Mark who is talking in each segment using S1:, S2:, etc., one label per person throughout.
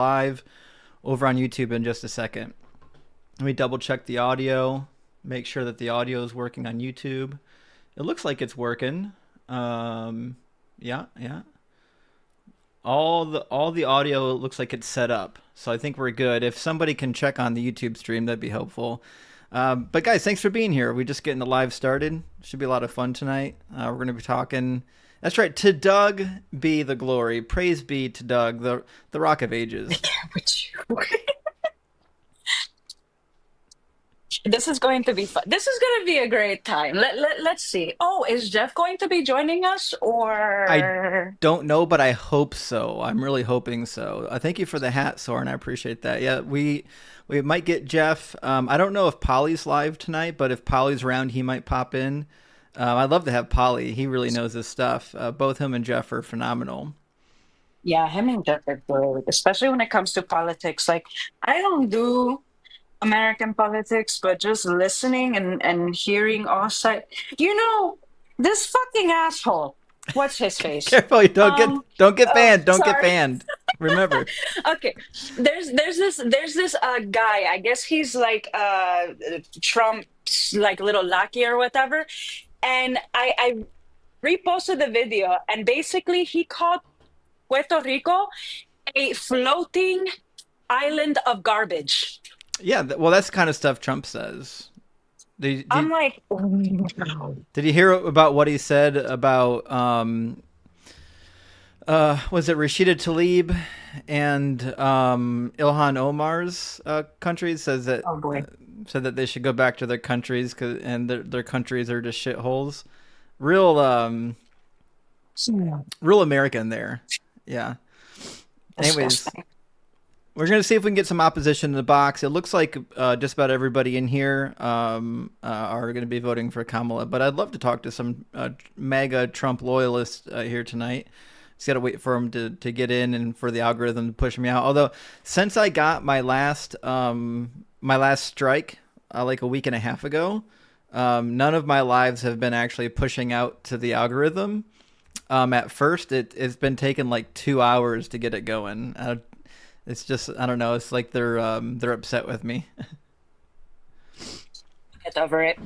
S1: live over on YouTube in just a second. Let me double check the audio, make sure that the audio is working on YouTube. It looks like it's working. Yeah. All the audio looks like it's set up, so I think we're good. If somebody can check on the YouTube stream, that'd be helpful. But guys, thanks for being here. We're just getting the live started. Should be a lot of fun tonight. We're going to be talking. That's right. To Doug be the glory. Praise be to Doug, the Rock of Ages.
S2: With you. This is going to be fun. This is going to be a great time. Let's see. Oh, is Jeff going to be joining us
S1: I
S2: or?
S1: don't know, but I hope so. I'm really hoping so. Thank you for the hat, Soren. I appreciate that. Yeah, we might get Jeff. I don't know if Polly's live tonight, but if Polly's around, he might pop in. I'd love to have Polly. He really knows his stuff. Both him and Jeff are phenomenal.
S2: Yeah, him and Jeff are good, especially when it comes to politics. Like, I don't do American politics, but just listening and hearing all sides. This fucking asshole. What's his face?
S1: Careful, you don't get banned. Don't get
S2: Sorry.
S1: banned. Remember.
S2: Okay, there's this guy. I guess he's like Trump's like little lackey or whatever. And I reposted the video, and basically he called Puerto Rico a floating island of garbage.
S1: Yeah, well, that's the kind of stuff Trump says.
S2: I'm like, oh, no.
S1: Did you hear about what he said about was it Rashida Tlaib and Ilhan Omar's countries?
S2: Oh boy.
S1: Said that they should go back to their countries and their countries are just shitholes. Real real American there. Yeah. Anyways,
S2: Disgusting.
S1: we're going to see if we can get some opposition in the box. It looks like just about everybody in here are going to be voting for Kamala, but I'd love to talk to some MAGA Trump loyalists here tonight. Just got to wait for them to get in and for the algorithm to push me out. Although, since I got my last strike like a week and a half ago, none of my lives have been actually pushing out to the algorithm. At first, it's been taking like 2 hours to get it going. It's just, I don't know. It's like they're upset with me.
S2: Get over it.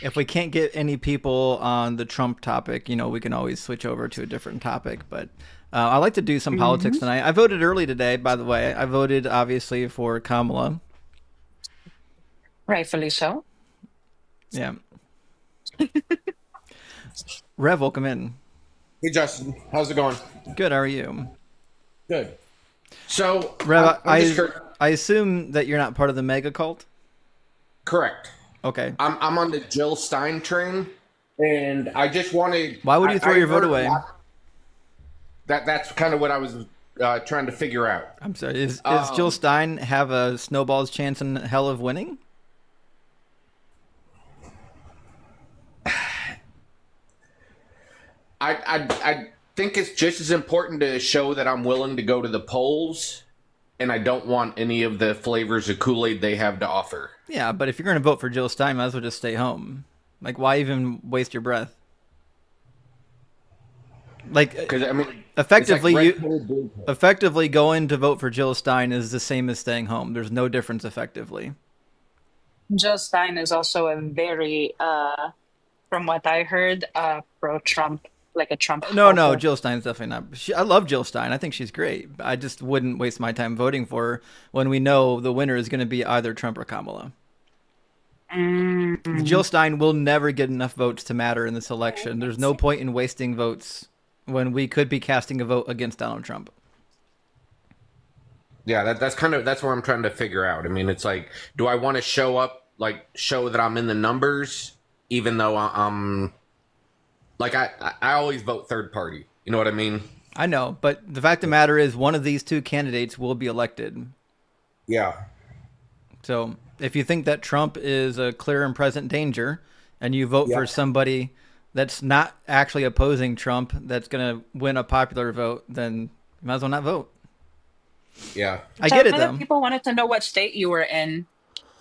S1: If we can't get any people on the Trump topic, we can always switch over to a different topic. But I like to do some politics tonight. I voted early today, by the way. I voted obviously for Kamala.
S2: Rightfully so.
S1: Yeah. Rev, welcome in.
S3: Hey, Justin. How's it going?
S1: Good. How are you?
S3: Good. So,
S1: Rev,
S3: I'm
S1: I assume that you're not part of the mega cult.
S3: correct.
S1: Okay.
S3: I'm on the Jill Stein train, and I just wanted.
S1: Why would you throw your vote away?
S3: That's kind of what I was trying to figure out.
S1: I'm sorry. Is Jill Stein have a snowball's chance in hell of winning?
S3: I think it's just as important to show that I'm willing to go to the polls, and I don't want any of the flavors of Kool-Aid they have to offer.
S1: Yeah, but if you're going to vote for Jill Stein, might as well just stay home. Like, why even waste your breath? Like,
S3: Because I mean,
S1: effectively,
S3: it's like red pill, blue pill.
S1: effectively going to vote for Jill Stein is the same as staying home. There's no difference effectively.
S2: Jill Stein is also a very, from what I heard, pro-Trump, like a Trump.
S1: No,
S2: helper.
S1: Jill Stein's definitely not. I love Jill Stein. I think she's great. I just wouldn't waste my time voting for her when we know the winner is going to be either Trump or Kamala. Jill Stein will never get enough votes to matter in this election. There's no point in wasting votes when we could be casting a vote against Donald Trump.
S3: Yeah, that's what I'm trying to figure out. I mean, it's like, do I want to show up, like, show that I'm in the numbers, even though I'm, like, I always vote third party. You know what I mean?
S1: I know, but the fact of the matter is one of these two candidates will be elected.
S3: Yeah.
S1: So if you think that Trump is a clear and present danger and you vote for somebody that's not actually opposing Trump, that's going to win a popular vote, then you might as well not vote.
S3: Yeah.
S1: I get it,
S2: Other
S1: though.
S2: people wanted to know what state you were in.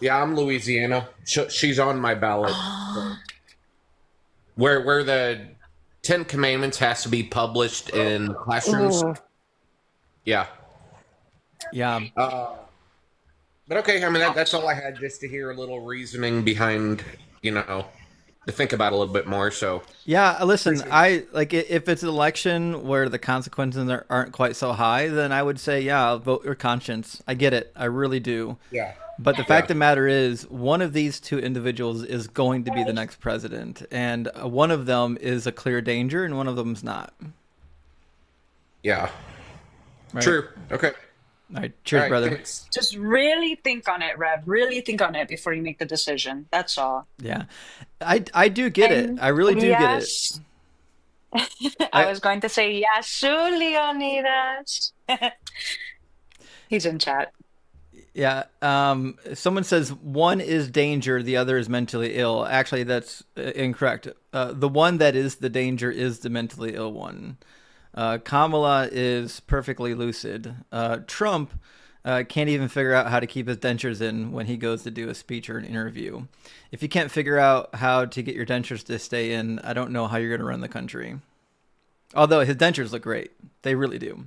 S3: Yeah, I'm Louisiana. She's on my ballot. Where the Ten Commandments has to be published in classrooms.
S2: Ooh.
S3: Yeah.
S1: Yeah.
S3: But okay, I mean that's all I had, just to hear a little reasoning behind, to think about a little bit more. So
S1: Yeah, listen,
S3: appreciate it.
S1: I like if it's an election where the consequences aren't quite so high, then I would say, yeah, I'll vote your conscience. I get it. I really do.
S3: Yeah.
S1: But the
S3: Yeah.
S1: fact of the matter is, one of these two individuals is going to be the next president, and one of them is a clear danger, and one of them's not.
S3: Yeah.
S1: Right?
S3: True. Okay.
S1: All right.
S3: All
S1: Cheers,
S3: right.
S1: brother.
S3: Thanks.
S2: Just really think on it, Rev. Really think on it before you make the decision. That's all.
S1: Yeah, I do get it.
S2: And
S1: I really do get it.
S2: yes, I
S1: I
S2: was going to say yes, Leonidas. He's in chat.
S1: Yeah. Someone says one is danger, the other is mentally ill. Actually, that's incorrect. The one that is the danger is the mentally ill one. Kamala is perfectly lucid. Trump can't even figure out how to keep his dentures in when he goes to do a speech or an interview. If you can't figure out how to get your dentures to stay in, I don't know how you're going to run the country. Although his dentures look great. They really do.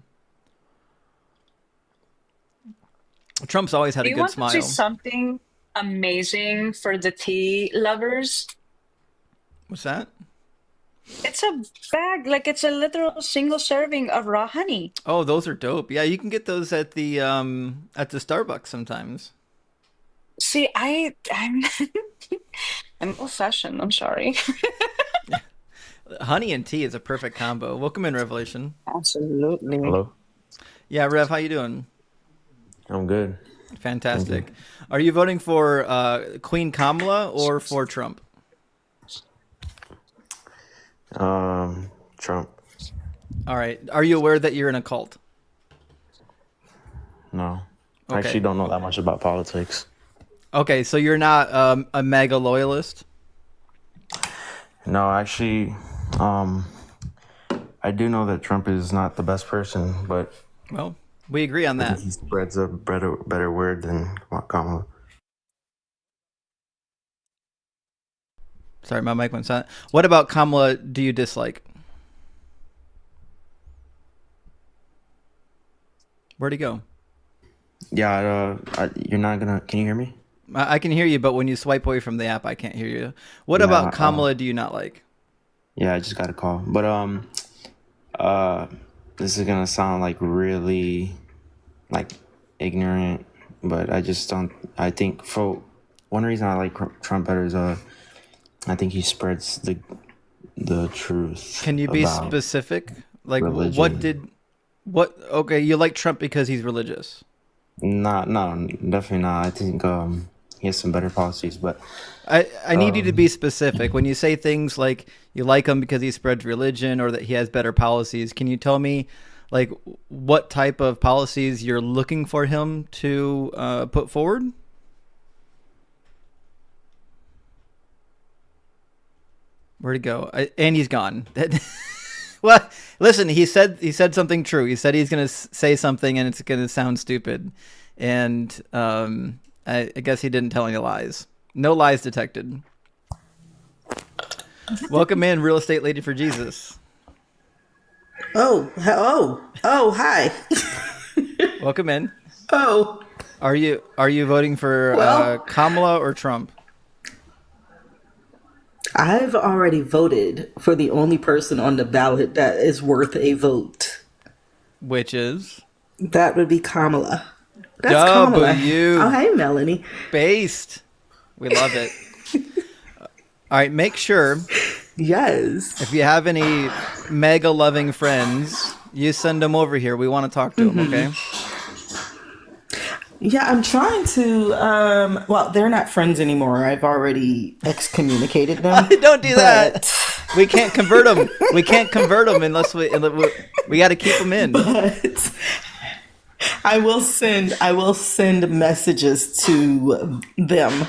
S1: Trump's always had
S2: Do
S1: a
S2: you
S1: good
S2: want to see
S1: smile.
S2: something amazing for the tea lovers?
S1: What's that?
S2: It's a bag, like it's a literal single serving of raw honey.
S1: Oh, those are dope. Yeah, you can get those at the Starbucks sometimes.
S2: See, I'm I'm old-fashioned. I'm sorry.
S1: Honey and tea is a perfect combo. Welcome in, Revelation.
S2: Absolutely.
S4: Hello,
S1: Yeah, Rev, how you doing?
S4: I'm good. Thank you.
S1: Fantastic. Are you voting for Queen Kamala or for Trump?
S4: Trump.
S1: All right. Are you aware that you're in a cult?
S4: No, I
S1: Okay.
S4: actually don't know that much about politics.
S1: Okay, so you're not a MAGA loyalist?
S4: No, actually, I do know that Trump is not the best person, but
S1: Well, we agree on
S4: I think
S1: that.
S4: he spreads a better word than Kamala.
S1: Sorry, my mic went silent. What about Kamala do you dislike? Where'd he go?
S4: Yeah, you're not gonna. Can you hear me?
S1: I can hear you, but when you swipe away from the app, I can't hear you. What
S4: Yeah.
S1: about Kamala do you not like?
S4: Yeah, I just got a call, but uh, this is gonna sound like really, like, ignorant, but I just don't. I think for one reason I like Trump better is I think he spreads the truth
S1: Can you be
S4: about
S1: specific? Like,
S4: religion.
S1: okay, you like Trump because he's religious.
S4: Not, no, definitely not. I think he has some better policies, but
S1: I need you to be specific. When you say things like you like him because he spreads religion or that he has better policies, can you tell me, like, what type of policies you're looking for him to put forward? Where'd he go? And he's gone. Well, listen, he said something true. He said he's going to say something and it's going to sound stupid. And I guess he didn't tell any lies. No lies detected. Welcome in, Real Estate Lady for Jesus.
S5: Hi.
S1: Welcome in.
S5: Oh,
S1: Are you voting for
S5: well,
S1: Kamala or Trump?
S5: I've already voted for the only person on the ballot that is worth a vote.
S1: Which is
S5: That would be Kamala. That's Kamala. Oh, hey, Melanie.
S1: based. We love it. All right, make sure
S5: Yes.
S1: if you have any mega loving friends, you send them over here. We want to talk to them, okay?
S5: Yeah, I'm trying to. Well, they're not friends anymore. I've already excommunicated them.
S1: Don't do that.
S5: But,
S1: We can't convert them. We can't convert them unless we got to keep them in.
S5: but I will send messages to them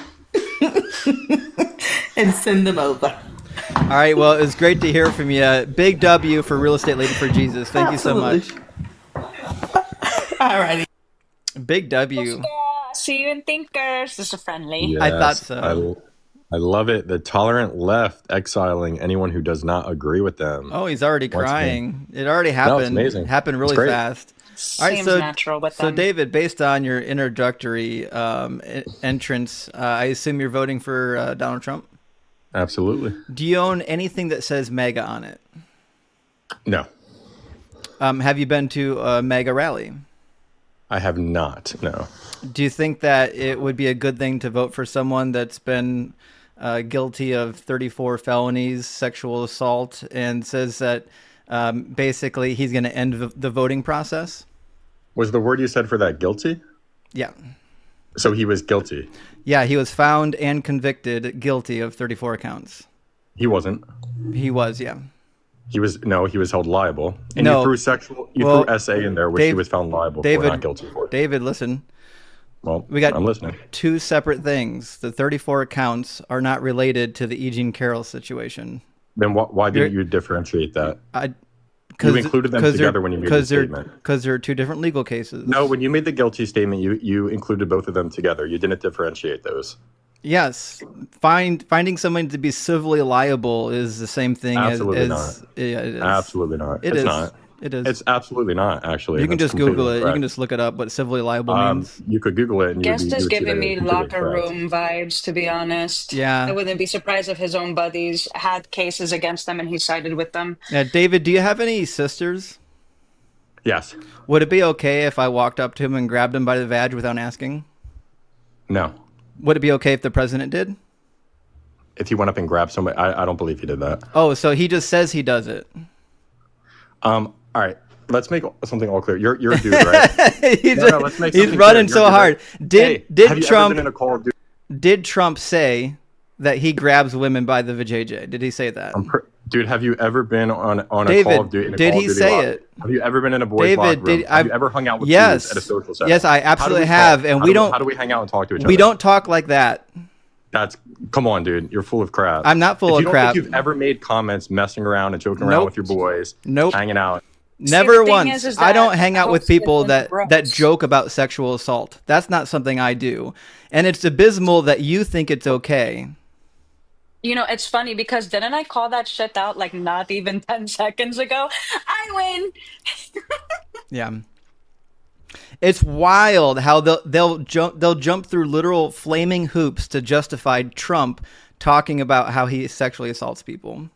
S5: and send them over.
S1: All right. Well, it was great to hear from you. Big W for Real Estate Lady for Jesus. Thank you so much.
S5: Alrighty.
S1: Big W.
S2: See you in Thinkers. This is friendly.
S6: Yes,
S1: I thought so.
S6: I love it. The tolerant left exiling anyone who does not agree with them.
S1: Oh, he's already
S6: Once again.
S1: crying. It already happened.
S6: amazing.
S1: Happened
S6: It's
S1: really
S6: great.
S1: fast. All right,
S2: Seems
S1: so
S2: natural with
S1: so
S2: them.
S1: David, based on your introductory entrance, I assume you're voting for Donald Trump.
S6: Absolutely.
S1: Do you own anything that says MAGA on it?
S6: No,
S1: Have you been to a MAGA rally?
S6: I have not. No.
S1: Do you think that it would be a good thing to vote for someone that's been guilty of 34 felonies, sexual assault, and says that basically he's going to end the voting process?
S6: Was the word you said for that guilty?
S1: Yeah.
S6: So he was guilty.
S1: Yeah, he was found and convicted guilty of 34 counts.
S6: He wasn't.
S1: He was, yeah.
S6: He was he was held liable. And
S1: No.
S6: you threw SA in there, which he
S1: Dave-
S6: was found liable
S1: David,
S6: for, not guilty for.
S1: David, listen.
S6: Well,
S1: We got
S6: I'm listening.
S1: two separate things. The 34 counts are not related to the E. Jean Carroll situation.
S6: Then why didn't you differentiate that?
S1: You
S6: included them together when you made the statement.
S1: Because they're two different legal cases.
S6: No, when you made the guilty statement, you included both of them together. You didn't differentiate those.
S1: Yes, finding someone to be civilly liable is the same thing
S6: Absolutely
S1: as
S6: not.
S1: Yeah, it is.
S6: Absolutely not.
S1: It's
S6: It's not.
S1: It is.
S6: It's absolutely not, actually.
S1: You can
S6: That's
S1: just Google
S6: completely
S1: it. You
S6: correct.
S1: can just look it up what civilly liable means.
S6: You could Google it and you would
S2: Guest
S6: you
S2: is
S6: would see that
S2: giving me
S6: it's completely
S2: locker
S6: correct.
S2: room vibes, to be honest.
S1: Yeah.
S2: I wouldn't be surprised if his own buddies had cases against them and he sided with them.
S1: Yeah, David, do you have any sisters?
S6: Yes.
S1: Would it be okay if I walked up to him and grabbed him by the vag without asking?
S6: No.
S1: Would it be okay if the president did?
S6: If he went up and grabbed somebody, I don't believe he did that.
S1: Oh, so he just says he does it.
S6: All right. Let's make something all clear. You're a dude, right?
S1: he's
S6: let's make
S1: he's
S6: something
S1: running
S6: clear.
S1: so
S6: You're
S1: hard.
S6: Hey,
S1: Did
S6: have you ever
S1: Trump
S6: been in a Call of Duty?
S1: did Trump say that he grabs women by the vajayjay? Did he say that?
S6: Dude, have you ever been on a
S1: David,
S6: Call of Duty? In a
S1: did
S6: Call
S1: he
S6: of Duty
S1: say
S6: lobby?
S1: it?
S6: Have you ever been in a boys'
S1: David,
S6: locker room?
S1: did
S6: Have you ever hung out with
S1: Yes.
S6: dudes at a social setting?
S1: Yes, I
S6: How do
S1: absolutely
S6: we
S1: have,
S6: talk?
S1: and
S6: How
S1: we
S6: do-
S1: don't.
S6: How do we hang out and talk to each other?
S1: We don't talk like that.
S6: Come on, dude. You're full of crap.
S1: I'm not full
S6: If
S1: of
S6: you don't
S1: crap.
S6: think you've ever made comments messing around and joking around
S1: Nope.
S6: with your boys,
S1: Nope.
S6: hanging out.
S1: Never
S2: the thing
S1: once.
S2: is
S1: I don't
S2: that
S1: hang out with
S2: hopes
S1: people
S2: that
S1: that
S2: grows.
S1: joke about sexual assault. That's not something I do. And it's abysmal that you think it's okay.
S2: You know, it's funny because didn't I call that shit out like not even 10 seconds ago? I win.
S1: Yeah. It's wild how they'll jump through literal flaming hoops to justify Trump talking about how he sexually assaults people.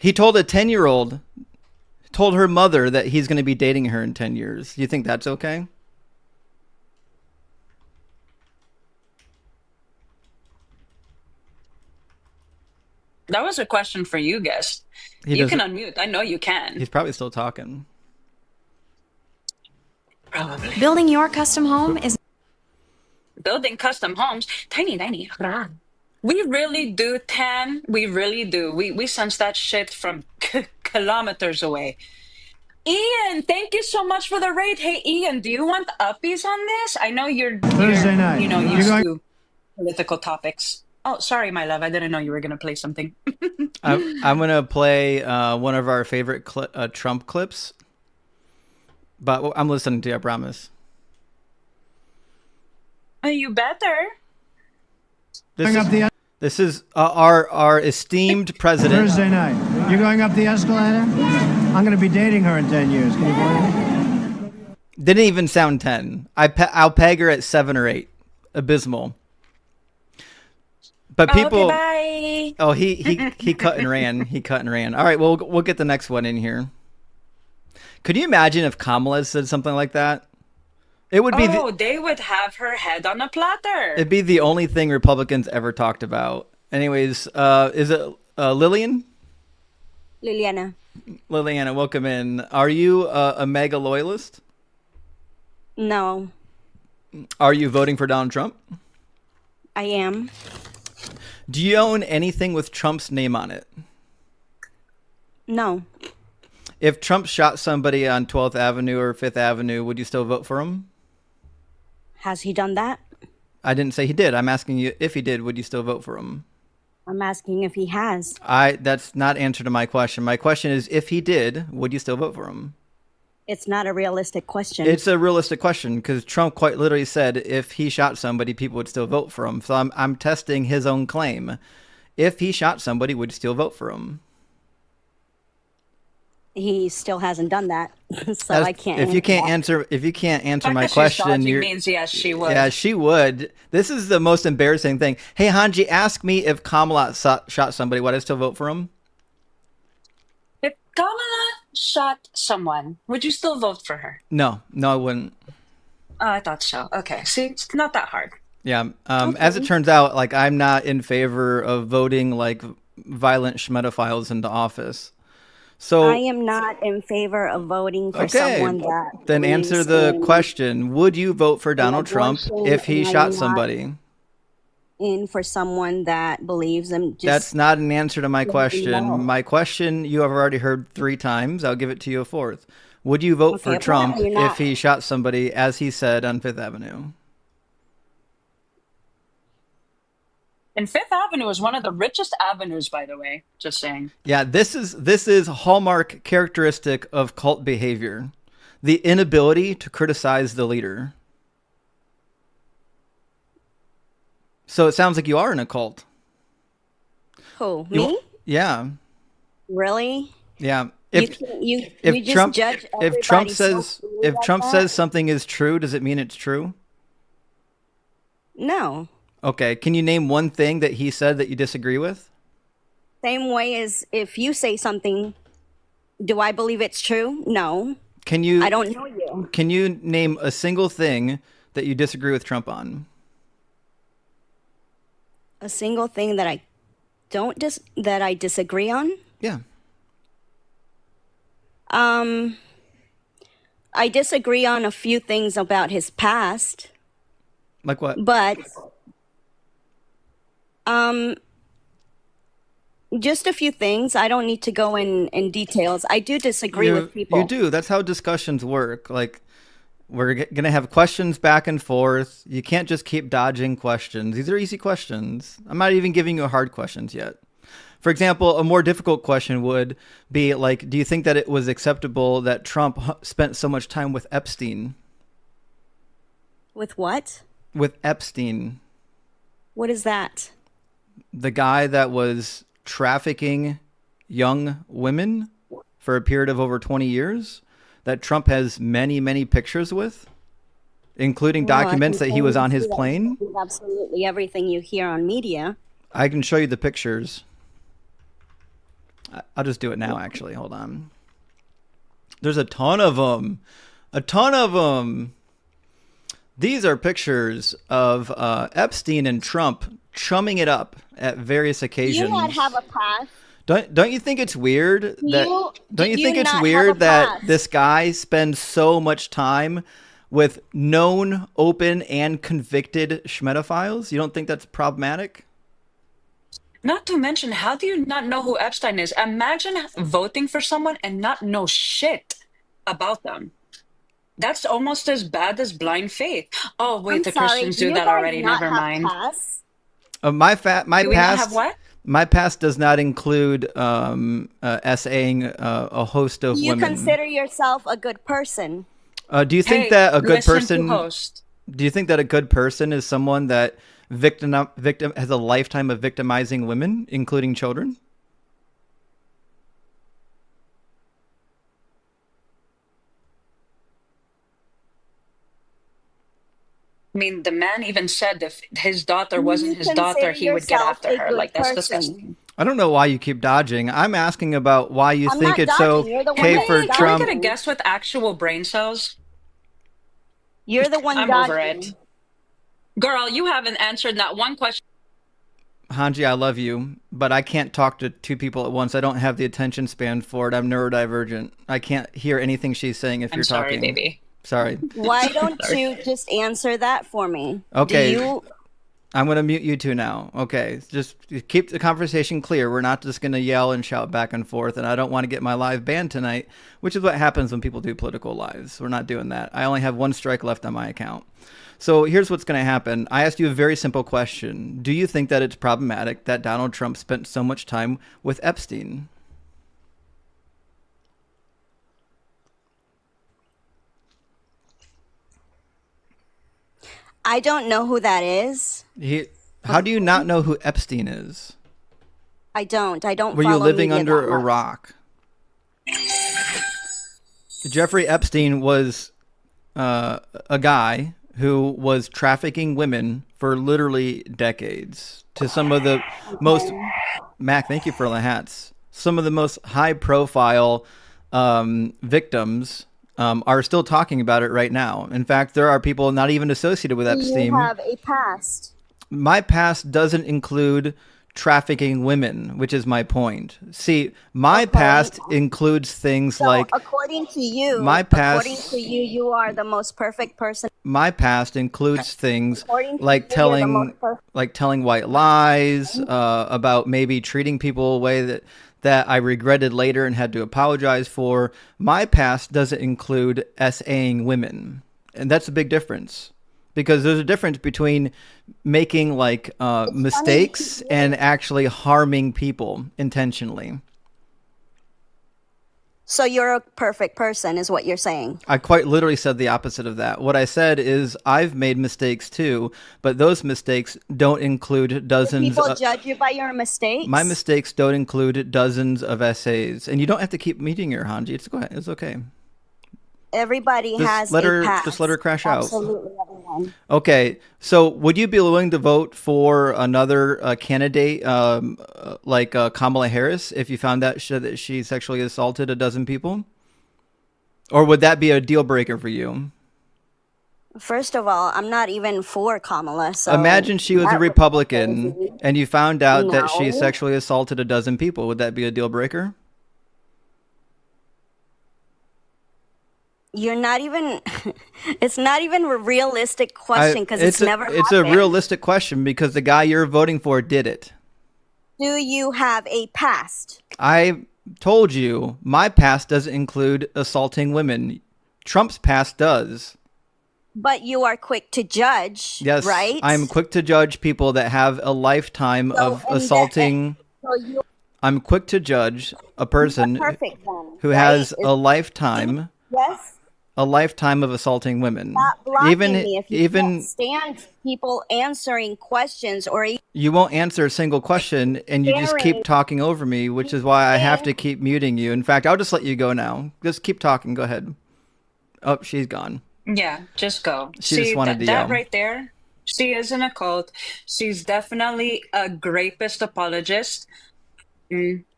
S1: He told a 10-year-old, told her mother that he's going to be dating her in 10 years. Do you think that's okay?
S2: That was a question for you, guest.
S1: He
S2: You can
S1: doesn't-
S2: unmute. I know you can.
S1: He's probably still talking.
S2: Probably.
S7: Building your custom home is
S2: Building custom homes, tiny. We really do, Tan. We really do. We sense that shit from kilometers away. Ian, thank you so much for the raid. Hey, Ian, do you want uppies on this? I know you're
S8: Thursday night.
S2: you know,
S8: You're
S2: used
S8: going-
S2: to political topics. Oh, sorry, my love. I didn't know you were going to play something.
S1: I'm going to play one of our favorite Trump clips. But I'm listening to you, I promise.
S2: You better.
S1: This is our esteemed president.
S8: Thursday night. You're going up the escalator? I'm going to be dating her in 10 years. Can you believe it?
S1: Didn't even sound 10. I'll peg her at 7 or 8. Abysmal. But people.
S2: Okay, bye.
S1: Oh, he cut and ran. He cut and ran. All right, well, we'll get the next one in here. Could you imagine if Kamala said something like that? It would be.
S2: They would have her head on a platter.
S1: It'd be the only thing Republicans ever talked about. Anyways, is it Lillian?
S7: Liliana.
S1: Liliana, welcome in. Are you a MAGA loyalist?
S7: No,
S1: Are you voting for Donald Trump?
S7: I am.
S1: Do you own anything with Trump's name on it?
S7: No,
S1: If Trump shot somebody on 12th Avenue or 5th Avenue, would you still vote for him?
S7: has he done that?
S1: I didn't say he did. I'm asking you if he did, would you still vote for him?
S7: I'm asking if he has.
S1: That's not answer to my question. My question is, if he did, would you still vote for him?
S7: It's not a realistic question.
S1: It's a realistic question because Trump quite literally said if he shot somebody, people would still vote for him. So I'm testing his own claim. If he shot somebody, would you still vote for him?
S7: he still hasn't done that, so
S1: As-
S7: I can't.
S1: if you can't
S7: answer
S1: answer, if you can't answer
S2: The fact
S1: my
S2: that she's
S1: question,
S2: dodging
S1: you're.
S2: means yes, she would.
S1: Yeah, she would. This is the most embarrassing thing. Hey, Hanji, ask me if Kamala shot somebody. Would I still vote for him?
S2: If Kamala shot someone, would you still vote for her?
S1: No, I wouldn't.
S2: Oh, I thought so. Okay, see, it's not that hard.
S1: Yeah. As it turns out, like I'm not in favor of voting like violent schmetophiles into office. So
S7: I am not in favor of voting for
S1: okay,
S7: someone that.
S1: then answer
S7: believes
S1: the
S7: in-
S1: question: would you vote for Donald Trump
S7: abortion,
S1: if he
S7: and I
S1: shot
S7: am not
S1: somebody?
S7: In for someone that believes in just.
S1: That's not an answer to my
S7: no.
S1: question. My question you have already heard 3 times. I'll give it to you a 4th. Would you vote for
S7: Okay,
S1: Trump
S7: apparently you're not.
S1: if he shot somebody, as he said on Fifth Avenue?
S2: And Fifth Avenue is one of the richest avenues, by the way. Just saying.
S1: Yeah, this is a hallmark characteristic of cult behavior. The inability to criticize the leader. So it sounds like you are in a cult.
S7: Who,
S1: You-
S7: me?
S1: Yeah.
S7: Really?
S1: Yeah.
S7: You
S1: If
S7: just
S1: Trump
S7: judge
S1: if Trump
S7: everybody
S1: says
S7: so freely
S1: if
S7: like
S1: Trump
S7: that?
S1: says something is true, does it mean it's true?
S7: No.
S1: Okay. Can you name one thing that he said that you disagree with?
S7: Same way as if you say something, do I believe it's true? No.
S1: Can you
S7: I don't know you.
S1: Can you name a single thing that you disagree with Trump on?
S7: A single thing that I don't that I disagree on?
S1: Yeah.
S7: I disagree on a few things about his past,
S1: Like what?
S7: but just a few things. I don't need to go in details. I do disagree with people.
S1: You do. That's how discussions work. Like, we're going to have questions back and forth. You can't just keep dodging questions. These are easy questions. I'm not even giving you hard questions yet. For example, a more difficult question would be like, do you think that it was acceptable that Trump spent so much time with Epstein?
S7: With what?
S1: With Epstein,
S7: What is that?
S1: the guy that was trafficking young women for a period of over 20 years, that Trump has many, many pictures with, including
S7: Well, I
S1: documents
S7: can
S1: that he was on his
S7: see that
S1: plane.
S7: with absolutely everything you hear on media.
S1: I can show you the pictures. I'll just do it now, actually. Hold on. There's a ton of them. A ton of them. These are pictures of Epstein and Trump chumming it up at various occasions.
S7: You not have a past.
S1: Don't you think it's weird that don't you
S7: do
S1: think
S7: you
S1: it's
S7: not have
S1: weird
S7: a
S1: that
S7: past?
S1: this guy spends so much time with known, open, and convicted schmetophiles? You don't think that's problematic?
S2: Not to mention, how do you not know who Epstein is? Imagine voting for someone and not know shit about them. That's almost as bad as blind faith. Oh, wait,
S7: I'm
S2: the
S7: sorry,
S2: Christians
S7: do
S2: do
S7: you
S2: that
S7: guys
S2: already.
S7: not
S2: Never
S7: have
S2: mind.
S7: pasts?
S1: My
S2: Do we not
S1: past
S2: have what?
S1: my past does not include essaying a host of
S7: Do you
S1: women.
S7: consider yourself a good person?
S1: Do you think
S2: Hey,
S1: that a good
S2: listen to
S1: person?
S2: host.
S1: Do you think that a good person is someone that victim has a lifetime of victimizing women, including children?
S2: I mean, the man even said if his daughter
S7: Do
S2: wasn't
S7: you
S2: his daughter,
S7: consider
S2: he would get
S7: yourself
S2: after
S7: a
S2: her.
S7: good
S2: Like, that's
S7: person?
S2: disgusting.
S1: I don't know why you keep dodging. I'm asking about why you
S7: I'm
S1: think
S7: not
S1: it's
S7: dodging. You're the one
S1: okay
S7: that's
S1: for
S7: dodging.
S2: Can we
S1: Trump.
S2: get a guess with actual brain cells?
S7: You're the one
S2: I'm
S7: dodging.
S2: over it. Girl, you haven't answered not one question.
S1: Hanji, I love you, but I can't talk to 2 people at once. I don't have the attention span for it. I'm neurodivergent. I can't hear anything she's saying if
S2: I'm
S1: you're
S2: sorry,
S1: talking.
S2: baby.
S1: Sorry.
S7: Why don't you just answer that for me?
S1: Okay.
S7: Do you?
S1: I'm going to mute you 2 now. Okay. Just keep the conversation clear. We're not just going to yell and shout back and forth, and I don't want to get my live banned tonight, which is what happens when people do political lives. We're not doing that. I only have 1 strike left on my account. So here's what's going to happen. I asked you a very simple question. Do you think that it's problematic that Donald Trump spent so much time with Epstein?
S7: I don't know who that is.
S1: How do you not know who Epstein is?
S7: I don't. I don't.
S1: Were you
S7: follow
S1: living
S7: media
S1: under
S7: that
S1: a
S7: much.
S1: rock? Jeffrey Epstein was a guy who was trafficking women for literally decades to some of the most, Mac, thank you for the hats, some of the most high profile victims are still talking about it right now. In fact, there are people not even associated with Epstein.
S7: You have a past.
S1: My past doesn't include trafficking women, which is my point. See, my past includes things
S7: So
S1: like
S7: according to you, you are the most perfect person.
S1: my past includes things
S7: According to
S1: like
S7: you, you're the most perfect.
S1: telling white lies about maybe treating people a way that I regretted later and had to apologize for. My past doesn't include SAing women, and that's a big difference. Because there's a difference between making like mistakes and actually harming people intentionally.
S7: So you're a perfect person, is what you're saying.
S1: I quite literally said the opposite of that. What I said is I've made mistakes too, but those mistakes don't include dozens.
S7: People judge you by your mistakes.
S1: My mistakes don't include dozens of essays, and you don't have to keep meeting your Hanji. It's okay.
S7: Everybody has
S1: let
S7: a
S1: her
S7: past.
S1: just let her crash out.
S7: Absolutely, everyone.
S1: Okay, so would you be willing to vote for another candidate like Kamala Harris if you found out that she sexually assaulted a dozen people? Or would that be a deal breaker for you?
S7: First of all, I'm not even for Kamala. So
S1: imagine she was
S7: that
S1: a
S7: would be
S1: Republican
S7: crazy.
S1: and you found out that she
S7: No.
S1: sexually assaulted a dozen people. Would that be a deal breaker?
S7: You're not even. It's not even a realistic question because it's never.
S1: It's a
S7: happened.
S1: realistic question because the guy you're voting for did it.
S7: Do you have a past?
S1: I told you my past doesn't include assaulting women. Trump's past does.
S7: But you are quick to judge.
S1: Yes,
S7: right.
S1: I'm quick to judge people that have a lifetime of
S7: and
S1: assaulting.
S7: So you
S1: I'm quick to judge a person
S7: perfect then,
S1: who
S7: right?
S1: has a lifetime.
S7: Yes.
S1: A lifetime of assaulting women.
S7: Stop blocking
S1: even
S7: me if you
S1: even
S7: can't stand people answering questions or
S1: you won't answer a single question and you just keep
S7: Staring.
S1: talking over me, which is why I have to keep muting you. In fact, I'll just let you go now. Just keep talking. Go ahead. Oh, she's gone.
S2: Yeah, just go.
S1: She
S2: See,
S1: just wanted to
S2: that
S1: yell.
S2: right there, she is in a cult. She's definitely a rapist apologist.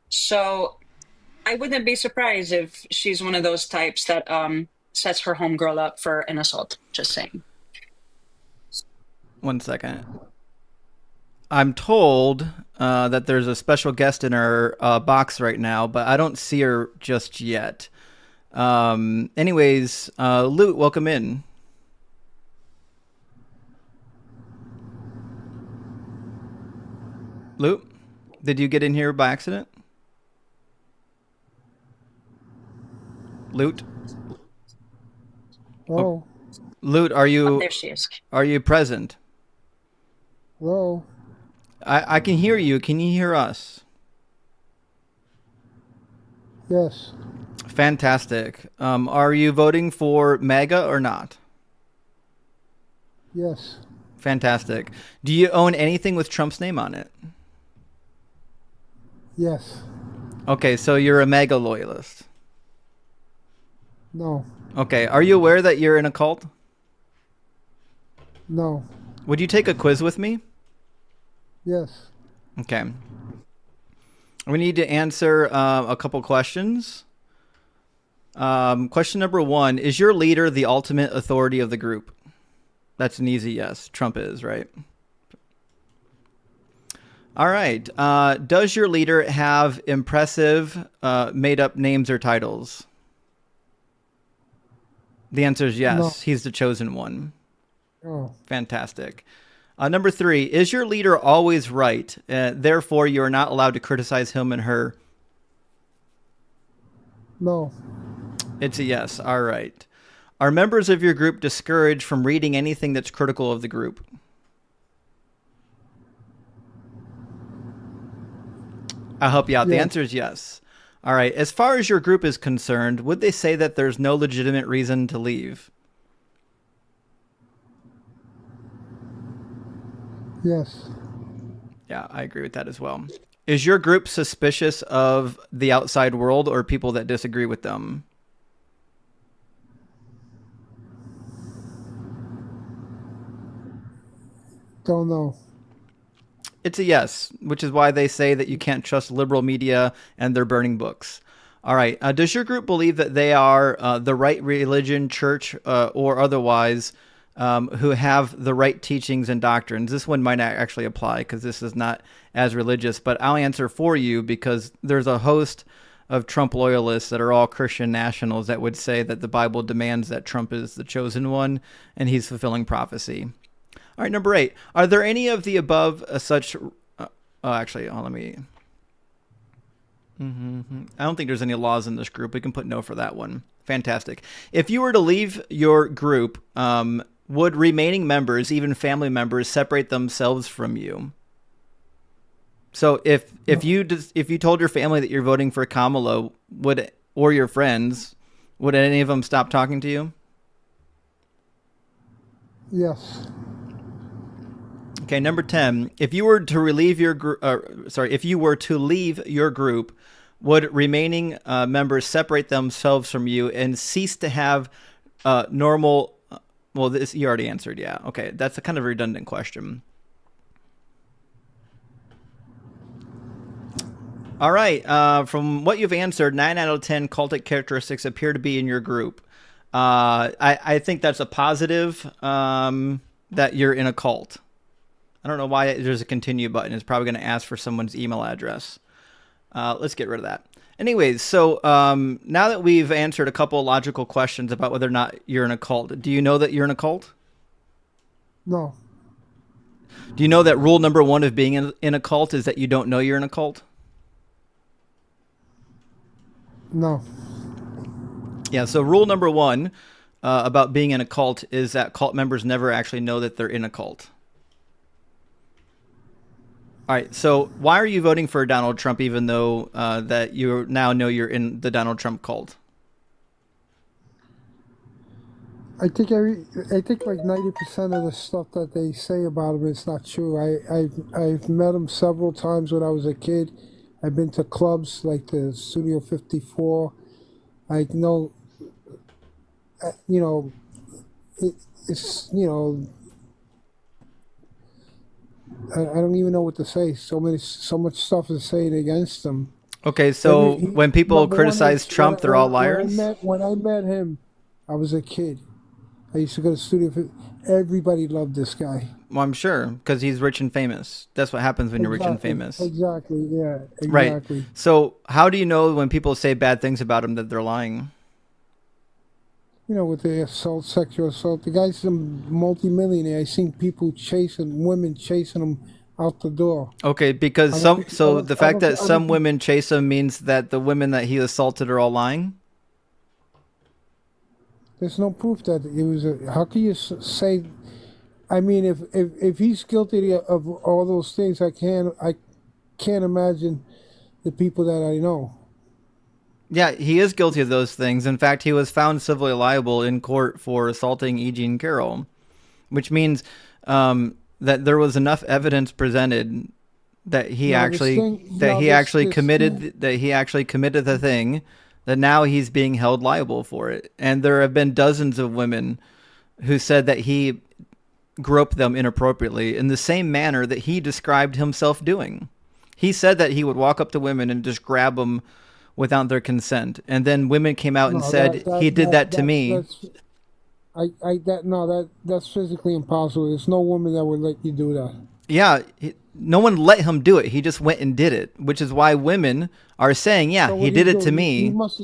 S2: So I wouldn't be surprised if she's one of those types that sets her homegirl up for an assault. Just saying.
S1: 1 second. I'm told that there's a special guest in our box right now, but I don't see her just yet. Anyways, Loot, welcome in. Loot, did you get in here by accident? Loot?
S9: Hello.
S1: Loot, are
S2: Oh,
S1: you
S2: there she is.
S1: present?
S9: Hello.
S1: I can hear you. Can you hear us?
S9: Yes.
S1: Fantastic. Are you voting for MAGA or not?
S9: Yes.
S1: Fantastic. Do you own anything with Trump's name on it?
S9: Yes.
S1: Okay, so you're a MAGA loyalist.
S9: No.
S1: Okay, are you aware that you're in a cult?
S9: No.
S1: Would you take a quiz with me?
S9: Yes.
S1: Okay. We need to answer a couple questions. Question number 1, is your leader the ultimate authority of the group? That's an easy yes. Trump is, right? All right. Does your leader have impressive made-up names or titles? The answer is yes.
S9: No.
S1: He's the chosen one.
S9: Oh.
S1: Fantastic. Number 3, is your leader always right? Therefore, you are not allowed to criticize him and her.
S9: No.
S1: It's a yes. All right. Are members of your group discouraged from reading anything that's critical of the group? I'll help you out. The
S9: Yes.
S1: answer is yes. All right. As far as your group is concerned, would they say that there's no legitimate reason to leave?
S9: Yes.
S1: Yeah, I agree with that as well. Is your group suspicious of the outside world or people that disagree with them?
S9: Don't know.
S1: It's a yes, which is why they say that you can't trust liberal media and they're burning books. All right. Does your group believe that they are the right religion, church, or otherwise, who have the right teachings and doctrines? This one might not actually apply because this is not as religious, but I'll answer for you because there's a host of Trump loyalists that are all Christian nationals that would say that the Bible demands that Trump is the chosen one and he's fulfilling prophecy. All right, number 8. Are there any of the above such... let me... I don't think there's any laws in this group. We can put no for that one. Fantastic. If you were to leave your group, would remaining members, even family members, separate themselves from you? So if you told your family that you're voting for Kamala, or your friends, would any of them stop talking to you?
S9: Yes.
S1: Okay, number 10. If you were to leave your group, would remaining members separate themselves from you and cease to have normal? Well, this you already answered. Yeah. Okay, that's a kind of redundant question. All right. From what you've answered, 9 out of 10 cultic characteristics appear to be in your group. I think that's a positive that you're in a cult. I don't know why there's a continue button. It's probably going to ask for someone's email address. Let's get rid of that. Anyways, so now that we've answered a couple of logical questions about whether or not you're in a cult, do you know that you're in a cult?
S9: No.
S1: Do you know that rule number 1 of being in a cult is that you don't know you're in a cult?
S9: No.
S1: Yeah, so rule number 1 about being in a cult is that cult members never actually know that they're in a cult. All right, so why are you voting for Donald Trump even though that you now know you're in the Donald Trump cult?
S9: I think like 90% of the stuff that they say about him is not true. I've met him several times when I was a kid. I've been to clubs like the Studio 54. I know, it's I don't even know what to say. So much stuff is saying against him.
S1: Okay, so when people criticize Trump, they're all liars?
S9: When I met him, I was a kid. I used to go to Studio 50. Everybody loved this guy.
S1: Well, I'm sure, because he's rich and famous. That's what happens when you're rich and famous.
S9: Exactly, yeah, exactly.
S1: Right. So how do you know when people say bad things about him that they're lying?
S9: With the assault, sexual assault. The guy's a multi-millionaire. I've seen women chasing him out the door.
S1: Okay, because the fact that some women chase him means that the women that he assaulted are all lying?
S9: There's no proof that it was how can you say... I mean, if he's guilty of all those things, I can't imagine the people that I know.
S1: Yeah, he is guilty of those things. In fact, he was found civilly liable in court for assaulting E. Jean Carroll, which means that there was enough evidence presented that he actually committed the thing, that now he's being held liable for it. And there have been dozens of women who said that he groped them inappropriately in the same manner that he described himself doing. He said that he would walk up to women and just grab them without their consent. And then women came out and said, he did that to me.
S9: That's physically impossible. There's no woman that would let you do that.
S1: Yeah, no one let him do it. He just went and did it, which is why women are saying, yeah, he did it to me.
S9: He must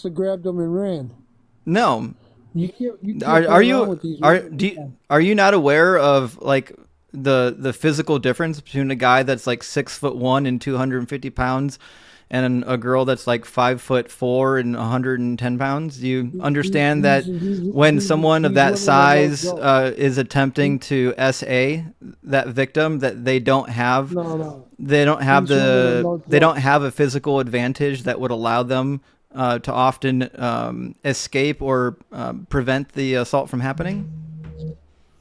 S9: have grabbed them and ran.
S1: No.
S9: You can't
S1: are you not aware of like the physical difference between a guy that's like 6'1" and 250 pounds and a girl that's like 5'4" and 110 pounds? Do you understand that when someone of that size is attempting to SA that victim, that they don't have a physical advantage that would allow them to often escape or prevent the assault from happening?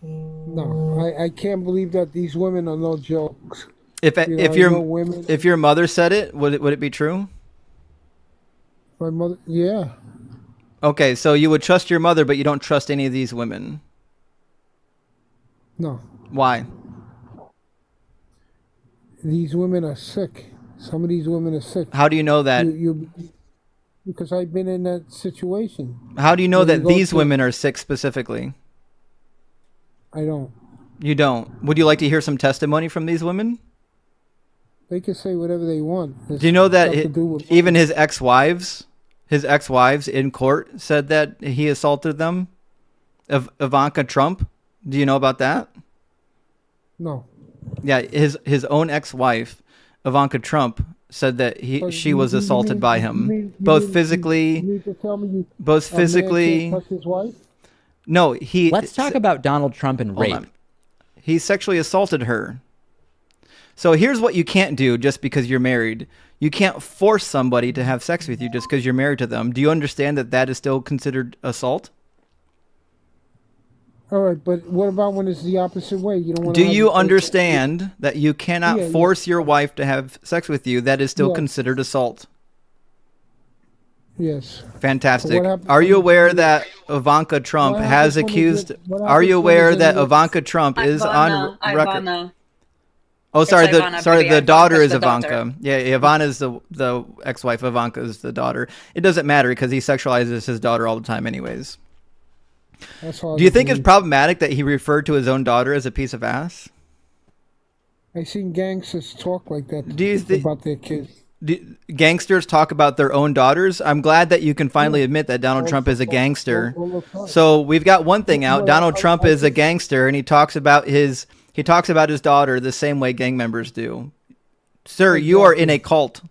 S9: No, I can't believe that these women are no jokes.
S1: If your mother said it, would it be true?
S9: My mother, yeah.
S1: Okay, so you would trust your mother, but you don't trust any of these women.
S9: No.
S1: Why?
S9: These women are sick. Some of these women are sick.
S1: How do you know that?
S9: Because I've been in that situation.
S1: How do you know
S9: When you
S1: that
S9: go
S1: these
S9: to-
S1: women are sick specifically?
S9: I don't.
S1: You don't. Would you like to hear some testimony from these women?
S9: They can say whatever they want. It's
S1: Do you know that
S9: got to do with
S1: even his ex-wives in court said that he assaulted them? Ivanka Trump? Do you know about that?
S9: No.
S1: Yeah, his own ex-wife, Ivanka Trump, said that
S9: But
S1: she
S9: you-
S1: was
S9: you
S1: assaulted
S9: mean-
S1: by
S9: you
S1: him,
S9: mean- you
S1: both
S9: mean-
S1: physically,
S9: You need to tell me
S1: both
S9: a man
S1: physically.
S9: can't touch his wife?
S1: No, he.
S10: Let's talk about Donald Trump and
S1: Hold
S10: rape.
S1: on. He sexually assaulted her. So here's what you can't do just because you're married. You can't force somebody to have sex with you just because you're married to them. Do you understand that that is still considered assault?
S9: All right, but what about when it's the opposite way? You don't want.
S1: Do you understand that you cannot
S9: Yeah,
S1: force your wife to have sex with you? That is still
S9: Yeah.
S1: considered assault.
S9: Yes.
S1: Fantastic.
S9: What happens
S1: Are you
S9: when-
S1: aware that Ivanka Trump
S9: What
S1: has
S9: happens when they
S1: accused?
S9: get- what
S1: Are you
S9: happens when they
S1: aware
S9: get
S1: that
S9: rid-
S1: Ivanka Trump is on record?
S2: Ivana.
S1: Oh,
S2: It's
S1: sorry.
S2: Ivana,
S1: Sorry.
S2: baby.
S1: The daughter
S2: Ivanka's
S1: is
S2: the daughter.
S1: Ivanka. Yeah, Ivana is the ex-wife. Ivanka is the daughter. It doesn't matter because he sexualizes his daughter all the time, anyways.
S9: That's hard
S1: Do you
S9: to
S1: think it's
S9: believe.
S1: problematic that he referred to his own daughter as a piece of ass?
S9: I seen gangsters talk like that
S1: Do you thi-
S9: about their kids.
S1: Gangsters talk about their own daughters. I'm glad that you can finally admit that Donald Trump is a gangster.
S9: All the time.
S1: So we've got one thing out.
S9: Well,
S1: Donald
S9: I-
S1: Trump
S9: I
S1: is a
S9: just-
S1: gangster, and he talks about his daughter the same way gang members do. Sir, you are in a cult.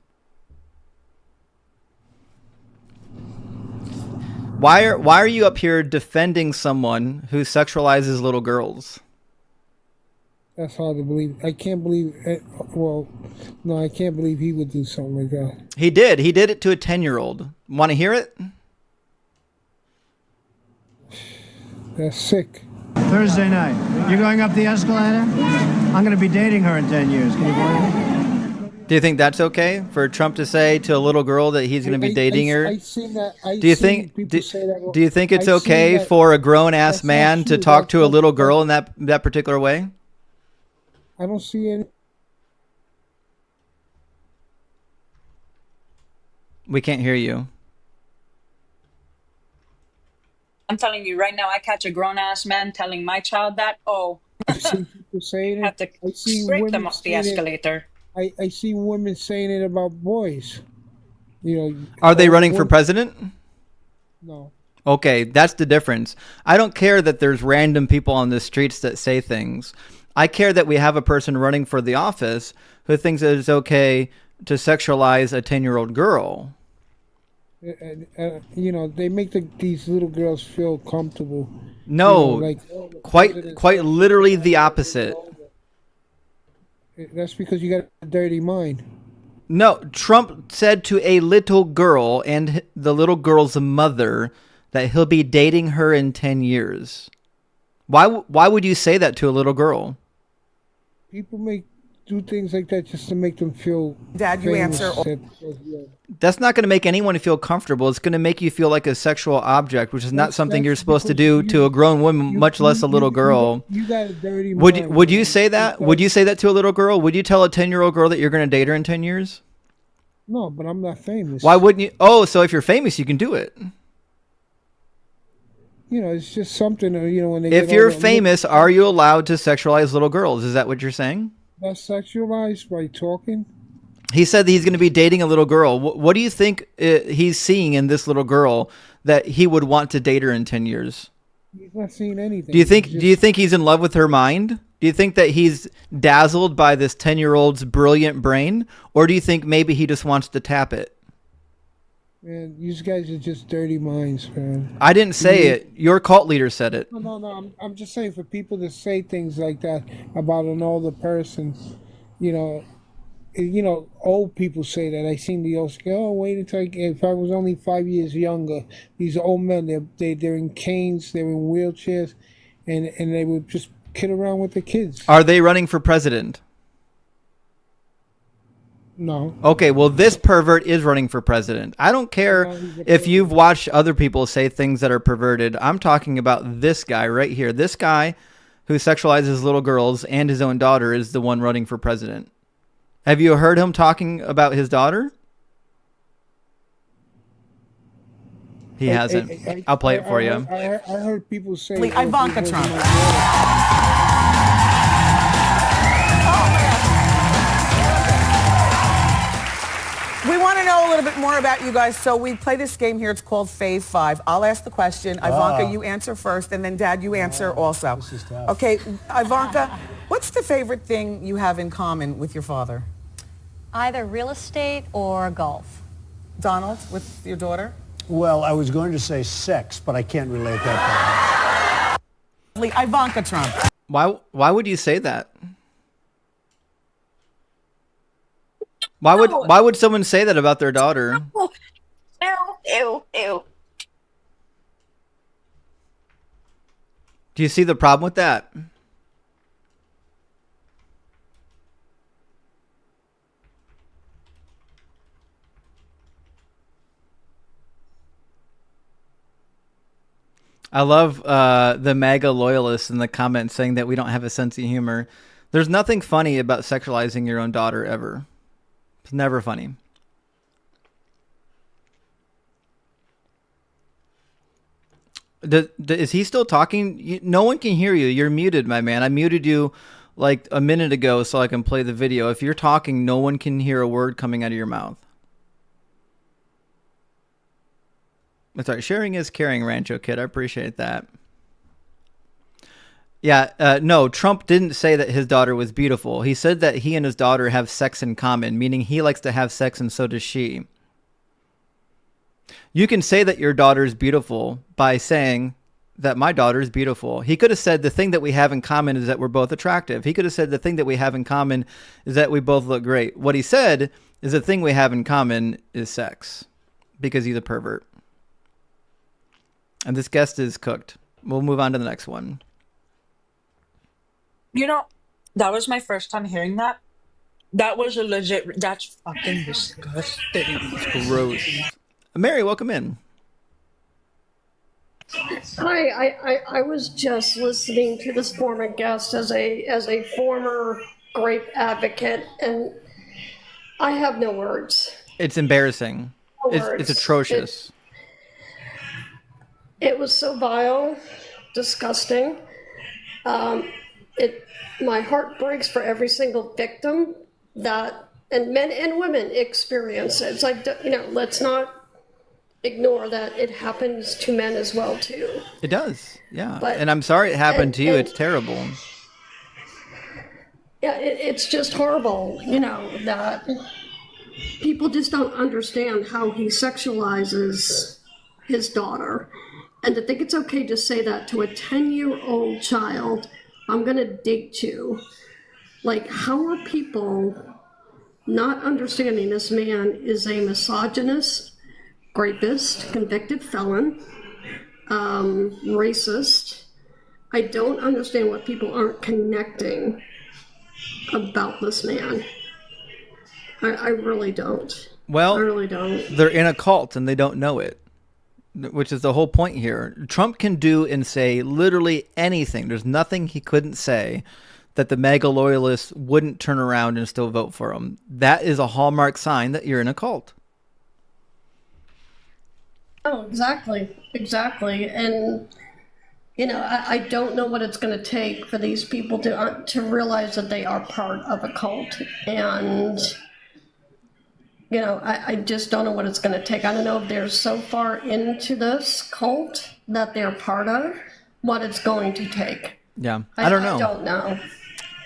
S1: Why are you up here defending someone who sexualizes little girls?
S9: That's hard to believe. I can't believe. Well, no, I can't believe he would do something like that.
S1: He did. He did it to a 10-year-old. Want to hear it?
S9: That's sick.
S8: Thursday night. You're going up the escalator? I'm going to be dating her in 10 years. Can you believe it?
S1: Do you think that's okay for Trump to say to a little girl that he's going to be dating her?
S9: I seen that.
S1: Do you think
S9: people say that?
S1: do you think it's
S9: I seen
S1: okay
S9: that-
S1: for a grown-ass
S9: that's not
S1: man to
S9: true.
S1: talk to a
S9: That's-
S1: little girl in that particular way?
S9: I don't see any.
S1: We can't hear you.
S2: I'm telling you right now, I catch a grown ass man telling my child that, oh,
S9: I see people saying
S2: I have
S9: it.
S2: to
S9: I see
S2: scrape them
S9: women
S2: off the
S9: saying it.
S2: escalator.
S9: I see women saying it about boys. You know.
S1: Are they
S9: oh,
S1: running for
S9: one-
S1: president?
S9: No.
S1: Okay, that's the difference. I don't care that there's random people on the streets that say things. I care that we have a person running for the office who thinks that it's okay to sexualize a 10-year-old girl.
S9: You know, they make these little girls feel comfortable.
S1: No,
S9: You know, like, oh, the
S1: quite
S9: president's-
S1: literally the opposite.
S9: That's because you got a dirty mind.
S1: No, Trump said to a little girl and the little girl's mother that he'll be dating her in 10 years. Why would you say that to a little girl?
S9: People do things like that just to make them feel.
S5: Dad, you
S9: famous.
S5: answer.
S1: That's not going to make anyone feel comfortable. It's going to make you feel like a sexual object, which is not something you're supposed to do to a grown woman, much less a little girl.
S9: You got a dirty
S1: Would
S9: mind.
S1: would you say that? Would you say that to a little girl? Would you tell a 10-year-old girl that you're going to date her in 10 years?
S9: No, but I'm not famous.
S1: Why wouldn't you? Oh, so if you're famous, you can do it.
S9: You know, it's just something. You know, when they
S1: If
S9: get
S1: you're
S9: older,
S1: famous, are you allowed to sexualize little girls? Is that what you're saying?
S9: that's sexualized by talking.
S1: He said that he's going to be dating a little girl. What do you think he's seeing in this little girl that he would want to date her in 10 years?
S9: He's not seeing anything.
S1: Do you think
S9: He's
S1: do you think he's in love with her mind? Do you think that he's dazzled by this 10-year-old's brilliant brain? Or do you think maybe he just wants to tap it?
S9: Man, these guys are just dirty minds, man.
S1: I didn't say it. Your cult leader said it.
S9: No. I'm just saying for people to say things like that about an older person, you know, old people say that. I seen the old say, oh, wait until if I was only 5 years younger. These old men, they're in canes, they're in wheelchairs, and they would just kid around with the kids.
S1: Are they running for president?
S9: No.
S1: Okay, well, this pervert is running for president. I don't care if you've watched other people say things that are perverted. I'm talking about this guy right here. This guy who sexualizes little girls and his own daughter is the one running for president. Have you heard him talking about his daughter? He hasn't. I'll play it for you.
S9: I heard people say
S5: Ivanka Trump. We want to know a little bit more about you guys, so we play this game here. It's called Fave 5. I'll ask the question. Ivanka, you answer first, and then Dad, you answer also.
S8: This is tough.
S5: Okay, Ivanka, what's the favorite thing you have in common with your father?
S10: Either real estate or golf.
S5: Donald, with your daughter?
S8: Well, I was going to say sex, but I can't relate that
S5: Ivanka Trump.
S1: Why would you say that? Why would someone say that about their daughter?
S7: Ew.
S1: Do you see the problem with that? I love the MAGA loyalists in the comments saying that we don't have a sense of humor. There's nothing funny about sexualizing your own daughter ever. It's never funny. Is he still talking? No one can hear you. You're muted, my man. I muted you like a minute ago so I can play the video. If you're talking, no one can hear a word coming out of your mouth. That's right. Sharing is caring, Rancho Kid. I appreciate that. Yeah, no, Trump didn't say that his daughter was beautiful. He said that he and his daughter have sex in common, meaning he likes to have sex and so does she. You can say that your daughter is beautiful by saying that my daughter is beautiful. He could have said the thing that we have in common is that we're both attractive. He could have said the thing that we have in common is that we both look great. What he said is the thing we have in common is sex, because he's a pervert. And this guest is cooked. We'll move on to the next one.
S2: You know, that was my first time hearing that. That was a legit. That's fucking disgusting.
S1: It's gross. Mary, welcome in.
S11: Hi, I was just listening to this former guest as a former great advocate, and I have no words.
S1: It's embarrassing.
S11: No
S1: It's
S11: words.
S1: atrocious.
S11: It was so vile, disgusting. My heart breaks for every single victim that, and men and women experience it. It's like, let's not ignore that it happens to men as well too.
S1: It does, yeah.
S11: But-
S1: and I'm sorry it happened to you.
S11: and-
S1: It's terrible.
S11: Yeah, it's just horrible, that people just don't understand how he sexualizes his daughter. And to think it's okay to say that to a 10-year-old child, I'm going to date you. Like, how are people not understanding this man is a misogynist, rapist, convicted felon, racist? I don't understand what people aren't connecting about this man. I really don't.
S1: Well,
S11: I really don't.
S1: they're in a cult and they don't know it, which is the whole point here. Trump can do and say literally anything. There's nothing he couldn't say that the MAGA loyalists wouldn't turn around and still vote for him. That is a hallmark sign that you're in a cult.
S11: Oh, exactly. And, I don't know what it's going to take for these people to realize that they are part of a cult. And, I just don't know what it's going to take. I don't know if they're so far into this cult that they're part of, what it's going to take.
S1: Yeah, I don't know.
S11: I don't know.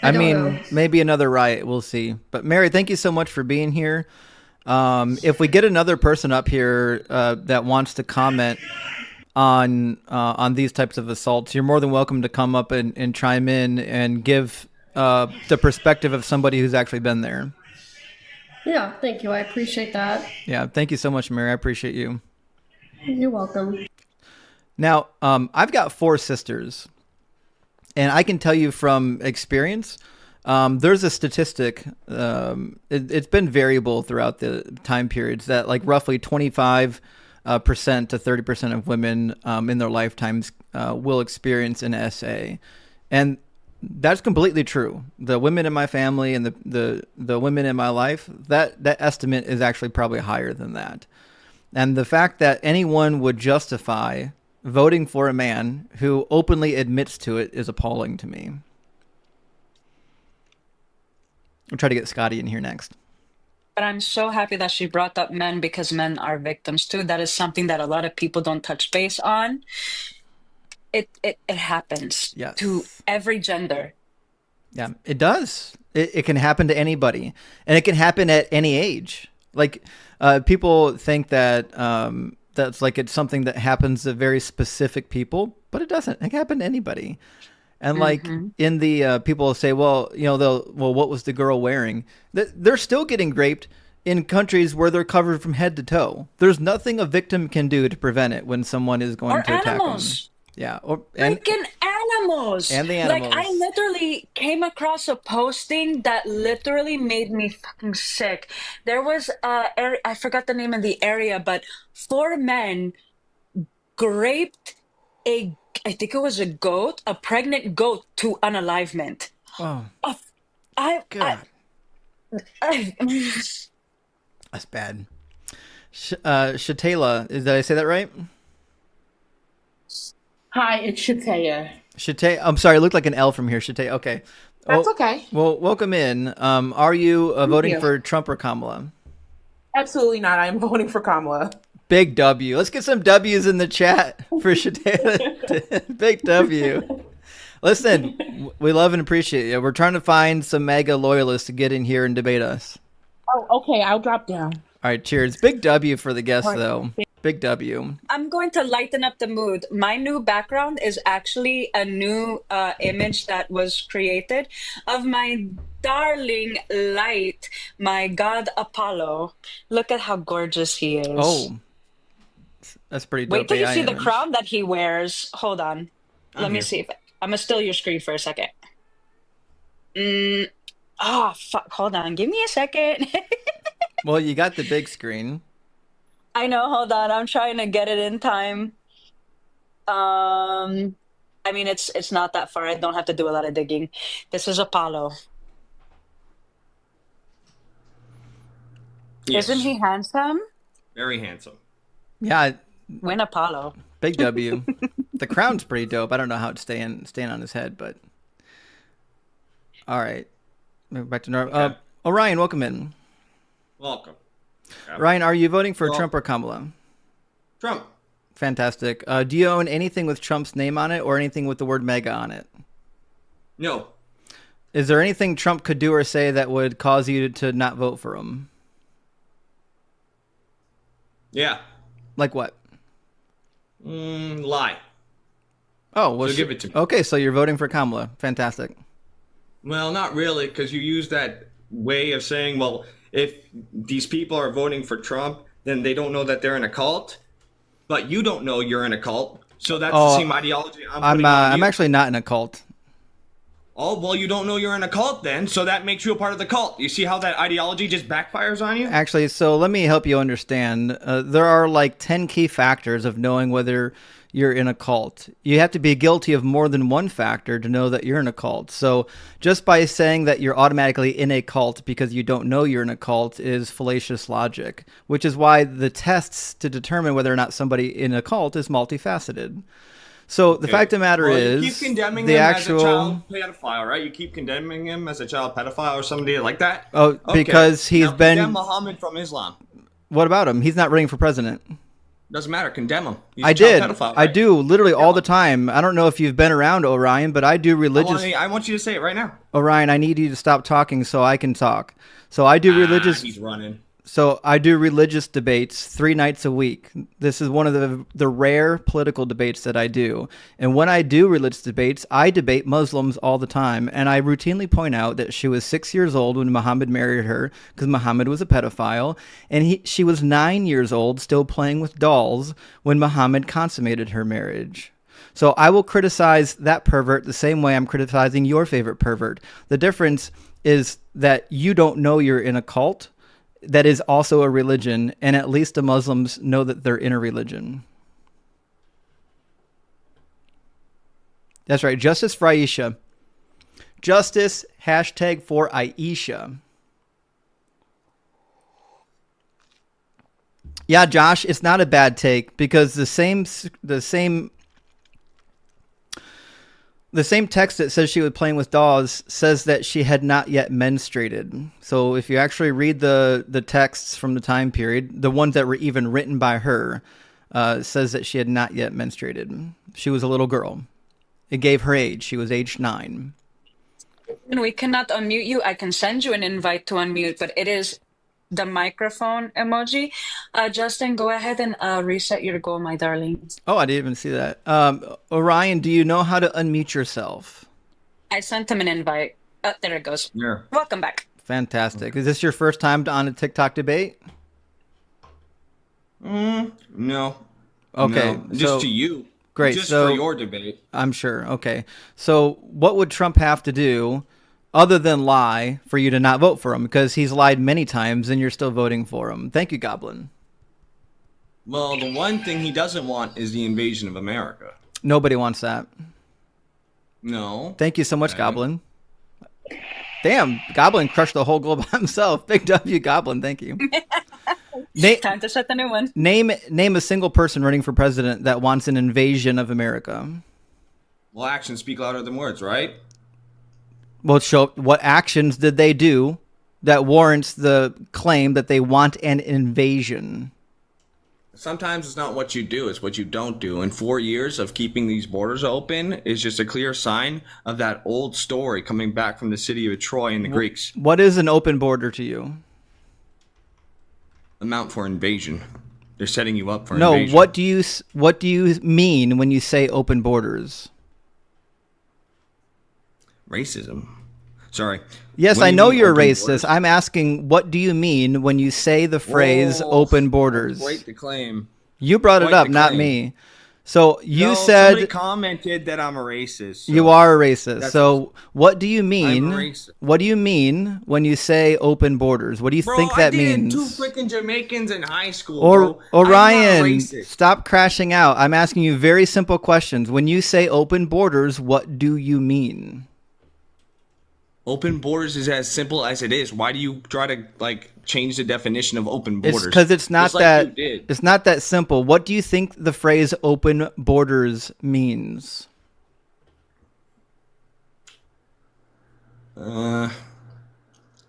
S1: I
S11: don't
S1: mean,
S11: know.
S1: maybe another riot. We'll see. But Mary, thank you so much for being here. If we get another person up here that wants to comment on these types of assaults, you're more than welcome to come up and chime in and give the perspective of somebody who's actually been there.
S11: Yeah, thank you. I appreciate that.
S1: Yeah, thank you so much, Mary. I appreciate you.
S11: You're welcome.
S1: Now, I've got 4 sisters, and I can tell you from experience, there's a statistic, it's been variable throughout the time periods, that like roughly 25% to 30% of women in their lifetimes will experience an SA. And That's completely true. The women in my family and the women in my life, that estimate is actually probably higher than that. And the fact that anyone would justify voting for a man who openly admits to it is appalling to me. I'll try to get Scotty in here next.
S2: But I'm so happy that she brought up men, because men are victims too. That is something that a lot of people don't touch base on. It happens to every gender.
S1: Yeah, it does. It can happen to anybody, and it can happen at any age. Like people think that that's like it's something that happens to very specific people, but it doesn't. It can happen to anybody. And like in the people will say, well, you know, what was the girl wearing? They're still getting raped in countries where they're covered from head to toe. There's nothing a victim can do to prevent it when someone is going to attack them. Yeah,
S2: Freaking animals.
S1: And the animals.
S2: Like, I literally came across a posting that literally made me fucking sick. There was I forgot the name of the area, but 4 men raped I think it was a pregnant goat to unalivement.
S1: Oh,
S2: God.
S1: That's bad. Shatayla, did I say that right?
S12: Hi, it's Shataya.
S1: I'm sorry, it looked like an L from here. Shatay. Okay.
S12: That's okay.
S1: Well, welcome in. Are you voting
S12: you.
S1: for Trump or Kamala?
S12: Absolutely not. I'm voting for Kamala.
S1: Big W. Let's get some W's in the chat for Shatayla. Big W. Listen, we love and appreciate you. We're trying to find some MAGA loyalists to get in here and debate us.
S12: Oh, okay. I'll drop down.
S1: All right, cheers. Big W for the guests, though. Big W.
S2: I'm going to lighten up the mood. My new background is actually a new image that was created of my darling light, my god Apollo. Look at how gorgeous he is.
S1: Oh, that's pretty dope.
S2: Wait till you
S1: AI
S2: see the
S1: image.
S2: crown that he wears. Hold on. Let me see if I'm gonna steal your screen for a second. Fuck. Hold on. Give me a second.
S1: Well, you got the big screen.
S2: I know. Hold on. I'm trying to get it in time. I mean, it's not that far. I don't have to do a lot of digging. This is Apollo.
S13: Yes.
S2: Isn't he handsome?
S13: Very handsome.
S1: Yeah.
S2: Win Apollo.
S1: Big W. The crown's pretty dope. I don't know how it's staying on his head, but all right. Back to normal.
S13: Okay.
S1: Orion, welcome in.
S13: Welcome.
S1: Ryan, are you voting for Trump or Kamala?
S13: Trump.
S1: Fantastic. Do you own anything with Trump's name on it or anything with the word MAGA on it?
S13: No.
S1: Is there anything Trump could do or say that would cause you to not vote for him?
S13: Yeah.
S1: Like what?
S13: Lie.
S1: Oh, well,
S13: So give it to me.
S1: Okay, so you're voting for Kamala. Fantastic.
S13: Well, not really, because you use that way of saying, well, if these people are voting for Trump, then they don't know that they're in a cult, but you don't know you're in a cult. So that's the same ideology I'm
S1: actually not in a cult.
S13: Oh, well, you don't know you're in a cult then, so that makes you a part of the cult. You see how that ideology just backfires on you?
S1: Actually, so let me help you understand. There are like 10 key factors of knowing whether you're in a cult. You have to be guilty of more than one factor to know that you're in a cult. So just by saying that you're automatically in a cult because you don't know you're in a cult is fallacious logic, which is why the tests to determine whether or not somebody in a cult is multifaceted. So the fact of the matter is,
S13: you keep condemning
S1: the
S13: him
S1: actual
S13: as a child pedophile, right? You keep condemning him as a child pedophile or somebody like that.
S1: Oh, because he's
S13: now,
S1: been.
S13: Condemn Muhammad from Islam.
S1: What about him? He's not running for president.
S13: Doesn't matter. Condemn him. He's
S1: I
S13: a child
S1: did.
S13: pedophile,
S1: I
S13: right?
S1: do literally all the time. I don't know if you've been around Orion, but I do religious.
S13: I want you to say it right now.
S1: Orion, I need you to stop talking so I can talk. So I do religious.
S13: He's running.
S1: So I do religious debates 3 nights a week. This is one of the rare political debates that I do. And when I do religious debates, I debate Muslims all the time. And I routinely point out that she was 6 years old when Muhammad married her because Muhammad was a pedophile. And she was 9 years old still playing with dolls when Muhammad consummated her marriage. So I will criticize that pervert the same way I'm criticizing your favorite pervert. The difference is that you don't know you're in a cult that is also a religion, and at least the Muslims know that they're in a religion. That's right. Justice for Aisha. Justice, hashtag for Aisha. Yeah, Josh, it's not a bad take because the same text that says she was playing with dolls says that she had not yet menstruated. So if you actually read the texts from the time period, the ones that were even written by her, says that she had not yet menstruated. She was a little girl. It gave her age. She was age 9.
S2: And we cannot unmute you. I can send you an invite to unmute, but it is the microphone emoji. Justin, go ahead and reset your goal, my darling.
S1: Oh, I didn't even see that. Orion, do you know how to unmute yourself?
S2: I sent him an invite. Oh, there it goes.
S13: Yeah.
S2: Welcome back.
S1: Fantastic. Is this your first time on a TikTok debate?
S13: No.
S1: Okay.
S13: No. Just to you.
S1: Great.
S13: Just
S1: so,
S13: for your debate.
S1: I'm sure. Okay. So what would Trump have to do other than lie for you to not vote for him? Because he's lied many times and you're still voting for him. Thank you, Goblin.
S13: Well, the one thing he doesn't want is the invasion of America.
S1: Nobody wants that.
S13: No.
S1: Thank you so much, Goblin. Damn, Goblin crushed the whole globe by himself. Big W, Goblin. Thank you.
S2: Time to set the new one.
S1: Name a single person running for president that wants an invasion of America.
S13: Well, actions speak louder than words, right?
S1: Well, show what actions did they do that warrants the claim that they want an invasion?
S13: Sometimes it's not what you do, it's what you don't do. And 4 years of keeping these borders open is just a clear sign of that old story coming back from the city of Troy and the Greeks.
S1: What is an open border to you?
S13: Amount for invasion. They're setting you up for invasion.
S1: No, what do you mean when you say open borders?
S13: Racism. Sorry.
S1: Yes,
S13: When
S1: I
S13: you
S1: know
S13: mean
S1: you're
S13: open
S1: racist.
S13: borders-
S1: I'm asking, what do you mean when you say the phrase
S13: Whoa.
S1: open borders?
S13: Break the claim.
S1: You brought it
S13: Quite
S1: up,
S13: the
S1: not
S13: claim.
S1: me. So you
S13: No,
S1: said
S13: somebody commented that I'm a racist. so
S1: you are a racist.
S13: that's-
S1: So what do you mean?
S13: I'm a racist.
S1: What do you mean when you say open borders? What do you
S13: Bro,
S1: think that
S13: I dated
S1: means?
S13: 2 freaking Jamaicans in high school.
S1: Or
S13: bro. I'm not
S1: Orion,
S13: racist.
S1: stop crashing out. I'm asking you very simple questions. When you say open borders, what do you mean?
S13: Open borders is as simple as it is. Why do you try to change the definition of open borders?
S1: It's because it's not
S13: Just like
S1: that
S13: you did.
S1: it's not that simple. What do you think the phrase open borders means?
S13: Okay,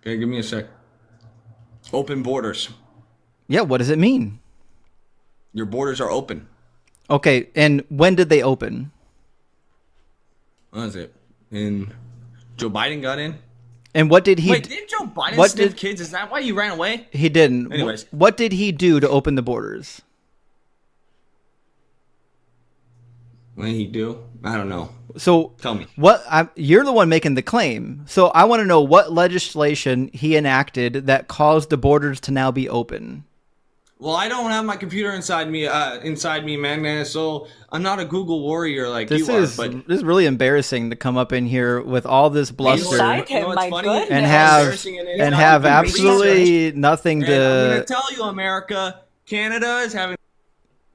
S13: give me a sec. Open borders.
S1: Yeah, what does it mean?
S13: Your borders are open.
S1: Okay, and when did they open?
S13: What is it? And Joe Biden got in?
S1: And what did he
S13: Wait, didn't Joe Biden
S1: what
S13: sniff
S1: did-
S13: kids? Is that why you ran away?
S1: He didn't.
S13: Anyways.
S1: What did he do to open the borders?
S13: What did he do? I don't know.
S1: So
S13: Tell me.
S1: You're the one making the claim. So I want to know what legislation he enacted that caused the borders to now be open.
S13: Well, I don't have my computer inside me, man. So I'm not a Google warrior like
S1: This
S13: you
S1: is
S13: are. But
S1: this is really embarrassing to come up in here with all this bluster
S2: Inside him,
S13: what's
S2: my
S13: funny?
S2: goodness.
S1: and
S13: How
S1: have
S13: embarrassing it is.
S1: and
S13: Now
S1: have
S13: you can research.
S1: absolutely nothing
S13: And I'm
S1: to.
S13: gonna tell you, America, Canada is having.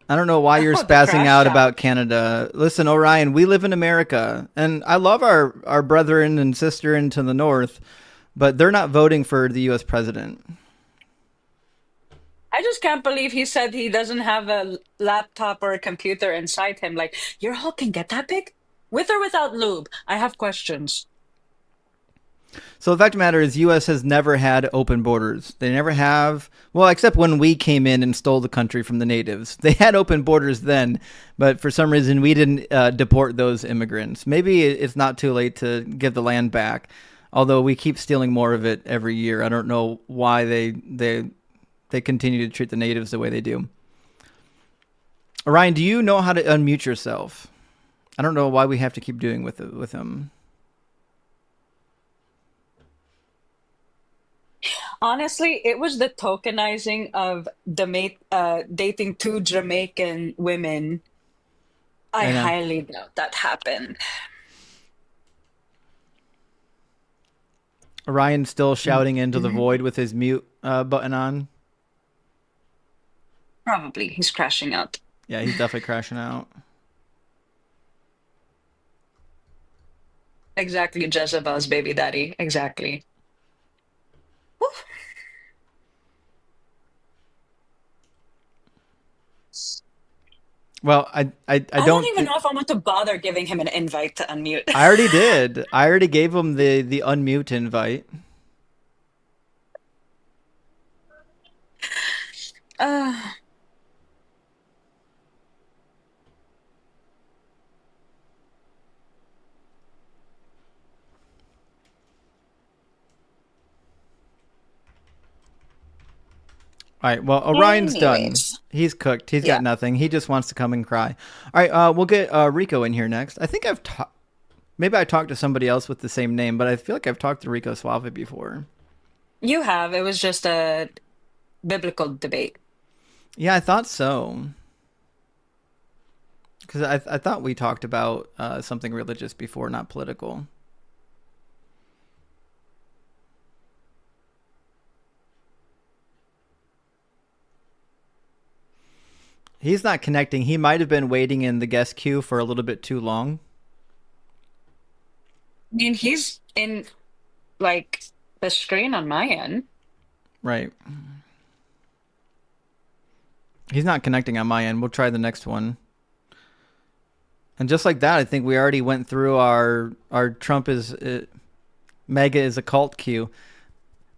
S1: I don't know why you're
S2: Oh, the
S1: spazzing
S2: crash
S1: out
S2: out.
S1: about Canada. Listen, Orion, we live in America, and I love our brethren and sister into the north, but they're not voting for the U.S. president.
S2: I just can't believe he said he doesn't have a laptop or a computer inside him. Like, your Hulk can get that big? With or without lube? I have questions.
S1: So the fact of the matter is, U.S. has never had open borders. They never have. Well, except when we came in and stole the country from the natives. They had open borders then, but for some reason we didn't deport those immigrants. Maybe it's not too late to give the land back, although we keep stealing more of it every year. I don't know why they continue to treat the natives the way they do. Orion, do you know how to unmute yourself? I don't know why we have to keep doing with him.
S2: Honestly, it was the tokenizing of dating 2 Jamaican women. I
S1: I know.
S2: highly doubt that happened.
S1: Orion's still shouting into the void with his mute button on.
S2: Probably. He's crashing out.
S1: Yeah, he's definitely crashing out.
S2: Exactly, Jezebel's baby daddy. Exactly. Whew.
S1: Well, I
S2: I don't
S1: don't.
S2: even know if I want to bother giving him an invite to unmute.
S1: I already did. I already gave him the unmute invite.
S2: Uh,
S1: All right. Well, Orion's done.
S2: anyways,
S1: He's cooked. He's
S2: yeah.
S1: got nothing. He just wants to come and cry. All right. We'll get Rico in here next. I think maybe I talked to somebody else with the same name, but I feel like I've talked to Rico Suave before.
S2: You have. It was just a biblical debate.
S1: Yeah, I thought so. Because I thought we talked about something religious before, not political. He's not connecting. He might have been waiting in the guest queue for a little bit too long.
S2: I mean, he's in like the screen on my end.
S1: Right. He's not connecting on my end. We'll try the next one. And just like that, I think we already went through our Trump is MAGA is a cult queue.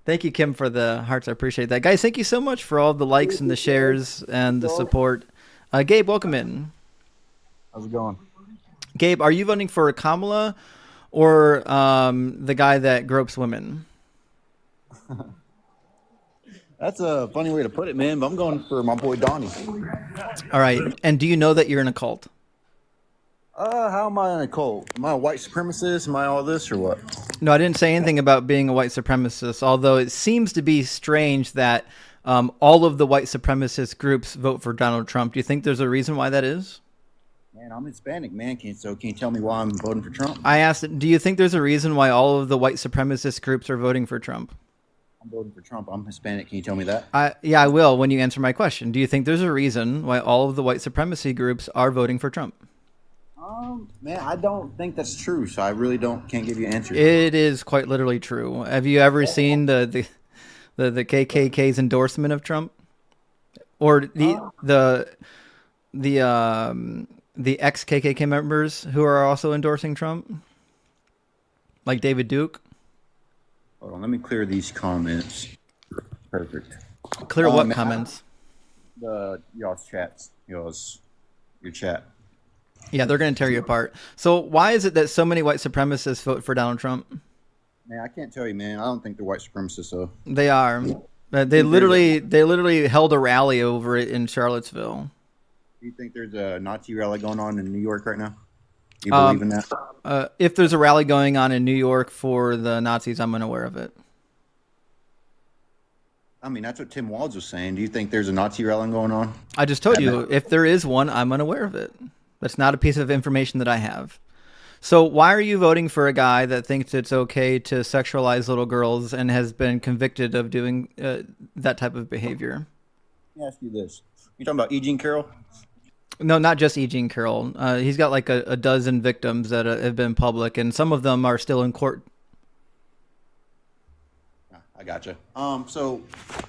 S1: Thank you, Kim, for the hearts. I appreciate that. Guys, thank you so much for all the likes and the shares and the support. Gabe, welcome in.
S14: How's it going?
S1: Gabe, are you voting for Kamala or the guy that gropes women?
S14: That's a funny way to put it, man, but I'm going for my boy Donnie.
S1: All right. And do you know that you're in a cult?
S14: How am I in a cult? Am I a white supremacist? Am I all this or what?
S1: No, I didn't say anything about being a white supremacist, although it seems to be strange that all of the white supremacist groups vote for Donald Trump. Do you think there's a reason why that is?
S14: Man, I'm Hispanic, man. Can you tell me why I'm voting for Trump?
S1: I asked, do you think there's a reason why all of the white supremacist groups are voting for Trump?
S14: I'm voting for Trump. I'm Hispanic. Can you tell me that?
S1: Yeah, I will when you answer my question. Do you think there's a reason why all of the white supremacy groups are voting for Trump?
S14: Man, I don't think that's true, so I really can't give you an answer.
S1: It is quite literally true. Have you ever seen the KKK's endorsement of Trump, or the ex KKK members who are also endorsing Trump, like David Duke?
S14: Hold on, let me clear these comments. Perfect.
S1: Clear what comments?
S14: Y'all's chats. Your chat.
S1: Yeah, they're going to tear you apart. So why is it that so many white supremacists vote for Donald Trump?
S14: Man, I can't tell you, man. I don't think they're white supremacists, though.
S1: They are. They literally held a rally over it in Charlottesville.
S14: Do you think there's a Nazi rally going on in New York right now? Do you believe in that?
S1: If there's a rally going on in New York for the Nazis, I'm unaware of it.
S14: I mean, that's what Tim Walz was saying. Do you think there's a Nazi rally going on?
S1: I just told you, if there is one, I'm unaware of it. That's not a piece of information that I have. So why are you voting for a guy that thinks it's okay to sexualize little girls and has been convicted of doing that type of behavior?
S14: Let me ask you this. You talking about E. Jean Carroll?
S1: No, not just E. Jean Carroll. He's got like a dozen victims that have been public, and some of them are still in court.
S14: I gotcha. So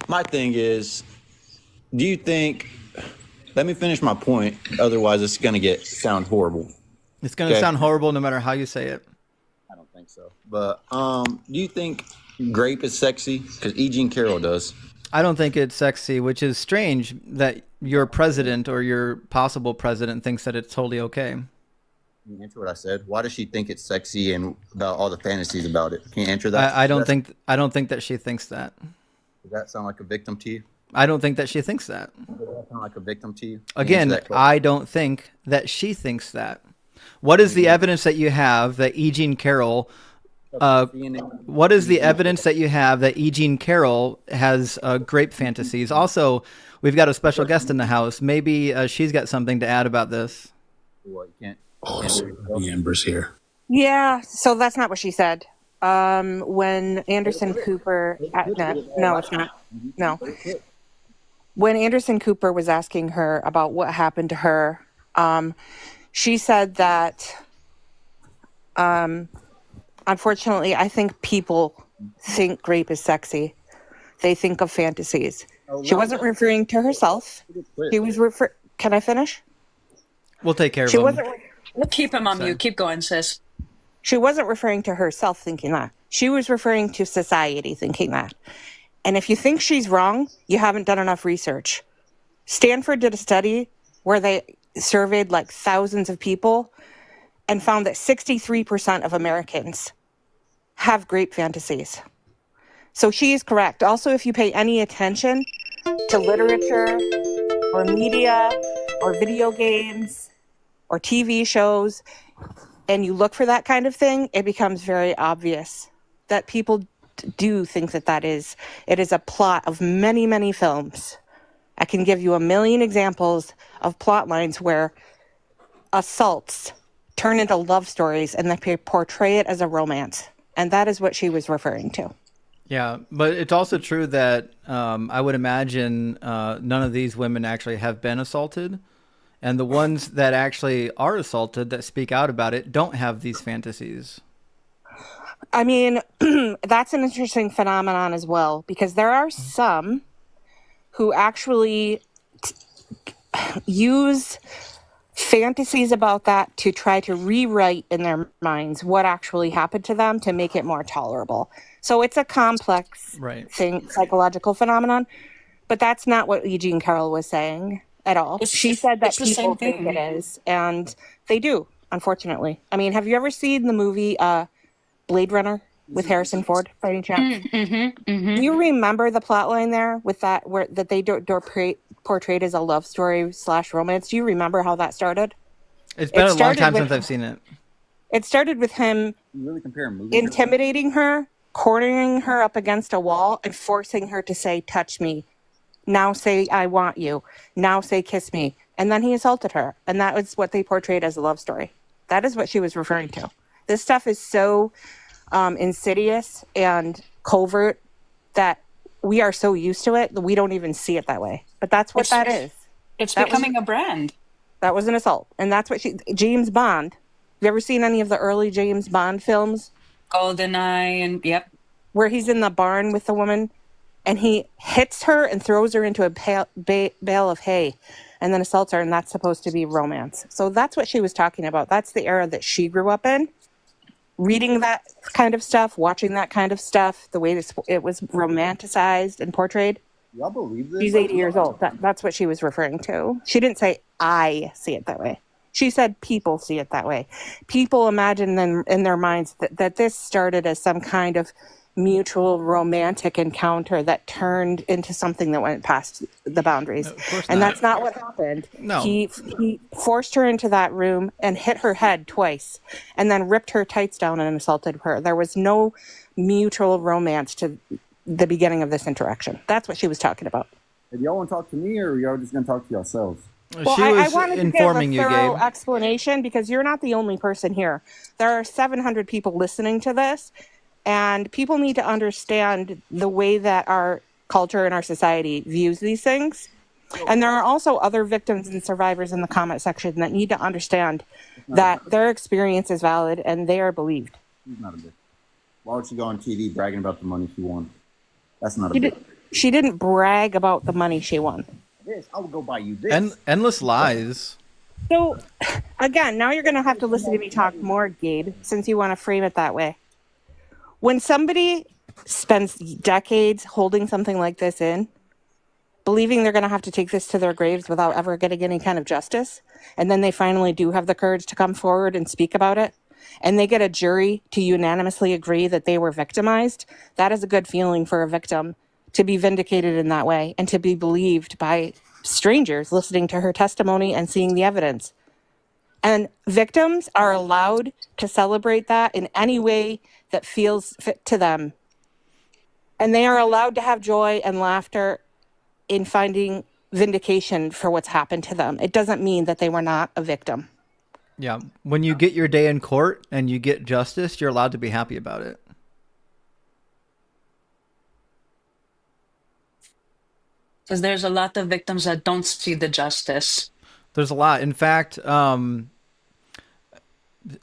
S14: my thing is, do you think... Let me finish my point. Otherwise, it's going to sound horrible.
S1: It's going to sound horrible no matter how you say it.
S14: I don't think so. But do you think grape is sexy? Because E. Jean Carroll does.
S1: I don't think it's sexy, which is strange that your president or your possible president thinks that it's totally okay.
S14: Can you answer what I said? Why does she think it's sexy and about all the fantasies about it? Can you answer that?
S1: I don't think that she thinks that.
S14: Does that sound like a victim to you?
S1: I don't think that she thinks that.
S14: Does that sound like a victim to you?
S1: Again, I don't think that she thinks that. What is the evidence that you have that E. Jean Carroll? What is the evidence that you have that E. Jean Carroll has grape fantasies? Also, we've got a special guest in the house. Maybe she's got something to add about this.
S14: What, you can't?
S15: The Ember's here.
S12: Yeah, so that's not what she said. When Anderson Cooper... no, it's not. No. When Anderson Cooper was asking her about what happened to her, she said that Unfortunately, I think people think grape is sexy. They think of fantasies. She wasn't referring to herself. She was Can I finish?
S1: We'll take care of
S12: She
S1: him.
S12: wasn't.
S2: We'll keep him on mute. Keep going, sis.
S12: She wasn't referring to herself thinking that. She was referring to society thinking that. And if you think she's wrong, you haven't done enough research. Stanford did a study where they surveyed like thousands of people and found that 63% of Americans have grape fantasies. So she is correct. Also, if you pay any attention to literature or media or video games or TV shows, and you look for that kind of thing, it becomes very obvious that people do think that it is a plot of many, many films. I can give you a million examples of plot lines where assaults turn into love stories and they portray it as a romance. And that is what she was referring to.
S1: Yeah, but it's also true that I would imagine none of these women actually have been assaulted. And the ones that actually are assaulted, that speak out about it, don't have these fantasies.
S12: I mean, that's an interesting phenomenon as well, because there are some who actually use fantasies about that to try to rewrite in their minds what actually happened to them to make it more tolerable. So it's a complex thing, psychological phenomenon, but that's not what Eugene Carroll was saying at all. She said that people think it is, and they do, unfortunately. I mean, have you ever seen the movie Blade Runner with Harrison Ford, by any chance? Do you remember the plot line there with that, where that they portrayed as a love story / romance? Do you remember how that started?
S1: It's been a long time since I've seen it.
S12: It started with him intimidating her, cornering her up against a wall, and forcing her to say, "Touch me. Now say, I want you. Now say, kiss me." And then he assaulted her. And that was what they portrayed as a love story. That is what she was referring to. This stuff is so insidious and covert that we are so used to it that we don't even see it that way. But that's what that is.
S2: It's becoming a brand.
S12: That was an assault. And that's what James Bond. Have you ever seen any of the early James Bond films?
S2: GoldenEye and yep.
S12: Where he's in the barn with the woman and he hits her and throws her into a bale of hay and then assaults her, and that's supposed to be romance. So that's what she was talking about. That's the era that she grew up in. Reading that kind of stuff, watching that kind of stuff, the way it was romanticized and portrayed.
S14: Y'all believe this?
S12: She's 80 years old. That's what she was referring to. She didn't say, I see it that way. She said people see it that way. People imagine them in their minds that this started as some kind of mutual romantic encounter that turned into something that went past the boundaries. And that's not what happened.
S1: No.
S12: He forced her into that room and hit her head twice and then ripped her tights down and assaulted her. There was no mutual romance to the beginning of this interaction. That's what she was talking about.
S14: Hey, y'all want to talk to me, or y'all just going to talk to yourselves?
S12: Well,
S1: she
S12: I
S1: was
S12: wanted to
S1: informing
S12: give a
S1: you,
S12: thorough
S1: Gabe.
S12: explanation because you're not the only person here. There are 700 people listening to this, and people need to understand the way that our culture and our society views these things. And there are also other victims and survivors in the comment section that need to understand that their experience is valid and they are believed.
S14: She's not a bitch. Why would she go on TV bragging about the money she won? That's not a bitch.
S12: She didn't brag about the money she won.
S14: This, I will go buy you this.
S1: Endless lies.
S12: So, again, now you're going to have to listen to me talk more, Gabe, since you want to frame it that way. When somebody spends decades holding something like this in, believing they're going to have to take this to their graves without ever getting any kind of justice, and then they finally do have the courage to come forward and speak about it, and they get a jury to unanimously agree that they were victimized, that is a good feeling for a victim to be vindicated in that way and to be believed by strangers listening to her testimony and seeing the evidence. And victims are allowed to celebrate that in any way that feels fit to them. And they are allowed to have joy and laughter in finding vindication for what's happened to them. It doesn't mean that they were not a victim.
S1: Yeah. When you get your day in court and you get justice, you're allowed to be happy about it.
S2: Because there's a lot of victims that don't see the justice.
S1: There's a lot. In fact,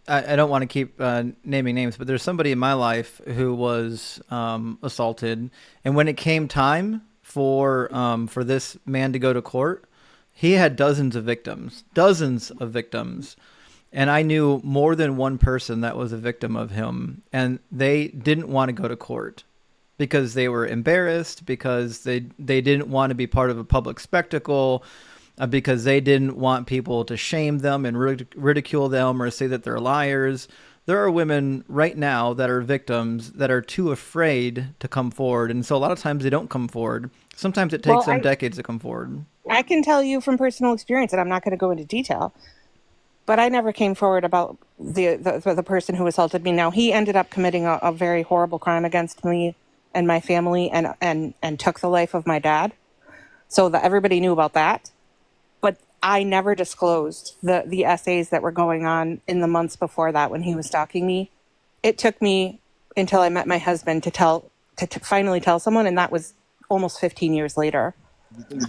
S1: I don't want to keep naming names, but there's somebody in my life who was assaulted, and when it came time for this man to go to court, he had dozens of victims, and I knew more than one person that was a victim of him, and they didn't want to go to court because they were embarrassed, because they didn't want to be part of a public spectacle. Because they didn't want people to shame them and ridicule them or say that they're liars. There are women right now that are victims that are too afraid to come forward. And so a lot of times they don't come forward. Sometimes it takes them decades to come forward.
S12: I can tell you from personal experience, and I'm not going to go into detail, but I never came forward about the person who assaulted me. Now, he ended up committing a very horrible crime against me and my family and took the life of my dad. So that everybody knew about that. But I never disclosed the essays that were going on in the months before that when he was stalking me. It took me until I met my husband to finally tell someone, and that was almost 15 years later.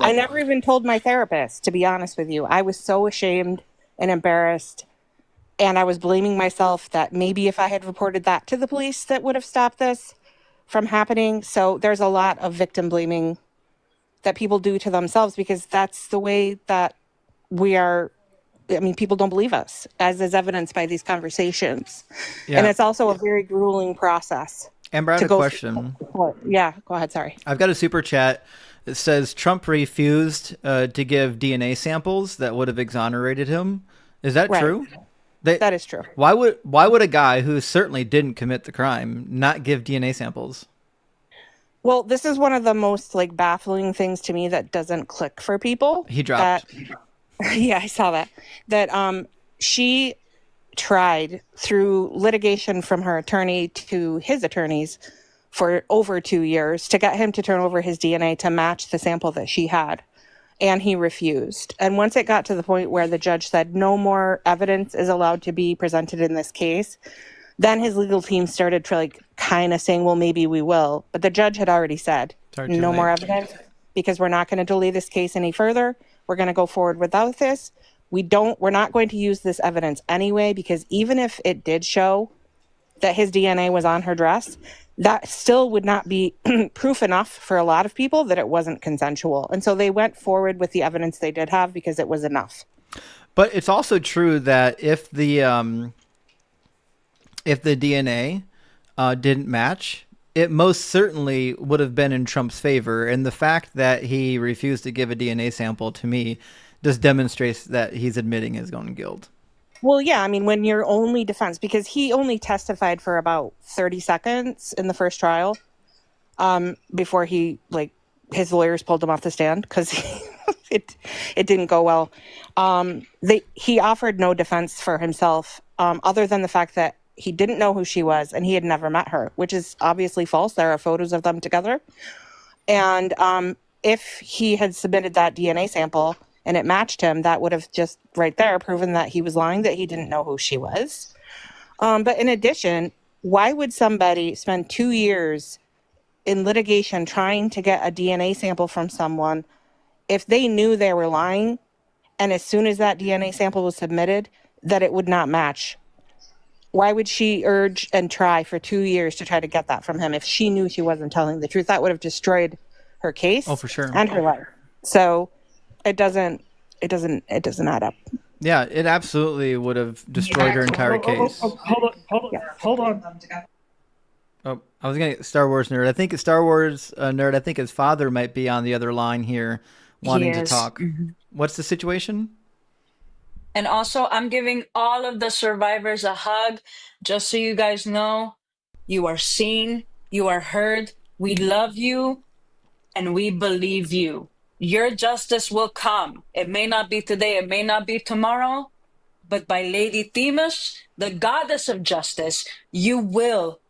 S12: I never even told my therapist, to be honest with you. I was so ashamed and embarrassed, and I was blaming myself that maybe if I had reported that to the police, that would have stopped this from happening. So there's a lot of victim blaming that people do to themselves because that's the way that we are. I mean, people don't believe us, as is evidenced by these conversations. Yeah. And it's also a very grueling process.
S1: Amber, I have a question.
S12: Yeah, go ahead. Sorry.
S1: I've got a super chat that says Trump refused to give DNA samples that would have exonerated him. Is that true?
S12: That is true.
S1: Why would a guy who certainly didn't commit the crime not give DNA samples?
S12: Well, this is one of the most baffling things to me that doesn't click for people.
S1: He dropped.
S12: Yeah, I saw that. That she tried through litigation from her attorney to his attorneys for over 2 years to get him to turn over his DNA to match the sample that she had. And he refused. And once it got to the point where the judge said no more evidence is allowed to be presented in this case, then his legal team started to kind of saying, well, maybe we will. But the judge had already said no more evidence because we're not going to delay this case any further. We're going to go forward without this. We're not going to use this evidence anyway, because even if it did show that his DNA was on her dress, that still would not be proof enough for a lot of people that it wasn't consensual. And so they went forward with the evidence they did have because it was enough.
S1: But it's also true that if the DNA didn't match, it most certainly would have been in Trump's favor. And the fact that he refused to give a DNA sample, to me, just demonstrates that he's admitting his own guilt.
S12: Well, yeah, I mean, when your only defense, because he only testified for about 30 seconds in the first trial before his lawyers pulled him off the stand because it didn't go well. He offered no defense for himself other than the fact that he didn't know who she was and he had never met her, which is obviously false. There are photos of them together. And if he had submitted that DNA sample and it matched him, that would have just right there proven that he was lying, that he didn't know who she was. But in addition, why would somebody spend 2 years in litigation trying to get a DNA sample from someone if they knew they were lying, and as soon as that DNA sample was submitted, that it would not match? Why would she urge and try for 2 years to try to get that from him if she knew she wasn't telling the truth? That would have destroyed her case.
S1: Oh, for sure.
S12: And her life. So it doesn't add up.
S1: Yeah, it absolutely would have destroyed her entire case.
S16: Hold on.
S1: Oh, I was going to Star Wars nerd. I think Star Wars nerd. I think his father might be on the other line here, wanting to talk. Mm-hmm. What's the situation?
S2: And also, I'm giving all of the survivors a hug, just so you guys know, you are seen, you are heard. We love you, and we believe you. Your justice will come. It may not be today, it may not be tomorrow, but by Lady Themis, the goddess of justice, you will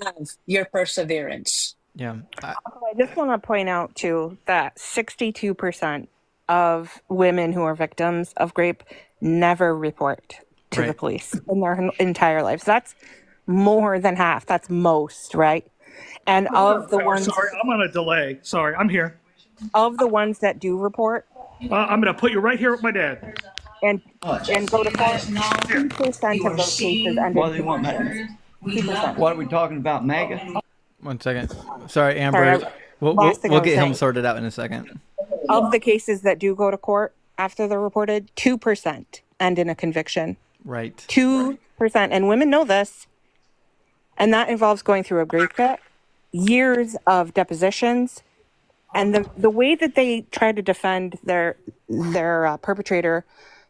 S2: have your perseverance.
S1: Yeah.
S12: I just want to point out, too, that 62% of women who are victims of rape never report to the police in their entire lives. That's more than half. That's most, right? And of the ones...
S16: Sorry, I'm on a delay. Sorry, I'm here.
S12: Of the ones that do report...
S16: I'm going to put you right here with my dad.
S12: and go to court, 2% of those cases ended
S17: What do they
S12: in
S17: want,
S12: convictions.
S17: MAGA?
S12: 2%.
S17: What are we talking about, MAGA?
S1: 1 second. Sorry, Amber.
S12: Sorry,
S1: we'll
S12: last thing I
S1: we'll
S12: was
S1: get him
S12: saying.
S1: sorted out in a second.
S12: Of the cases that do go to court after they're reported, 2% end in a conviction.
S1: Right.
S12: 2%. And women know this. And that involves going through a grape pit, years of depositions. And the way that they try to defend their perpetrator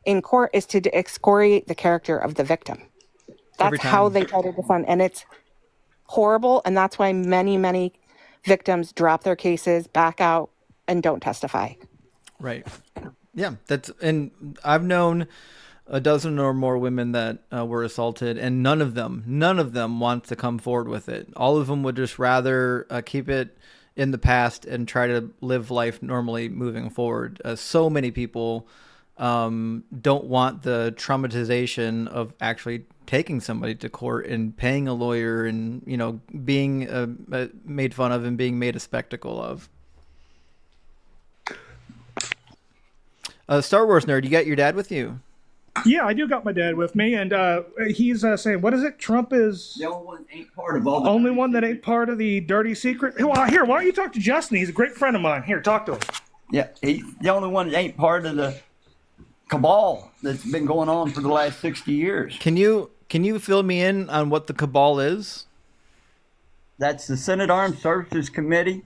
S12: in court is to excoriate the character of the victim.
S1: Every
S12: That's how
S1: time.
S12: they try to defend. And it's horrible. And that's why many, many victims drop their cases, back out, and don't testify.
S1: Right. Yeah. And I've known a dozen or more women that were assaulted, and none of them want to come forward with it. All of them would just rather keep it in the past and try to live life normally moving forward. So many people don't want the traumatization of actually taking somebody to court and paying a lawyer and, being made fun of and being made a spectacle of. Star Wars nerd, you got your dad with you?
S16: Yeah, I do got my dad with me, and he's saying, what is it? Trump is
S17: The only one ain't part of all the
S16: only one that ain't part of the dirty secret. Well, here, why don't you talk to Justin? He's a great friend of mine. Here, talk to him.
S17: Yeah, he's the only one that ain't part of the cabal that's been going on for the last 60 years.
S1: Can you fill me in on what the cabal is?
S17: That's the Senate Armed Services Committee,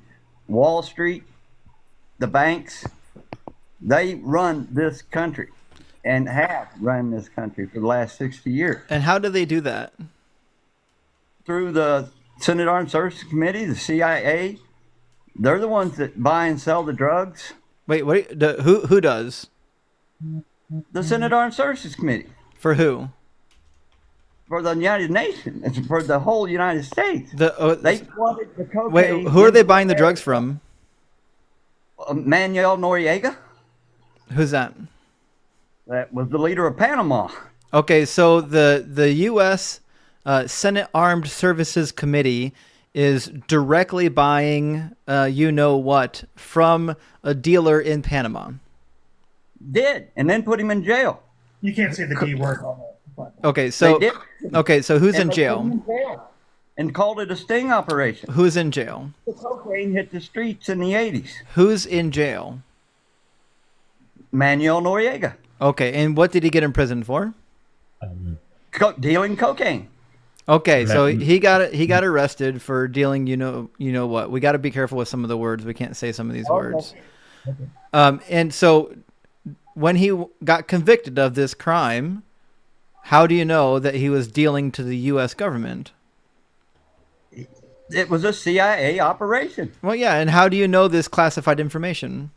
S17: Wall Street, the banks. They run this country and have run this country for the last 60 years.
S1: And how do they do that?
S17: Through the Senate Armed Services Committee, the CIA. They're the ones that buy and sell the drugs.
S1: Wait, who does?
S17: The Senate Armed Services Committee.
S1: For who?
S17: For the United Nations. It's for the whole United States. They flooded the cocaine.
S1: Wait, who are they buying the drugs from?
S17: Manuel Noriega.
S1: Who's that?
S17: That was the leader of Panama.
S1: Okay, so the U.S. Senate Armed Services Committee is directly buying what from a dealer in Panama.
S17: Did, and then put him in jail.
S16: You can't say the D word on that.
S1: Okay, so
S17: They did.
S1: so who's
S17: And
S1: in
S17: they
S1: jail?
S17: put him in jail and called it a sting operation.
S1: Who's in jail?
S17: The cocaine hit the streets in the 80s.
S1: Who's in jail?
S17: Manuel Noriega.
S1: Okay, and what did he get in prison for?
S17: Dealing cocaine.
S1: Okay, so he got arrested for dealing. You know what? We got to be careful with some of the words. We can't say some of these words. And so when he got convicted of this crime, how do you know that he was dealing to the U.S. government?
S17: It was a CIA operation.
S1: Well, yeah, and how do you know this classified information?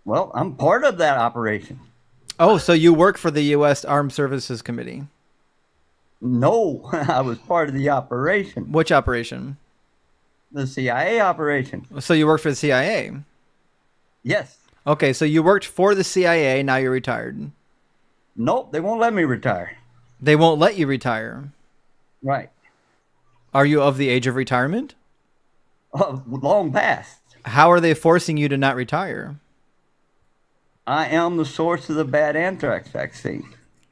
S17: Well, I'm part of that operation.
S1: Oh, so you work for the U.S. Armed Services Committee?
S17: No, I was part of the operation.
S1: Which operation?
S17: The CIA operation.
S1: So you worked for the CIA?
S17: Yes.
S1: Okay, so you worked for the CIA, now you're retired.
S17: Nope, they won't let me retire.
S1: They won't let you retire?
S17: Right.
S1: Are you of the age of retirement?
S17: Long past.
S1: How are they forcing you to not retire?
S17: I am the source of the bad anthrax vaccine.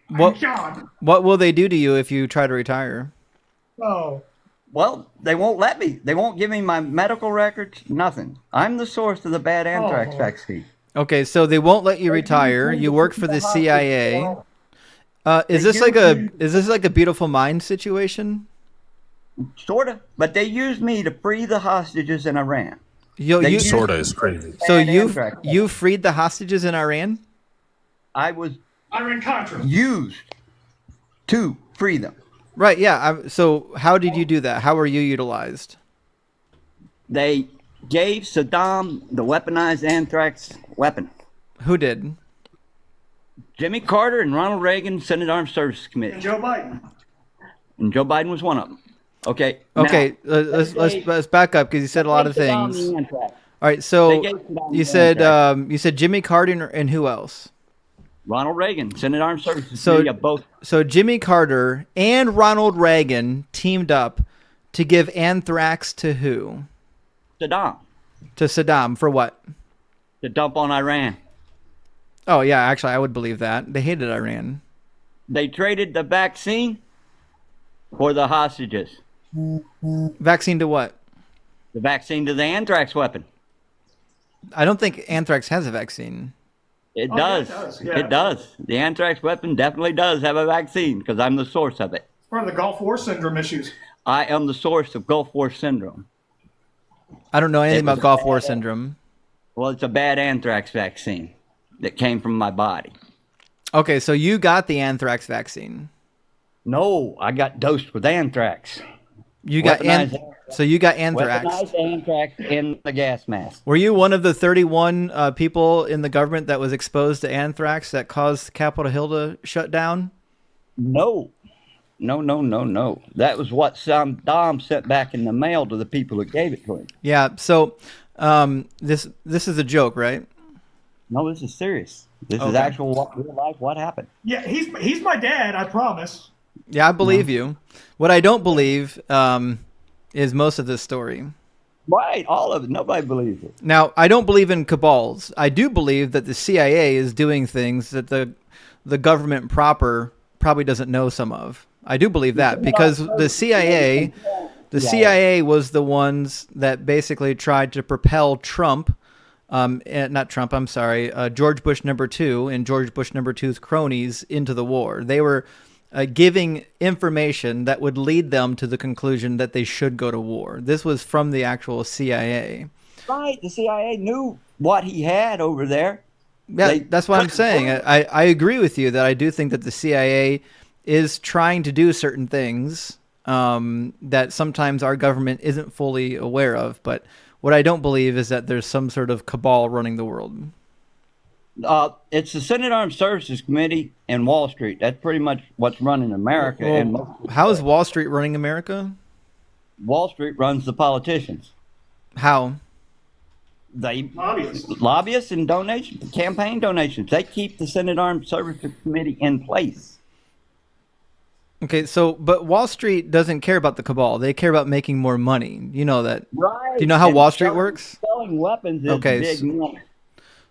S1: What will they do to you if you try to retire?
S16: Oh.
S17: Well, they won't let me. They won't give me my medical records, nothing. I'm the source of the bad anthrax vaccine.
S1: Okay, so they won't let you retire. You work for the CIA. Is this like a Beautiful Mind situation?
S17: Sort of, but they used me to free the hostages in Iran.
S6: Sorta is crazy.
S1: So you freed the hostages in Iran?
S17: I was
S16: Iran-Contra.
S17: used to free them.
S1: Right, yeah. So how did you do that? How were you utilized?
S17: They gave Saddam the weaponized anthrax weapon.
S1: Who did?
S17: Jimmy Carter and Ronald Reagan, Senate Armed Services Committee.
S16: And Joe Biden.
S17: And Joe Biden was one of them. Okay.
S1: Okay,
S17: now,
S1: let's back up because you said a lot of
S17: Saddam
S1: things.
S17: the anthrax.
S1: All right, so
S17: They gave Saddam
S1: you
S17: the
S1: said Jimmy Carter and who else?
S17: Ronald Reagan, Senate Armed Services
S1: So
S17: Committee, both.
S1: So Jimmy Carter and Ronald Reagan teamed up to give anthrax to who?
S17: Saddam.
S1: To Saddam for what?
S17: To dump on Iran.
S1: Oh yeah, actually, I would believe that. They hated Iran.
S17: They traded the vaccine for the hostages.
S1: Vaccine to what?
S17: The vaccine to the anthrax weapon.
S1: I don't think anthrax has a vaccine.
S17: It
S16: Oh,
S17: does.
S16: yeah, it does. Yeah.
S17: It does. The anthrax weapon definitely does have a vaccine because I'm the source of it.
S16: It's part of the Gulf War syndrome issues.
S17: I am the source of Gulf War syndrome.
S1: I don't know anything
S17: It was
S1: about Gulf War syndrome.
S17: Well, it's a bad anthrax vaccine that came from my body.
S1: Okay, so you got the anthrax vaccine.
S17: No, I got dosed with anthrax.
S1: You got
S17: Weaponized
S1: so you got anthrax.
S17: Weaponized anthrax in the gas mask.
S1: Were you one of the 31 people in the government that was exposed to anthrax that caused Capitol Hill to shut down?
S17: No. No. That was what Saddam sent back in the mail to the people that gave it to him.
S1: Yeah. So this is a joke, right?
S17: No, this is serious. This is
S1: Okay.
S17: actual real life. What happened?
S16: Yeah, he's my dad. I promise.
S1: Yeah, I believe you. What I don't believe is most of this story.
S17: Right, all of it. Nobody believes it.
S1: Now, I don't believe in cabals. I do believe that the CIA is doing things that the government proper probably doesn't know some of. I do believe that because the CIA was the ones that basically tried to propel Trump, not Trump, I'm sorry, George Bush #2 and George Bush #2's cronies into the war. They were giving information that would lead them to the conclusion that they should go to war. This was from the actual CIA.
S17: Right, the CIA knew what he had over there.
S1: Yeah, that's what I'm saying. I agree with you that I do think that the CIA is trying to do certain things that sometimes our government isn't fully aware of. But what I don't believe is that there's some sort of cabal running the world.
S17: It's the Senate Armed Services Committee and Wall Street. That's pretty much what's running America.
S1: Well, how is Wall Street running America?
S17: Wall Street runs the politicians.
S1: How?
S17: They lobbyists and donations, campaign donations. They keep the Senate Armed Services Committee in place.
S1: Okay, but Wall Street doesn't care about the cabal. They care about making more money. You know that.
S17: Right.
S1: Do you know how
S17: And
S1: Wall Street works?
S17: Selling weapons is big money.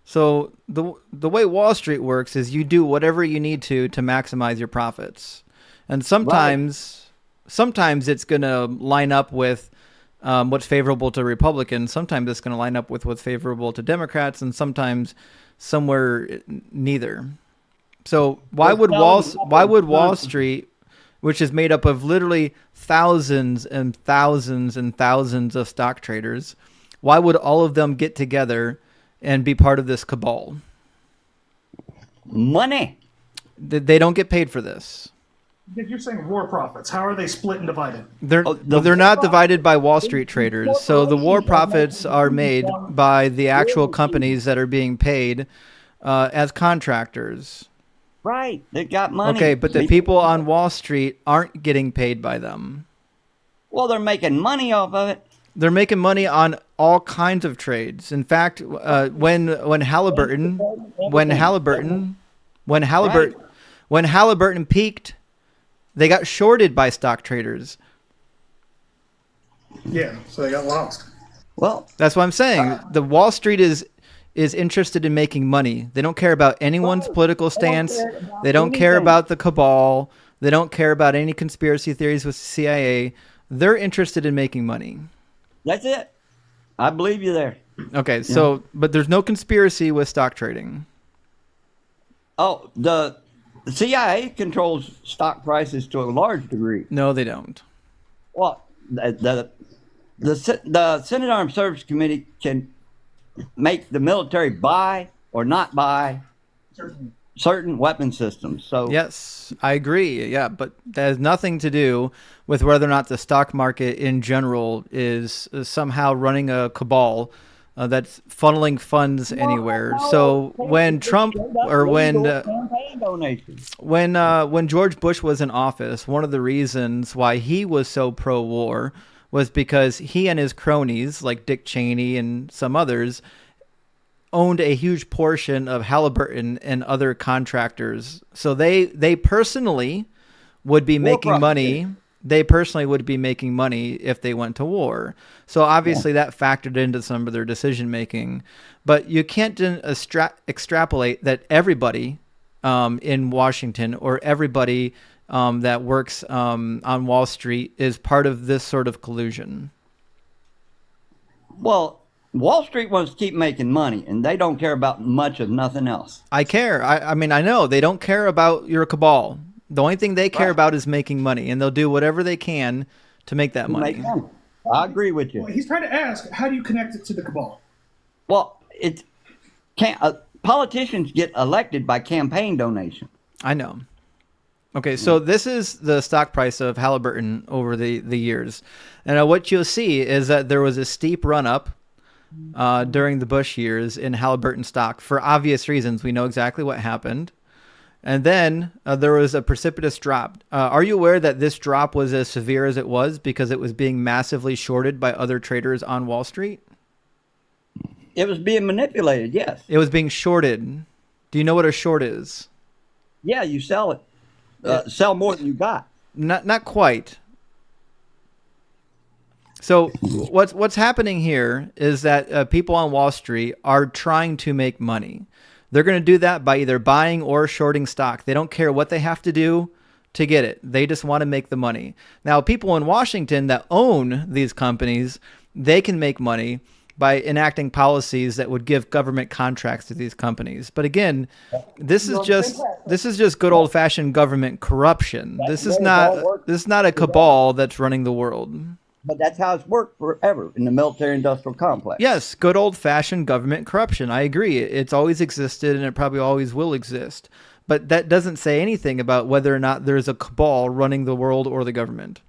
S1: So the way Wall Street works is you do whatever you need to maximize your profits, and sometimes it's going to line up with what's favorable to Republicans. Sometimes it's going to line up with what's favorable to Democrats, and sometimes somewhere neither. So why would Wall Street, which is made up of literally thousands and thousands and thousands of stock traders, why would all of them get together and be part of this cabal?
S17: Money.
S1: They don't get paid for this.
S16: You're saying war profits. How are they split and divided?
S1: They're not divided by Wall Street traders. So the war profits are made by the actual companies that are being paid as contractors.
S17: Right. They got money.
S1: Okay, but the people on Wall Street aren't getting paid by them.
S17: Well, they're making money off of it.
S1: They're making money on all kinds of trades. In fact, when Halliburton peaked, they got shorted by stock traders.
S16: Yeah, so they got lost.
S17: Well,
S1: that's what I'm saying. The Wall Street is interested in making money. They don't care about anyone's political stance. They don't care about the cabal. They don't care about any conspiracy theories with the CIA. They're interested in making money.
S17: That's it. I believe you there.
S1: Okay, so but there's no conspiracy with stock trading.
S17: Oh, the CIA controls stock prices to a large degree.
S1: No, they don't.
S17: Well, the Senate Armed Services Committee can make the military buy or not buy certain weapon systems. So
S1: yes, I agree. Yeah, but that has nothing to do with whether or not the stock market in general is somehow running a cabal that's funneling funds anywhere. So when Trump or when George Bush was in office, one of the reasons why he was so pro-war was because he and his cronies, like Dick Cheney and some others, owned a huge portion of Halliburton and other contractors. So they personally would be making money they personally would be making money if they went to war. So obviously that factored into some of their decision making. But you can't extrapolate that everybody in Washington or everybody that works on Wall Street is part of this sort of collusion.
S17: Well, Wall Street wants to keep making money, and they don't care about much of nothing else.
S1: I care. I mean, I know they don't care about your cabal. The only thing they care about is making money, and they'll do whatever they can to make that money.
S17: I agree with you.
S16: Well, he's trying to ask, how do you connect it to the cabal?
S17: Well, it can't. Politicians get elected by campaign donations.
S1: I know. Okay, so this is the stock price of Halliburton over the years. And what you'll see is that there was a steep run-up during the Bush years in Halliburton stock for obvious reasons. We know exactly what happened. And then there was a precipitous drop. Are you aware that this drop was as severe as it was because it was being massively shorted by other traders on Wall Street?
S17: It was being manipulated, yes.
S1: It was being shorted. Do you know what a short is?
S17: Yeah, you sell it. Sell more than you got.
S1: Not quite. So what's happening here is that people on Wall Street are trying to make money. They're going to do that by either buying or shorting stock. They don't care what they have to do to get it. They just want to make the money. Now, people in Washington that own these companies, they can make money by enacting policies that would give government contracts to these companies. But again, this is just good old-fashioned government corruption. This is not a cabal that's running the world.
S17: But that's how it's worked forever in the military-industrial complex.
S1: Yes, good old-fashioned government corruption. I agree. It's always existed, and it probably always will exist. But that doesn't say anything about whether or not there's a cabal running the world or the government.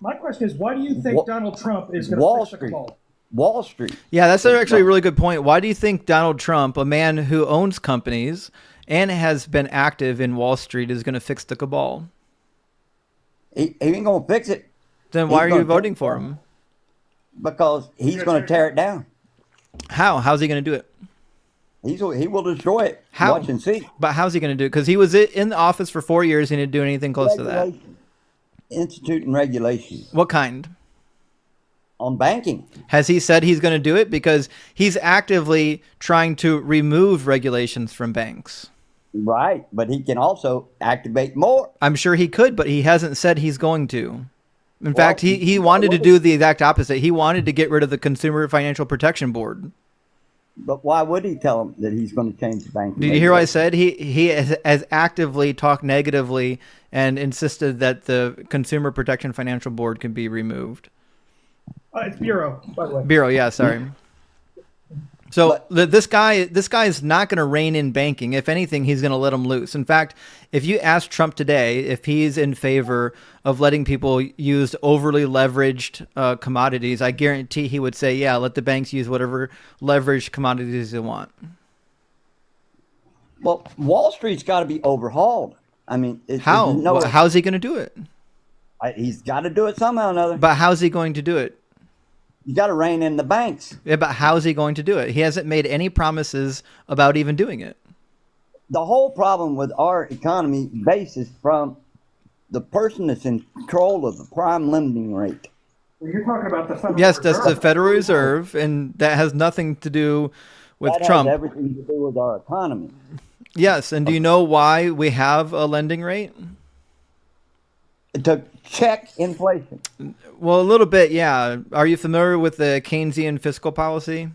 S16: My question is, why do you think Donald Trump is going to fix the cabal?
S17: Wall Street.
S1: Yeah, that's actually a really good point. Why do you think Donald Trump, a man who owns companies and has been active in Wall Street, is going to fix the cabal?
S17: He ain't going to fix it.
S1: Then why are you voting for him?
S17: Because he's going to tear it down.
S1: How? How's he going to do it?
S17: He will destroy it.
S1: How?
S17: Watch and see.
S1: But how's he going to do it? Because he was in the office for 4 years and he didn't do anything close to that.
S17: Instituting regulations.
S1: What kind?
S17: On banking.
S1: Has he said he's going to do it? Because he's actively trying to remove regulations from banks.
S17: Right, but he can also activate more.
S1: I'm sure he could, but he hasn't said he's going to. In fact, he wanted to do the exact opposite. He wanted to get rid of the Consumer Financial Protection Board.
S17: But why would he tell them that he's going to change the banking?
S1: Did you hear what I said? He has actively talked negatively and insisted that the Consumer Protection Financial Board can be removed.
S16: It's Bureau, by the way.
S1: Bureau, yeah, sorry. So this guy is not going to rein in banking. If anything, he's going to let them loose. In fact, if you ask Trump today if he's in favor of letting people use overly leveraged commodities, I guarantee he would say, yeah, let the banks use whatever leveraged commodities they want.
S17: Well, Wall Street's got to be overhauled. I mean,
S1: how? How's he going to do it?
S17: He's got to do it somehow or another.
S1: But how's he going to do it?
S17: You got to rein in the banks.
S1: Yeah, but how's he going to do it? He hasn't made any promises about even doing it.
S17: The whole problem with our economy bases from the person that's in control of the prime lending rate.
S16: You're talking about the Federal Reserve.
S1: Yes, that's the Federal Reserve, and that has nothing to do with Trump.
S17: That has everything to do with our economy.
S1: Yes, and do you know why we have a lending rate?
S17: To check inflation.
S1: Well, a little bit, yeah. Are you familiar with the Keynesian fiscal policy?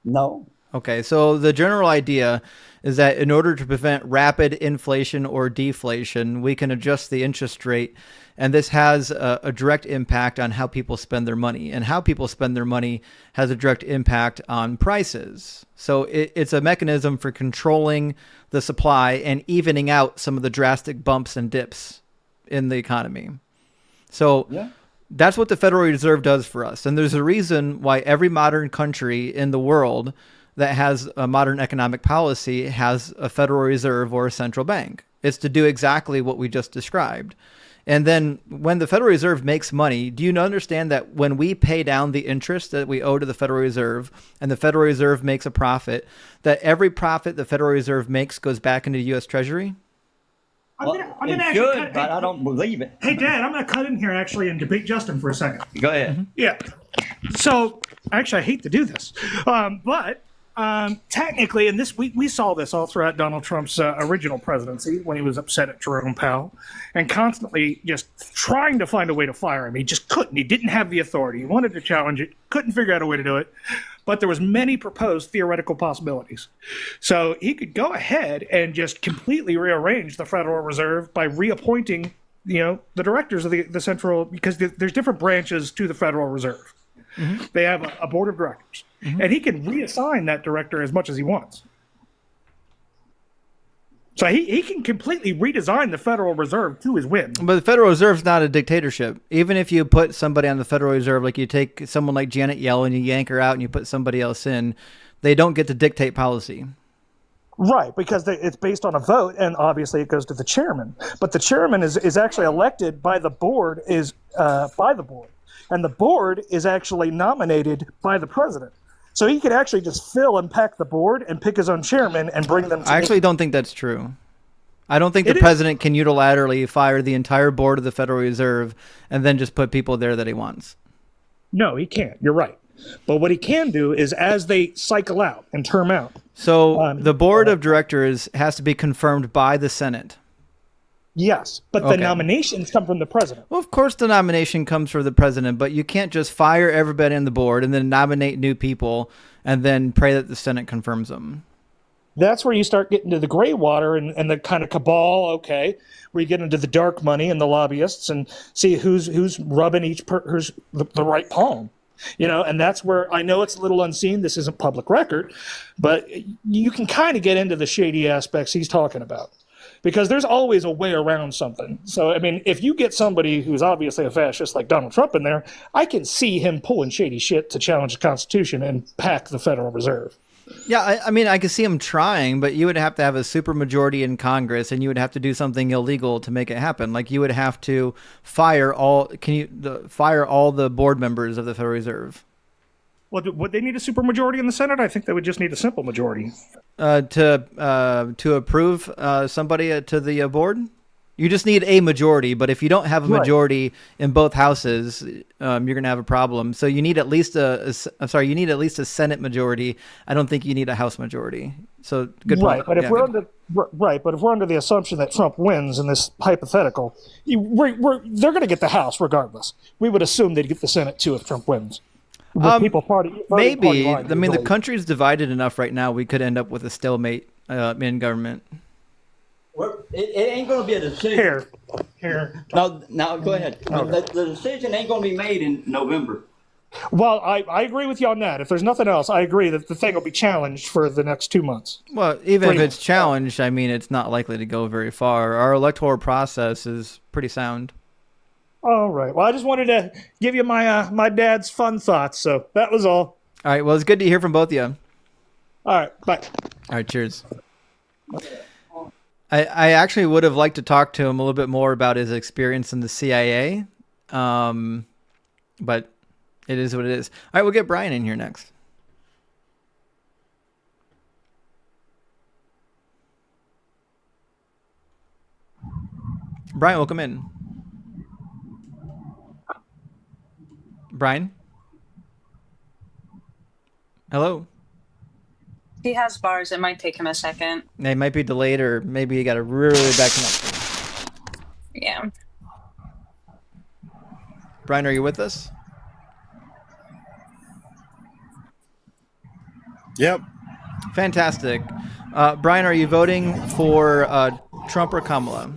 S17: No.
S1: Okay, so the general idea is that in order to prevent rapid inflation or deflation, we can adjust the interest rate, and this has a direct impact on how people spend their money, and how people spend their money has a direct impact on prices. So it's a mechanism for controlling the supply and evening out some of the drastic bumps and dips in the economy. So that's what the Federal Reserve does for us. And there's a reason why every modern country in the world that has a modern economic policy has a Federal Reserve or a central bank. It's to do exactly what we just described. And then when the Federal Reserve makes money, do you understand that when we pay down the interest that we owe to the Federal Reserve and the Federal Reserve makes a profit, that every profit the Federal Reserve makes goes back into the U.S. Treasury?
S16: I'm
S17: Well,
S16: gonna
S17: it
S16: actually
S17: should, but I don't believe it.
S16: Hey, Dad, I'm going to cut in here actually and debate Justin for a second.
S17: Go ahead.
S16: Yeah. So, actually, I hate to do this, but technically, and this we saw this all throughout Donald Trump's original presidency when he was upset at Jerome Powell and constantly just trying to find a way to fire him. He just couldn't. He didn't have the authority. He wanted to challenge it, couldn't figure out a way to do it. But there was many proposed theoretical possibilities. So he could go ahead and just completely rearrange the Federal Reserve by reappointing, the directors of the central, because there's different branches to the Federal Reserve. Mm-hmm. They have a board of directors, and he can reassign that director as much as he wants. So he can completely redesign the Federal Reserve to his whim.
S1: But the Federal Reserve's not a dictatorship. Even if you put somebody on the Federal Reserve, like you take someone like Janet Yellen, you yank her out and you put somebody else in, they don't get to dictate policy.
S16: Right, because it's based on a vote, and obviously it goes to the chairman. But the chairman is actually elected by the board, and the board is actually nominated by the president. So he could actually just fill and pack the board and pick his own chairman and bring them to
S1: I actually don't think that's true. I don't think the president can unilaterally fire the entire board of the Federal Reserve and then just put people there that he wants.
S16: No, he can't. You're right. But what he can do is, as they cycle out and term out.
S1: So the board of directors has to be confirmed by the Senate.
S16: Yes, but the nominations come from the president.
S1: Well, of course the nomination comes from the president, but you can't just fire everybody on the board and then nominate new people and then pray that the Senate confirms them.
S16: That's where you start getting to the gray water and the kind of cabal, where you get into the dark money and the lobbyists and see who's rubbing who's the right palm. And that's where I know it's a little unseen. This isn't public record, but you can kind of get into the shady aspects he's talking about. Because there's always a way around something. So, I mean, if you get somebody who's obviously a fascist like Donald Trump in there, I can see him pulling shady shit to challenge the Constitution and pack the Federal Reserve.
S1: Yeah, I mean, I could see him trying, but you would have to have a supermajority in Congress, and you would have to do something illegal to make it happen. Like you would have to fire all the board members of the Federal Reserve.
S16: Well, would they need a supermajority in the Senate? I think they would just need a simple majority.
S1: To approve somebody to the board? You just need a majority, but if you don't have a majority in both houses, you're going to have a problem. So you need at least a Senate majority. I don't think you need a House majority. So good point.
S16: Right, but if we're under the assumption that Trump wins in this hypothetical, they're going to get the House regardless. We would assume they'd get the Senate too if Trump wins.
S1: Maybe. I mean, the country's divided enough right now. We could end up with a stalemate in government.
S17: It ain't going to be a decision.
S16: Here.
S17: Now go ahead. The decision ain't going to be made in November.
S16: Well, I agree with you on that. If there's nothing else, I agree that the thing will be challenged for the next 2 months.
S1: Well, even if it's challenged, I mean, it's not likely to go very far. Our electoral process is pretty sound.
S16: All right. Well, I just wanted to give you my dad's fun thoughts, so that was all.
S1: All right. Well, it's good to hear from both of you.
S16: All right. Bye.
S1: All right. Cheers. I actually would have liked to talk to him a little bit more about his experience in the CIA, but it is what it is. All right. We'll get Brian in here next. Brian, welcome in. Brian? Hello?
S2: He has bars. It might take him a second.
S1: They might be delayed, or maybe you got a really bad connection.
S2: Yeah.
S1: Brian, are you with us?
S18: Yep.
S1: Fantastic. Brian, are you voting for Trump or Kamala?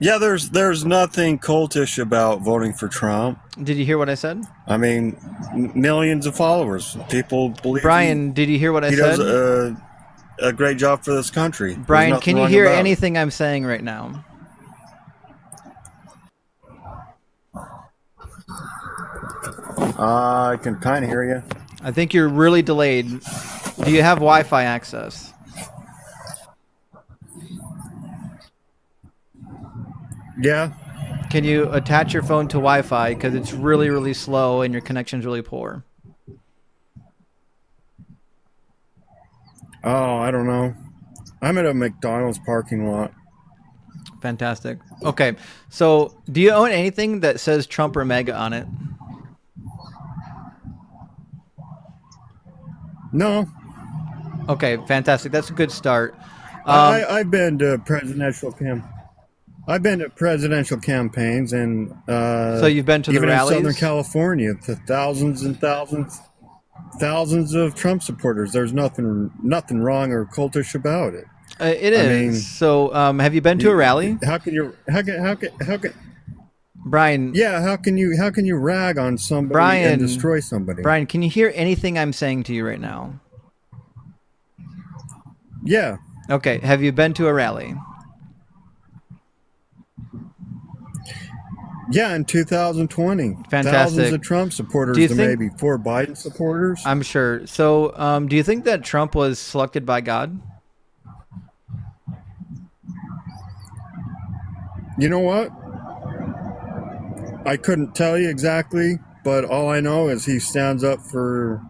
S18: Yeah, there's nothing cultish about voting for Trump.
S1: Did you hear what I said?
S18: I mean, millions of followers. People believe.
S1: Brian, did you hear what I said?
S18: He does a great job for this country.
S1: Brian, can you hear anything I'm saying right now?
S18: I can kind of hear you.
S1: I think you're really delayed. Do you have Wi-Fi access?
S18: Yeah.
S1: Can you attach your phone to Wi-Fi, because it's really, really slow and your connection's really poor?
S18: Oh, I don't know. I'm at a McDonald's parking lot.
S1: Fantastic. Okay, so do you own anything that says Trump or MAGA on it?
S18: No.
S1: Okay, fantastic. That's a good start.
S18: I've been to I've been to presidential campaigns, and
S1: so you've been to the
S18: even
S1: rallies?
S18: in Southern California, to thousands and thousands of Trump supporters. There's nothing wrong or cultish about it.
S1: It is. I mean, so, have you been to a rally?
S18: How can
S1: Brian?
S18: Yeah, how can you rag on somebody and destroy somebody?
S1: Brian, can you hear anything I'm saying to you right now?
S18: Yeah.
S1: Okay. Have you been to a rally?
S18: Yeah, in 2020.
S1: Fantastic.
S18: Thousands of Trump supporters to maybe 4 Biden supporters.
S1: I'm sure. So, do you think that Trump was selected by God?
S18: You know what? I couldn't tell you exactly, but all I know is he stands up for,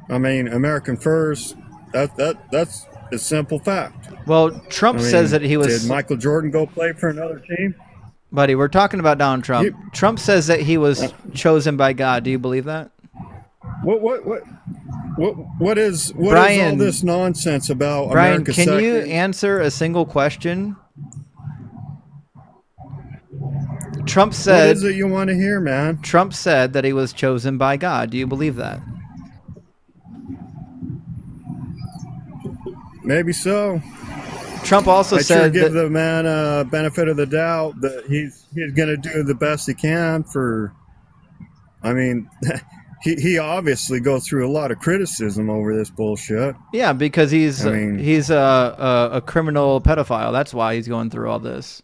S18: American first. That's a simple fact.
S1: Well, Trump says that he was...
S18: Did Michael Jordan go play for another team?
S1: Buddy, we're talking about Donald Trump. Trump says that he was chosen by God. Do you believe that?
S18: What is all this nonsense about America's
S1: Brian, can you
S18: second?
S1: answer a single question? Trump said...
S18: What is it you want to hear, man?
S1: Trump said that he was chosen by God. Do you believe that?
S18: Maybe so.
S1: Trump also
S18: I
S1: said
S18: give the man a benefit of the doubt that he's going to do the best he can for. He obviously goes through a lot of criticism over this bullshit.
S1: Yeah, because he's a criminal pedophile. That's why he's going through all this.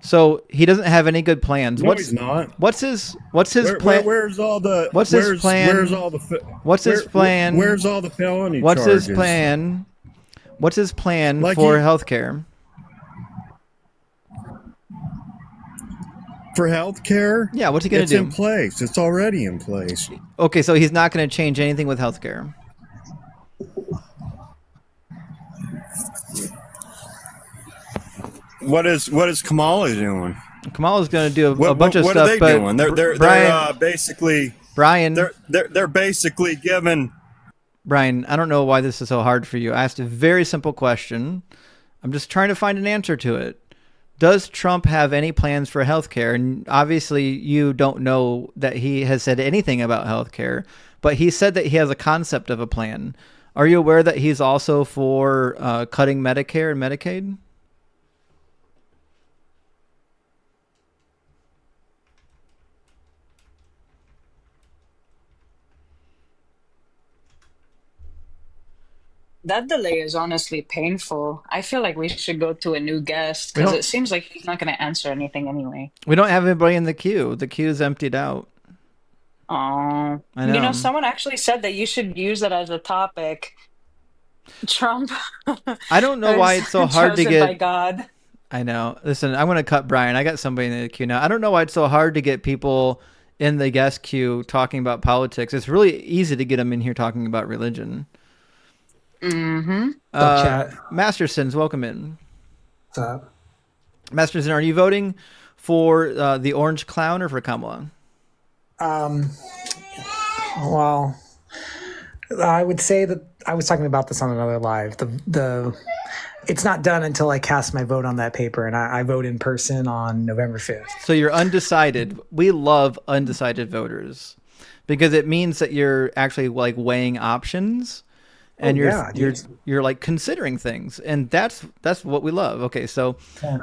S1: So he doesn't have any good plans.
S18: No, he's not.
S1: What's his plan?
S18: Where's all the?
S1: What's his plan?
S18: Where's all the?
S1: What's his plan?
S18: Where's all the felony
S1: What's
S18: charges?
S1: his plan? What's his plan for healthcare?
S18: For healthcare?
S1: Yeah, what's he going to do?
S18: It's in place. It's already in place.
S1: Okay, so he's not going to change anything with healthcare.
S18: What is Kamala doing?
S1: Kamala's going to do a bunch of stuff.
S18: What are they doing? They're basically
S1: Brian.
S18: They're basically giving.
S1: Brian, I don't know why this is so hard for you. I asked a very simple question. I'm just trying to find an answer to it. Does Trump have any plans for healthcare? And obviously, you don't know that he has said anything about healthcare, but he said that he has a concept of a plan. Are you aware that he's also for cutting Medicare and Medicaid?
S2: That delay is honestly painful. I feel like we should go to a new guest because it seems like he's not going to answer anything anyway.
S1: We don't have anybody in the queue. The queue's emptied out.
S2: Oh,
S1: I know.
S2: Someone actually said that you should use it as a topic. Trump.
S1: I don't know why it's so hard to get.
S2: By God.
S1: I know. Listen, I'm going to cut Brian. I got somebody in the queue now. I don't know why it's so hard to get people in the guest queue talking about politics. It's really easy to get them in here talking about religion.
S2: Mm-hmm.
S1: Mastersons, welcome in.
S19: What's up?
S1: Masterson, are you voting for the Orange Clown or for Kamala?
S19: Well, I would say that I was talking about this on another live. It's not done until I cast my vote on that paper, and I vote in person on November 5th.
S1: So you're undecided. We love undecided voters because it means that you're actually like weighing options. And you're like considering things, and that's what we love. Okay, so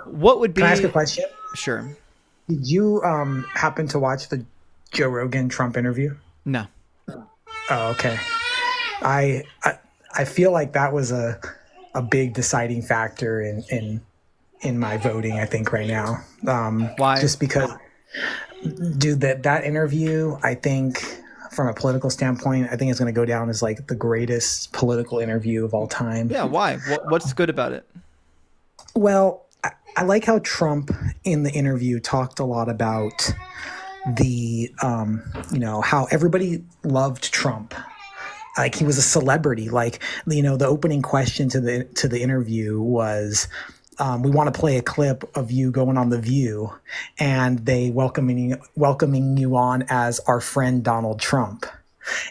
S1: what would be?
S19: Can I ask a question?
S1: Sure.
S19: Did you happen to watch the Joe Rogan Trump interview?
S1: No.
S19: Oh, okay. I feel like that was a big deciding factor in my voting. I think right now.
S1: Why?
S19: Just because, dude, that interview, I think. From a political standpoint, I think it's going to go down as like the greatest political interview of all time.
S1: Yeah, why? What's good about it?
S19: Well, I like how Trump in the interview talked a lot about the, how everybody loved Trump like he was a celebrity. Like, the opening question to the interview was, we want to play a clip of you going on The View, and they welcoming you on as our friend Donald Trump.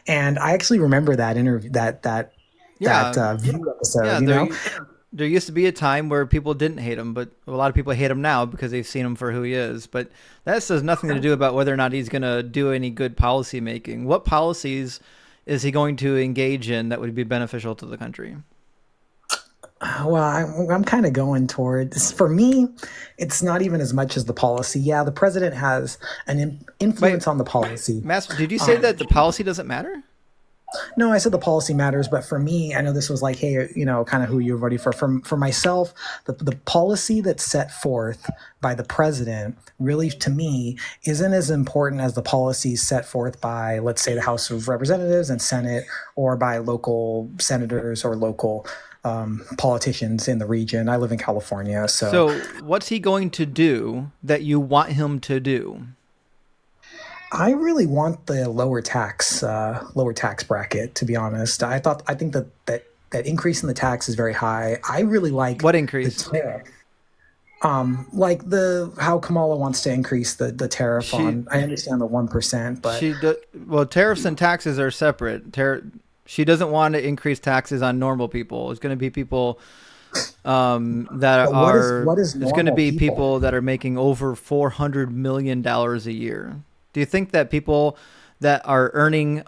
S19: And I actually remember that interview, that View episode.
S1: There used to be a time where people didn't hate him, but a lot of people hate him now because they've seen him for who he is. But that has nothing to do about whether or not he's going to do any good policy making. What policies is he going to engage in that would be beneficial to the country?
S19: Well, I'm kind of going towards, for me, it's not even as much as the policy. Yeah, the president has an influence on the policy.
S1: Master, did you say that the policy doesn't matter?
S19: No, I said the policy matters, but for me, I know this was like, hey, kind of who you're voting for. For myself, the policy that's set forth by the president really, to me, isn't as important as the policies set forth by, let's say, the House of Representatives and Senate, or by local senators or local politicians in the region. I live in California,
S1: so what's he going to do that you want him to do?
S19: I really want the lower tax bracket, to be honest. I think that increase in the tax is very high. I really like
S1: what increase?
S19: The tariff. Like how Kamala wants to increase the tariff on. I understand the 1%, but
S1: tariffs and taxes are separate. She doesn't want to increase taxes on normal people. It's going to be people that it's going to be people that are making over $400 million a year. Do you think that people that are earning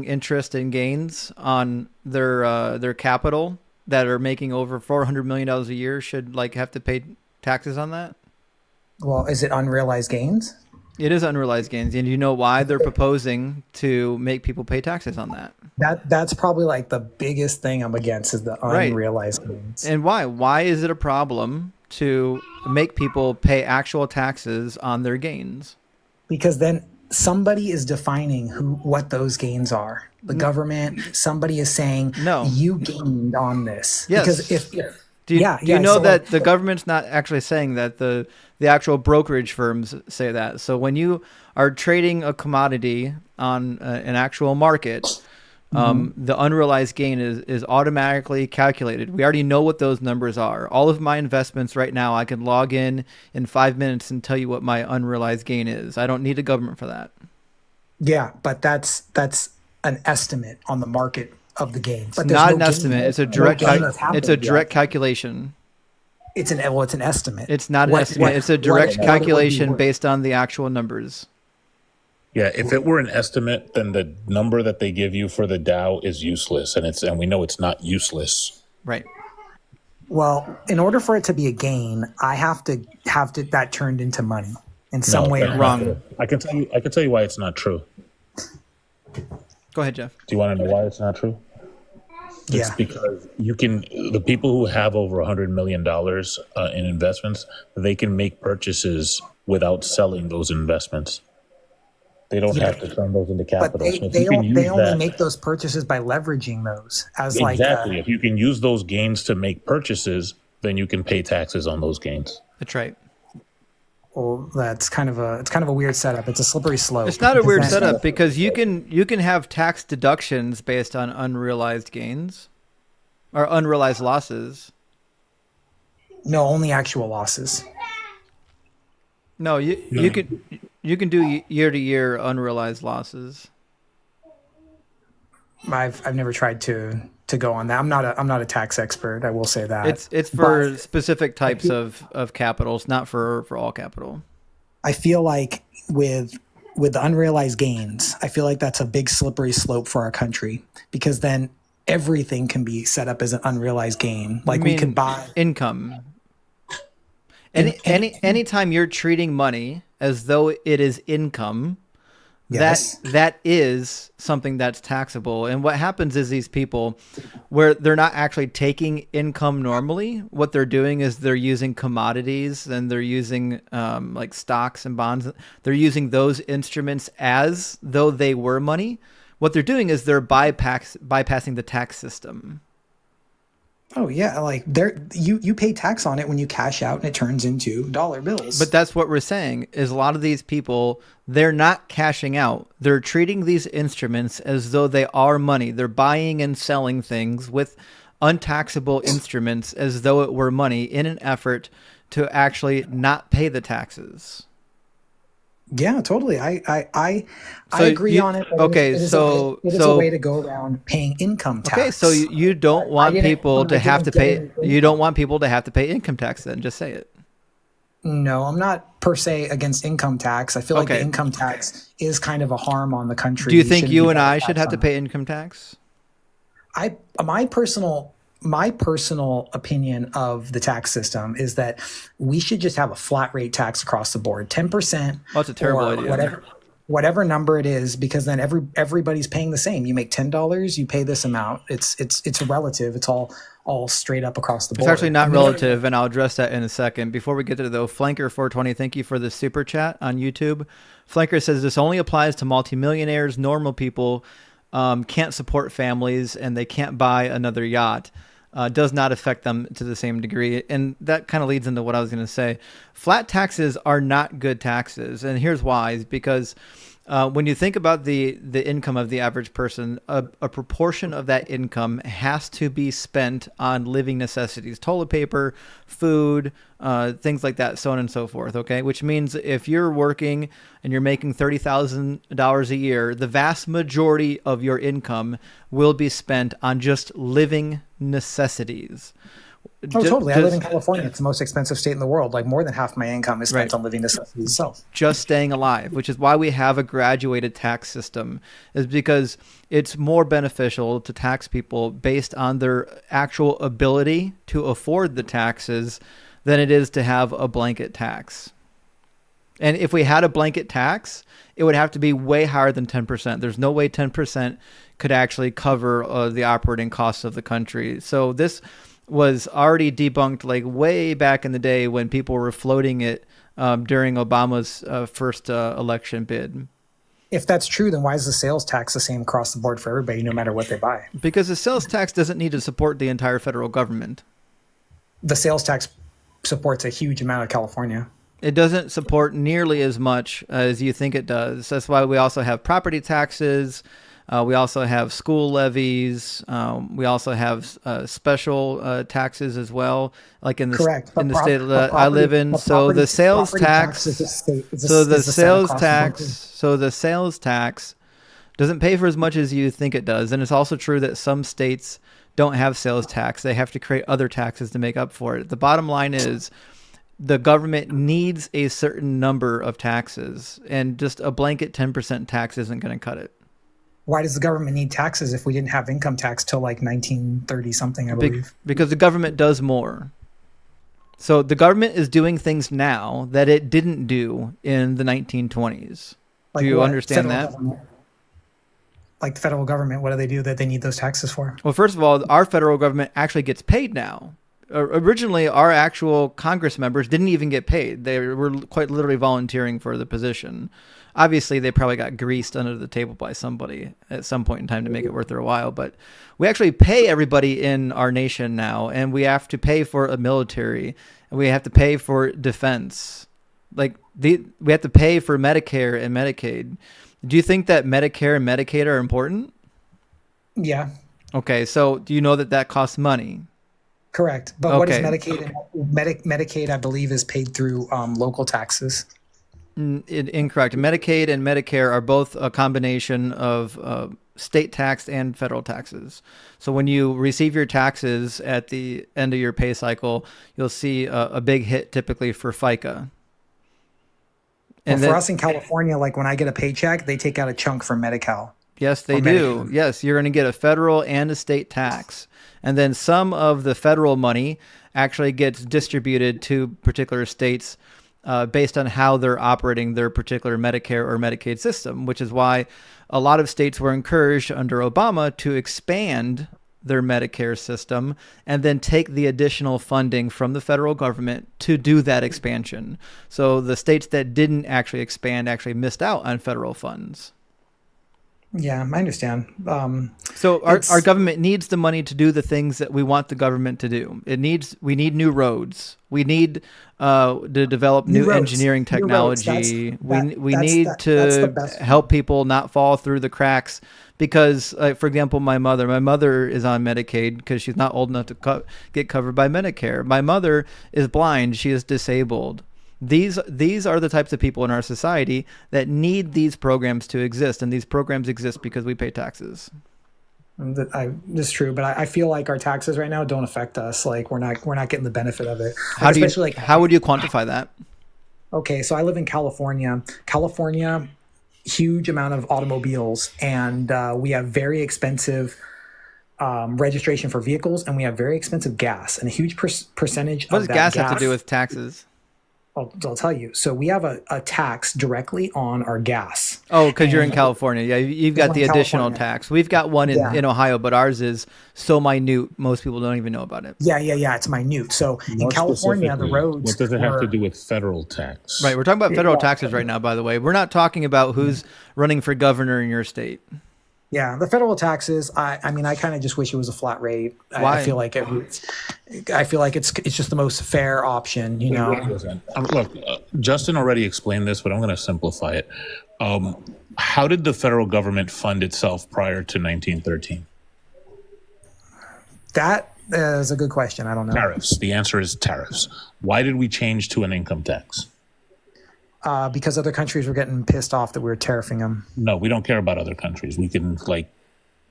S1: interest and gains on their capital that are making over $400 million a year should have to pay taxes on that?
S19: Well, is it unrealized gains?
S1: It is unrealized gains, and you know why they're proposing to make people pay taxes on that?
S19: That's probably the biggest thing I'm against is the unrealized gains.
S1: And why? Why is it a problem to make people pay actual taxes on their gains?
S19: Because then somebody is defining what those gains are. The government, somebody is saying, no, you gained on this.
S1: Yes.
S19: Because
S1: do you know that the government's not actually saying that, the actual brokerage firms say that. So when you are trading a commodity on an actual market, the unrealized gain is automatically calculated. We already know what those numbers are. All of my investments right now, I can log in 5 minutes and tell you what my unrealized gain is. I don't need a government for that.
S19: Yeah, but that's an estimate on the market of the gain. But
S1: it's not an estimate. It's a direct. It's a direct calculation.
S19: It's an estimate.
S1: It's not an estimate. It's a direct calculation based on the actual numbers.
S15: Yeah, if it were an estimate, then the number that they give you for the Dow is useless, and we know it's not useless.
S1: Right.
S19: Well, in order for it to be a gain, I have to have that turned into money in some way.
S1: Wrong.
S15: I can tell you why it's not true.
S1: Go ahead, Jeff.
S15: Do you want to know why it's not true? It's because the people who have over $100 million in investments, they can make purchases without selling those investments. They don't have to turn those into capital.
S19: But they only make those purchases by leveraging those as
S15: exactly. If you can use those gains to make purchases, then you can pay taxes on those gains.
S1: That's right.
S19: Well, it's kind of a weird setup. It's a slippery slope.
S1: It's not a weird setup because you can have tax deductions based on unrealized gains or unrealized losses.
S19: No, only actual losses.
S1: No, you can do year to year unrealized losses.
S19: I've never tried to go on that. I'm not a tax expert. I will say that
S1: it's for specific types of capitals, not for all capital.
S19: I feel like with the unrealized gains, I feel like that's a big slippery slope for our country because then everything can be set up as an unrealized gain. Like we can buy
S1: income. Anytime you're treating money as though it is income, that is something that's taxable. And what happens is these people, where they're not actually taking income normally, what they're doing is they're using commodities and they're using like stocks and bonds. They're using those instruments as though they were money. What they're doing is they're bypassing the tax system.
S19: Oh yeah, like you pay tax on it when you cash out and it turns into dollar bills.
S1: But that's what we're saying is a lot of these people, they're not cashing out. They're treating these instruments as though they are money. They're buying and selling things with untaxable instruments as though it were money in an effort to actually not pay the taxes.
S19: Yeah, totally. I agree on it.
S1: Okay,
S19: it is a way to go around paying income tax.
S1: Okay, so you don't want people to have to pay. You don't want people to have to pay income tax. Then just say it.
S19: No, I'm not per se against income tax. I feel like the income tax is kind of a harm on the country.
S1: Do you think you and I should have to pay income tax? My personal opinion of the tax system is that we should just have a flat rate tax across the board, 10%. Oh, it's a terrible idea.
S19: Whatever number it is, because then everybody's paying the same. You make $10, you pay this amount. It's relative. It's all straight up across the board.
S1: It's actually not relative, and I'll address that in a second. Before we get to it, though, Flanker420, thank you for the super chat on YouTube. Flanker says this only applies to multimillionaires. Normal people can't support families, and they can't buy another yacht. Does not affect them to the same degree. And that kind of leads into what I was going to say. Flat taxes are not good taxes. And here's why, is because when you think about the income of the average person, a proportion of that income has to be spent on living necessities, toilet paper, food, things like that, so on and so forth. Okay. Which means if you're working and you're making $30,000 a year, the vast majority of your income will be spent on just living necessities.
S19: Oh, totally. I live in California. It's the most expensive state in the world. Like more than half my income is spent on living necessities itself.
S1: Just staying alive, which is why we have a graduated tax system, is because it's more beneficial to tax people based on their actual ability to afford the taxes than it is to have a blanket tax. And if we had a blanket tax, it would have to be way higher than 10%. There's no way 10% could actually cover the operating costs of the country. So this was already debunked like way back in the day when people were floating it during Obama's first election bid.
S19: If that's true, then why is the sales tax the same across the board for everybody, no matter what they buy?
S1: Because the sales tax doesn't need to support the entire federal government.
S19: The sales tax supports a huge amount of California.
S1: It doesn't support nearly as much as you think it does. That's why we also have property taxes. We also have school levies. We also have special taxes as well, like in the in the state that I live in. So the sales tax, so the sales tax doesn't pay for as much as you think it does. And it's also true that some states don't have sales tax. They have to create other taxes to make up for it. The bottom line is the government needs a certain number of taxes, and just a blanket 10% tax isn't going to cut it.
S19: Why does the government need taxes if we didn't have income tax till like 1930 something, I believe?
S1: Because the government does more. So the government is doing things now that it didn't do in the 1920s.
S19: Like
S1: do you
S19: what?
S1: understand
S19: Federal
S1: that?
S19: government. Like the federal government, what do they do that they need those taxes for?
S1: Well, first of all, our federal government actually gets paid now. Originally, our actual Congress members didn't even get paid. They were quite literally volunteering for the position. Obviously, they probably got greased under the table by somebody at some point in time to make it worth their while. But we actually pay everybody in our nation now, and we have to pay for a military, and we have to pay for defense. We have to pay for Medicare and Medicaid. Do you think that Medicare and Medicaid are important?
S19: Yeah.
S1: Okay, so do you know that costs money?
S19: Correct. But what is Medicaid? Medicaid, I believe, is paid through local taxes.
S1: Incorrect. Medicaid and Medicare are both a combination of state tax and federal taxes. So when you receive your taxes at the end of your pay cycle, you'll see a big hit typically for FICA.
S19: And for us in California, like when I get a paycheck, they take out a chunk from Medi-Cal.
S1: Yes, they do. Medicaid. Yes, you're going to get a federal and a state tax. And then some of the federal money actually gets distributed to particular states based on how they're operating their particular Medicare or Medicaid system, which is why a lot of states were encouraged under Obama to expand their Medicare system and then take the additional funding from the federal government to do that expansion. So the states that didn't actually expand actually missed out on federal funds.
S19: Yeah, I understand.
S1: So our government needs the money to do the things that we want the government to do. We need new roads. We need to develop new
S19: roads.
S1: engineering
S19: New roads.
S1: technology.
S19: That's
S1: We
S19: the
S1: need to
S19: best
S1: help people not fall through the cracks. Because, for example, my mother is on Medicaid because she's not old enough to get covered by Medicare. My mother is blind. She is disabled. These are the types of people in our society that need these programs to exist, and these programs exist because we pay taxes.
S19: That's true, but I feel like our taxes right now don't affect us. Like we're not getting the benefit of it.
S1: How would you quantify that?
S19: Okay, so I live in California. Huge amount of automobiles, and we have very expensive registration for vehicles, and we have very expensive gas, and a huge percentage
S1: What
S19: of
S1: does gas have to do with taxes?
S19: I'll tell you. So we have a tax directly on our gas.
S1: Oh, because you're in California. Yeah, you've got the additional tax. We've got one in Ohio, but ours is so minute, most people don't even know about it.
S19: Yeah. It's minute. So in California, the roads.
S15: What does it have to do with federal tax?
S1: Right, we're talking about federal taxes right now, by the way. We're not talking about who's running for governor in your state.
S19: Yeah, the federal taxes. I mean, I kind of just wish it was a flat rate.
S1: Why?
S19: I feel like it's just the most fair option. You know.
S15: Look, Justin already explained this, but I'm going to simplify it. How did the federal government fund itself prior to 1913?
S19: That is a good question. I don't know.
S15: Tariffs. The answer is tariffs. Why did we change to an income tax?
S19: Because other countries were getting pissed off that we were tariffing them.
S15: No, we don't care about other countries. We can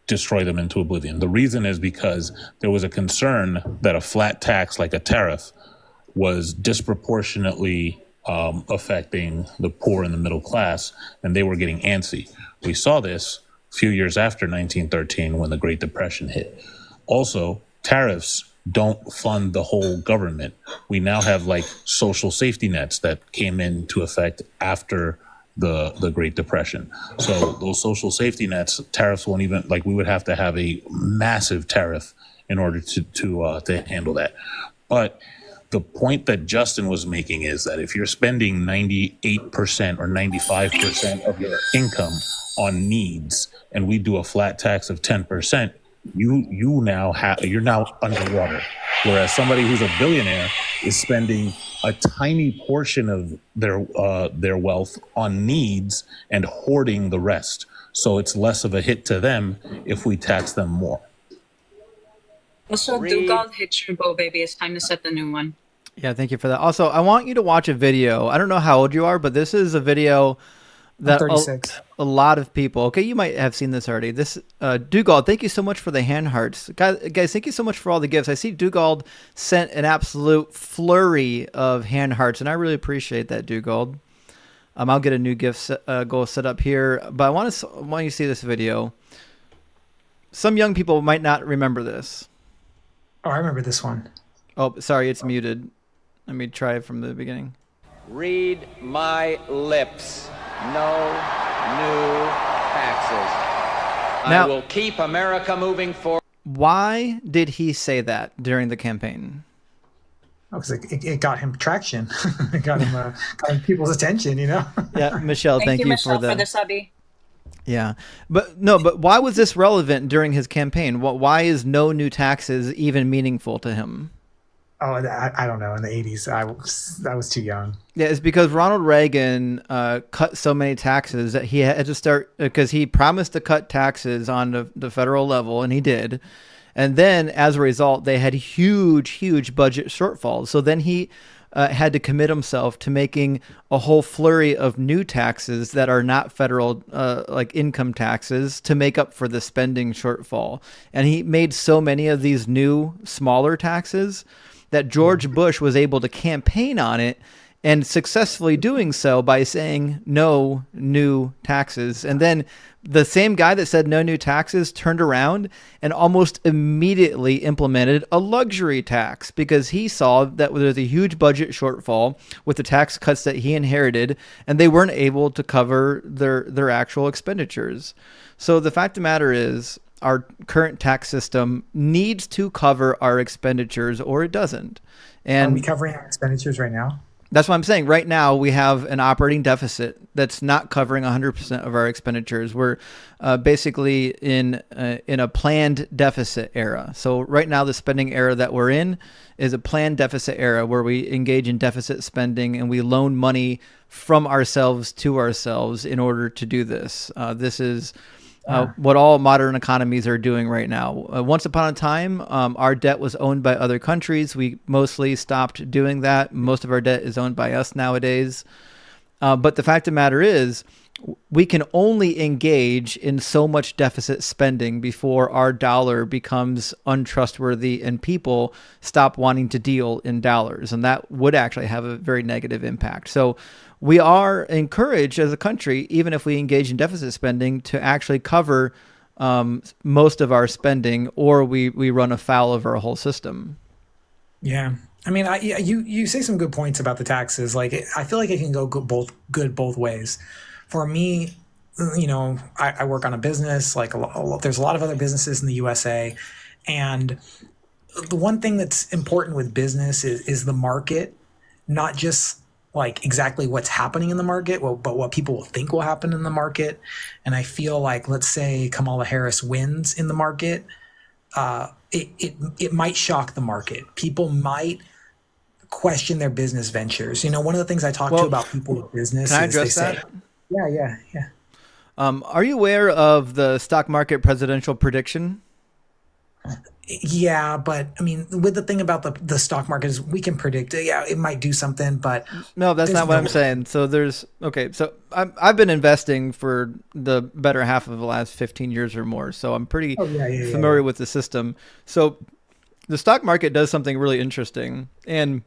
S15: destroy them into oblivion. The reason is because there was a concern that a flat tax like a tariff was disproportionately affecting the poor and the middle class, and they were getting antsy. We saw this a few years after 1913 when the Great Depression hit. Also, tariffs don't fund the whole government. We now have social safety nets that came into effect after the Great Depression. So those social safety nets, tariffs won't even we would have to have a massive tariff in order to handle that. But the point that Justin was making is that if you're spending 98% or 95% of your income on needs, and we do a flat tax of 10%, you're now underwater. Whereas somebody who's a billionaire is spending a tiny portion of their wealth on needs and hoarding the rest. So it's less of a hit to them if we tax them more.
S2: Also, Dougal hit your bow, baby. It's time to set the new one.
S1: Yeah, thank you for that. Also, I want you to watch a video. I don't know how old you are, but this is a video that
S19: 36.
S1: A lot of people, okay, you might have seen this already. This Dugald, thank you so much for the hand hearts. Guys, thank you so much for all the gifts. I see Dugald sent an absolute flurry of hand hearts, and I really appreciate that, Dugald. I'll get a new gift goal set up here, but I want you to see this video. Some young people might not remember this.
S19: Oh, I remember this one.
S1: Oh, sorry, it's muted. Let me try it from the beginning.
S20: Read my lips. No new taxes.
S1: Now,
S20: I will keep America moving forward.
S1: Why did he say that during the campaign?
S19: Oh, because it got him traction. It got him people's attention, you know?
S1: Yeah, Michelle, thank you
S2: Michelle,
S1: for the
S2: subby.
S1: Yeah. But why was this relevant during his campaign? Why is no new taxes even meaningful to him?
S19: Oh, I don't know. In the 80s, I was too young.
S1: Yeah, it's because Ronald Reagan cut so many taxes that he had to start, because he promised to cut taxes on the federal level, and he did. And then, as a result, they had huge budget shortfalls. So then he had to commit himself to making a whole flurry of new taxes that are not federal, like income taxes, to make up for the spending shortfall. And he made so many of these new, smaller taxes that George Bush was able to campaign on it, and successfully doing so by saying no new taxes. And then the same guy that said no new taxes turned around and almost immediately implemented a luxury tax, because he saw that there was a huge budget shortfall with the tax cuts that he inherited, and they weren't able to cover their actual expenditures. So the fact of the matter is, our current tax system needs to cover our expenditures, or it doesn't. And
S19: are we covering our expenditures right now?
S1: That's what I'm saying. Right now, we have an operating deficit that's not covering 100% of our expenditures. We're basically in a planned deficit era. So right now, the spending era that we're in is a planned deficit era where we engage in deficit spending and we loan money from ourselves to ourselves in order to do this. This is what all modern economies are doing right now. Once upon a time, our debt was owned by other countries. We mostly stopped doing that. Most of our debt is owned by us nowadays. But the fact of the matter is, we can only engage in so much deficit spending before our dollar becomes untrustworthy and people stop wanting to deal in dollars. And that would actually have a very negative impact. So we are encouraged as a country, even if we engage in deficit spending, to actually cover most of our spending, or we run afoul of our whole system.
S19: Yeah. I mean, you say some good points about the taxes. Like, I feel like it can go both ways. For me, you know, I work on a business. Like, there's a lot of other businesses in the USA, and the one thing that's important with business is the market, not just like exactly what's happening in the market, but what people will think will happen in the market. And I feel like, let's say Kamala Harris wins in the market, it might shock the market. People might question their business ventures. You know, one of the things I talk to about people with business
S1: can I
S19: is they
S1: address
S19: say,
S1: that?
S19: Yeah.
S1: Are you aware of the stock market presidential prediction?
S19: Yeah, but I mean, with the thing about the stock market is we can predict it. Yeah, it might do something, but
S1: no, that's not what I'm saying. So so I've been investing for the better half of the last 15 years or more. So I'm pretty familiar with the system. So the stock market does something really interesting. And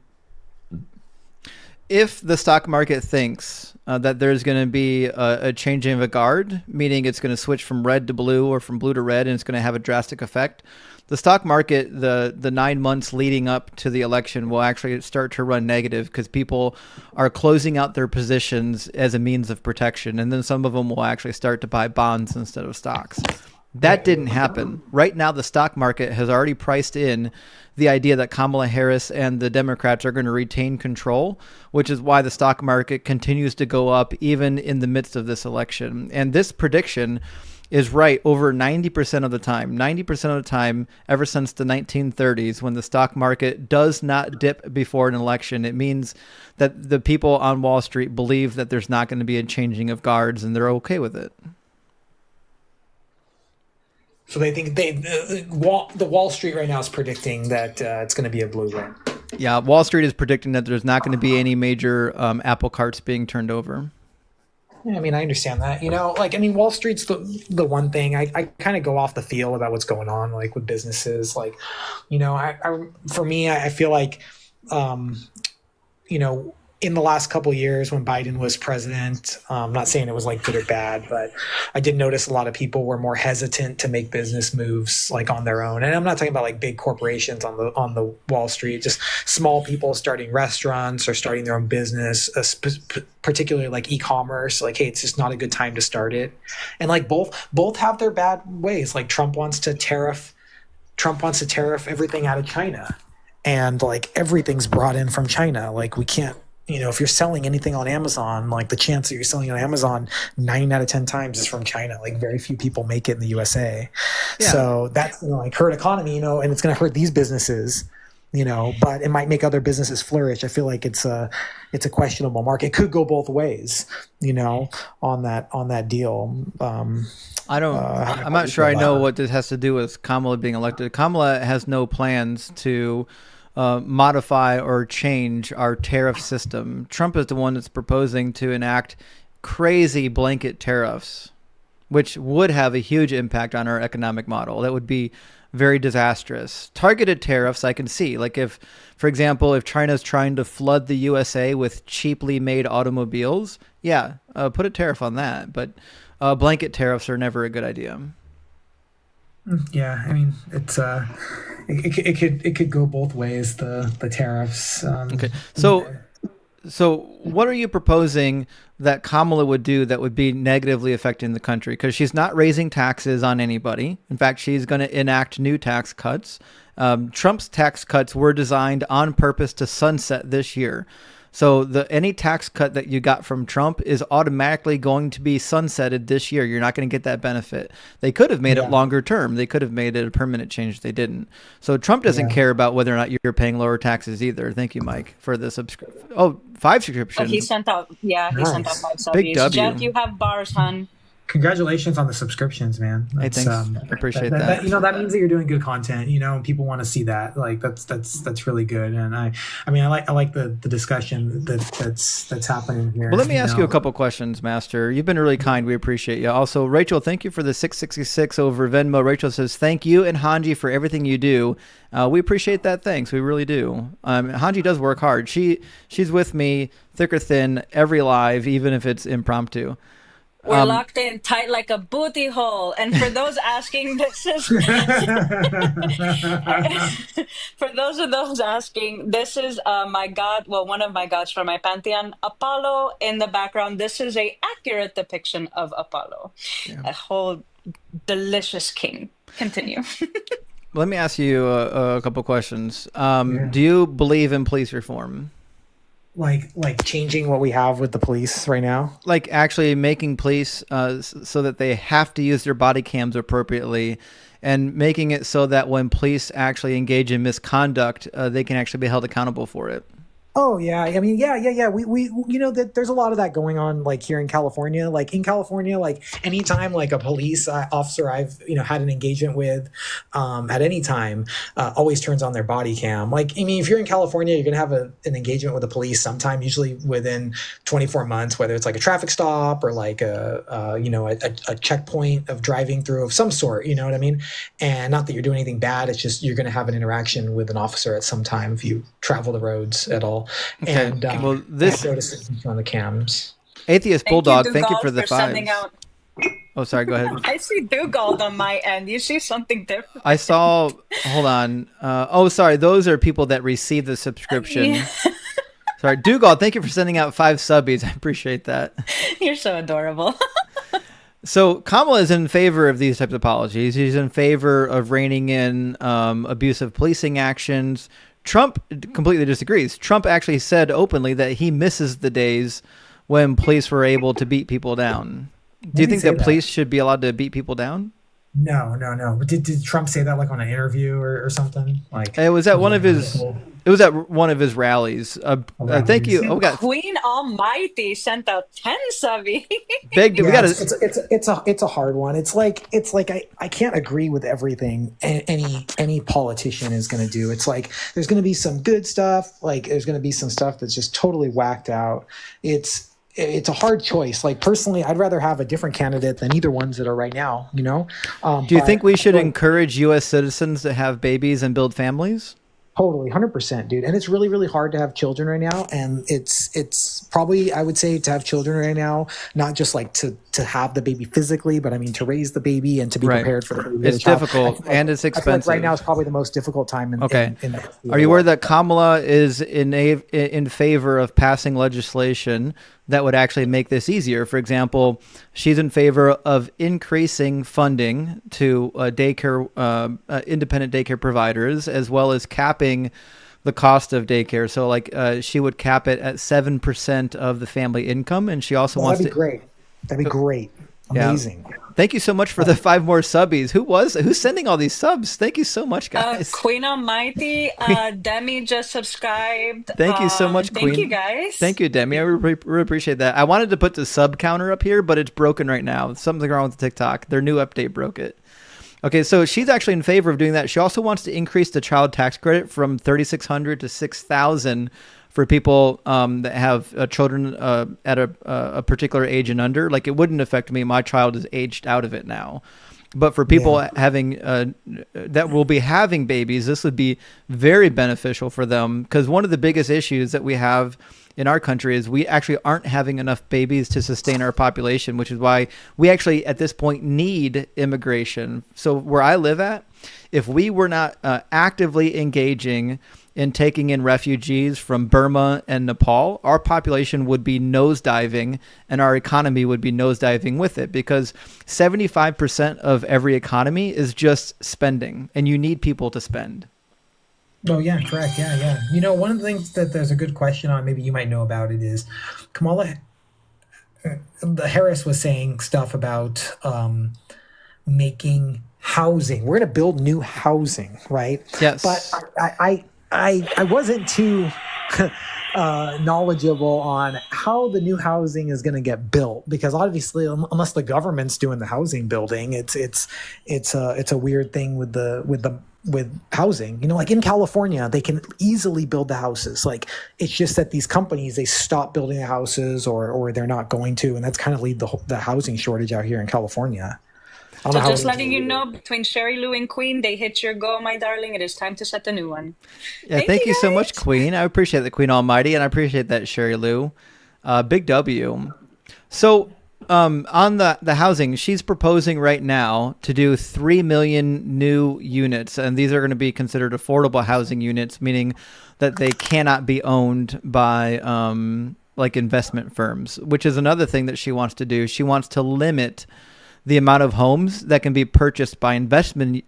S1: if the stock market thinks that there's going to be a changing of a guard, meaning it's going to switch from red to blue or from blue to red, and it's going to have a drastic effect, the stock market, the 9 months leading up to the election will actually start to run negative because people are closing out their positions as a means of protection. And then some of them will actually start to buy bonds instead of stocks. That didn't happen. Right now, the stock market has already priced in the idea that Kamala Harris and the Democrats are going to retain control, which is why the stock market continues to go up even in the midst of this election. And this prediction is right over 90% of the time. 90% of the time, ever since the 1930s, when the stock market does not dip before an election, it means that the people on Wall Street believe that there's not going to be a changing of guards, and they're okay with it.
S19: So they think the Wall Street right now is predicting that it's going to be a blue win.
S1: Yeah, Wall Street is predicting that there's not going to be any major apple carts being turned over.
S19: Yeah, I mean, I understand that. You know, like, I mean, Wall Street's the one thing I kind of go off the feel about what's going on, like with businesses. Like, you know, for me, I feel like, you know, in the last couple of years when Biden was president, I'm not saying it was like good or bad, but I did notice a lot of people were more hesitant to make business moves like on their own. And I'm not talking about like big corporations on the Wall Street, just small people starting restaurants or starting their own business, particularly like e-commerce. Like, hey, it's just not a good time to start it. And like both have their bad ways. Like Trump wants to tariff everything out of China, and like everything's brought in from China. Like, we can't. You know, if you're selling anything on Amazon, like the chance that you're selling on Amazon 9 out of 10 times is from China. Like, very few people make it in the USA. Yeah. So that's, you know, like hurt economy, you know, and it's going to hurt these businesses, you know, but it might make other businesses flourish. I feel like it's a questionable market. It could go both ways, you know, on that deal.
S1: I'm not sure I know what this has to do with Kamala being elected. Kamala has no plans to modify or change our tariff system. Trump is the one that's proposing to enact crazy blanket tariffs, which would have a huge impact on our economic model. That would be very disastrous. Targeted tariffs, I can see. Like if, for example, if China's trying to flood the USA with cheaply made automobiles, yeah, put a tariff on that. But blanket tariffs are never a good idea.
S19: Yeah, I mean, it's it could go both ways. The tariffs.
S1: Okay, so what are you proposing that Kamala would do that would be negatively affecting the country? Because she's not raising taxes on anybody. In fact, she's going to enact new tax cuts. Trump's tax cuts were designed on purpose to sunset this year. So any tax cut that you got from Trump is automatically going to be sunsetted this year. You're not going to get that benefit. They could have made it longer term. They could have made it a permanent change. They didn't. So Trump doesn't care about whether or not you're paying lower taxes either. Thank you, Mike, for the 5 subscriptions.
S2: He sent out, he sent out 5 subbies.
S1: Big W.
S2: Jeff, you have bars, hun.
S21: Congratulations on the subscriptions, man.
S1: Hey, thanks. I appreciate that.
S21: That means that you're doing good content, and people want to see that. Like that's really good. And I like the discussion that's happening here.
S1: Well, let me ask you a couple questions, Master. You've been really kind. We appreciate you. Also, Rachel, thank you for the 666 over Venmo. Rachel says, thank you and Hanji for everything you do. We appreciate that. Thanks. We really do. Hanji does work hard. She's with me thick or thin every live, even if it's impromptu.
S2: We're locked in tight like a booty hole. And for those asking, this is for those asking, this is my god. Well, one of my gods from my pantheon, Apollo. In the background, this is a accurate depiction of Apollo, a whole delicious king. Continue.
S1: Let me ask you a couple questions. Do you believe in police reform?
S19: Like changing what we have with the police right now?
S1: Like actually making police so that they have to use their body cams appropriately, and making it so that when police actually engage in misconduct, they can actually be held accountable for it.
S19: Oh yeah, I mean yeah. We that there's a lot of that going on like here in California. Like in California, like anytime like a police officer I've had an engagement with at any time always turns on their body cam. Like I mean, if you're in California, you're gonna have an engagement with the police sometime, usually within 24 months, whether it's like a traffic stop or like a checkpoint of driving through of some sort. You know what I mean? And not that you're doing anything bad. It's just you're gonna have an interaction with an officer at some time if you travel the roads at all.
S1: Okay.
S19: And
S1: well, this
S19: on the cams.
S1: Atheist Bulldog, thank you for the 5. Oh, sorry. Go ahead.
S2: I see Dugald on my end. You see something different.
S1: I saw. Hold on. Sorry. Those are people that receive the subscription.
S2: Yeah.
S1: Sorry, Dugald. Thank you for sending out 5 subbies. I appreciate that.
S2: You're so adorable.
S1: So Kamala is in favor of these types of policies. He's in favor of reining in abusive policing actions. Trump completely disagrees. Trump actually said openly that he misses the days when police were able to beat people down. Do you think that police should be allowed to beat people down?
S19: No. Did Trump say that like on an interview or something? Like
S1: it was at one of his. It was at one of his rallies. Thank you. Oh, we got
S2: Queen Almighty sent out 10 subbies.
S1: Big. We got
S19: it's a hard one. It's like I can't agree with everything any politician is going to do. It's like there's going to be some good stuff. Like there's going to be some stuff that's just totally whacked out. It's a hard choice. Like personally, I'd rather have a different candidate than either ones that are right now.
S1: Do you think we should encourage U.S. citizens to have babies and build families?
S19: Totally, 100%, dude. And it's really, really hard to have children right now. And it's probably, I would say, to have children right now, not just like to have the baby physically, but I mean to raise the baby and to be prepared for the baby.
S1: It's difficult and it's expensive.
S19: Right now is probably the most difficult time.
S1: Are you aware that Kamala is in favor of passing legislation that would actually make this easier? For example, she's in favor of increasing funding to independent daycare providers, as well as capping the cost of daycare. So like she would cap it at 7% of the family income. And she also wants to...
S19: That'd be great. That'd be great. Amazing.
S1: Yeah. Thank you so much for the 5 more subbies. Who's sending all these subs? Thank you so much, guys.
S2: Queen Almighty, Demi just subscribed.
S1: Thank you so much, Queen.
S2: Thank you, guys.
S1: Thank you, Demi. I really appreciate that. I wanted to put the sub counter up here, but it's broken right now. Something wrong with TikTok. Their new update broke it. Okay, so she's actually in favor of doing that. She also wants to increase the child tax credit from $3,600 to $6,000 for people that have children at a particular age and under. Like it wouldn't affect me. My child is aged out of it now. But for people having that will be having babies, this would be very beneficial for them, because one of the biggest issues that we have in our country is we actually aren't having enough babies to sustain our population, which is why we actually at this point need immigration. So where I live at, if we were not actively engaging in taking in refugees from Burma and Nepal, our population would be nosediving and our economy would be nosediving with it, because 75% of every economy is just spending, and you need people to spend.
S21: Oh yeah, correct. Yeah. You know, one of the things that there's a good question on, maybe you might know about it, is Kamala the Harris was saying stuff about making housing. We're going to build new housing, right?
S1: Yes.
S21: But I wasn't too knowledgeable on how the new housing is going to get built, because obviously, unless the government's doing the housing building, it's a weird thing with housing. You know, like in California, they can easily build the houses. Like, it's just that these companies, they stop building the houses, or they're not going to, and that's kind of lead the housing shortage out here in California.
S2: So just letting you know, between Sherry Lou and Queen, they hit your goal, my darling. It is time to set the new one.
S1: Yeah, thank you so much, Queen. I appreciate the Queen Almighty, and I appreciate that, Sherry Lou. Big W. So on the housing, she's proposing right now to do 3 million new units, and these are going to be considered affordable housing units, meaning that they cannot be owned by like investment firms, which is another thing that she wants to do. She wants to limit the amount of homes that can be purchased by investment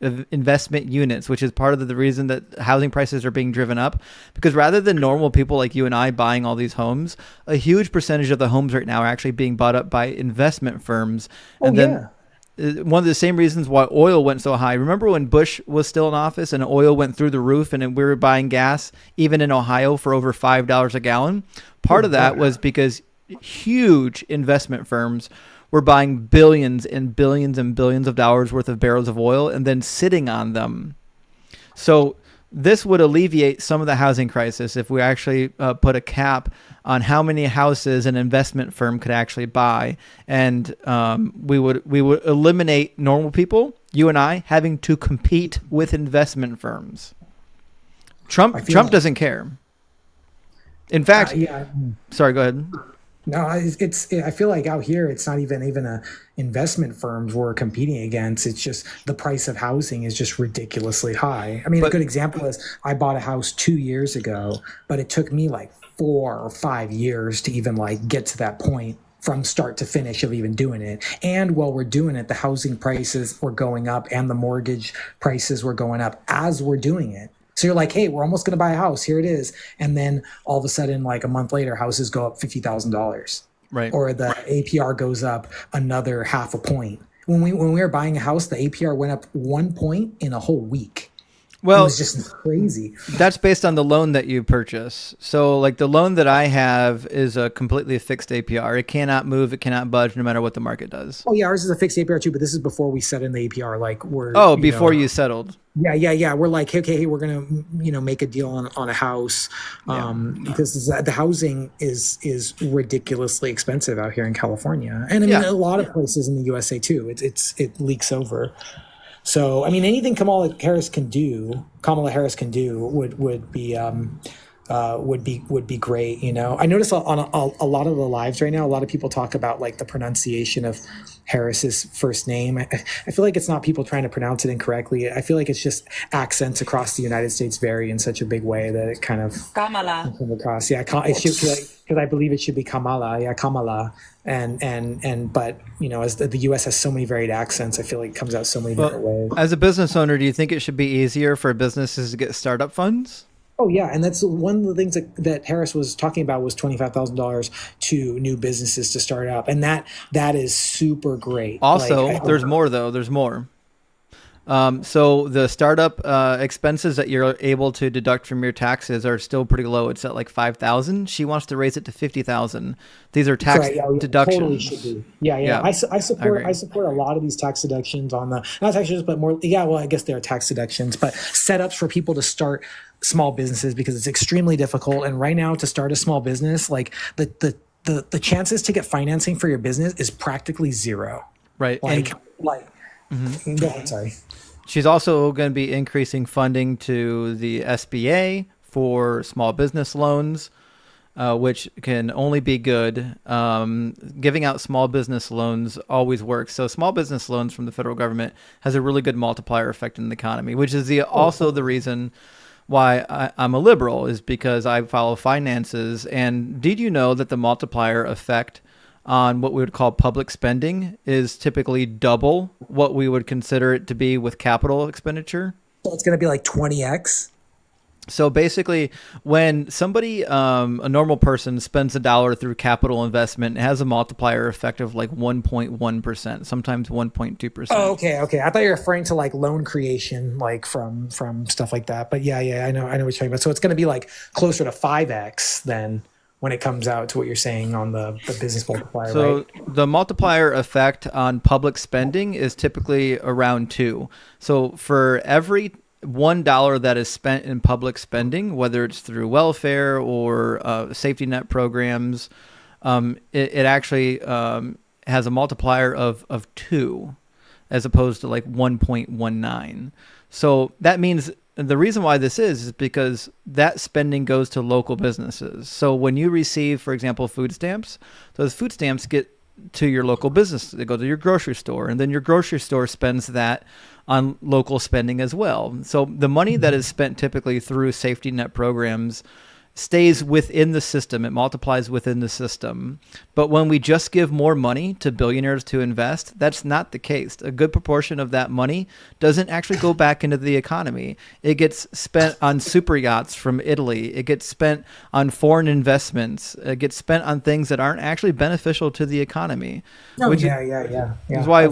S1: units, which is part of the reason that housing prices are being driven up. Because rather than normal people like you and I buying all these homes, a huge percentage of the homes right now are actually being bought up by investment firms. And then one of the same reasons why oil went so high. Remember when Bush was still in office and oil went through the roof, and we were buying gas even in Ohio for over $5 a gallon? Part of that was because huge investment firms were buying billions and billions and billions of dollars worth of barrels of oil and then sitting on them. So this would alleviate some of the housing crisis if we actually put a cap on how many houses an investment firm could actually buy, and we would eliminate normal people, you and I, having to compete with investment firms. Trump doesn't care. In fact, sorry, go ahead.
S21: No, I feel like out here it's not even a investment firms we're competing against. It's just the price of housing is just ridiculously high. I mean, a good example is I bought a house 2 years ago, but it took me like 4 or 5 years to even like get to that point from start to finish of even doing it. And while we're doing it, the housing prices were going up and the mortgage prices were going up as we're doing it. So you're like, hey, we're almost going to buy a house. Here it is. And then all of a sudden, like a month later, houses go up $50,000.
S1: Right.
S21: Or the APR goes up another half a point. When we were buying a house, the APR went up 1 point in a whole week.
S1: Well,
S21: it was just crazy.
S1: That's based on the loan that you purchase. So like the loan that I have is a completely fixed APR. It cannot move. It cannot budge no matter what the market does.
S21: Oh yeah, ours is a fixed APR too, but this is before we set in the APR. Like
S1: before you settled.
S21: Yeah. We're like, okay, we're going to, make a deal on a house because the housing is ridiculously expensive out here in California. And I mean, a lot of places in the USA too. It leaks over. So, I mean, anything Kamala Harris can do would be great. I notice on a lot of the lives right now, a lot of people talk about like the pronunciation of Harris's first name. I feel like it's not people trying to pronounce it incorrectly. I feel like it's just accents across the United States vary in such a big way that it kind of
S2: Kamala.
S21: comes across. Yeah, it should, because I believe it should be Kamala. Yeah, Kamala. But as the U.S. has so many varied accents, I feel like it comes out so many different ways.
S1: As a business owner, do you think it should be easier for businesses to get startup funds?
S21: Oh yeah, and that's one of the things that Harris was talking about was $25,000 to new businesses to start up, and that is super great.
S1: Also, there's more though. There's more. So the startup expenses that you're able to deduct from your taxes are still pretty low. It's at like $5,000. She wants to raise it to $50,000. These are tax deductions.
S21: Totally should be. Yeah. I support a lot of these tax deductions on the not tax deductions, but more. Yeah, well, I guess they are tax deductions, but setups for people to start small businesses because it's extremely difficult. And right now, to start a small business, like the chances to get financing for your business is practically zero.
S1: Right.
S21: Go ahead, sorry.
S1: She's also going to be increasing funding to the SBA for small business loans, which can only be good. Giving out small business loans always works. So small business loans from the federal government has a really good multiplier effect in the economy, which is also the reason why I'm a liberal, is because I follow finances. And did you know that the multiplier effect on what we would call public spending is typically double what we would consider it to be with capital expenditure?
S21: So it's going to be like 20x?
S1: So basically, when somebody, a normal person, spends $1 through capital investment, it has a multiplier effect of like 1.1%, sometimes 1.2%.
S21: Oh, okay. I thought you were referring to like loan creation, like from stuff like that. But yeah, I know what you're talking about. So it's going to be like closer to 5x than when it comes out to what you're saying on the business multiplier,
S1: So
S21: right?
S1: the multiplier effect on public spending is typically around 2. So for every $1 that is spent in public spending, whether it's through welfare or safety net programs, it actually has a multiplier of 2 as opposed to like 1.19. So that means the reason why this is because that spending goes to local businesses. So when you receive, for example, food stamps, those food stamps get to your local business. They go to your grocery store, and then your grocery store spends that on local spending as well. So the money that is spent typically through safety net programs stays within the system. It multiplies within the system. But when we just give more money to billionaires to invest, that's not the case. A good proportion of that money doesn't actually go back into the economy. It gets spent on super yachts from Italy. It gets spent on foreign investments. It gets spent on things that aren't actually beneficial to the economy.
S21: Oh,
S1: Which
S21: yeah.
S1: is why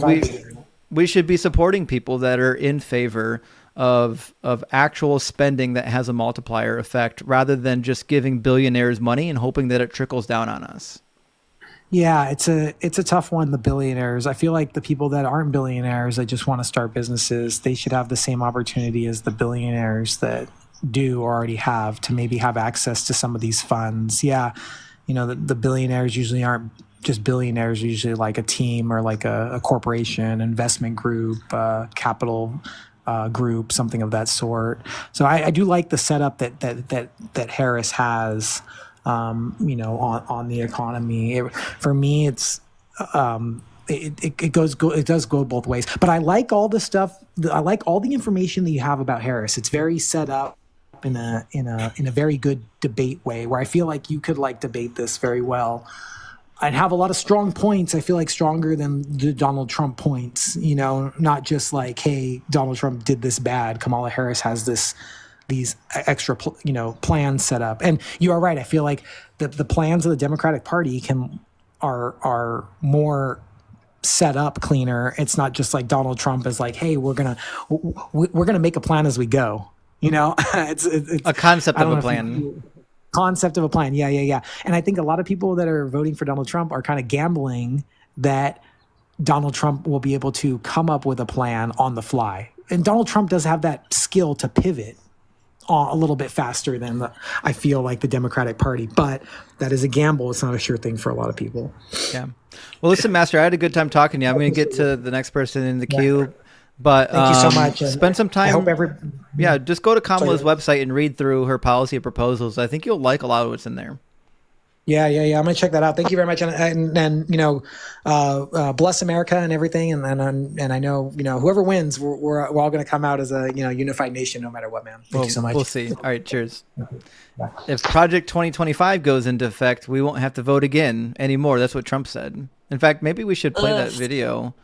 S1: we should be supporting people that are in favor of actual spending that has a multiplier effect rather than just giving billionaires money and hoping that it trickles down on us.
S21: Yeah, it's a tough one, the billionaires. I feel like the people that aren't billionaires that just want to start businesses, they should have the same opportunity as the billionaires that do or already have to maybe have access to some of these funds. Yeah, the billionaires usually aren't just billionaires, usually like a team or like a corporation, investment group, capital group, something of that sort. So I do like the setup that Harris has, on the economy. For me, it's it does go both ways. But I like all the stuff. I like all the information that you have about Harris. It's very set up in a very good debate way, where I feel like you could like debate this very well. I'd have a lot of strong points. I feel like stronger than the Donald Trump points, not just like, hey, Donald Trump did this bad. Kamala Harris has these extra, plans set up. And you are right. I feel like the plans of the Democratic Party are more set up cleaner. It's not just like Donald Trump is like, hey, we're going to make a plan as we go. It's
S1: a concept of a plan.
S21: Concept of a plan. Yeah. And I think a lot of people that are voting for Donald Trump are kind of gambling that Donald Trump will be able to come up with a plan on the fly. And Donald Trump does have that skill to pivot a little bit faster than I feel like the Democratic Party. But that is a gamble. It's not a sure thing for a lot of people.
S1: Yeah. Well, listen, Master, I had a good time talking to you. I'm going to get to the next person in the queue. But
S21: thank you so much.
S1: Spend some time.
S21: I hope
S1: just go to Kamala's website and read through her policy proposals. I think you'll like a lot of what's in there.
S21: Yeah. I'm gonna check that out. Thank you very much, and bless America and everything. And I know whoever wins, we're all gonna come out as a unified nation, no matter what, man. Thank you so much.
S1: We'll see. All right, cheers. If Project 2025 goes into effect, we won't have to vote again anymore. That's what Trump said. In fact, maybe we should play that video.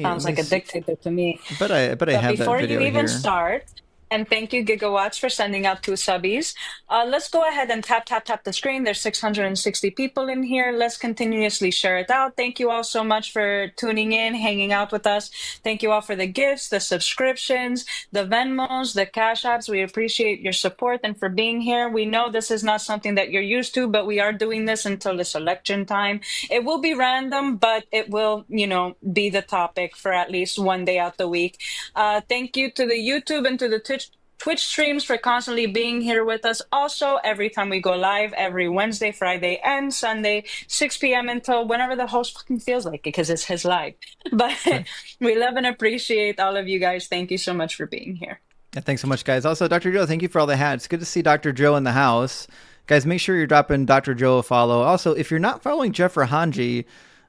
S2: Sounds like a dictator to me.
S1: But I have that video here.
S2: Before you even start, and thank you, Gigawatts, for sending out 2 subbies. Let's go ahead and tap the screen. There's 660 people in here. Let's continuously share it out. Thank you all so much for tuning in, hanging out with us. Thank you all for the gifts, the subscriptions, the Venmos, the Cash Apps. We appreciate your support and for being here. We know this is not something that you're used to, but we are doing this until this election time. It will be random, but it will, be the topic for at least one day out the week. Thank you to the YouTube and to the Twitch streams for constantly being here with us. Also, every time we go live, every Wednesday, Friday, and Sunday, 6 p.m. until whenever the host fucking feels like it, because it's his live. But we love and appreciate all of you guys. Thank you so much for being here.
S1: Yeah, thanks so much, guys. Also, Dr. Joe, thank you for all the hats. Good to see Dr. Joe in the house. Guys, make sure you're dropping Dr. Joe a follow. Also, if you're not following Jeff Rahanji,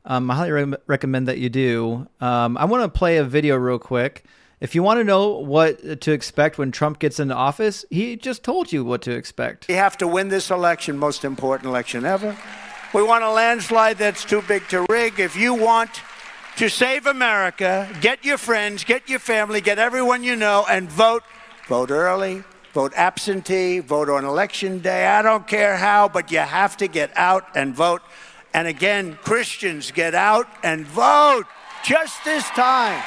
S1: I highly recommend that you do. I want to play a video real quick. If you want to know what to expect when Trump gets into office, he just told you what to expect.
S3: We have to win this election, most important election ever. We want a landslide that's too big to rig. If you want to save America, get your friends, get your family, get everyone you know, and vote. Vote early, Vote absentee, vote on election day. I don't care how, but you have to get out and vote. And again, Christians, get out and vote just this time.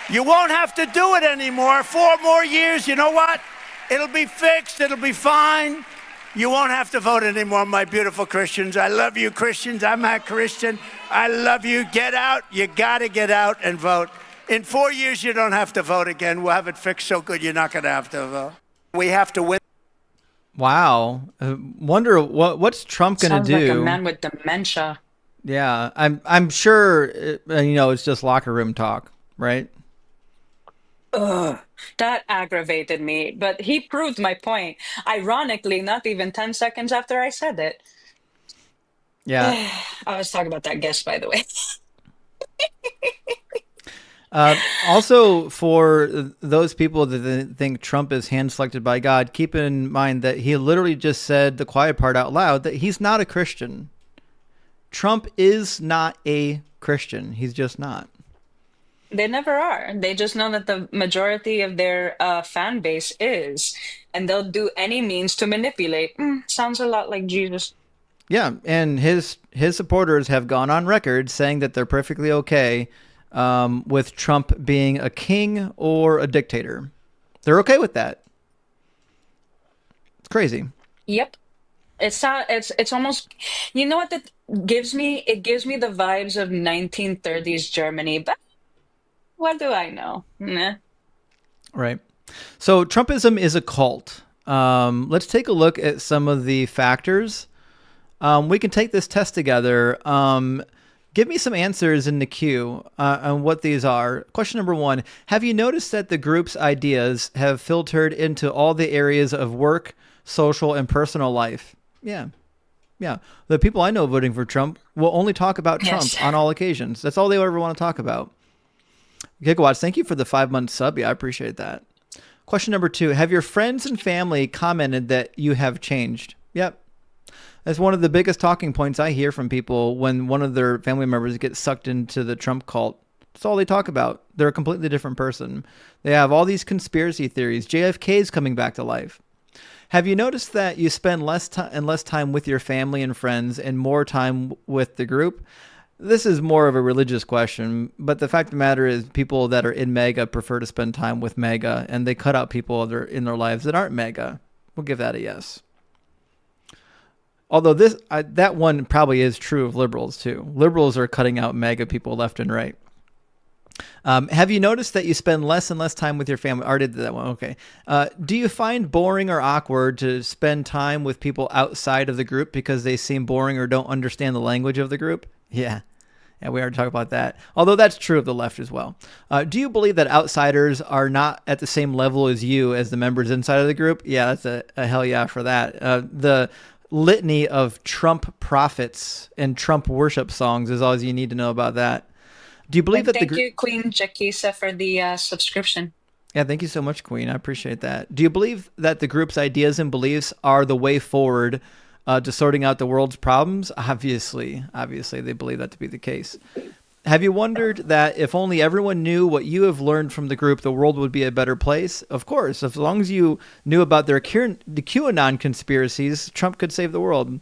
S3: You won't have to do it anymore. 4 more years, you know what? It'll be fixed. It'll be fine. You won't have to vote anymore, my beautiful Christians. I love you, Christians. I'm a Christian. I love you. Get out. You got to get out and vote. In 4 years, you don't have to vote again. We'll have it fixed so good you're not going to have to vote. We have to win.
S1: Wow. Wonder what's Trump going to do?
S2: Sounds like a man with dementia.
S1: Yeah, I'm sure it's just locker room talk, right?
S2: Ugh, that aggravated me, but he proved my point. Ironically, not even 10 seconds after I said it.
S1: Yeah.
S2: I was talking about that guest, by the way.
S1: Also, for those people that think Trump is hand-selected by God, keep in mind that he literally just said the quiet part out loud, that he's not a Christian. Trump is not a Christian. He's just not.
S2: They never are. They just know that the majority of their fan base is, and they'll do any means to manipulate. Sounds a lot like Jesus.
S1: Yeah, and his supporters have gone on record saying that they're perfectly okay with Trump being a king or a dictator. They're okay with that. It's crazy.
S2: Yep. It's not. It's almost. You know what that gives me? It gives me the vibes of 1930s Germany, but. What do I know? Nah.
S1: Right. So Trumpism is a cult. Let's take a look at some of the factors. We can take this test together. Give me some answers in the queue on what these are. Question number 1. Have you noticed that the group's ideas have filtered into all the areas of work, social, and personal life? Yeah. Yeah. The people I know voting for Trump will only talk about Trump on all occasions. That's all they ever want to talk about. Gigawatts, thank you for the 5-month sub. Yeah, I appreciate that. Question number 2. Have your friends and family commented that you have changed? Yep. That's one of the biggest talking points I hear from people when one of their family members gets sucked into the Trump cult. That's all they talk about. They're a completely different person. They have all these conspiracy theories. JFK is coming back to life. Have you noticed that you spend less time with your family and friends and more time with the group? This is more of a religious question, but the fact of the matter is people that are in MAGA prefer to spend time with MAGA, and they cut out people in their lives that aren't MAGA. We'll give that a yes. Although that one probably is true of liberals too. Liberals are cutting out MAGA people left and right. Have you noticed that you spend less and less time with your family? I already did that one. Okay. Do you find boring or awkward to spend time with people outside of the group because they seem boring or don't understand the language of the group? Yeah. Yeah, we already talked about that. Although that's true of the left as well. Do you believe that outsiders are not at the same level as you as the members inside of the group? Yeah, that's a hell yeah for that. The litany of Trump prophets and Trump worship songs is all you need to know about that. Do you believe that
S2: Thank you, Queen Jackisa, for the subscription.
S1: Yeah, thank you so much, Queen. I appreciate that. Do you believe that the group's ideas and beliefs are the way forward to sorting out the world's problems? Obviously, they believe that to be the case. Have you wondered that if only everyone knew what you have learned from the group, the world would be a better place? Of course, as long as you knew about the QAnon conspiracies, Trump could save the world.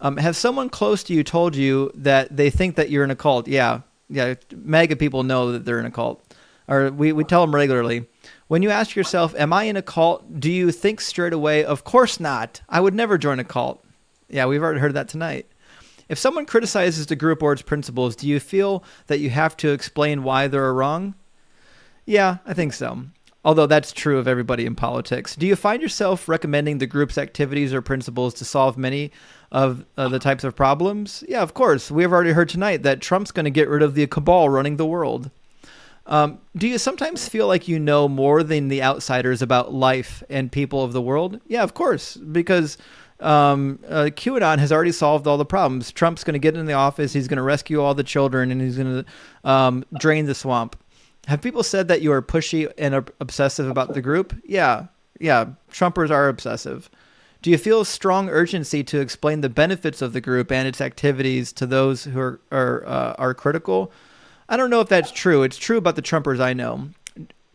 S1: Have someone close to you told you that they think that you're in a cult? Yeah, MAGA people know that they're in a cult. Or we tell them regularly. When you ask yourself, am I in a cult? Do you think straight away, of course not. I would never join a cult. Yeah, we've already heard that tonight. If someone criticizes the group or its principles, do you feel that you have to explain why they're wrong? Yeah, I think so. Although that's true of everybody in politics. Do you find yourself recommending the group's activities or principles to solve many of the types of problems? Yeah, of course. We have already heard tonight that Trump's going to get rid of the cabal running the world. Do you sometimes feel like you know more than the outsiders about life and people of the world? Yeah, of course, because QAnon has already solved all the problems. Trump's going to get in the office, he's going to rescue all the children, and he's going to drain the swamp. Have people said that you are pushy and obsessive about the group? Yeah, Trumpers are obsessive. Do you feel a strong urgency to explain the benefits of the group and its activities to those who are critical? I don't know if that's true. It's true about the Trumpers I know.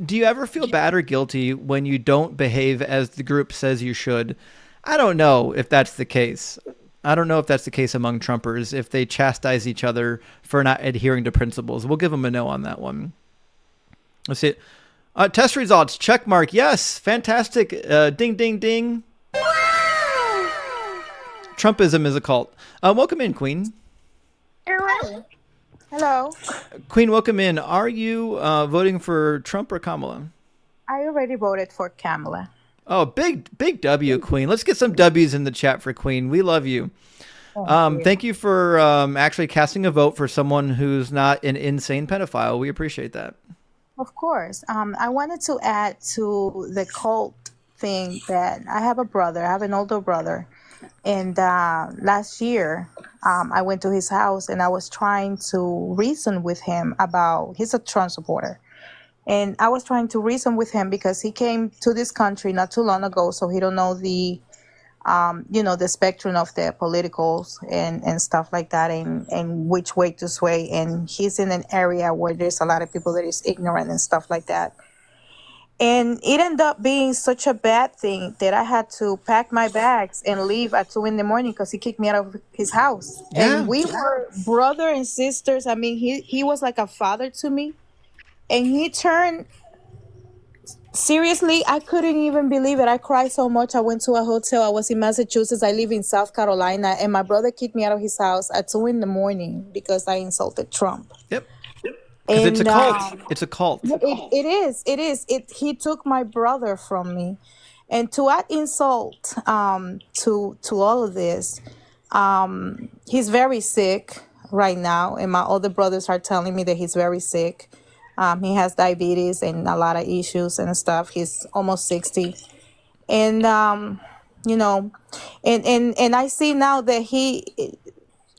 S1: do you ever feel bad or guilty when you don't behave as the group says you should? I don't know if that's the case. I don't know if that's the case among Trumpers, if they chastise each other for not adhering to principles. We'll give them a no on that one. Let's see. Test results. Check mark. Yes. Fantastic. Ding, ding, ding. Trumpism is a cult. Welcome in, Queen.
S4: Hello.
S1: Queen, welcome in. Are you voting for Trump or Kamala?
S4: I already voted for Kamala.
S1: Oh, big W, Queen. Let's get some W's in the chat for Queen. We love you. Thank you for actually casting a vote for someone who's not an insane pedophile. We appreciate that.
S4: Of course. I wanted to add to the cult thing that I have a brother. I have an older brother. And last year, I went to his house and I was trying to reason with him about, he's a Trump supporter. And I was trying to reason with him because he came to this country not too long ago, so he don't know the, the spectrum of the politicals and stuff like that, and which way to sway. And he's in an area where there's a lot of people that is ignorant and stuff like that. And it ended up being such a bad thing that I had to pack my bags and leave at 2 a.m. because he kicked me out of his house.
S1: Yeah.
S4: And we were brother and sisters. I mean, he was like a father to me. And he turned, seriously, I couldn't even believe it. I cried so much. I went to a hotel. I was in Massachusetts. I live in South Carolina. And my brother kicked me out of his house at 2 a.m. because I insulted Trump.
S1: Yep. Because it's a cult. It's a cult.
S4: It is. He took my brother from me. And to add insult to all of this, he's very sick right now. And my other brothers are telling me that he's very sick. He has diabetes and a lot of issues and stuff. He's almost 60. And, and I see now that he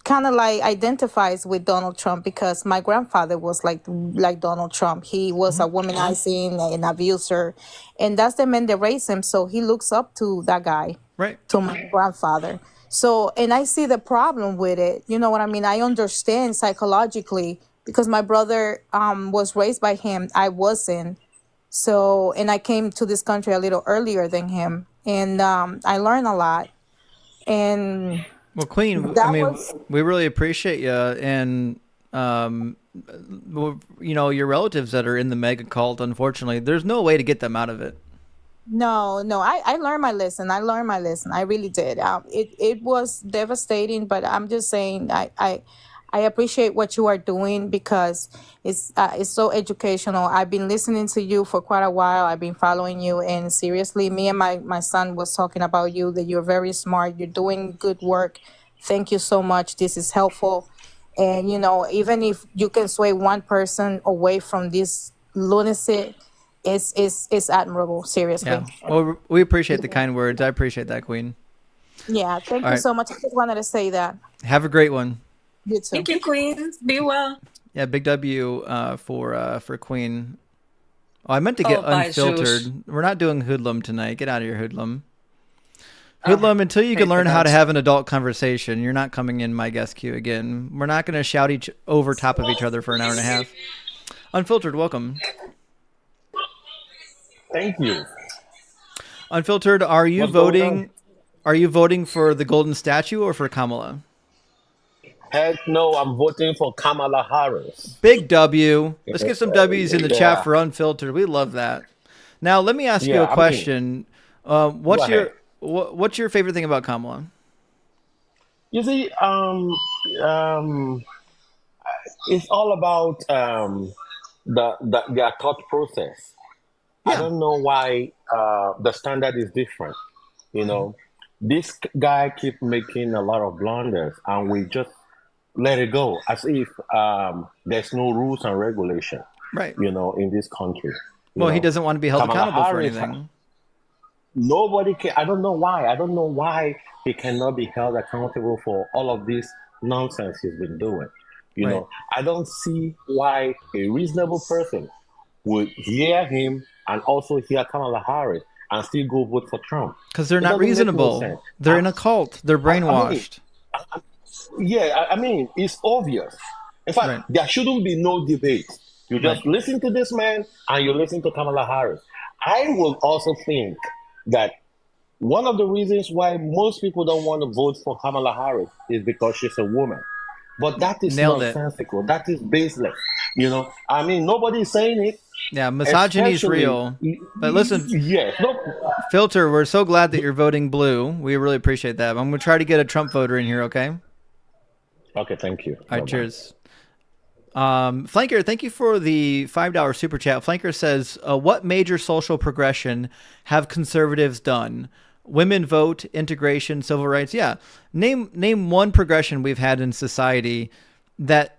S4: kind of like identifies with Donald Trump because my grandfather was like Donald Trump. He was a womanizing, an abuser. And that's the man that raised him. So he looks up to that guy,
S1: right?
S4: To my grandfather. So, and I see the problem with it. You know what I mean? I understand psychologically because my brother was raised by him. I wasn't. So, and I came to this country a little earlier than him. And I learned a lot. And
S1: well, Queen, we really appreciate you. And, your relatives that are in the MAGA cult, unfortunately, there's no way to get them out of it.
S4: No, I learned my lesson. I really did. It was devastating, but I'm just saying I appreciate what you are doing because it's so educational. I've been listening to you for quite a while. I've been following you, and seriously, me and my son was talking about you, that you're very smart. You're doing good work. Thank you so much. This is helpful. And, even if you can sway one person away from this lunacy, it's admirable, seriously.
S1: Yeah. Well, we appreciate the kind words. I appreciate that, Queen.
S4: Yeah, thank you so much. I just wanted to say that.
S1: Have a great one.
S4: You too.
S2: Thank you, Queen. Be well.
S1: Yeah, big W for Queen. Oh, I meant to get unfiltered. We're not doing hoodlum tonight. Get out of here, hoodlum. Hoodlum, until you can learn how to have an adult conversation, you're not coming in my guest queue again. We're not going to shout over top of each other for an hour and a half. Unfiltered, welcome.
S22: Thank you.
S1: Unfiltered, are you voting? Are you voting for the golden statue or for Kamala?
S22: Heck no, I'm voting for Kamala Harris.
S1: Big W. Let's get some W's in the chat for Unfiltered. We love that. Now, let me ask you a question. What's your favorite thing about Kamala?
S22: You see, it's all about their thought process. Yeah. I don't know why the standard is different. This guy keep making a lot of blunders, and we just let it go as if there's no rules and regulation,
S1: right?
S22: In this country.
S1: Well, he doesn't want to be held accountable for anything.
S22: Nobody can. I don't know why. I don't know why he cannot be held accountable for all of this nonsense he's been doing. You know, I don't see why a reasonable person would hear him and also hear Kamala Harris and still go vote for Trump.
S1: Because they're not reasonable. They're in a cult. They're brainwashed.
S22: I mean, it's obvious. In fact, there shouldn't be no debate. You just listen to this man and you listen to Kamala Harris. I will also think that one of the reasons why most people don't want to vote for Kamala Harris is because she's a woman. But that is nonsensical. That is baseless. You know, I mean, nobody's saying it.
S1: Yeah, misogyny is real. But listen,
S22: yes, no,
S1: Filter, we're so glad that you're voting blue. We really appreciate that. I'm going to try to get a Trump voter in here, okay?
S22: Okay, thank you.
S1: All right, cheers. Flanker, thank you for the $5 super chat. Flanker says, what major social progression have conservatives done? Women vote, integration, civil rights. Yeah. Name one progression we've had in society that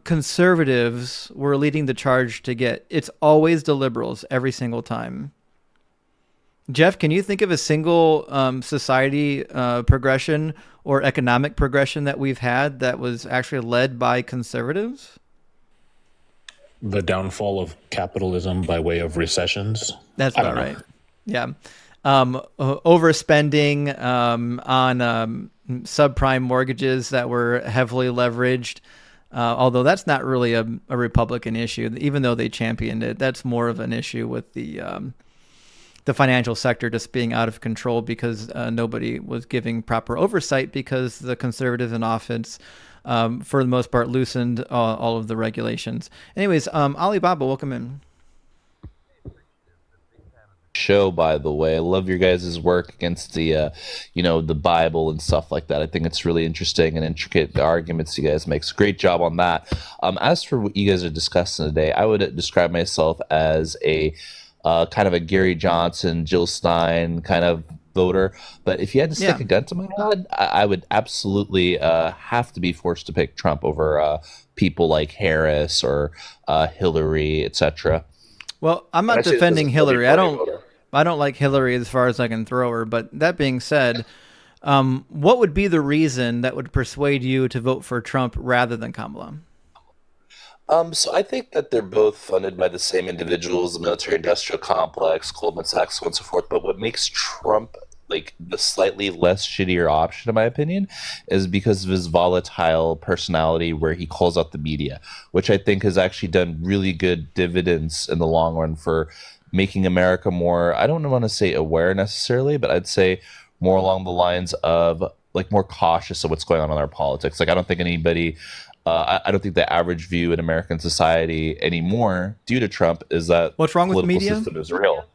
S1: conservatives were leading the charge to get. It's always the liberals every single time. Jeff, can you think of a single society progression or economic progression that we've had that was actually led by conservatives?
S15: The downfall of capitalism by way of recessions.
S1: That's about right. Yeah. Overspending on subprime mortgages that were heavily leveraged. Although that's not really a Republican issue, even though they championed it. That's more of an issue with the financial sector just being out of control because nobody was giving proper oversight because the conservatives in office, for the most part, loosened all of the regulations. Anyways, Alibaba, welcome in.
S9: Show, by the way, I love your guys' work against the the Bible and stuff like that. I think it's really interesting and intricate, the arguments you guys make. So great job on that. As for what you guys are discussing today, I would describe myself as a kind of a Gary Johnson, Jill Stein kind of voter. But if you had to stick a gun to my head, I would absolutely have to be forced to pick Trump over people like Harris or Hillary, etc.
S1: Well, I'm not defending Hillary. I don't like Hillary as far as I can throw her. But that being said, what would be the reason that would persuade you to vote for Trump rather than Kamala?
S9: So I think that they're both funded by the same individuals, the military-industrial complex, Goldman Sachs, so on and so forth. But what makes Trump like the slightly less shittier option, in my opinion, is because of his volatile personality where he calls out the media, which I think has actually done really good dividends in the long run for making America more, I don't want to say aware necessarily, but I'd say more along the lines of like more cautious of what's going on in our politics. Like I don't think anybody... I don't think the average view in American society anymore, due to Trump, is that
S1: what's wrong with the media
S9: system is real.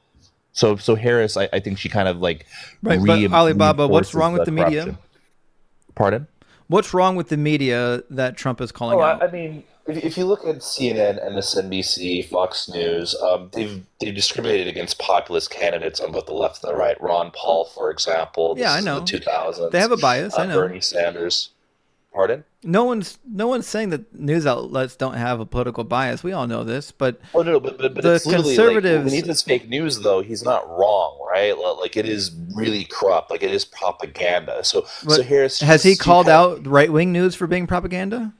S9: So Harris, I think she kind of like
S1: right. But Alibaba, what's wrong with the media?
S9: Corruption. Pardon?
S1: What's wrong with the media that Trump is calling out?
S9: I mean, if you look at CNN, MSNBC, Fox News, they've discriminated against populist candidates on both the left and the right. Ron Paul, for example.
S1: Yeah, I know.
S9: The 2000s.
S1: They have a bias. I know.
S9: Bernie Sanders. Pardon?
S1: No one's saying that news outlets don't have a political bias. We all know this, but
S9: but
S1: the
S9: it's
S1: conservatives.
S9: Like, when he does fake news, though, he's not wrong, right? Like it is really corrupt. Like it is propaganda. So Harris
S1: has he called out right-wing news for being propaganda?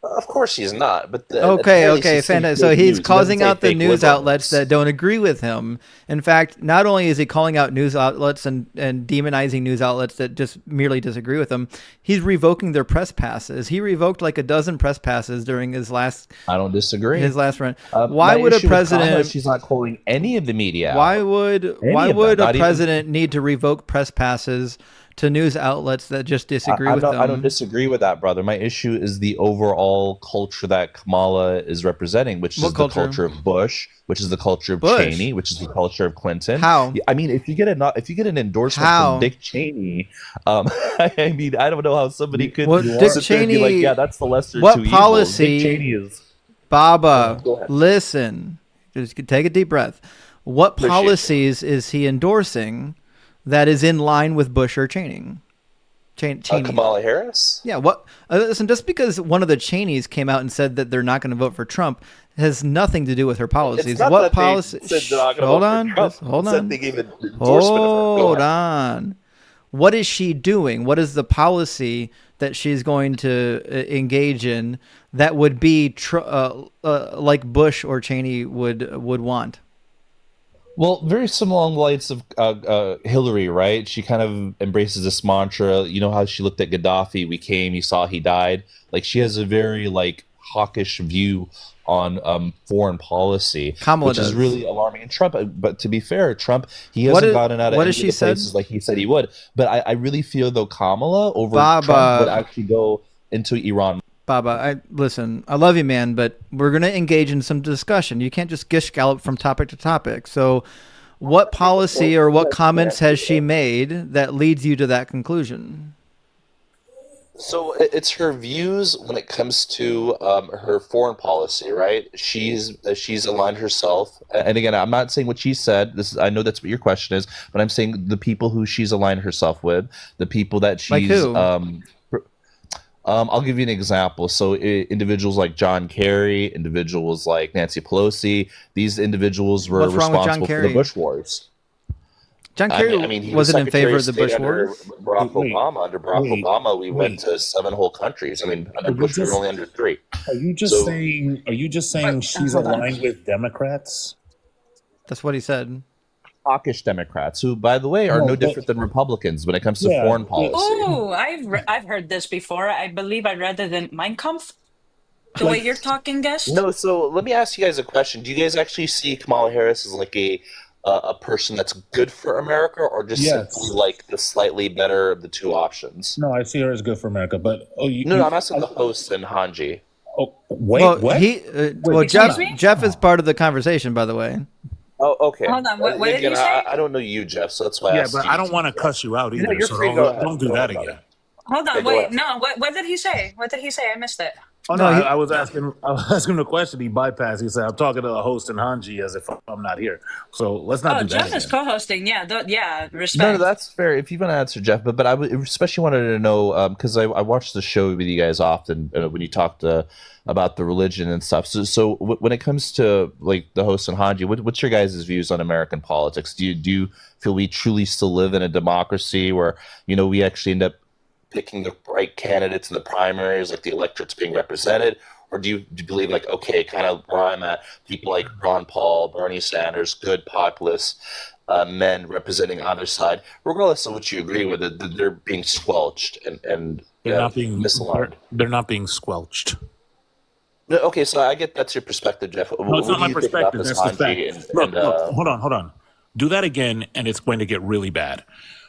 S9: Of course he's not. But
S1: okay, fantastic. So he's causing out the news outlets that don't agree with him. In fact, not only is he calling out news outlets and demonizing news outlets that just merely disagree with him, he's revoking their press passes. He revoked like a dozen press passes during his last.
S9: I don't disagree.
S1: His last run. Why would a president?
S9: She's not calling any of the media.
S1: Why would a president need to revoke press passes to news outlets that just disagree with them?
S9: I don't disagree with that, brother. My issue is the overall culture that Kamala is representing, which is the culture of Bush, which is the culture of Cheney, which is the culture of Clinton.
S1: How?
S9: I mean, if you get an endorsement from Dick Cheney, I mean, I don't know how somebody could
S1: Dick Cheney,
S9: be like, yeah, that's the lesser
S1: what
S9: two
S1: policy,
S9: evils. Dick Cheney is.
S1: Baba, listen, just take a deep breath. What policies is he endorsing that is in line with Bush or Cheney?
S9: Kamala Harris?
S1: Yeah. What? Listen, just because one of the Cheneys came out and said that they're not going to vote for Trump has nothing to do with her policies. What policy? Hold on. Hold on. Hold on. What is she doing? What is the policy that she's going to engage in that would be like Bush or Cheney would want?
S9: Well, very similar along the lines of Hillary, right? She kind of embraces this mantra. You know how she looked at Gaddafi? We came, you saw, he died. Like she has a very like hawkish view on foreign policy,
S1: Kamala
S9: which is
S1: does.
S9: really alarming. And Trump, but to be fair, Trump, he hasn't gotten out of any of the places like he said he would. But I really feel though Kamala over Trump would actually go into Iran.
S1: Baba, listen, I love you, man, but we're going to engage in some discussion. You can't just gish gallop from topic to topic. So what policy or what comments has she made that leads you to that conclusion?
S9: So it's her views when it comes to her foreign policy, right? She's aligned herself, and again, I'm not saying what she said. I know that's what your question is, but I'm saying the people who she's aligned herself with, the people that she's
S1: like who?
S9: I'll give you an example. So individuals like John Kerry, individuals like Nancy Pelosi, these individuals were responsible for the Bush wars.
S1: John Kerry
S9: he
S1: wasn't in favor of the
S9: Secretary
S1: Bush
S9: State under
S1: wars.
S9: Barack Obama. Under Barack Obama, we went to 7 whole countries. Under Bush, we were only under 3.
S15: Are you just saying? Are you just saying she's aligned with Democrats?
S1: That's what he said.
S9: Hawkish Democrats, who, by the way, are no different than Republicans when it comes to foreign policy.
S2: Oh, I've heard this before. I believe I read it in Mein Kampf. The way you're talking, guest.
S9: No, so let me ask you guys a question. Do you guys actually see Kamala Harris as like a person that's good for America, or just simply like the slightly better of the two options?
S15: No, I see her as good for America, but
S9: no, I'm asking the host and Hanji.
S15: Oh, wait,
S1: well,
S15: what?
S1: Jeff is part of the conversation, by the way.
S9: Oh, okay.
S2: Hold on. What did you say?
S9: I don't know you, Jeff, so that's why.
S15: Yeah, but I don't want to cuss you out either.
S9: No, you're
S15: so
S9: free.
S15: don't do that again.
S2: Hold on. Wait. No. What did he say? What did he say? I missed it.
S15: Oh no, I was asking the question. He bypassed. He said, "I'm talking to the host and Hanji as if I'm not here." So let's not do that.
S2: Jeff is co-hosting. Yeah, respect.
S9: No, that's fair. If you want to answer, Jeff, but I especially wanted to know because I watch the show with you guys often when you talk about the religion and stuff. So when it comes to like the host and Hanji, what's your guys' views on American politics? Do you feel we truly still live in a democracy where we actually end up picking the right candidates in the primaries, like the electorate's being represented? Or do you believe, like, okay, kind of where I'm at, people like Ron Paul, Bernie Sanders, good populist men representing either side, regardless of what you agree with, that they're being squelched and
S15: they're not being
S9: misaligned?
S15: They're not being squelched.
S9: No, okay, so I get that's your perspective, Jeff.
S15: No, it's not my perspective. That's the fact. Look, hold on. Do that again, and it's going to get really bad.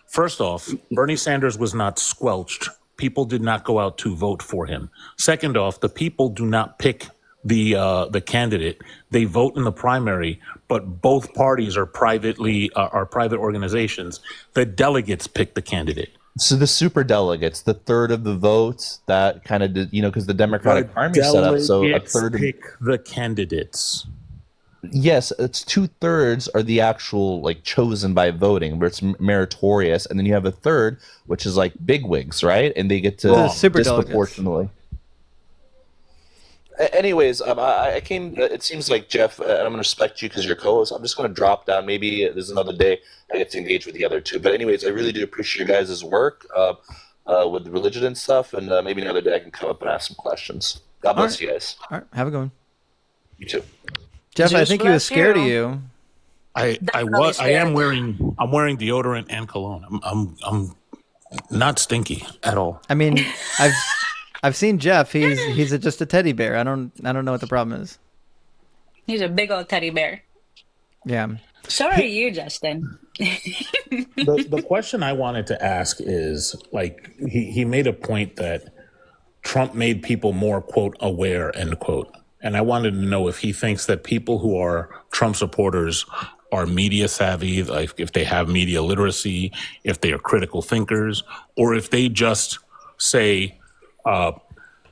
S15: First off, Bernie Sanders was not squelched. People did not go out to vote for him. Second off, the people do not pick the candidate. They vote in the primary, but both parties are private organizations. The delegates pick the candidate.
S9: So the super delegates, the third of the votes, that kind of because the Democratic primary set up, so a third
S15: pick the candidates.
S9: Yes, it's 2/3 are the actual like chosen by voting, where it's meritorious, and then you have a third, which is like bigwigs, right? And they get to disproportionately. Anyways, I came. It seems like Jeff, and I'm going to respect you because you're co-host. I'm just going to drop down. Maybe there's another day I get to engage with the other two. But anyways, I really do appreciate your guys' work with religion and stuff, and maybe another day I can come up and ask some questions. God bless you guys.
S1: All right, have a good one.
S9: You too.
S1: Jeff, I think he was scared of you.
S15: I am wearing deodorant and cologne. I'm not stinky at all.
S1: I mean, I've seen Jeff. He's just a teddy bear. I don't know what the problem is.
S2: He's a big old teddy bear.
S1: Yeah.
S2: So are you, Justin.
S15: The question I wanted to ask is, like, he made a point that Trump made people more, quote, aware, end quote. And I wanted to know if he thinks that people who are Trump supporters are media savvy, like if they have media literacy, if they are critical thinkers, or if they just say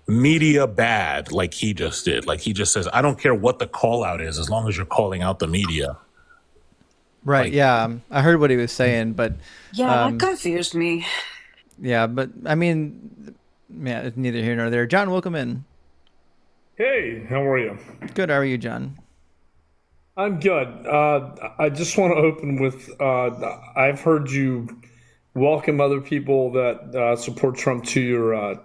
S15: media bad, like he just did. Like he just says, I don't care what the call out is, as long as you're calling out the media.
S1: Right.
S15: Like,
S1: yeah. I heard what he was saying, but
S2: yeah, that confused me.
S1: Yeah, but I mean, yeah, it's neither here nor there. John, welcome in.
S8: Hey, how are you?
S1: Good. How are you, John?
S8: I'm good. I just want to open with I've heard you welcome other people that support Trump to your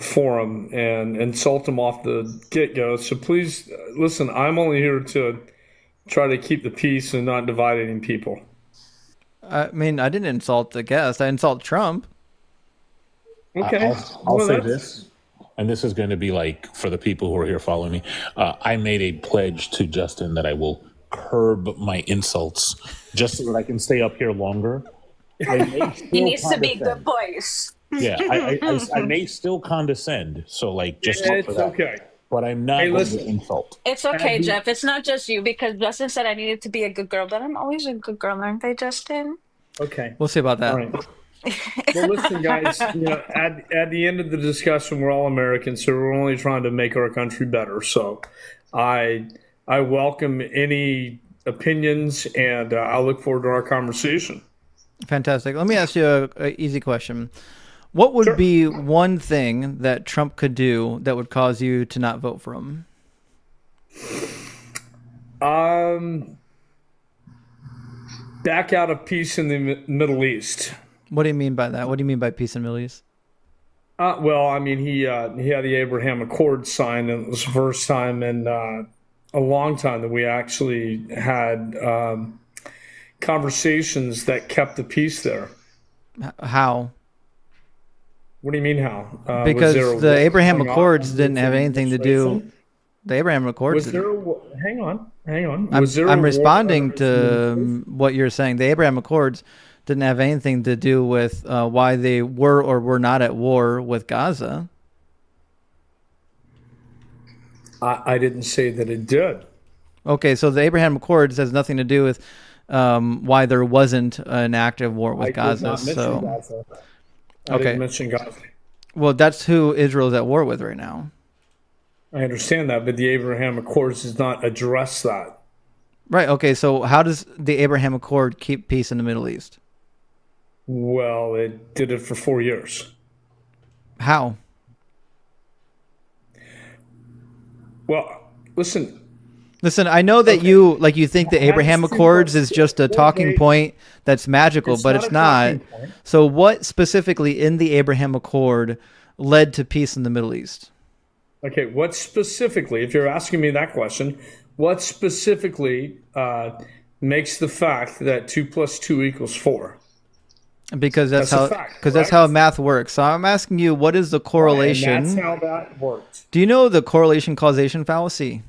S8: forum and insult them off the get-go. So please listen, I'm only here to try to keep the peace and not divide any people.
S1: I mean, I didn't insult the guest. I insult Trump.
S8: Okay.
S15: I'll say this. and this is going to be like for the people who are here following me. I made a pledge to Justin that I will curb my insults just so that I can stay up here longer.
S2: He needs to be good boys.
S15: Yeah, I may still condescend. So like, just
S8: Yeah,
S15: look
S8: it's
S15: for that.
S8: okay.
S15: But I'm not
S8: Hey,
S15: going
S8: listen.
S15: to insult.
S2: It's okay, Jeff. It's not just you, because Justin said I needed to be a good girl, but I'm always a good girl, aren't I, Justin?
S8: Okay.
S1: We'll see about that.
S8: All right. Well, listen, guys. At the end of the discussion, we're all Americans, so we're only trying to make our country better. So, I welcome any opinions, and I look forward to our conversation.
S1: Fantastic. Let me ask you a easy question. What would be one thing that Trump could do that would cause you to not vote for him?
S8: Back out of peace in the Middle East.
S1: What do you mean by that? What do you mean by peace in the Middle East?
S8: Well, I mean, he had the Abraham Accords signed, and it was the first time in a long time that we actually had conversations that kept the peace there.
S1: How?
S8: What do you mean how?
S1: Because the Abraham Accords didn't have anything to do. The Abraham Accords.
S8: Was there? Hang on.
S1: I'm responding to what you're saying. The Abraham Accords didn't have anything to do with why they were or were not at war with Gaza.
S8: I didn't say that it did.
S1: Okay, so the Abraham Accords has nothing to do with why there wasn't an active war with Gaza. So,
S8: Gaza. I
S1: okay,
S8: didn't mention Gaza.
S1: Well, that's who Israel's at war with right now.
S8: I understand that, but the Abraham Accords does not address that.
S1: Right. Okay. So how does the Abraham Accord keep peace in the Middle East?
S8: Well, it did it for 4 years.
S1: How?
S8: Well, listen.
S1: Listen, I know that you think the Abraham Accords is just a talking point that's magical, but it's not. So what specifically in the Abraham Accord led to peace in the Middle East?
S8: Okay, what specifically, if you're asking me that question, what specifically makes the fact that 2 + 2 = 4?
S1: Because that's how math works. So I'm asking you, what is the correlation?
S8: And that's how that works.
S1: Do you know the correlation causation fallacy?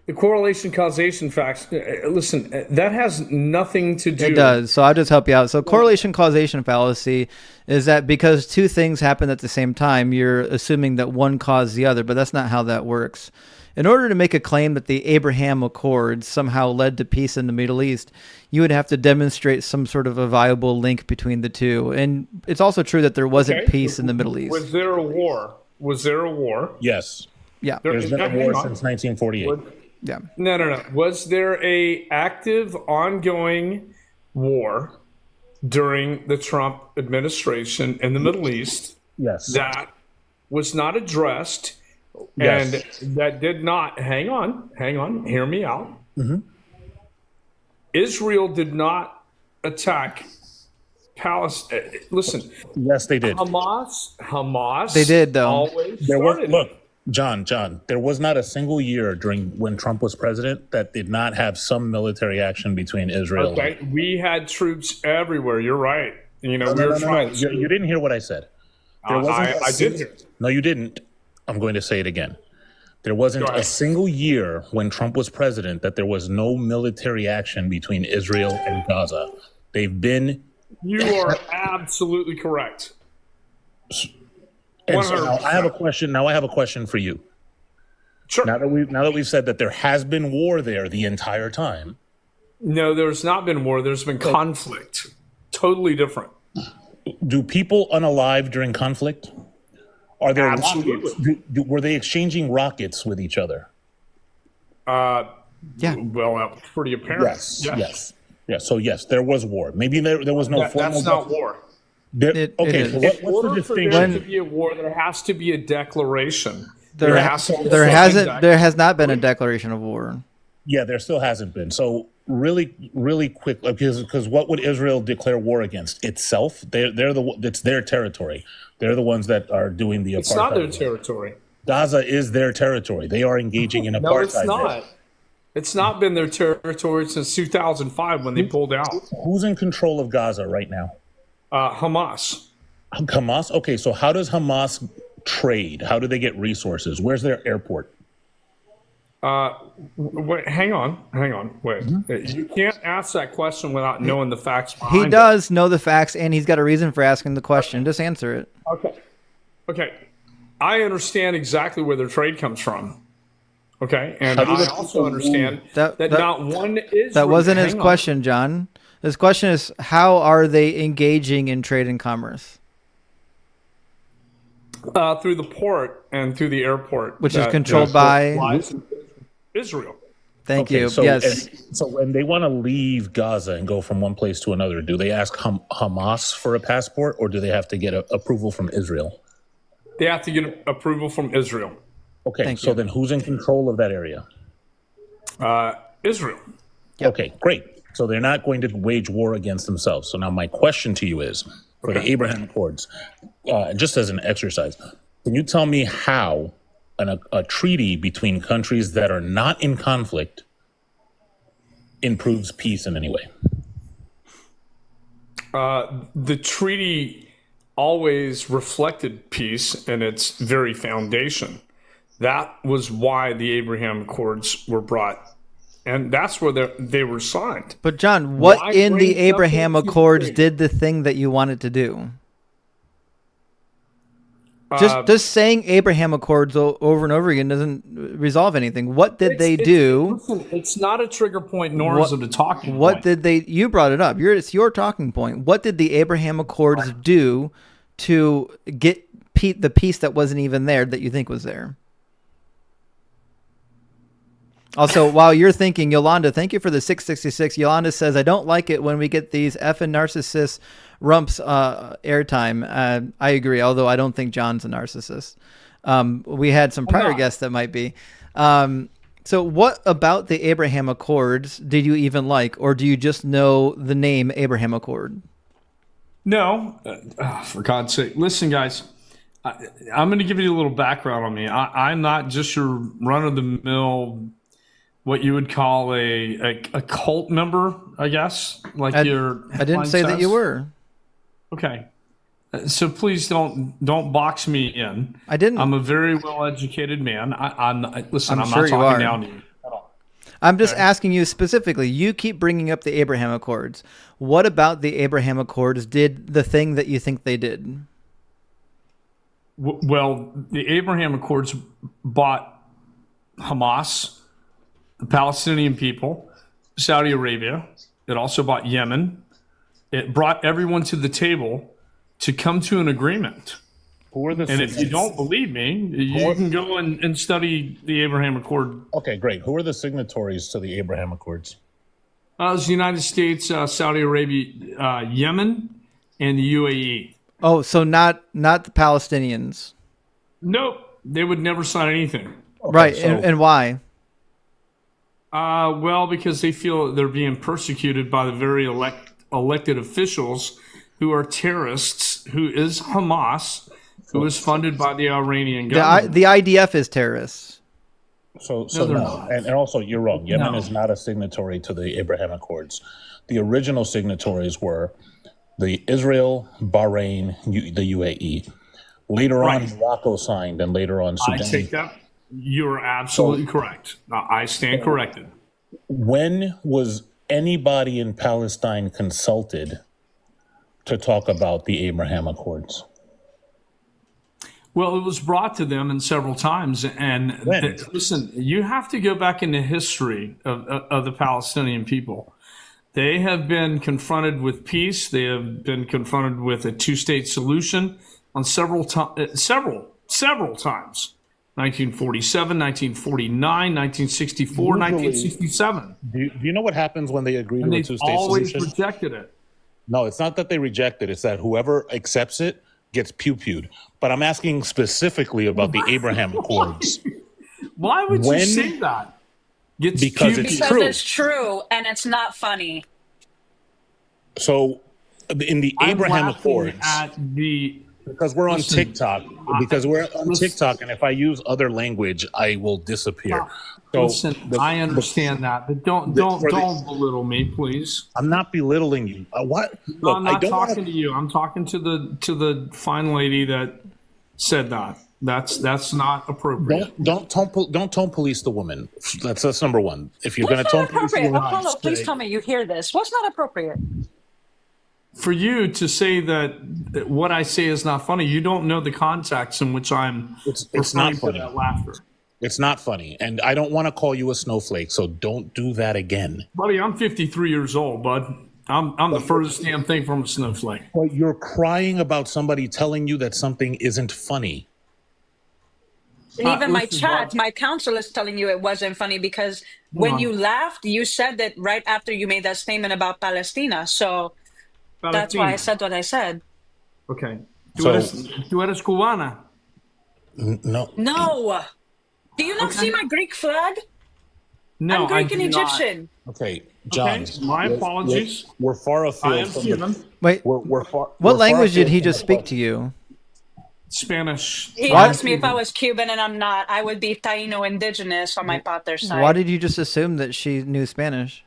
S8: The correlation causation facts, listen, that has nothing to do.
S1: It does. So I'll just help you out. So correlation causation fallacy is that because two things happen at the same time, you're assuming that one caused the other, but that's not how that works. In order to make a claim that the Abraham Accords somehow led to peace in the Middle East, you would have to demonstrate some sort of a viable link between the two. And it's also true that there wasn't peace in the Middle East.
S8: Was there a war? Was there a war?
S15: Yes.
S1: Yeah.
S15: There's been a war since 1948.
S1: Yeah.
S8: No. Was there a active, ongoing war during the Trump administration in the Middle East?
S15: Yes.
S8: That was not addressed,
S15: Yes.
S8: and that did not. Hang on. Hear me out.
S15: Mm-hmm.
S8: Israel did not attack Palestine. Listen.
S15: Yes, they did.
S8: Hamas.
S1: They did, though.
S8: Always
S15: There was,
S8: started.
S15: look, John, there was not a single year when Trump was president that did not have some military action between Israel.
S8: Okay, we had troops everywhere. You're right. You know,
S15: No,
S8: we were trying.
S15: You didn't hear what I said. There wasn't
S8: I did hear.
S15: No, you didn't. I'm going to say it again. There wasn't a single year when Trump was president that there was no military action between Israel and Gaza. They've been.
S8: You are absolutely correct.
S15: And so now I have a question. Now I have a question for you.
S8: Sure.
S15: Now that we've said that there has been war there the entire time.
S8: No, there's not been war. There's been conflict. Totally different.
S15: Do people unalive during conflict? Are there
S8: Absolutely.
S15: rockets? Were they exchanging rockets with each other?
S1: Yeah.
S8: Well, that was pretty apparent.
S15: Yes. So yes, there was war. Maybe there was no.
S8: That's not war.
S15: Okay. So what's the
S8: For there
S15: distinction?
S8: to be a war, there has to be a declaration.
S1: There has not been a declaration of war.
S15: Yeah, there still hasn't been. So really quick, because what would Israel declare war against? Itself? It's their territory. They're the ones that are doing the apartheid.
S8: It's not their territory.
S15: Gaza is their territory. They are engaging in apartheid.
S8: No, it's not. It's not been their territory since 2005 when they pulled out.
S15: Who's in control of Gaza right now?
S8: Hamas.
S15: Hamas? Okay, so how does Hamas trade? How do they get resources? Where's their airport?
S8: Wait, hang on. Wait, you can't ask that question without knowing the facts behind
S1: He does know the facts, and he's got a reason for asking the question. Just answer it.
S8: Okay. I understand exactly where their trade comes from. Okay, and I also understand that not one is.
S1: That wasn't his question, John. His question is, how are they engaging in trade and commerce?
S8: Through the port and through the airport,
S1: which is controlled by
S8: Israel.
S1: Thank you.
S15: So,
S1: yes.
S15: So when they want to leave Gaza and go from one place to another, do they ask Hamas for a passport, or do they have to get approval from Israel?
S8: They have to get approval from Israel.
S15: Okay, so then who's in control of that area?
S8: Israel.
S15: Yep. Okay, great. So they're not going to wage war against themselves. So now my question to you is, for the Abraham Accords, just as an exercise, can you tell me how a treaty between countries that are not in conflict improves peace in any way?
S8: The treaty always reflected peace in its very foundation. That was why the Abraham Accords were brought, and that's where they were signed.
S1: But John, what in the Abraham Accords did the thing that you wanted to do? Just saying Abraham Accords over and over again doesn't resolve anything. What did they do?
S8: Listen, it's not a trigger point, nor is it a talking point.
S1: What did they? You brought it up. It's your talking point. What did the Abraham Accords do to get the peace that wasn't even there that you think was there? Also, while you're thinking, Yolanda, thank you for the 666. Yolanda says, I don't like it when we get these effing narcissist rumps airtime. I agree, although I don't think John's a narcissist. We had some prior guests that might be. So what about the Abraham Accords did you even like, or do you just know the name Abraham Accord?
S8: No, for God's sake. Listen, guys, I'm going to give you a little background on me. I'm not just your run-of-the-mill, what you would call a cult member, I guess. I
S1: didn't say that you were.
S8: Okay. So please don't box me in.
S1: I didn't.
S8: I'm a very well-educated man. I'm not
S1: sure
S8: talking down to you at all.
S1: I'm just asking you specifically. You keep bringing up the Abraham Accords. What about the Abraham Accords did the thing that you think they did?
S8: Well, the Abraham Accords bought Hamas, the Palestinian people, Saudi Arabia. It also bought Yemen. It brought everyone to the table to come to an agreement. And if you don't believe me, you can go and study the Abraham Accord.
S15: Okay, great. Who are the signatories to the Abraham Accords?
S8: It's the United States, Saudi Arabia, Yemen, and the UAE.
S1: Oh, so not the Palestinians.
S8: Nope, they would never sign anything.
S1: Okay, right, and why?
S8: Well, because they feel they're being persecuted by the very elected officials who are terrorists, who is Hamas, who is funded by the Iranian government.
S1: The IDF is terrorists.
S15: And also you're wrong. Yemen is not a signatory to the Abraham Accords. The original signatories were the Israel, Bahrain, the UAE. Later on, Morocco signed, and later on, Sudan.
S8: I take that. You're absolutely correct. I stand corrected.
S15: When was anybody in Palestine consulted to talk about the Abraham Accords?
S8: Well, it was brought to them in several times. And listen, you have to go back in the history of the Palestinian people. They have been confronted with peace. They have been confronted with a two-state solution on several times. 1947, 1949, 1964, 1967.
S15: Do you know what happens when they agree to a two-state solution?
S8: Always rejected it.
S15: No, it's not that they reject it. It's that whoever accepts it gets pew-pewed. But I'm asking specifically about the Abraham Accords.
S2: Why would you say that?
S15: Because it's true.
S2: Because it's true and it's not funny.
S15: So in the Abraham Accords, because we're on
S8: Listen,
S15: TikTok, and if I use other language, I will disappear.
S8: I understand that, but don't belittle me, please.
S15: I'm not belittling you. What?
S8: No, I'm not talking to you. I'm talking to the fine lady that said that. That's not appropriate.
S15: Don't tone police the woman. That's number one. If you're going
S2: What's
S15: to
S2: not
S15: tone police the
S2: appropriate?
S15: woman,
S2: Apollo, please tell me you hear this. What's not appropriate?
S8: For you to say that what I say is not funny, you don't know the context in which I'm
S15: it's not funny.
S8: That laughter.
S15: It's not funny, and I don't want to call you a snowflake, so don't do that again.
S8: Buddy, I'm 53 years old, bud. I'm the furthest damn thing from a snowflake.
S15: But you're crying about somebody telling you that something isn't funny.
S2: And even my chat, my counsel is telling you it wasn't funny because when you laughed, you said that right after you made that statement about Palestina. So that's why I said what I said.
S8: Okay. Tú eres cubana?
S15: No.
S2: No. Do you not see my Greek flag?
S8: No,
S2: I'm Greek and
S8: do not.
S2: Egyptian.
S15: Okay, John.
S8: Okay, my apologies.
S15: We're far afield.
S8: I am human.
S1: Wait,
S15: we're far.
S1: What
S15: we're
S1: language
S15: far
S1: did he
S15: afield
S1: just
S15: from the
S1: speak to you?
S8: Spanish.
S2: He asked me if I was Cuban, and I'm not. I would be Taino indigenous on my father's side.
S1: Why did you just assume that she knew Spanish?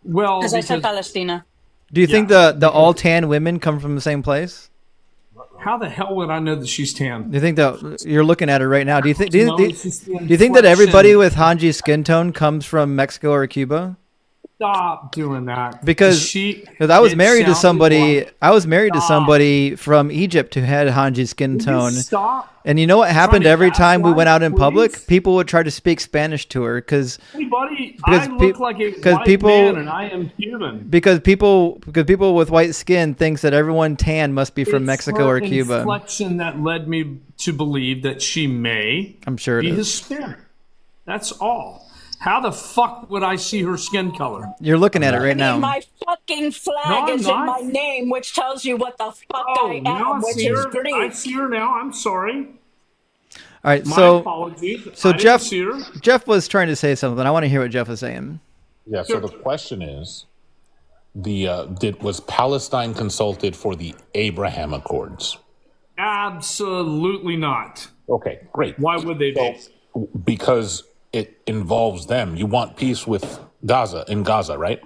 S8: Well,
S2: because I said Palestina.
S1: Do you think the all tan women come from the same place?
S8: How the hell would I know that she's tan?
S1: Do you think that you're looking at her right now? Do you think do
S8: No, it's just the
S1: you think that
S8: inflection.
S1: everybody with Hanji's skin tone comes from Mexico or Cuba?
S8: Stop doing that.
S1: Because I was married to somebody. I was married to somebody from Egypt who had Hanji skin tone.
S8: Stop.
S1: And you know what happened
S8: to
S1: every time we
S8: gaslight,
S1: went out in public?
S8: please?
S1: People would try to speak Spanish to her because
S8: Hey, buddy, I look like a white man, and I am Cuban.
S1: because people with white skin thinks that everyone tan must be from
S8: It's
S1: Mexico
S8: her
S1: or Cuba.
S8: inflection that led me to believe that she may
S1: I'm sure it
S8: be
S1: is.
S8: Hispanic. That's all. How the fuck would I see her skin color?
S1: You're looking at it right now.
S2: My fucking flag
S8: No, I'm
S2: is in
S8: not.
S2: my name, which tells you what the fuck I
S8: now
S2: am, which
S8: see
S2: is
S8: her.
S2: Greek.
S8: I see her now. I'm sorry.
S1: All right,
S8: My
S1: so
S8: apologies.
S1: so
S8: I didn't
S1: Jeff
S8: see her.
S1: Jeff was trying to say something. I want to hear what Jeff was saying.
S15: Yeah. So the question is, was Palestine consulted for the Abraham Accords?
S8: Absolutely not.
S15: Okay, great.
S8: Why would they be?
S15: Because it involves them. You want peace with Gaza, right?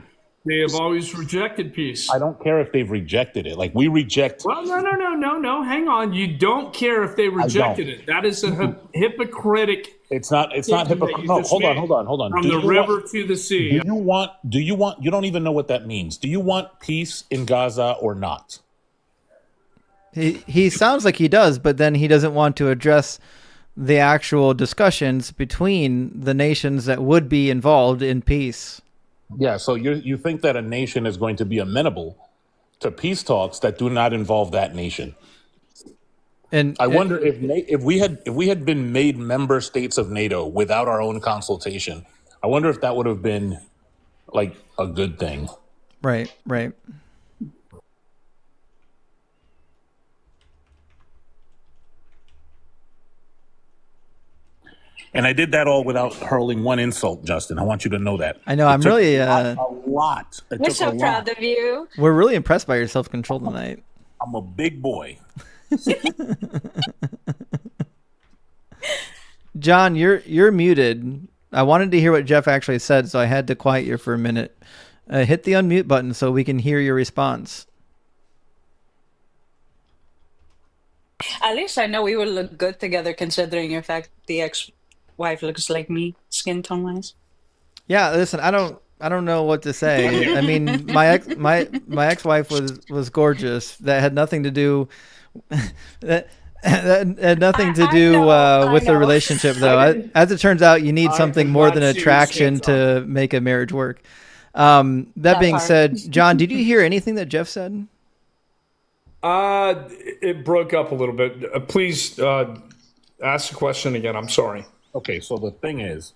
S8: They have always rejected peace.
S15: I don't care if they've rejected it. Like we reject.
S8: Well, no. Hang on. You don't care if they rejected it. That is a hypocritic.
S15: It's not hypocritical. No, hold on.
S8: From the river to the sea.
S15: Do you want, you don't even know what that means. Do you want peace in Gaza or not?
S1: He sounds like he does, but then he doesn't want to address the actual discussions between the nations that would be involved in peace.
S15: Yeah, so you think that a nation is going to be amenable to peace talks that do not involve that nation. And I wonder if we had been made member states of NATO without our own consultation, I wonder if that would have been like a good thing.
S1: Right.
S15: And I did that all without hurling one insult, Justin. I want you to know that.
S1: I know. I'm really
S15: a lot.
S2: We're so proud of you.
S1: We're really impressed by your self-control tonight.
S15: I'm a big boy.
S1: John, you're muted. I wanted to hear what Jeff actually said, so I had to quiet you for a minute. Hit the unmute button so we can hear your response.
S2: At least I know we would look good together, considering your fact the ex-wife looks like me, skin tone wise.
S1: Yeah, listen, I don't know what to say. I mean, my ex-wife was gorgeous. That had nothing to do that had nothing to do with the relationship, though. As it turns out, you need something more than attraction to make a marriage work. That being said, John, did you hear anything that Jeff said?
S8: It broke up a little bit. Please ask the question again. I'm sorry.
S15: Okay, so the thing is,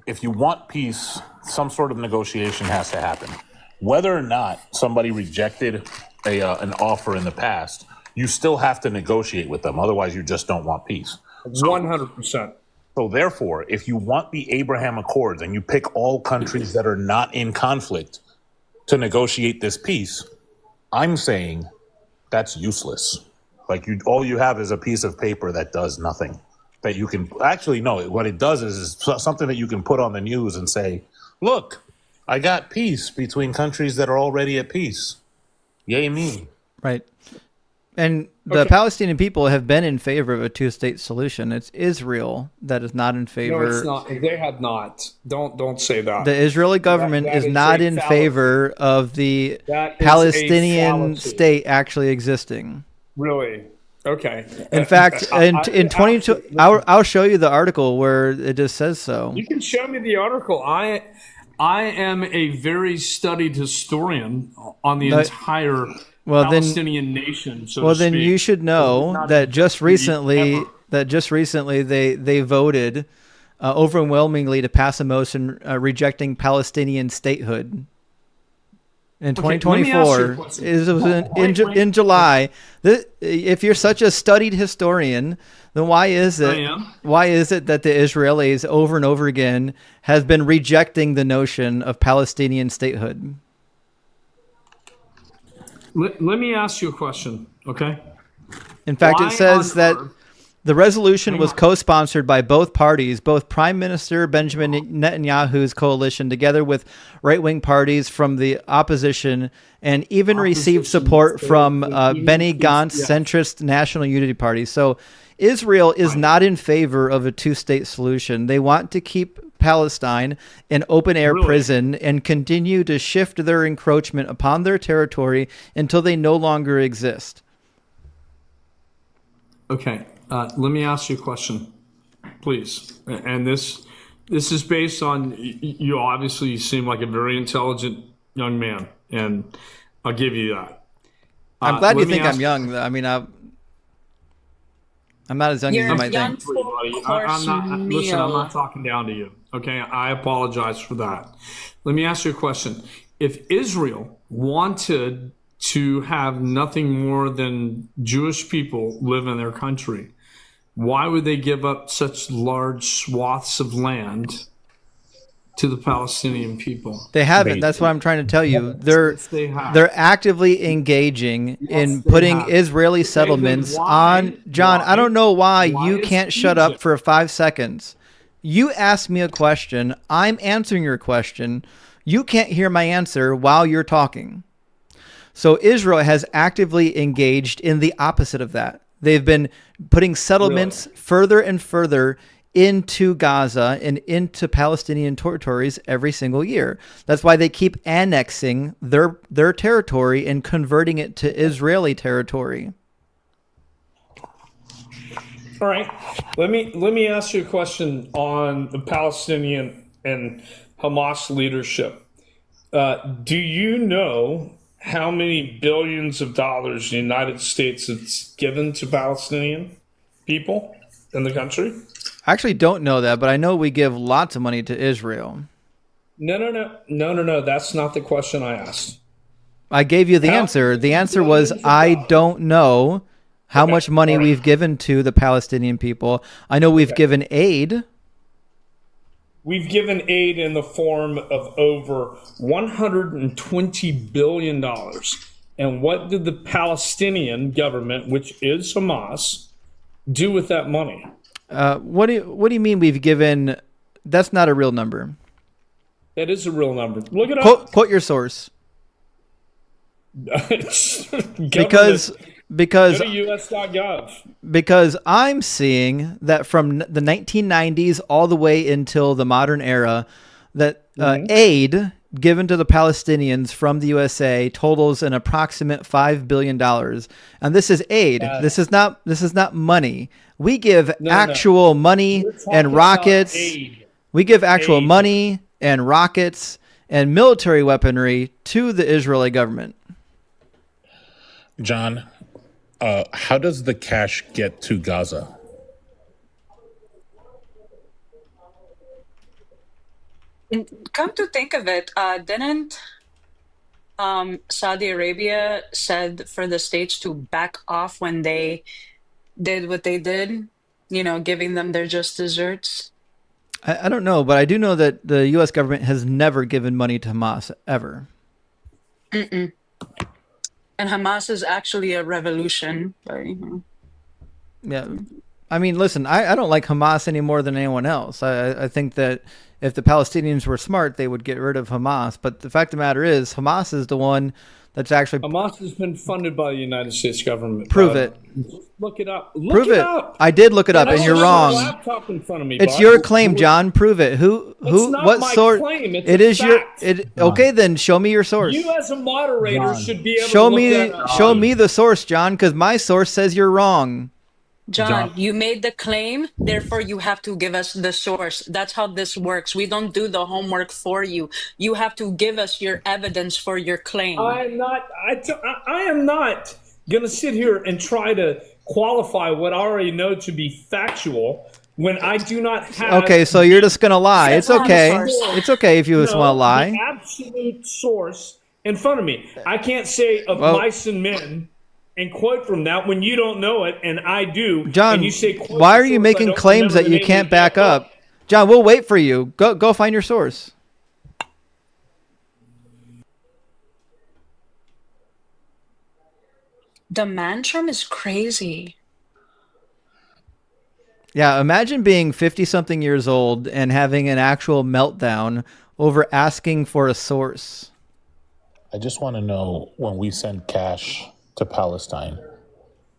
S15: if you want peace, some sort of negotiation has to happen. Whether or not somebody rejected an offer in the past, you still have to negotiate with them. Otherwise, you just don't want peace.
S8: 100%.
S15: So therefore, if you want the Abraham Accords and you pick all countries that are not in conflict to negotiate this peace, I'm saying that's useless. Like all you have is a piece of paper that does nothing. That you can actually no. What it does is something that you can put on the news and say, "Look, I got peace between countries that are already at peace. Yay me!"
S1: Right. And the Palestinian people have been in favor of a two-state solution. It's Israel that is not in favor.
S8: No, it's not. They have not. Don't say that.
S1: The Israeli government
S8: That
S1: is
S8: is
S1: not
S8: a
S1: in
S8: fallacy.
S1: favor of the
S8: That is a
S1: Palestinian
S8: fallacy.
S1: state actually existing.
S8: Really? Okay.
S1: In fact, in 22, I'll show you the article where it just says so.
S8: You can show me the article. I am a very studied historian on the entire Palestinian nation. So to
S1: then
S8: speak.
S1: you should know that just recently they voted overwhelmingly to pass a motion rejecting Palestinian statehood. In 2024, it was in July. If you're such a studied historian, then why is it that the Israelis over and over again has been rejecting the notion of Palestinian statehood?
S8: Let me ask you a question, okay?
S1: In fact,
S8: Why
S1: it says
S8: on
S1: that
S8: earth-
S1: the resolution was co-sponsored by both parties, both Prime Minister Benjamin Netanyahu's coalition, together with right-wing parties from the opposition, and even received support from Benny Gantz's centrist National Unity Party. So Israel is not in favor of a two-state solution. They want to keep Palestine an open-air prison and continue to shift their encroachment upon their territory until they no longer exist.
S8: Okay, let me ask you a question, please. And this is based on you. Obviously, you seem like a very intelligent young man, and I'll give you that.
S1: I'm glad you think I'm young. I mean, I'm not as young as you might think.
S8: Listen, I'm not talking down to you. Okay, I apologize for that. Let me ask you a question. If Israel wanted to have nothing more than Jewish people live in their country, why would they give up such large swaths of land to the Palestinian people?
S1: They haven't. That's what I'm trying to tell you. They're actively engaging in putting Israeli settlements on. John, I don't know why you can't shut up for 5 seconds. You asked me a question. I'm answering your question. You can't hear my answer while you're talking. So Israel has actively engaged in the opposite of that. They've been putting settlements further and further into Gaza and into Palestinian territories every single year. That's why they keep annexing their territory and converting it to Israeli territory.
S8: All right. Let me ask you a question on the Palestinian and Hamas leadership. Do you know how many billions of dollars the United States has given to Palestinian people in the country?
S1: I actually don't know that, but I know we give lots of money to Israel.
S8: No. That's not the question I asked.
S1: I gave you the answer. The answer was I don't know how much money we've given to the Palestinian people. I know we've given aid.
S8: We've given aid in the form of over $120 billion. And what did the Palestinian government, which is Hamas, do with that money?
S1: What do you mean we've given? That's not a real number.
S8: That is a real number. Look it up.
S1: Quote your source. because
S8: go to us.gov.
S1: Because I'm seeing that from the 1990s all the way until the modern era, that aid given to the Palestinians from the USA totals an approximate $5 billion. And this is aid. This is not money. We give actual money and rockets. We give actual money and rockets and military weaponry to the Israeli government.
S15: John, how does the cash get to Gaza?
S2: Come to think of it, didn't Saudi Arabia said for the states to back off when they did what they did, giving them their just desserts?
S1: I don't know, but I do know that the U.S. government has never given money to Hamas, ever.
S2: Mm-mm. And Hamas is actually a revolution. But,
S1: Yeah. I mean, listen, I don't like Hamas any more than anyone else. I think that if the Palestinians were smart, they would get rid of Hamas. But the fact of the matter is, Hamas is the one that's actually...
S8: Hamas has been funded by the United States government.
S1: Prove it.
S8: Look it up.
S1: Prove it. I did look it up, and you're wrong.
S8: Laptop in front of me,
S1: It's
S8: bud.
S1: your claim, John. Prove it. Who?
S8: It's not
S1: What
S8: my
S1: source?
S8: claim. It's
S1: It
S8: a
S1: is your.
S8: fact.
S1: Okay, then show me your source.
S8: You as a moderator should be able
S1: Show
S8: to look
S1: me.
S8: that up.
S1: Show me the source, John, because my source says you're wrong.
S2: John, you made the claim, therefore you have to give us the source. That's how this works. We don't do the homework for you. You have to give us your evidence for your claim.
S8: I am not going to sit here and try to qualify what I already know to be factual when I do not have...
S1: Okay, so you're just gonna lie. It's okay. It's okay if you just want to lie.
S8: The absolute source in front of me. I can't say of mice and men and quote from that when you don't know it and I do.
S1: John,
S8: and you say, quote
S1: why
S8: the
S1: are you
S8: source, I
S1: making
S8: don't
S1: claims
S8: remember
S1: that you
S8: the name
S1: can't
S8: of
S1: back up? John, we'll wait for you. Go find your source.
S2: The mantram is crazy.
S1: Yeah, imagine being 50-something years old and having an actual meltdown over asking for a source.
S15: I just want to know, when we send cash to Palestine,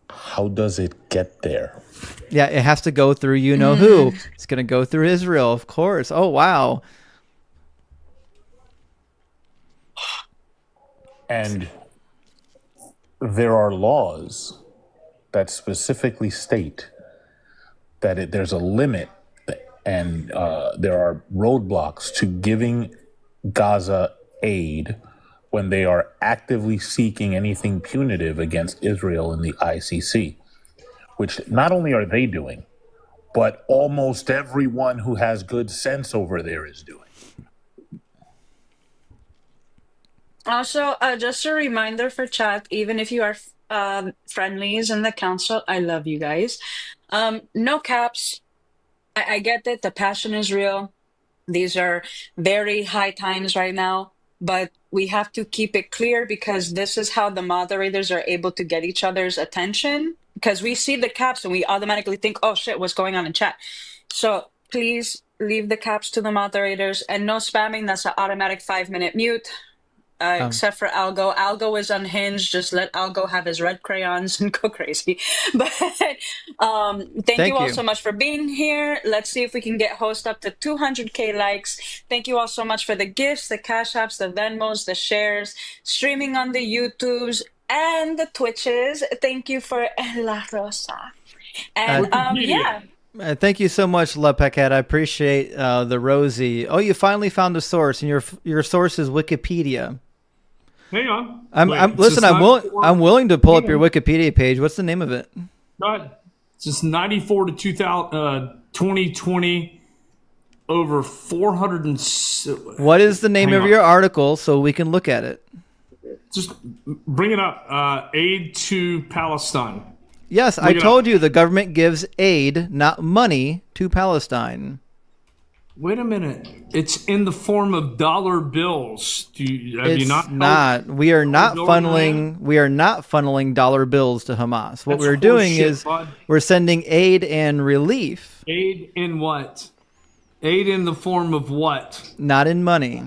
S15: how does it get there?
S1: Yeah, it has to go through who. It's going to go through Israel, of course. Oh, wow.
S15: And there are laws that specifically state that there's a limit and there are roadblocks to giving Gaza aid when they are actively seeking anything punitive against Israel in the ICC, which not only are they doing, but almost everyone who has good sense over there is doing.
S2: Also, just a reminder for chat, even if you are friendlies in the council, I love you guys. No caps. I get that the passion is real. These are very high times right now, but we have to keep it clear because this is how the moderators are able to get each other's attention, because we see the caps and we automatically think, oh shit, what's going on in chat? So please leave the caps to the moderators and no spamming. That's an automatic 5-minute mute. Except for Algo. Algo is unhinged. Just let Algo have his red crayons and go crazy. But thank you all so much for being here. Let's see if we can get host up to 200K likes. Thank you all so much for the gifts, the Cash Apps, the Venmos, the shares, streaming on the YouTubes and the Twitches. Thank you for La Rosa. And yeah.
S1: Thank you so much, La Paquette. I appreciate the Rosie. Oh, you finally found the source, and your source is Wikipedia.
S8: Hang on.
S1: I'm willing to pull up your Wikipedia page. What's the name of it?
S8: God, it's just 94 to 2020 over 400 and.
S1: What is the name of your article so we can look at it?
S8: Just bring it up. Aid to Palestine.
S1: Yes, I told you the government gives aid, not money, to Palestine.
S8: Wait a minute. It's in the form of dollar bills. Have you not?
S1: We are not funneling dollar bills to Hamas. What we're doing is we're sending aid and relief.
S8: Aid in what? Aid in the form of what?
S1: Not in money.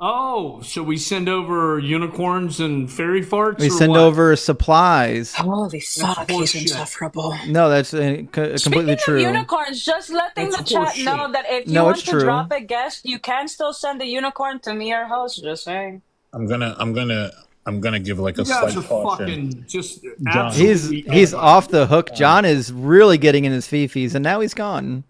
S8: Oh, so we send over unicorns and fairy farts?
S1: We send over supplies.
S2: Holy fuck, he's insufferable.
S1: No, that's completely
S2: Speaking
S1: true.
S2: of unicorns, just letting the chat know that if you want to drop a guest, you can still send a unicorn to me or host. Just saying.
S15: I'm gonna give like a slight caution.
S8: John.
S1: He's off the hook. John is really getting in his fifis, and now he's gone.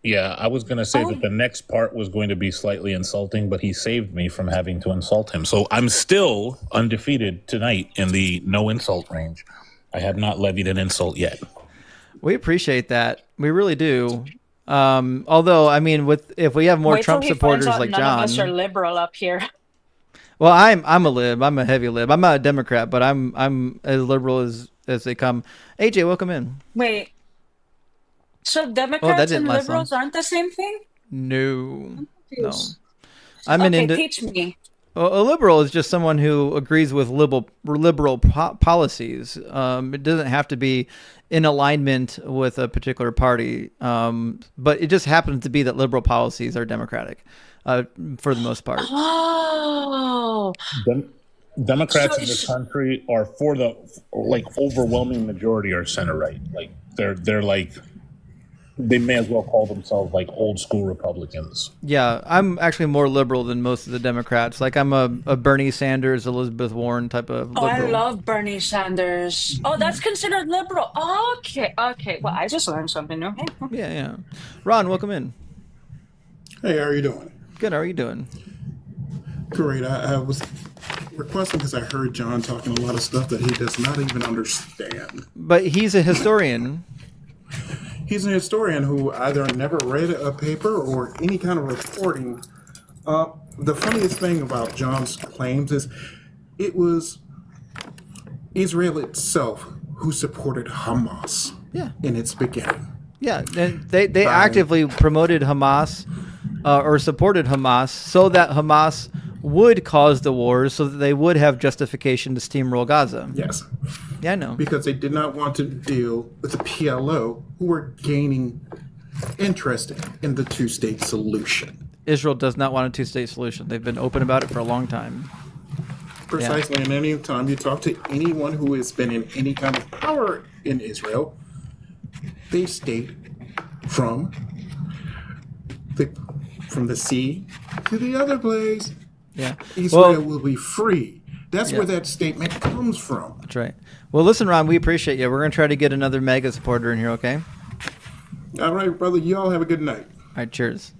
S15: Yeah, I was going to say that the next part was going to be slightly insulting, but he saved me from having to insult him. So I'm still undefeated tonight in the no insult range. I have not levied an insult yet.
S1: We appreciate that. We really do. Although, I mean, if we have more Trump supporters like John.
S2: None of us are liberal up here.
S1: Well, I'm a lib. I'm a heavy lib. I'm not a Democrat, but I'm as liberal as they come. AJ, welcome in.
S2: Wait. So Democrats and liberals aren't the same thing?
S1: No.
S2: I'm
S1: an
S2: teach me.
S1: A liberal is just someone who agrees with liberal policies. It doesn't have to be in alignment with a particular party, but it just happens to be that liberal policies are democratic for the most part.
S2: Oh.
S15: Democrats
S2: So-
S15: in this country are for the overwhelming majority are center right. Like they're like they may as well call themselves like old school Republicans.
S1: Yeah, I'm actually more liberal than most of the Democrats. Like I'm a Bernie Sanders, Elizabeth Warren type of liberal.
S2: Oh, I love Bernie Sanders. Oh, that's considered liberal. Okay. Well, I just learned something new.
S1: Yeah. Ron, welcome in.
S5: Hey, how are you doing?
S1: Good. How are you doing?
S5: Great. I was requesting because I heard John talking a lot of stuff that he does not even understand.
S1: But he's a historian.
S5: He's an historian who either never read a paper or any kind of reporting. The funniest thing about John's claims is it was Israel itself who supported Hamas in its beginning.
S1: Yeah, they actively promoted Hamas or supported Hamas so that Hamas would cause the wars so that they would have justification to steamroll Gaza.
S5: Yes.
S1: Yeah, I know.
S5: Because they did not want to deal with the PLO, who were gaining interest in the two-state solution.
S1: Israel does not want a two-state solution. They've been open about it for a long time.
S5: Precisely, and any time you talk to anyone who has been in any kind of power in Israel, they state from the sea to the other place, Israel will be free. That's where that statement comes from.
S1: That's right. Well, listen, Ron, we appreciate you. We're going to try to get another MAGA supporter in here, okay?
S5: All right, brother. You all have a good night.
S1: All right, cheers.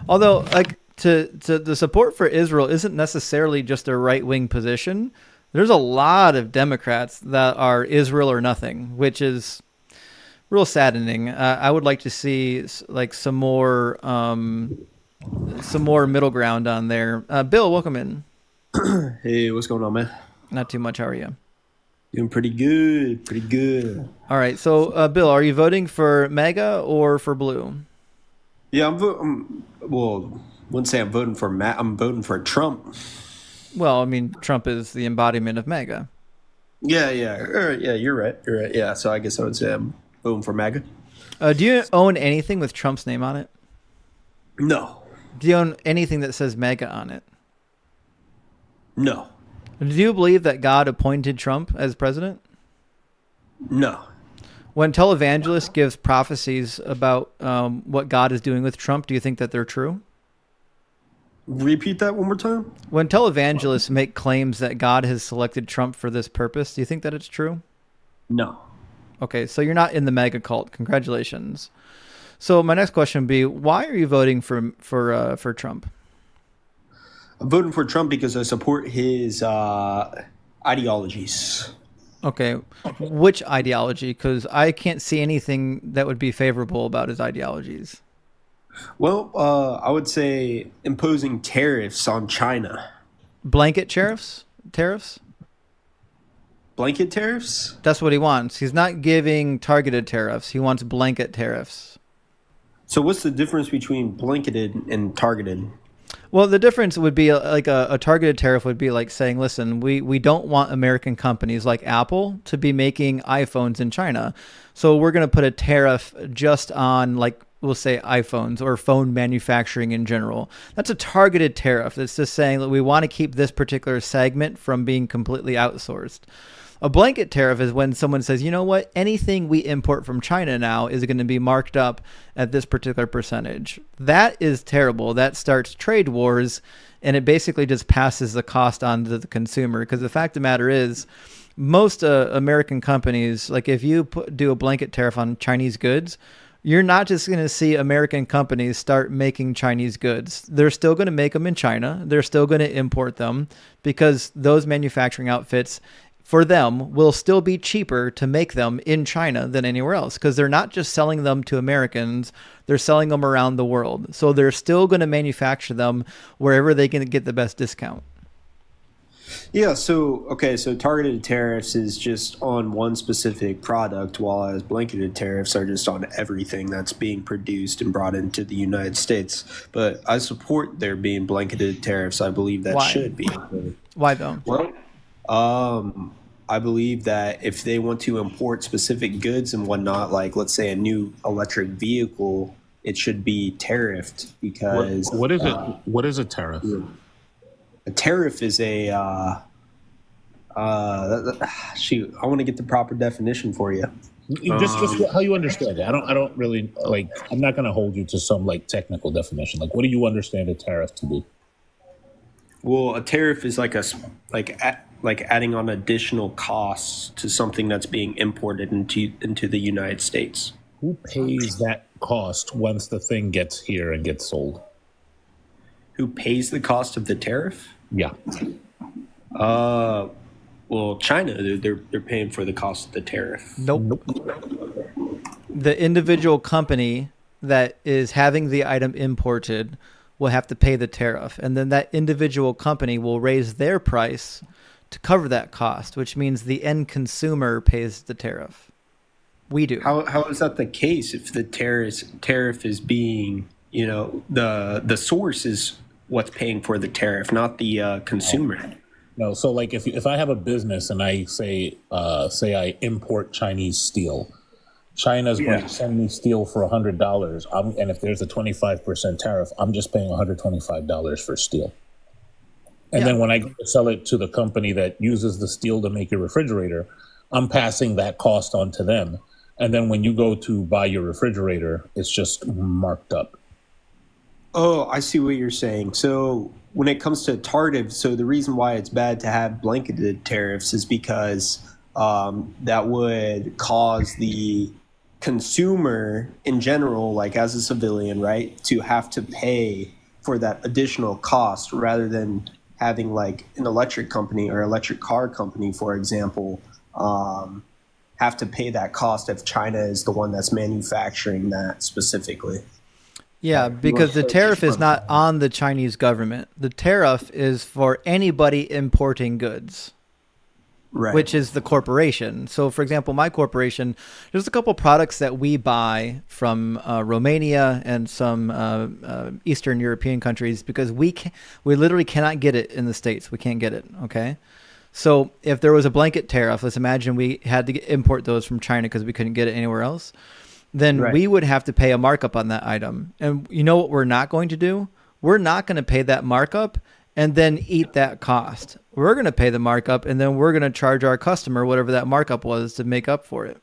S1: Although, like, to the support for Israel isn't necessarily just a right-wing position. There's a lot of Democrats that are Israel or nothing, which is real saddening. I would like to see like some more middle ground on there. Bill, welcome in.
S10: Hey, what's going on, man?
S1: Not too much. How are you?
S10: Doing pretty good.
S1: All right. So, Bill, are you voting for MAGA or for blue?
S10: Yeah, I'm voting. Well, wouldn't say I'm voting for I'm voting for Trump.
S1: Well, I mean, Trump is the embodiment of MAGA.
S10: Yeah. You're right. Yeah, so I guess I would say I'm voting for MAGA.
S1: Do you own anything with Trump's name on it?
S10: No.
S1: Do you own anything that says MAGA on it?
S10: No.
S1: Do you believe that God appointed Trump as president?
S10: No.
S1: When televangelist gives prophecies about what God is doing with Trump, do you think that they're true?
S10: Repeat that one more time.
S1: When televangelists make claims that God has selected Trump for this purpose, do you think that it's true?
S10: No.
S1: Okay, so you're not in the MAGA cult. Congratulations. So my next question would be, why are you voting for Trump?
S10: I'm voting for Trump because I support his ideologies.
S1: Okay, which ideology? Because I can't see anything that would be favorable about his ideologies.
S10: Well, I would say imposing tariffs on China.
S1: Blanket tariffs?
S10: Blanket tariffs?
S1: That's what he wants. He's not giving targeted tariffs. He wants blanket tariffs.
S10: So what's the difference between blanketed and targeted?
S1: Well, the difference would be like a targeted tariff would be like saying, listen, we don't want American companies like Apple to be making iPhones in China. So we're going to put a tariff just on, like, we'll say iPhones or phone manufacturing in general. That's a targeted tariff. It's just saying that we want to keep this particular segment from being completely outsourced. A blanket tariff is when someone says, you know what, anything we import from China now is going to be marked up at this particular percentage. That is terrible. That starts trade wars, and it basically just passes the cost on to the consumer. Because the fact of the matter is, most American companies, like if you do a blanket tariff on Chinese goods, you're not just going to see American companies start making Chinese goods. They're still going to make them in China. They're still going to import them because those manufacturing outfits, for them, will still be cheaper to make them in China than anywhere else because they're not just selling them to Americans, they're selling them around the world. So they're still going to manufacture them wherever they can get the best discount.
S10: Yeah, so targeted tariffs is just on one specific product, while blanketed tariffs are just on everything that's being produced and brought into the United States. But I support there being blanketed tariffs. I believe that
S1: Why?
S10: should be.
S1: Why though?
S10: Well, I believe that if they want to import specific goods and whatnot, like let's say a new electric vehicle, it should be tariffed because
S15: What is it? What is a tariff?
S10: a tariff is a shoot. I want to get the proper definition for you.
S15: Just how you understand it. I don't really like. I'm not going to hold you to some like technical definition. Like, what do you understand a tariff to be?
S10: Well, a tariff is like like adding on additional costs to something that's being imported into the United States.
S15: Who pays that cost once the thing gets here and gets sold?
S10: Who pays the cost of the tariff?
S15: Yeah.
S10: Well, China, they're paying for the cost of the tariff.
S1: Nope. The individual company that is having the item imported will have to pay the tariff, and then that individual company will raise their price to cover that cost, which means the end consumer pays the tariff. We do.
S10: How is that the case if the tariff is being, the source is what's paying for the tariff, not the consumer?
S15: No, so like if I have a business and I say I import Chinese steel, China's going to send me steel for $100, and if there's a 25% tariff, I'm just paying $125 for steel. And then when I go to sell it to the company that uses the steel to make your refrigerator, I'm passing that cost on to them. And then when you go to buy your refrigerator, it's just marked up.
S10: Oh, I see what you're saying. So when it comes to tariffs, so the reason why it's bad to have blanketed tariffs is because that would cause the consumer in general, like as a civilian, right, to have to pay for that additional cost rather than having like an electric company or electric car company, for example, have to pay that cost if China is the one that's manufacturing that specifically.
S1: Yeah, because the tariff is not on the Chinese government. The tariff is for anybody importing goods,
S10: right,
S1: which is the corporation. So, for example, my corporation, there's a couple products that we buy from Romania and some Eastern European countries because we literally cannot get it in the States. We can't get it, okay? So if there was a blanket tariff, let's imagine we had to import those from China because we couldn't get it anywhere else, then we would have to pay a markup on that item. And you know what we're not going to do? We're not going to pay that markup and then eat that cost. We're going to pay the markup and then we're going to charge our customer whatever that markup was to make up for it.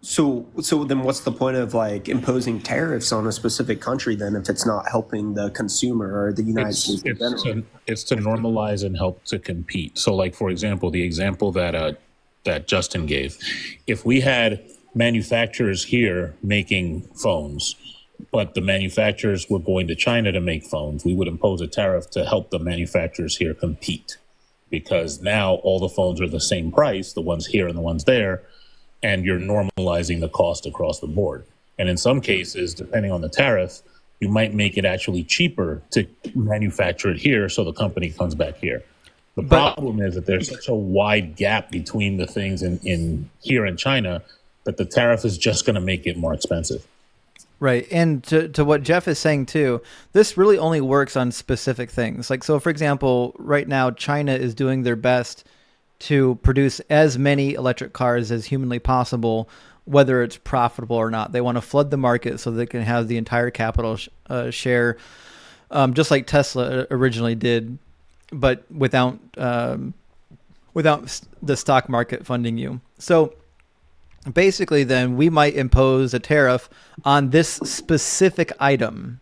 S10: So then what's the point of like imposing tariffs on a specific country then if it's not helping the consumer or the United States in general?
S15: It's to normalize and help to compete. So like, for example, the example that Justin gave, if we had manufacturers here making phones, but the manufacturers were going to China to make phones, we would impose a tariff to help the manufacturers here compete, because now all the phones are the same price, the ones here and the ones there, and you're normalizing the cost across the board. And in some cases, depending on the tariff, you might make it actually cheaper to manufacture it here so the company comes back here. The problem is that there's such a wide gap between the things in here and China that the tariff is just going to make it more expensive.
S1: Right. And to what Jeff is saying too, this really only works on specific things. Like, so for example, right now, China is doing their best to produce as many electric cars as humanly possible, whether it's profitable or not. They want to flood the market so they can have the entire capital share, just like Tesla originally did, but without the stock market funding you. So basically then we might impose a tariff on this specific item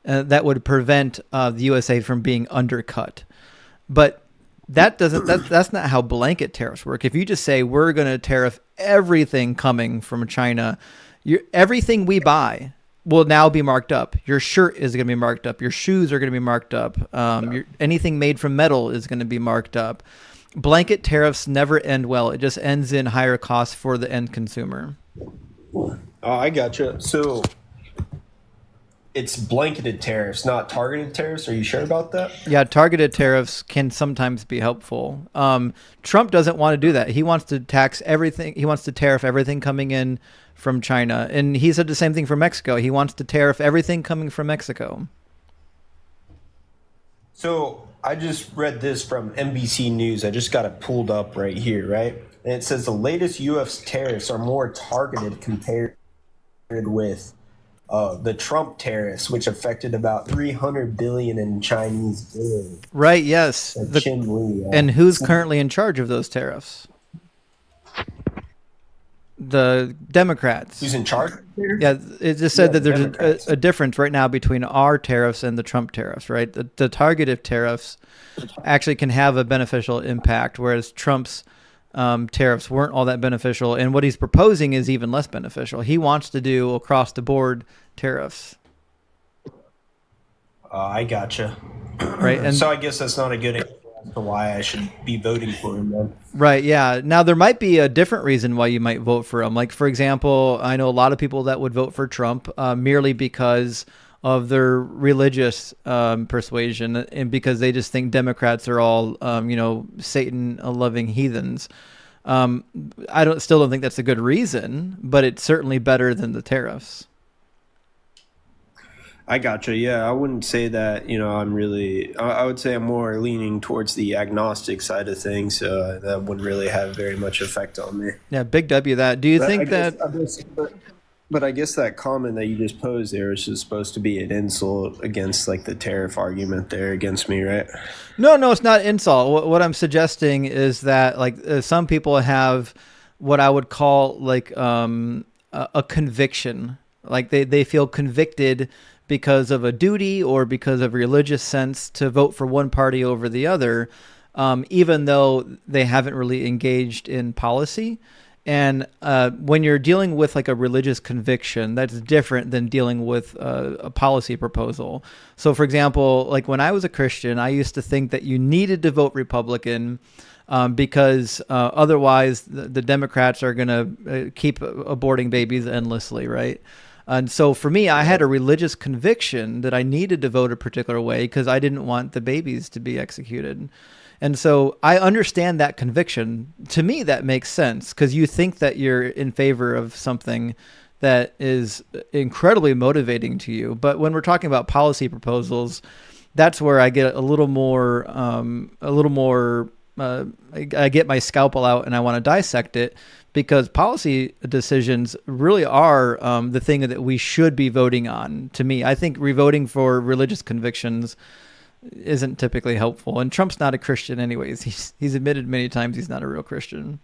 S1: that would prevent the USA from being undercut. But that's not how blanket tariffs work. If you just say we're going to tariff everything coming from China, everything we buy will now be marked up. Your shirt is going to be marked up. Your shoes are going to be marked up. Anything made from metal is going to be marked up. Blanket tariffs never end well. It just ends in higher costs for the end consumer.
S10: Oh, I gotcha. So it's blanketed tariffs, not targeted tariffs. Are you sure about that?
S1: Yeah, targeted tariffs can sometimes be helpful. Trump doesn't want to do that. He wants to tax everything. He wants to tariff everything coming in from China. And he said the same thing for Mexico. He wants to tariff everything coming from Mexico.
S10: So I just read this from NBC News. I just got it pulled up right here, right? And it says the latest U.S. tariffs are more targeted compared with the Trump tariffs, which affected about 300 billion in Chinese goods.
S1: Right, yes. And who's currently in charge of those tariffs? The Democrats.
S10: Who's in charge?
S1: Yeah, it just said that there's a difference right now between our tariffs and the Trump tariffs, right? The targeted tariffs actually can have a beneficial impact, whereas Trump's tariffs weren't all that beneficial. And what he's proposing is even less beneficial. He wants to do across the board tariffs.
S10: I gotcha.
S1: Right. And
S10: so I guess that's not a good answer as to why I should be voting for him then.
S1: Right. Yeah. Now there might be a different reason why you might vote for him. Like, for example, I know a lot of people that would vote for Trump merely because of their religious persuasion, and because they just think Democrats are all, Satan-loving heathens. I still don't think that's a good reason, but it's certainly better than the tariffs.
S10: I gotcha. Yeah, I wouldn't say that, I would say I'm more leaning towards the agnostic side of things. That wouldn't really have very much effect on me.
S1: Yeah, big W that. Do you think
S10: But I guess that comment that you just posed there is just supposed to be an insult against like the tariff argument there against me, right?
S1: No, it's not insult. What I'm suggesting is that some people have what I would call a conviction. Like they feel convicted because of a duty or because of religious sense to vote for one party over the other, even though they haven't really engaged in policy. And when you're dealing with like a religious conviction, that's different than dealing with a policy proposal. So, for example, like when I was a Christian, I used to think that you needed to vote Republican because otherwise the Democrats are going to keep aborting babies endlessly, right? And so for me, I had a religious conviction that I needed to vote a particular way because I didn't want the babies to be executed. And so I understand that conviction. To me, that makes sense because you think that you're in favor of something that is incredibly motivating to you. But when we're talking about policy proposals, that's where I get a little more, I get my scalpel out and I want to dissect it, because policy decisions really are the thing that we should be voting on. To me, I think revoting for religious convictions isn't typically helpful. And Trump's not a Christian anyways. He's admitted many times he's not a real Christian.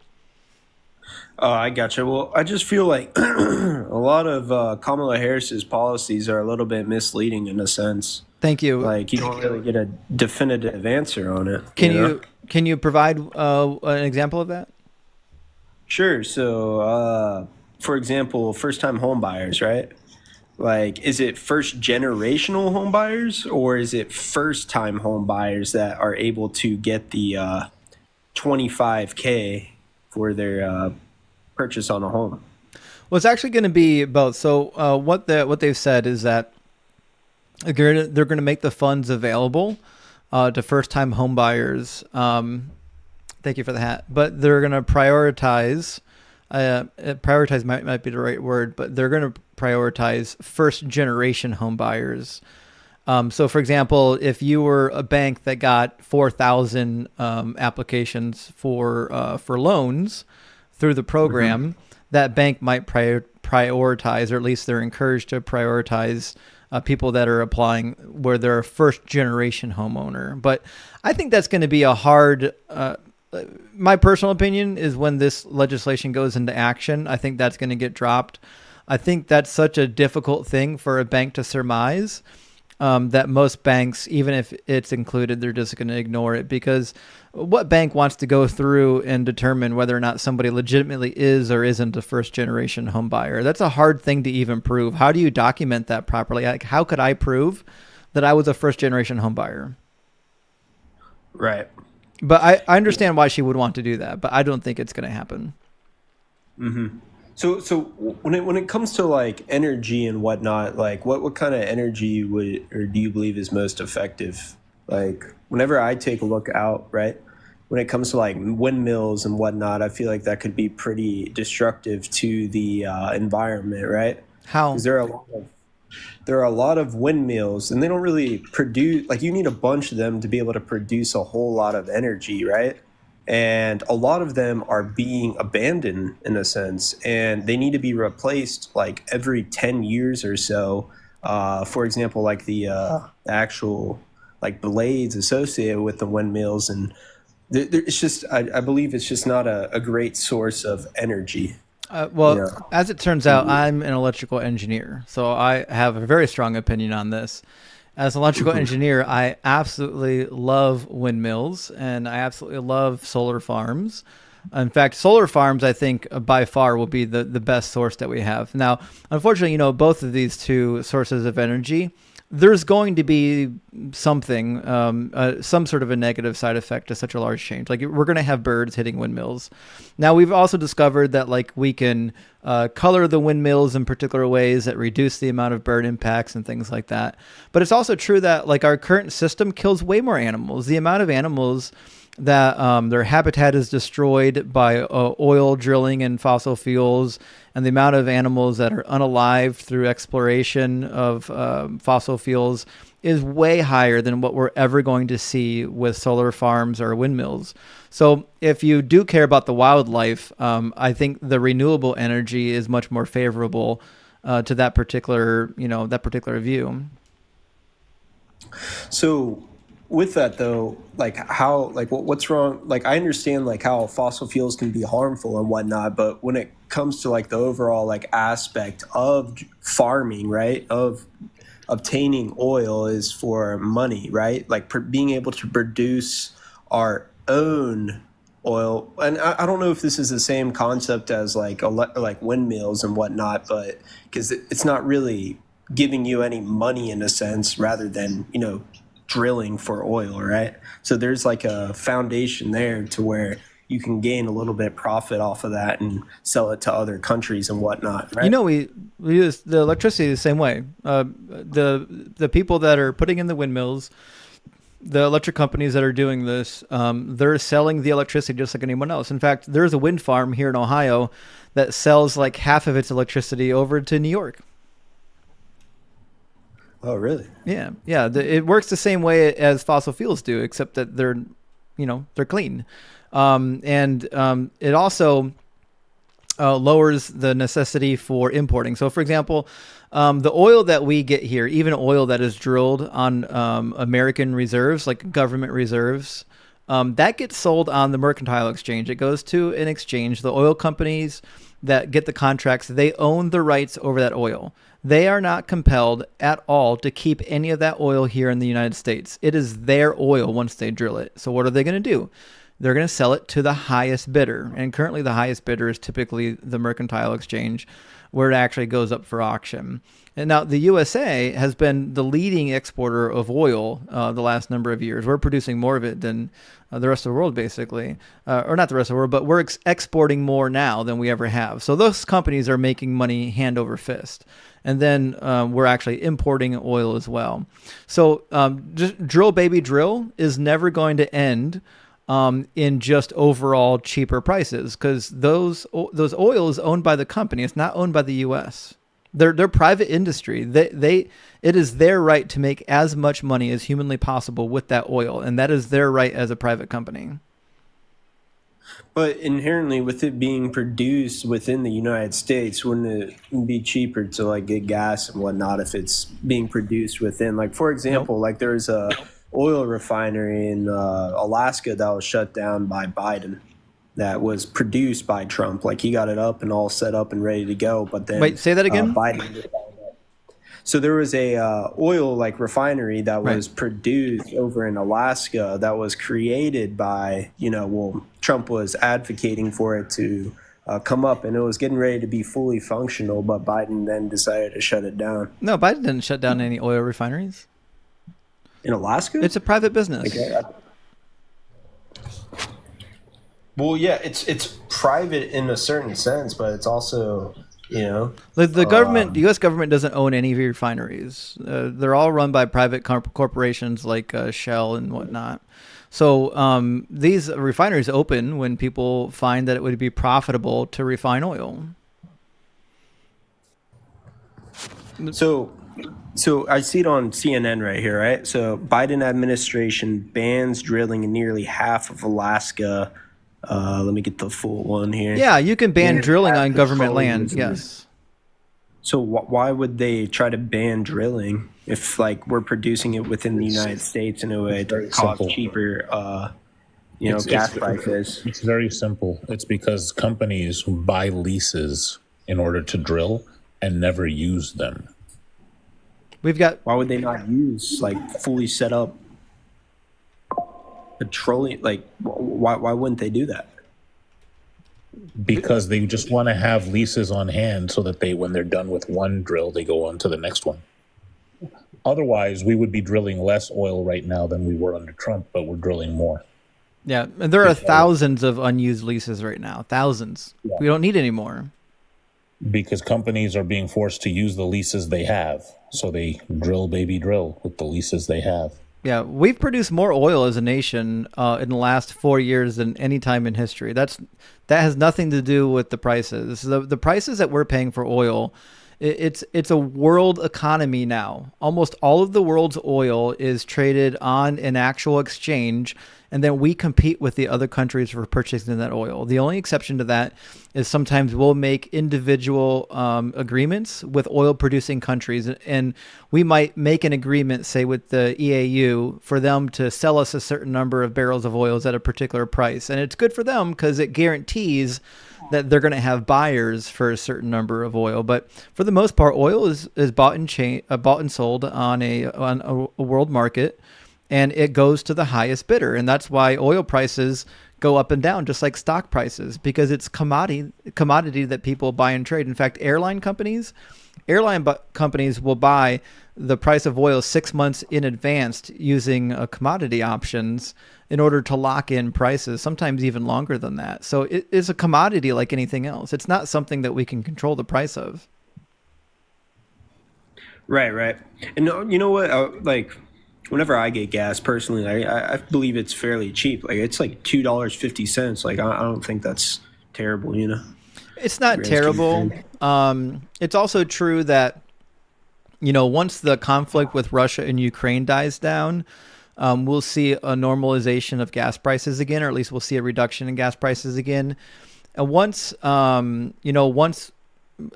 S10: Oh, I gotcha. Well, I just feel like a lot of Kamala Harris's policies are a little bit misleading in a sense.
S1: Thank you.
S10: Like you don't really get a definitive answer on it.
S1: Can you provide an example of that?
S10: Sure. So, for example, first-time home buyers, right? Like, is it first-generational home buyers, or is it first-time home buyers that are able to get the $25K for their purchase on a home?
S1: Well, it's actually going to be both. So, what they've said is that they're going to make the funds available to first-time home buyers. Thank you for the hat. But they're going to prioritize. Prioritize might be the right word, but they're going to prioritize first-generation home buyers. So, for example, if you were a bank that got 4,000 applications for loans through the program, that bank might prioritize, or at least they're encouraged to prioritize people that are applying where they're a first-generation homeowner. But I think that's going to be a hard. My personal opinion is when this legislation goes into action, I think that's going to get dropped. I think that's such a difficult thing for a bank to surmise that most banks, even if it's included, they're just going to ignore it, because what bank wants to go through and determine whether or not somebody legitimately is or isn't a first generation home buyer? That's a hard thing to even prove. How do you document that properly? Like, how could I prove that I was a first generation home buyer?
S10: Right.
S1: But I understand why she would want to do that, but I don't think it's going to happen.
S10: Mm-hmm. So when it comes to like energy and whatnot, like what kind of energy would or do you believe is most effective? Like whenever I take a look out, right, when it comes to like windmills and whatnot, I feel like that could be pretty destructive to the environment, right?
S1: How?
S10: Because there are a lot of windmills, and they don't really produce. Like you need a bunch of them to be able to produce a whole lot of energy, right? And a lot of them are being abandoned in a sense, and they need to be replaced like every 10 years or so. For example, like the actual like blades associated with the windmills, and it's just I believe it's just not a great source of energy.
S1: Well, as it turns out, I'm an electrical engineer, so I have a very strong opinion on this. As an electrical engineer, I absolutely love windmills, and I absolutely love solar farms. In fact, solar farms, I think, by far will be the best source that we have. Now, unfortunately, both of these two sources of energy, there's going to be something, some sort of a negative side effect to such a large change. Like we're going to have birds hitting windmills. Now we've also discovered that like we can color the windmills in particular ways that reduce the amount of bird impacts and things like that. But it's also true that like our current system kills way more animals. The amount of animals that their habitat is destroyed by oil drilling and fossil fuels, and the amount of animals that are unalived through exploration of fossil fuels is way higher than what we're ever going to see with solar farms or windmills. So if you do care about the wildlife, I think the renewable energy is much more favorable to that particular view.
S10: So with that though, like how, like what's wrong? Like I understand like how fossil fuels can be harmful and whatnot, but when it comes to like the overall like aspect of farming, right, of obtaining oil is for money, right? Like being able to produce our own oil. And I don't know if this is the same concept as like windmills and whatnot, but because it's not really giving you any money in a sense, rather than drilling for oil, right? So there's like a foundation there to where you can gain a little bit profit off of that and sell it to other countries and whatnot, right?
S1: We use the electricity the same way. The people that are putting in the windmills, the electric companies that are doing this, they're selling the electricity just like anyone else. In fact, there's a wind farm here in Ohio that sells like half of its electricity over to New York.
S10: Oh, really?
S1: Yeah. It works the same way as fossil fuels do, except that they're clean. It also lowers the necessity for importing. So, for example, the oil that we get here, even oil that is drilled on American reserves, like government reserves, that gets sold on the mercantile exchange. It goes to an exchange. The oil companies that get the contracts, they own the rights over that oil. They are not compelled at all to keep any of that oil here in the United States. It is their oil once they drill it. So what are they going to do? They're going to sell it to the highest bidder. And currently the highest bidder is typically the mercantile exchange, where it actually goes up for auction. And now the USA has been the leading exporter of oil the last number of years. We're producing more of it than the rest of the world, basically. Or not the rest of the world, but we're exporting more now than we ever have. So those companies are making money hand over fist. And then we're actually importing oil as well. So just drill, baby, drill is never going to end in just overall cheaper prices, because those oil is owned by the company. It's not owned by the U.S. They're private industry. It is their right to make as much money as humanly possible with that oil, and that is their right as a private company.
S10: But inherently, with it being produced within the United States, wouldn't it be cheaper to like get gas and whatnot if it's being produced within? Like, for example, like there's a oil refinery in Alaska that was shut down by Biden, that was produced by Trump. Like he got it up and all set up and ready to go, but then
S1: wait, say that again.
S10: Biden. So there was a oil like refinery that was produced over in Alaska that was created by Trump was advocating for it to come up, and it was getting ready to be fully functional, but Biden then decided to shut it down.
S1: No, Biden didn't shut down any oil refineries.
S10: In Alaska?
S1: It's a private business.
S10: Okay. Well, yeah, it's private in a certain sense, but it's also,
S1: The government, the U.S. government doesn't own any of your refineries. They're all run by private corporations like Shell and whatnot. So these refineries open when people find that it would be profitable to refine oil.
S10: So I see it on CNN right here, right? So Biden administration bans drilling in nearly half of Alaska. Let me get the full one here.
S1: Yeah, you can ban drilling on government land. Yes.
S10: So why would they try to ban drilling if we're producing it within the United States and it would cost cheaper, gas prices?
S15: It's very simple. It's because companies buy leases in order to drill and never use them.
S10: Why would they not use fully set up petroleum? Why wouldn't they do that?
S15: Because they just want to have leases on hand so that when they're done with one drill, they go on to the next one. Otherwise, we would be drilling less oil right now than we were under Trump, but we're drilling more.
S1: Yeah, and there are thousands of unused leases right now. Thousands. Yeah. We don't need any more.
S15: Because companies are being forced to use the leases they have. So they drill, baby, drill with the leases they have.
S1: Yeah, we've produced more oil as a nation in the last 4 years than any time in history. That has nothing to do with the prices. The prices that we're paying for oil, it's a world economy now. Almost all of the world's oil is traded on an actual exchange, and then we compete with the other countries for purchasing that oil. The only exception to that is sometimes we'll make individual agreements with oil-producing countries, and we might make an agreement, say, with the EAU for them to sell us a certain number of barrels of oils at a particular price. And it's good for them because it guarantees that they're going to have buyers for a certain number of oil. But for the most part, oil is bought and sold on a world market, and it goes to the highest bidder. And that's why oil prices go up and down, just like stock prices, because it's commodity that people buy and trade. In fact, airline companies will buy the price of oil 6 months in advance using commodity options in order to lock in prices, sometimes even longer than that. So it is a commodity like anything else. It's not something that we can control the price of.
S10: Right. And you know what? Whenever I get gas, personally, I believe it's fairly cheap. It's $2.50. I don't think that's terrible,
S1: It's not terrible. It's also true that, once the conflict with Russia and Ukraine dies down, we'll see a normalization of gas prices again, or at least we'll see a reduction in gas prices again. And once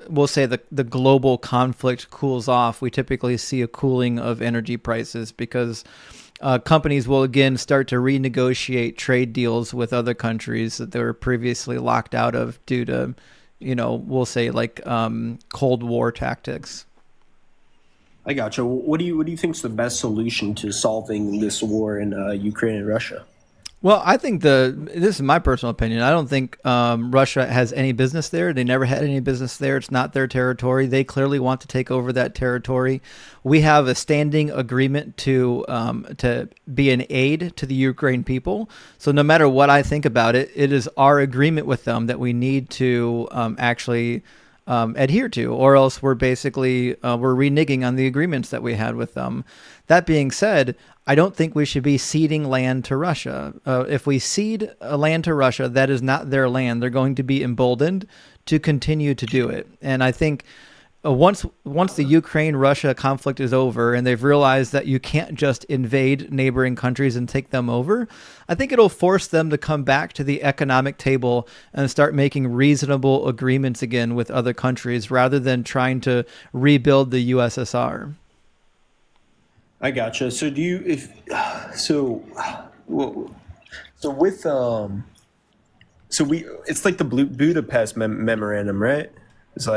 S1: we'll say the global conflict cools off, we typically see a cooling of energy prices because companies will again start to renegotiate trade deals with other countries that they were previously locked out of due to, we'll say Cold War tactics.
S10: I gotcha. What do you think is the best solution to solving this war in Ukraine and Russia?
S1: Well, I think this is my personal opinion. I don't think Russia has any business there. They never had any business there. It's not their territory. They clearly want to take over that territory. We have a standing agreement to be an aid to the Ukraine people. So no matter what I think about it, it is our agreement with them that we need to actually adhere to, or else we're basically we're reneging on the agreements that we had with them. That being said, I don't think we should be ceding land to Russia. If we cede land to Russia, that is not their land. They're going to be emboldened to continue to do it. And I think once the Ukraine-Russia conflict is over and they've realized that you can't just invade neighboring countries and take them over, I think it'll force them to come back to the economic table and start making reasonable agreements again with other countries rather than trying to rebuild the USSR.
S10: I gotcha. So it's like the Budapest memorandum, right? It's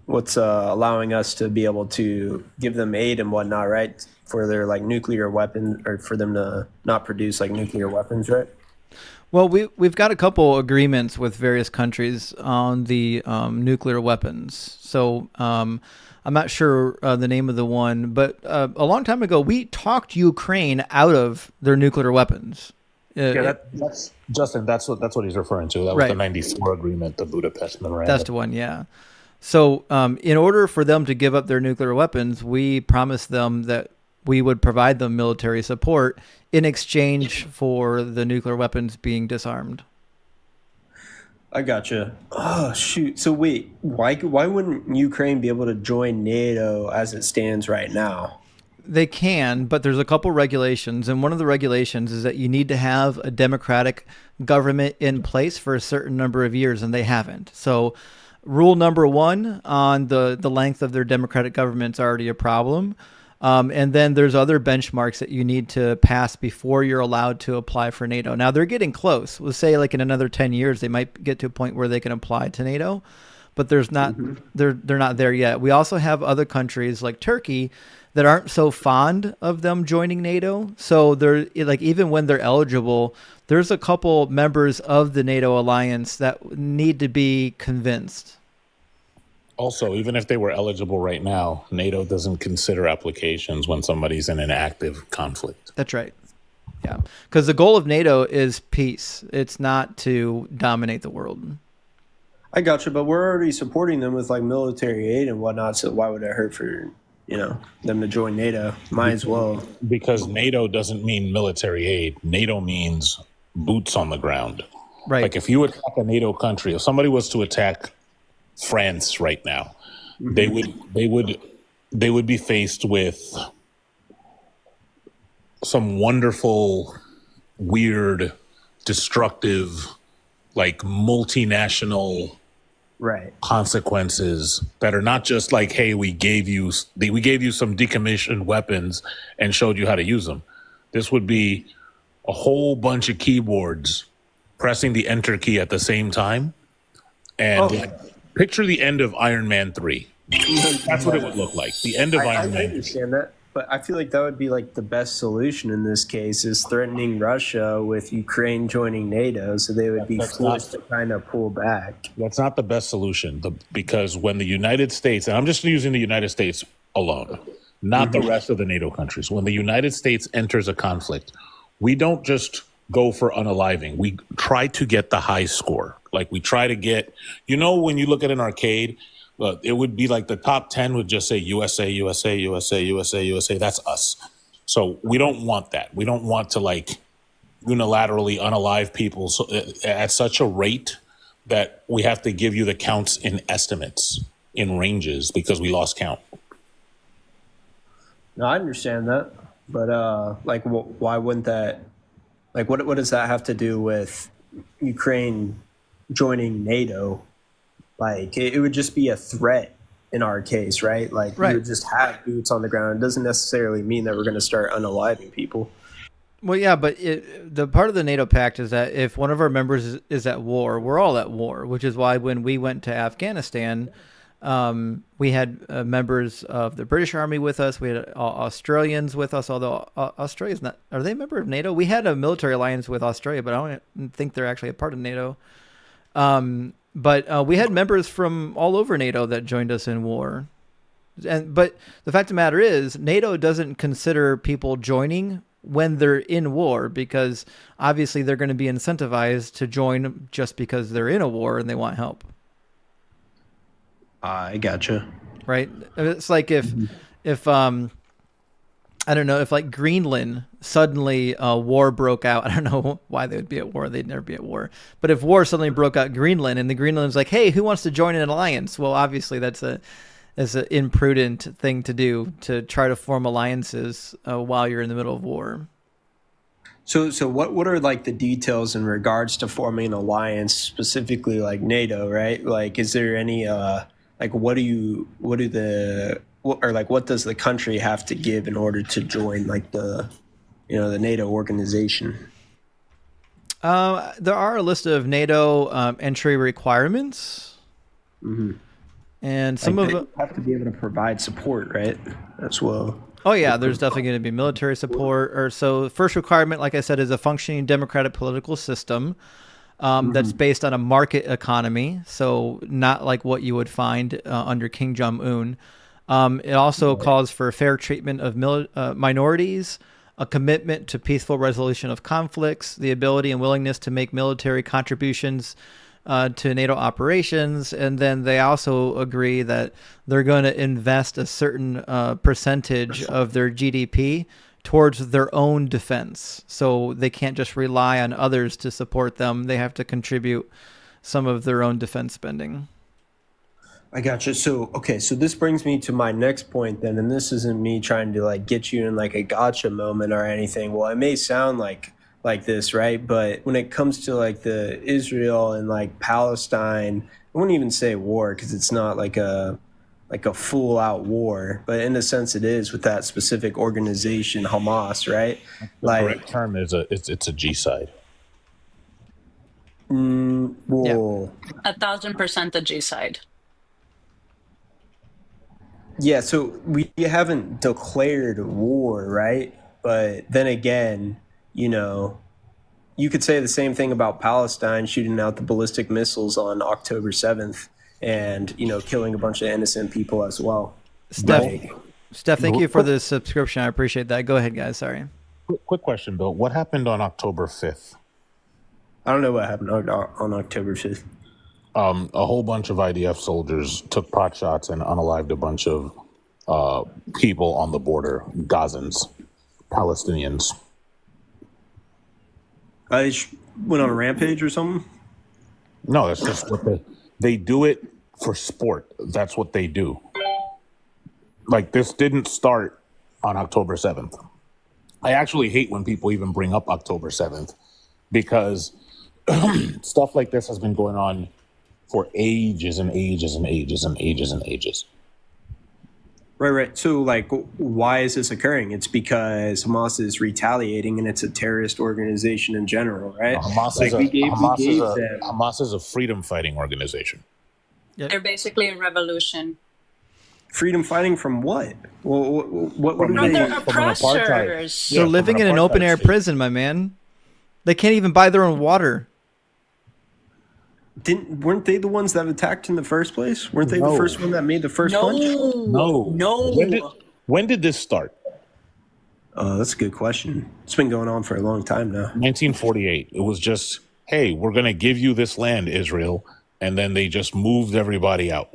S10: what's allowing us to be able to give them aid and whatnot, right? For their nuclear weapons, or for them to not produce nuclear weapons, right?
S1: Well, we've got a couple agreements with various countries on the nuclear weapons. So I'm not sure the name of the one, but a long time ago, we talked Ukraine out of their nuclear weapons.
S15: That's Justin. That's what he's referring to. That was the '94 agreement, the Budapest Memorandum.
S1: That's the one, yeah. So, in order for them to give up their nuclear weapons, we promised them that we would provide them military support in exchange for the nuclear weapons being disarmed.
S10: I gotcha. Oh shoot! So wait, why wouldn't Ukraine be able to join NATO as it stands right now?
S1: They can, but there's a couple regulations, and one of the regulations is that you need to have a democratic government in place for a certain number of years, and they haven't. So rule number one on the length of their democratic government is already a problem. And then there's other benchmarks that you need to pass before you're allowed to apply for NATO. Now they're getting close. We'll say like in another 10 years, they might get to a point where they can apply to NATO, but there's not, they're not there yet. We also have other countries like Turkey that aren't so fond of them joining NATO. So they're like, even when they're eligible, there's a couple members of the NATO alliance that need to be convinced.
S15: Also, even if they were eligible right now, NATO doesn't consider applications when somebody's in an active conflict.
S1: That's right. Yeah. Because the goal of NATO is peace. It's not to dominate the world.
S10: I gotcha, but we're already supporting them with like military aid and whatnot, so why would it hurt for, them to join NATO? Might as well.
S15: Because NATO doesn't mean military aid. NATO means boots on the ground.
S1: Right.
S15: Like if you attack a NATO country, if somebody was to attack France right now, they would be faced with some wonderful, weird, destructive, like multinational consequences that are not just like, hey, we gave you some decommissioned weapons and showed you how to use them. This would be a whole bunch of keyboards pressing the enter key at the same time. And picture the end of Iron Man 3. That's what it would look like. The end of Iron Man.
S10: I understand that, but I feel like that would be like the best solution in this case is threatening Russia with Ukraine joining NATO, so they would be forced to kind of pull back.
S15: That's not the best solution, because when the United States, and I'm just using the United States alone, not the rest of the NATO countries, when the United States enters a conflict, we don't just go for unaliving. We try to get the high score. Like we try to get, when you look at an arcade, it would be like the top 10 would just say USA, USA, USA, USA, USA. That's us. So we don't want that. We don't want to like unilaterally unalive people at such a rate that we have to give you the counts in estimates, in ranges, because we lost count.
S10: No, I understand that. But why wouldn't that, like, what does that have to do with Ukraine joining NATO? Like, it would just be a threat in our case, right? Like, we would just have boots on the ground. It doesn't necessarily mean that we're going to start unaliving people.
S1: Well, yeah, but the part of the NATO pact is that if one of our members is at war, we're all at war, which is why when we went to Afghanistan, we had members of the British Army with us. We had Australians with us, although Australia's not. Are they a member of NATO? We had a military alliance with Australia, but I don't think they're actually a part of NATO. But we had members from all over NATO that joined us in war. But the fact of the matter is, NATO doesn't consider people joining when they're in war, because obviously they're going to be incentivized to join just because they're in a war and they want help.
S10: I gotcha.
S1: Right. It's like if I don't know, if like Greenland suddenly war broke out. I don't know why they would be at war. They'd never be at war. But if war suddenly broke out Greenland and the Greenland's like, hey, who wants to join an alliance? Well, obviously that's an imprudent thing to do, to try to form alliances while you're in the middle of war.
S10: So what are like the details in regards to forming an alliance, specifically like NATO, right? Like, is there any what does the country have to give in order to join like the NATO organization?
S1: There are a list of NATO entry requirements.
S10: Mm-hmm.
S1: And some of them
S10: have to be able to provide support, right? As well.
S1: Oh yeah, there's definitely going to be military support. So the first requirement, like I said, is a functioning democratic political system that's based on a market economy. So not like what you would find under Kim Jong-un. It also calls for fair treatment of minorities, a commitment to peaceful resolution of conflicts, the ability and willingness to make military contributions to NATO operations, and then they also agree that they're going to invest a certain percentage of their GDP towards their own defense. So they can't just rely on others to support them. They have to contribute some of their own defense spending.
S10: I gotcha. So, okay, so this brings me to my next point then, and this isn't me trying to like get you in like a gotcha moment or anything. Well, it may sound like this, right? But when it comes to like the Israel and like Palestine, I wouldn't even say war because it's not like a full out war, but in a sense it is with that specific organization, Hamas, right?
S15: The correct term is it's a G-side.
S10: Well,
S2: 1,000% the G side.
S10: yeah, so we haven't declared war, right? But then again, you know, you could say the same thing about Palestine shooting out the ballistic missiles on October 7th and, you know, killing a bunch of innocent people as well.
S1: Steph, thank you for the subscription. I appreciate that. Go ahead, guys. Sorry.
S15: Quick question, Bill. What happened on October 5th?
S10: I don't know what happened on October 5th.
S15: A whole bunch of IDF soldiers took pot shots and unalived a bunch of people on the border, Gazans, Palestinians.
S10: I went on a rampage or something?
S15: No, that's just what they do it for sport. That's what they do. Like, this didn't start on October 7th. I actually hate when people even bring up October 7th because stuff like this has been going on for ages and ages and ages and ages and ages.
S10: Right. So, like, why is this occurring? It's because Hamas is retaliating, and it's a terrorist organization in general, right?
S15: Hamas is a freedom-fighting organization.
S2: They're basically a revolution.
S10: Freedom fighting from what? Well, what
S2: From
S10: do
S2: their
S10: they?
S2: oppressors.
S1: They're living in an open-air prison, my man. They can't even buy their own water.
S10: Weren't they the ones that attacked in the first place? Weren't they the first one that made the first punch?
S15: No. When did this start?
S10: That's a good question. It's been going on for a long time now.
S15: 1948. It was just, hey, we're going to give you this land, Israel, and then they just moved everybody out.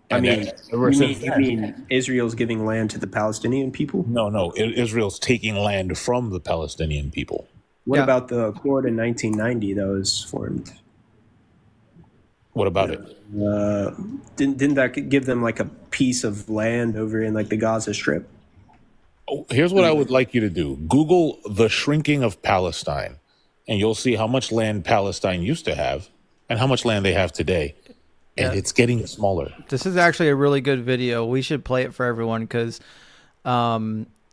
S10: And
S15: you
S10: mean Israel's giving land to the Palestinian people?
S15: No. Israel's taking land from the Palestinian people.
S10: What about the accord in 1990 that was formed?
S15: What about it?
S10: Didn't that give them like a piece of land over in like the Gaza Strip?
S15: Oh, here's what I would like you to do. Google the shrinking of Palestine, and you'll see how much land Palestine used to have and how much land they have today. And it's getting smaller.
S1: This is actually a really good video. We should play it for everyone because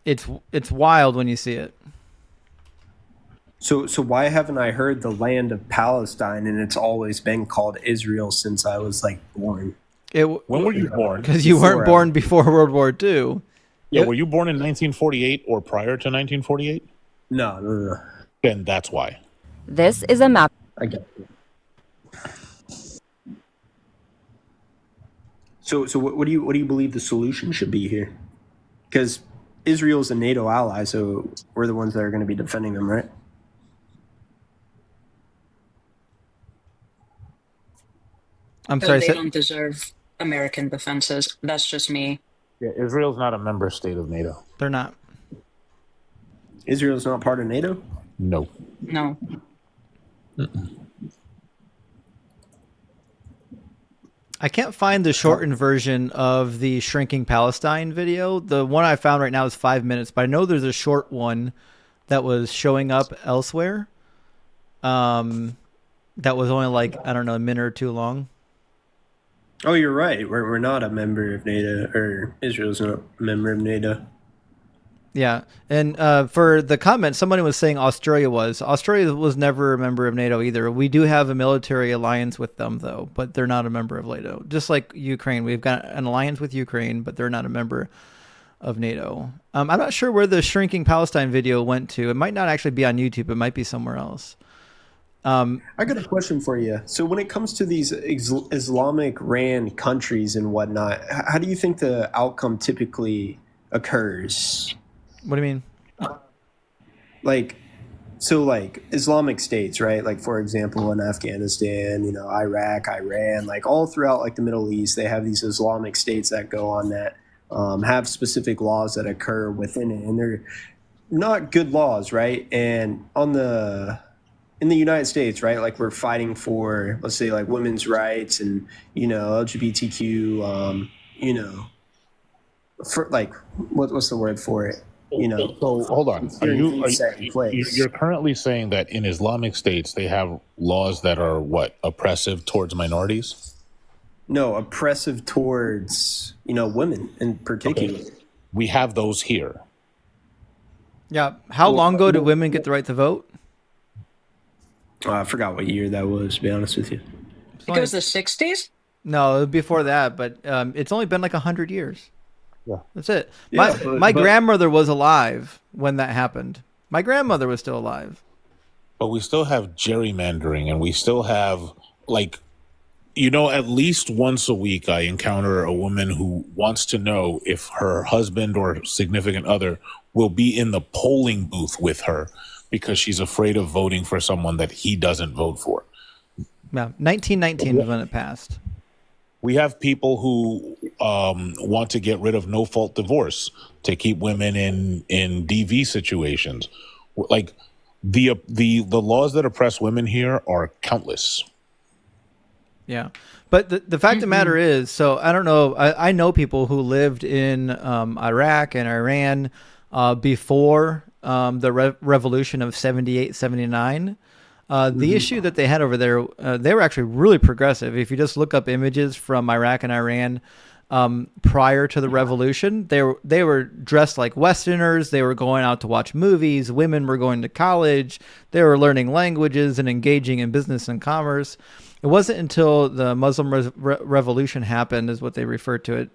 S1: it's wild when you see it.
S10: So why haven't I heard the land of Palestine, and it's always been called Israel since I was like born?
S15: When were you born?
S1: Because you weren't born before World War II.
S15: Yeah, were you born in 1948 or prior to 1948?
S10: No.
S15: Then that's why.
S7: This is a map.
S10: I get it. So what do you believe the solution should be here? Because Israel's a NATO ally, so we're the ones that are going to be defending them, right?
S1: I'm sorry.
S2: They don't deserve American defenses. That's just me.
S15: Yeah, Israel's not a member state of NATO.
S1: They're not.
S10: Israel's not part of NATO?
S15: No.
S2: No.
S1: I can't find the shortened version of the Shrinking Palestine video. The one I found right now is 5 minutes, but I know there's a short one that was showing up elsewhere. That was only like, I don't know, a minute or two long.
S10: Oh, you're right. We're not a member of NATO, or Israel's not a member of NATO.
S1: Yeah, and for the comment, somebody was saying Australia was. Australia was never a member of NATO either. We do have a military alliance with them, though, but they're not a member of NATO. Just like Ukraine, we've got an alliance with Ukraine, but they're not a member of NATO. I'm not sure where the Shrinking Palestine video went to. It might not actually be on YouTube. It might be somewhere else.
S10: I got a question for you. So when it comes to these Islamic ran countries and whatnot, how do you think the outcome typically occurs?
S1: What do you mean?
S10: Like, so like Islamic states, right? Like, for example, in Afghanistan, Iraq, Iran, like all throughout like the Middle East, they have these Islamic states that go on that have specific laws that occur within it, and they're not good laws, right? And in the United States, right, like we're fighting for, let's say, like women's rights and LGBTQ, for like what's the word for it?
S15: So hold on. You're currently saying that in Islamic states they have laws that are what, oppressive towards minorities?
S10: No, oppressive towards women in particular.
S15: Okay. We have those here.
S1: Yeah. How long ago did women get the right to vote?
S10: I forgot what year that was, to be honest with you.
S2: I think it was the 60s?
S1: No, before that, but it's only been like 100 years.
S15: Yeah.
S1: That's it.
S10: Yeah,
S1: my grandmother was alive when that happened. My grandmother was still alive.
S15: But we still have gerrymandering, and we still have, like, at least once a week I encounter a woman who wants to know if her husband or significant other will be in the polling booth with her because she's afraid of voting for someone that he doesn't vote for.
S1: Yeah, 1919 was when it passed.
S15: We have people who want to get rid of no-fault divorce to keep women in DV situations. Like the laws that oppress women here are countless.
S1: Yeah, but the fact of the matter is, so I don't know. I know people who lived in Iraq and Iran before the revolution of 78, 79. The issue that they had over there, they were actually really progressive. If you just look up images from Iraq and Iran prior to the revolution, they were dressed like Westerners. They were going out to watch movies. Women were going to college. They were learning languages and engaging in business and commerce. It wasn't until the Muslim revolution happened, is what they refer to it,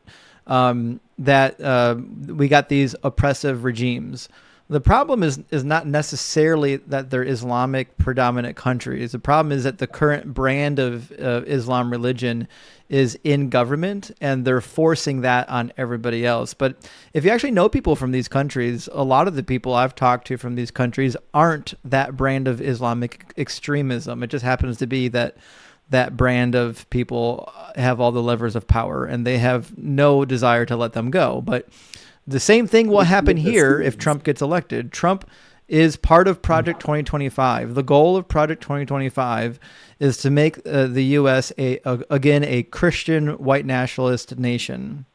S1: that we got these oppressive regimes. The problem is not necessarily that they're Islamic predominant countries. The problem is that the current brand of Islam religion is in government, and they're forcing that on everybody else. But if you actually know people from these countries, a lot of the people I've talked to from these countries aren't that brand of Islamic extremism. It just happens to be that brand of people have all the levers of power, and they have no desire to let them go. But the same thing will happen here if Trump gets elected. Trump is part of Project 2025. The goal of Project 2025 is to make the U.S. again a Christian white nationalist nation.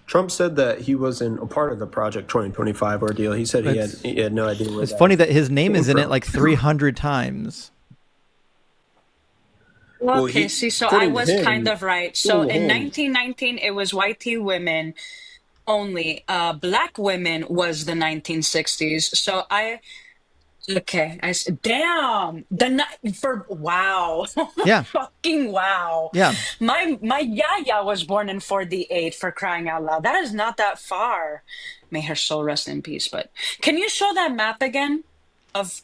S10: Trump said that he wasn't a part of the Project 2025 ordeal. He said he had no idea.
S1: It's funny that his name is in it like 300 times.
S2: Well, okay, so I was kind of right. So in 1919, it was white women only. Black women was the 1960s. So damn, wow.
S1: Yeah.
S2: Fucking wow.
S1: Yeah.
S2: My yaya was born in 48, for crying out loud. That is not that far. May her soul rest in peace. But can you show that map again of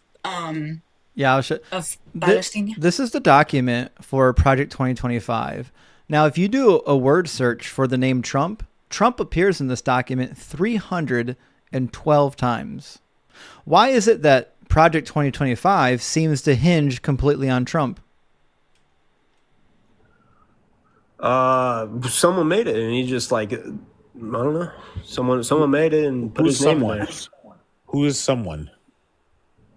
S1: Yeah, I'll show.
S2: Of Palestine?
S1: This is the document for Project 2025. Now, if you do a word search for the name Trump, Trump appears in this document 312 times. Why is it that Project 2025 seems to hinge completely on Trump?
S10: Someone made it, and he just I don't know. Someone made it and put his name in there.
S15: Who is someone?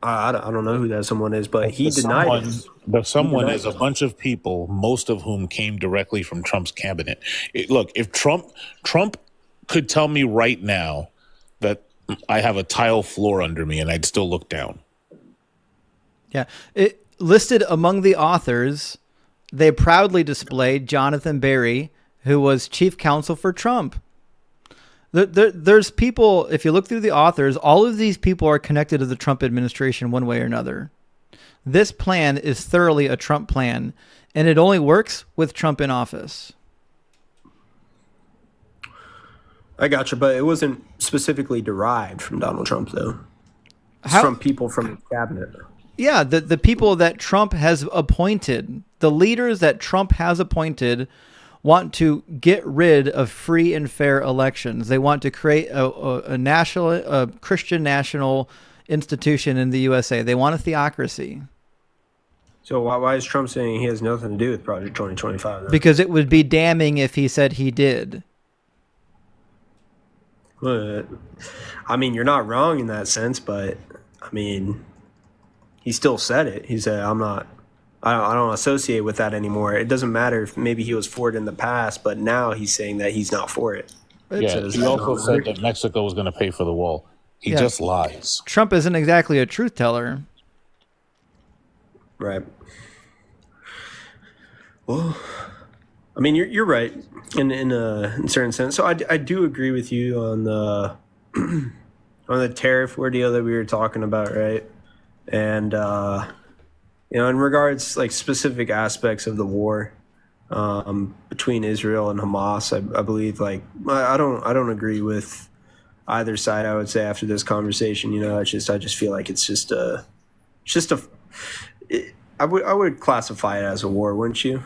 S10: I don't know who that someone is, but he denied it.
S15: The someone is a bunch of people, most of whom came directly from Trump's cabinet. Look, if Trump could tell me right now that I have a tile floor under me and I'd still look down.
S1: Yeah. It listed among the authors, they proudly displayed Jonathan Berry, who was chief counsel for Trump. There's people, if you look through the authors, all of these people are connected to the Trump administration one way or another. This plan is thoroughly a Trump plan, and it only works with Trump in office.
S10: I gotcha, but it wasn't specifically derived from Donald Trump, though. It's from people from his cabinet.
S1: Yeah, the people that Trump has appointed, the leaders that Trump has appointed, want to get rid of free and fair elections. They want to create a Christian national institution in the USA. They want a theocracy.
S10: So why is Trump saying he has nothing to do with Project 2025? Then?
S1: Because it would be damning if he said he did.
S10: But, I mean, you're not wrong in that sense, but I mean, he still said it. He said, I don't associate with that anymore. It doesn't matter if maybe he was for it in the past, but now he's saying that he's not for it.
S15: Yeah, he also said that Mexico was going to pay for the wall. He just lies.
S1: Trump isn't exactly a truth teller.
S10: Right. Well, I mean, you're right in a certain sense. So I do agree with you on the on the tariff ordeal that we were talking about, right? And you know, in regards like specific aspects of the war between Israel and Hamas, I believe like I don't agree with either side. I would say after this conversation, you know, I just feel like I would classify it as a war, wouldn't you?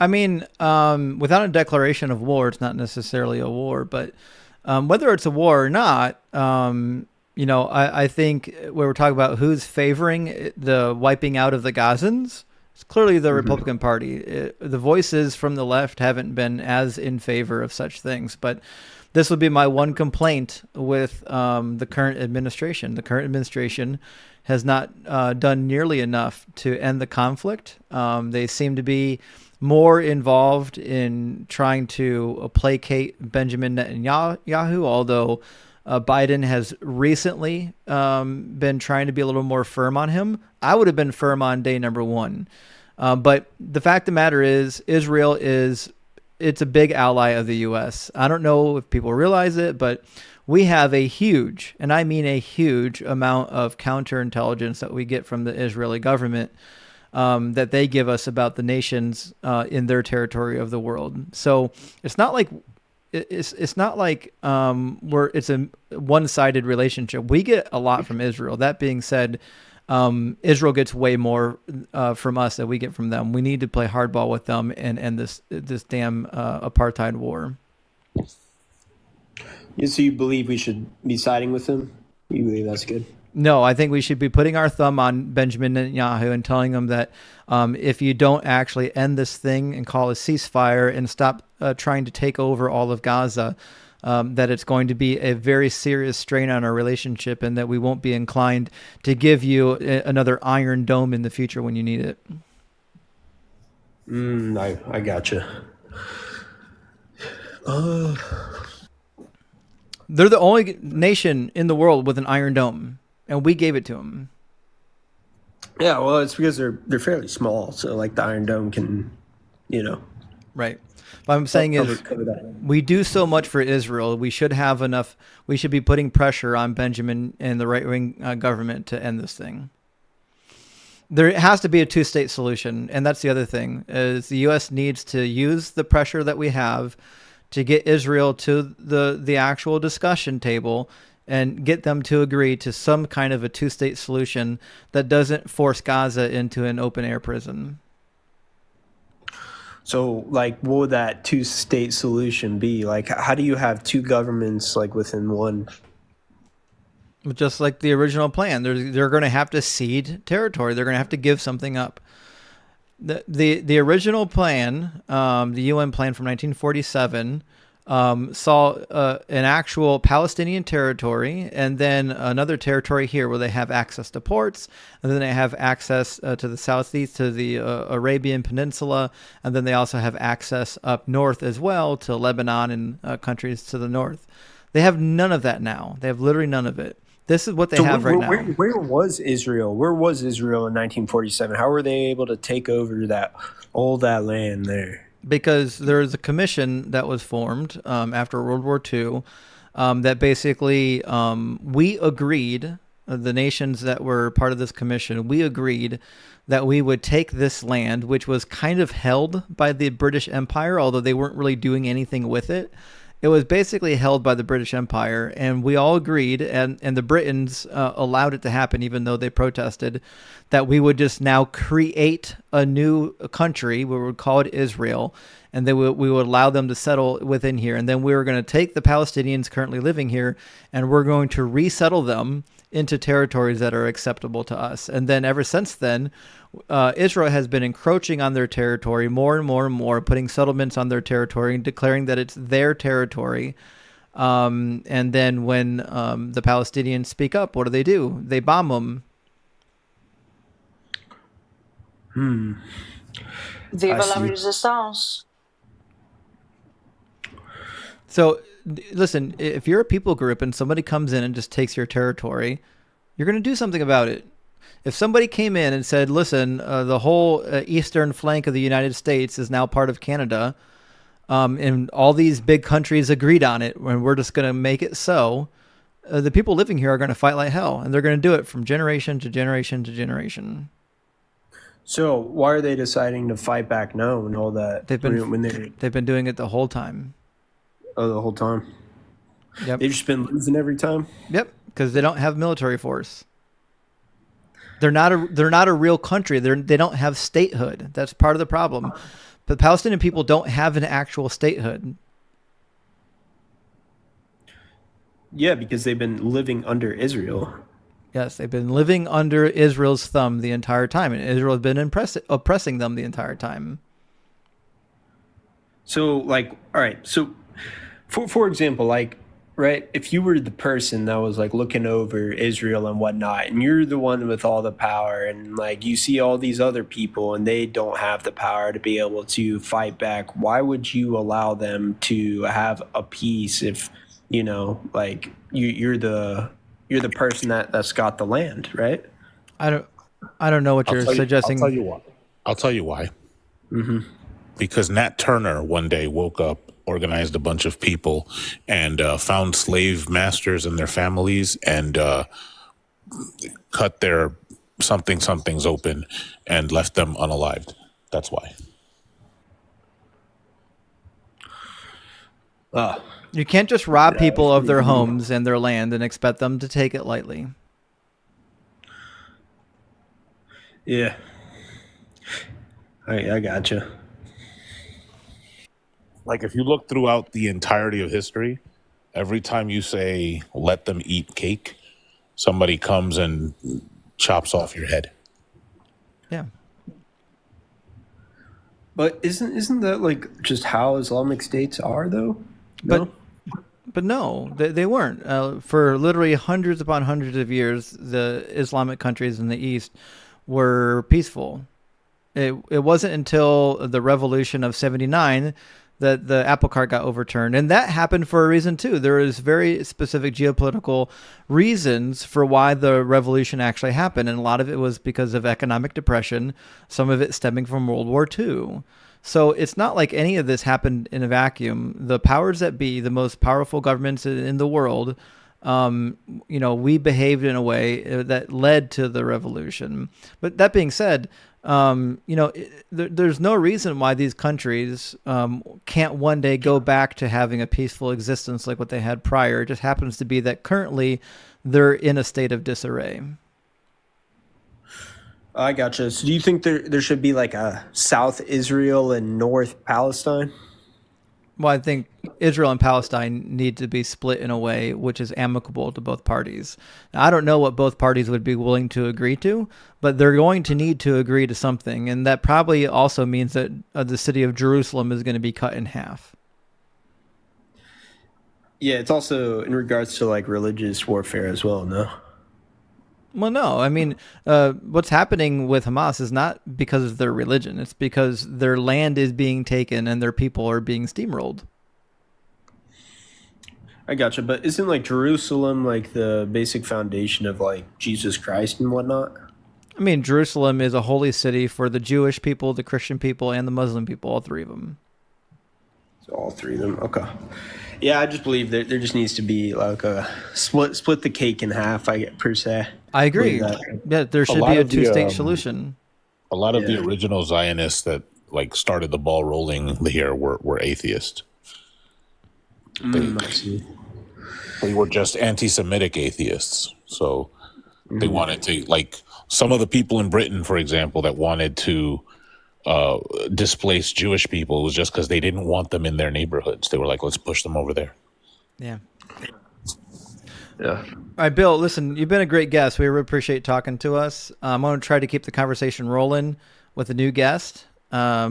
S1: I mean, without a declaration of war, it's not necessarily a war. But whether it's a war or not, you know, I think when we're talking about who's favoring the wiping out of the Gazans, it's clearly the Republican Party. The voices from the left haven't been as in favor of such things. But this would be my one complaint with the current administration. The current administration has not done nearly enough to end the conflict. They seem to be more involved in trying to placate Benjamin Netanyahu, although Biden has recently been trying to be a little more firm on him. I would have been firm on day number one. But the fact of the matter is, Israel it's a big ally of the U.S. I don't know if people realize it, but we have a huge, and I mean a huge amount of counterintelligence that we get from the Israeli government that they give us about the nations in their territory of the world. So it's not like it's not like it's a one-sided relationship. We get a lot from Israel. That being said, Israel gets way more from us than we get from them. We need to play hardball with them and end this damn apartheid war.
S10: So you believe we should be siding with them? You believe that's good?
S1: No, I think we should be putting our thumb on Benjamin Netanyahu and telling him that if you don't actually end this thing and call a ceasefire and stop trying to take over all of Gaza, that it's going to be a very serious strain on our relationship and that we won't be inclined to give you another Iron Dome in the future when you need it.
S10: I gotcha.
S1: They're the only nation in the world with an Iron Dome, and we gave it to them.
S10: Yeah, well, it's because they're fairly small, so like the Iron Dome can, you know.
S1: Right. What I'm saying is we do so much for Israel. We should have enough. We should be putting pressure on Benjamin and the right-wing government to end this thing. There has to be a two-state solution, and that's the other thing, is the U.S. needs to use the pressure that we have to get Israel to the actual discussion table and get them to agree to some kind of a two-state solution that doesn't force Gaza into an open-air prison.
S10: So, like, what would that two-state solution be? Like, how do you have two governments, like, within one?
S1: Just like the original plan, they're going to have to cede territory. They're going to have to give something up. The original plan, the UN plan from 1947, saw an actual Palestinian territory and then another territory here where they have access to ports, and then they have access to the southeast to the Arabian Peninsula, and then they also have access up north as well to Lebanon and countries to the north. They have none of that now. They have literally none of it. This is what they have right now.
S10: Where was Israel? Where was Israel in 1947? How were they able to take over all that land there?
S1: Because there's a commission that was formed after World War II that basically we agreed, the nations that were part of this commission, we agreed that we would take this land, which was kind of held by the British Empire, although they weren't really doing anything with it, it was basically held by the British Empire, and we all agreed, and the Britons allowed it to happen, even though they protested, that we would just now create a new country. We would call it Israel, and then we would allow them to settle within here. And then we were going to take the Palestinians currently living here, and we're going to resettle them into territories that are acceptable to us. And then ever since then, Israel has been encroaching on their territory more and more and more, putting settlements on their territory and declaring that it's their territory. And then when the Palestinians speak up, what do? They bomb them.
S2: Viva la resistance.
S1: So, listen, if you're a people group and somebody comes in and just takes your territory, you're going to do something about it. If somebody came in and said, listen, the whole eastern flank of the United States is now part of Canada, and all these big countries agreed on it, and we're just going to make it so, the people living here are going to fight like hell, and they're going to do it from generation to generation to generation.
S10: So why are they deciding to fight back now and all that?
S1: They've been doing it the whole time.
S10: Oh, the whole time?
S1: Yep.
S10: They've just been losing every time?
S1: Yep, because they don't have military force. They're not a real country. They don't have statehood. That's part of the problem. But Palestinian people don't have an actual statehood.
S10: Yeah, because they've been living under Israel.
S1: Yes, they've been living under Israel's thumb the entire time, and Israel has been oppressing them the entire time.
S10: So, like, all right, so for example, like, right, if you were the person that was like looking over Israel and whatnot, and you're the one with all the power, and like you see all these other people and they don't have the power to be able to fight back, why would you allow them to have a peace if, you know, like you're the person that's got the land, right?
S1: I don't know what you're suggesting.
S15: I'll tell you why.
S10: Mm-hmm.
S15: Because Nat Turner one day woke up, organized a bunch of people, and found slave masters and their families, and cut their somethings open and left them unalived. That's why.
S1: You can't just rob people of their homes and their land and expect them to take it lightly.
S10: Yeah. I gotcha.
S15: Like, if you look throughout the entirety of history, every time you say, let them eat cake, somebody comes and chops off your head.
S1: Yeah.
S10: But isn't that like just how Islamic states are, though? No?
S1: But no, they weren't. For literally hundreds upon hundreds of years, the Islamic countries in the East were peaceful. It wasn't until the revolution of 79 that the apple cart got overturned. And that happened for a reason too. There is very specific geopolitical reasons for why the revolution actually happened. And a lot of it was because of economic depression, some of it stemming from World War II. So it's not like any of this happened in a vacuum. The powers that be, the most powerful governments in the world, we behaved in a way that led to the revolution. But that being said, there's no reason why these countries can't one day go back to having a peaceful existence like what they had prior. It just happens to be that currently they're in a state of disarray.
S10: I gotcha. So do you think there should be like a South Israel and North Palestine?
S1: Well, I think Israel and Palestine need to be split in a way which is amicable to both parties. Now, I don't know what both parties would be willing to agree to, but they're going to need to agree to something. And that probably also means that the city of Jerusalem is going to be cut in half.
S10: Yeah, it's also in regards to like religious warfare as well, no?
S1: Well, no. I mean, what's happening with Hamas is not because of their religion. It's because their land is being taken and their people are being steamrolled.
S10: I gotcha. But isn't like Jerusalem like the basic foundation of like Jesus Christ and whatnot?
S1: I mean, Jerusalem is a holy city for the Jewish people, the Christian people, and the Muslim people, all three of them.
S10: So all three of them. Okay. Yeah, I just believe that there just needs to be like a split the cake in half, per se.
S1: I agree. Yeah, there should be a two-state solution.
S15: A lot of the original Zionists that like started the ball rolling here were atheists.
S10: I see.
S15: They were just anti-Semitic atheists. So they wanted to, like, some of the people in Britain, for example, that wanted to displace Jewish people was just because they didn't want them in their neighborhoods. They were like, let's push them over there.
S1: Yeah.
S7: Yeah.
S1: All right, Bill, listen, you've been a great guest. We really appreciate talking to us. I'm going to try to keep the conversation rolling with a new guest. Hey,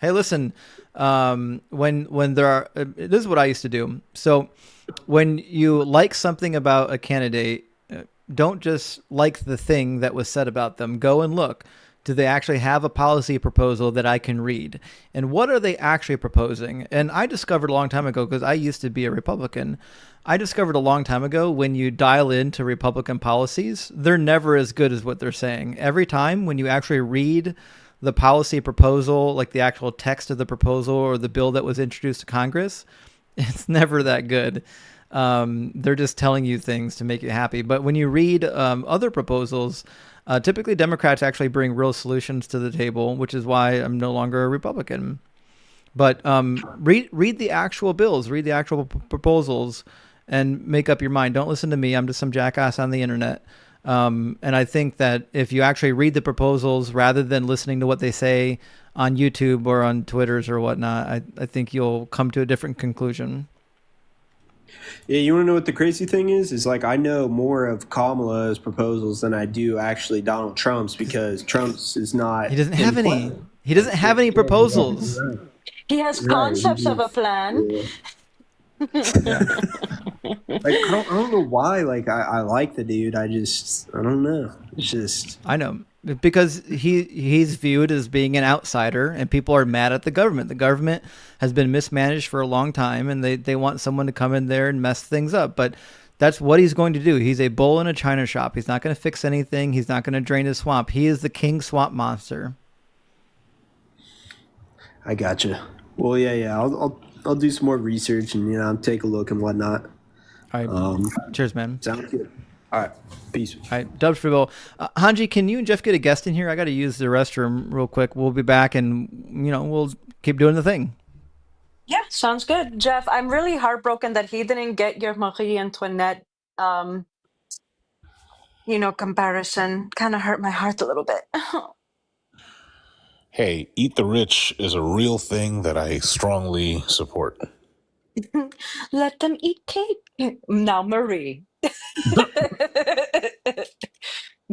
S1: listen, when there are, this is what I used to do. So when you like something about a candidate, don't just like the thing that was said about them. Go and look. Do they actually have a policy proposal that I can read? And what are they actually proposing? And I discovered a long time ago, because I used to be a Republican, I discovered a long time ago when you dial into Republican policies, they're never as good as what they're saying. Every time when you actually read the policy proposal, like the actual text of the proposal or the bill that was introduced to Congress, it's never that good. They're just telling you things to make you happy. But when you read other proposals, typically Democrats actually bring real solutions to the table, which is why I'm no longer a Republican. But read the actual bills, read the actual proposals, and make up your mind. Don't listen to me. I'm just some jackass on the internet. And I think that if you actually read the proposals rather than listening to what they say on YouTube or on Twitters or whatnot, I think you'll come to a different conclusion.
S10: Yeah, you want to know what the crazy thing is? Is like I know more of Kamala's proposals than I do actually Donald Trump's, because Trump's is not.
S1: He doesn't have any. He doesn't have any proposals.
S2: He has concepts of a plan.
S10: Like I don't know why. Like I like the dude. I don't know. It's just
S1: I know, because he's viewed as being an outsider, and people are mad at the government. The government has been mismanaged for a long time, and they want someone to come in there and mess things up. But that's what he's going to do. He's a bull in a china shop. He's not going to fix anything. He's not going to drain the swamp. He is the king swamp monster.
S10: I gotcha. Well, yeah. I'll do some more research and take a look and whatnot.
S1: All right. Cheers, man.
S10: Sounds good. All right. Peace.
S1: All right. Dubs for Bill. Hanji, can you and Jeff get a guest in here? I got to use the restroom real quick. We'll be back, and we'll keep doing the thing.
S2: Yeah, sounds good. Jeff, I'm really heartbroken that he didn't get your Marie Antoinette, comparison. Kind of hurt my heart a little bit.
S15: Hey, eat the rich is a real thing that I strongly support.
S2: Let them eat cake. Now, Marie.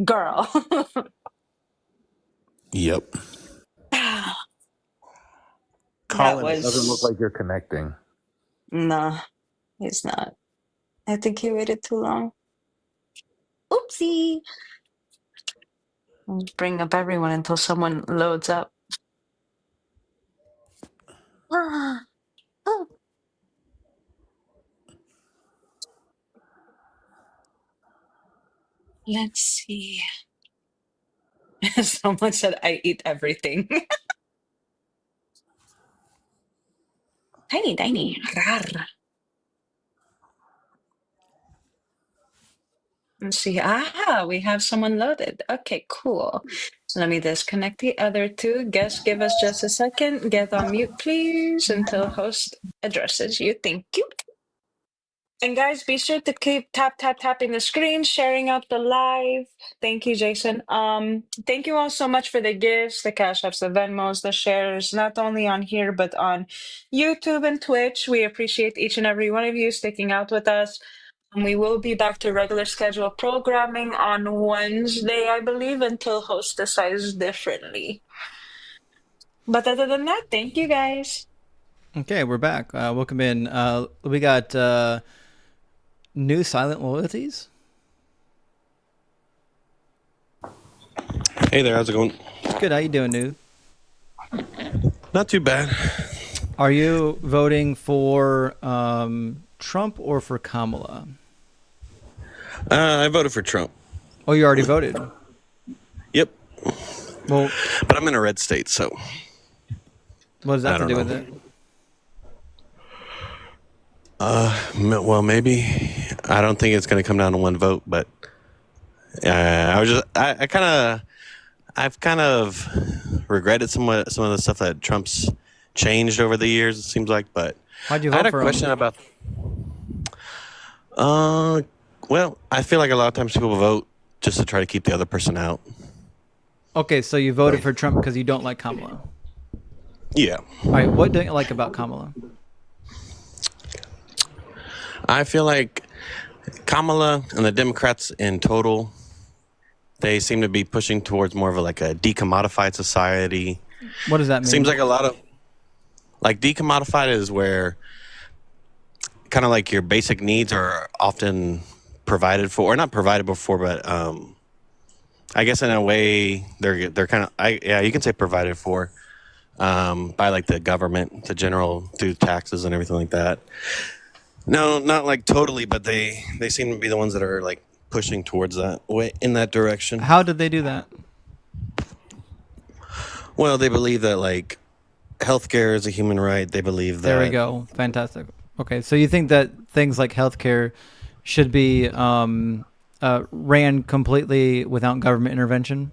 S2: Girl.
S15: Yep. Colin, it doesn't look like you're connecting.
S2: No, he's not. I think he waited too long. Oopsie. I'll bring up everyone until someone loads up. Oh. Let's see. Someone said I eat everything. Tiny. Rar. Let's see. We have someone loaded. Okay, cool. So let me disconnect the other two. Guess, give us just a second. Get on mute, please, until host addresses you. Thank you. And guys, be sure to keep tapping the screen, sharing out the live. Thank you, Jason. Thank you all so much for the gifts, the cash apps, the Venmos, the shares, not only on here, but on YouTube and Twitch. We appreciate each and every one of you sticking out with us. And we will be back to regular schedule programming on Wednesday, I believe, until host decides differently. But other than that, thank you guys.
S1: Okay, we're back. Welcome in. We got new silent loyalties.
S11: Hey there, how's it going?
S1: Good. How you doing, new?
S11: Not too bad.
S1: Are you voting for Trump or for Kamala?
S11: I voted for Trump.
S1: Oh, you already voted?
S11: Yep.
S1: Well,
S11: but I'm in a red state, so.
S1: What does that have to do with it?
S11: Well, maybe. I don't think it's going to come down to one vote, but I've kind of regretted some of the stuff that Trump's changed over the years. It seems like, but
S1: Why'd you
S11: I
S1: vote
S11: had a
S1: for
S11: question
S1: him?
S11: about. Well, I feel like a lot of times people vote just to try to keep the other person out.
S1: Okay, so you voted for Trump because you don't like Kamala.
S11: Yeah.
S1: All right, what don't you like about Kamala?
S11: I feel like Kamala and the Democrats in total, they seem to be pushing towards more of like a decommodified society.
S1: What does that mean?
S11: Seems like a lot of like decommodified is where kind of like your basic needs are often provided for, or not provided for, but I guess in a way they're kind of you can say provided for by like the government, the general through taxes and everything like that. No, not like totally, but they seem to be the ones that are like pushing towards that way in that direction.
S1: How did they do that?
S11: Well, they believe that like healthcare is a human right. They believe that.
S1: There we go. Fantastic. Okay, so you think that things like healthcare should be ran completely without government intervention?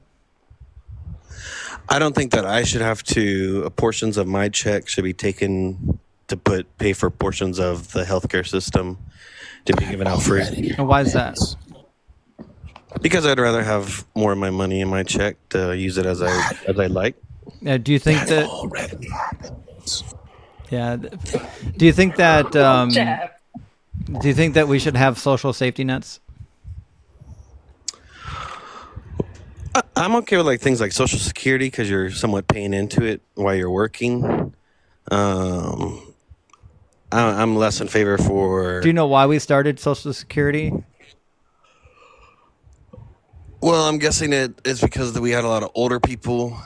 S11: I don't think that I should have to. Portions of my check should be taken to pay for portions of the healthcare system to be given out free.
S1: And why is that?
S11: Because I'd rather have more of my money in my check to use it as I like.
S1: Do you think that
S15: already happens?
S1: Yeah. Do you think that we should have social safety nets?
S11: I'm okay with like things like Social Security because you're somewhat paying into it while you're working. I'm less in favor for.
S1: Do you know why we started Social Security?
S11: Well, I'm guessing it's because we had a lot of older people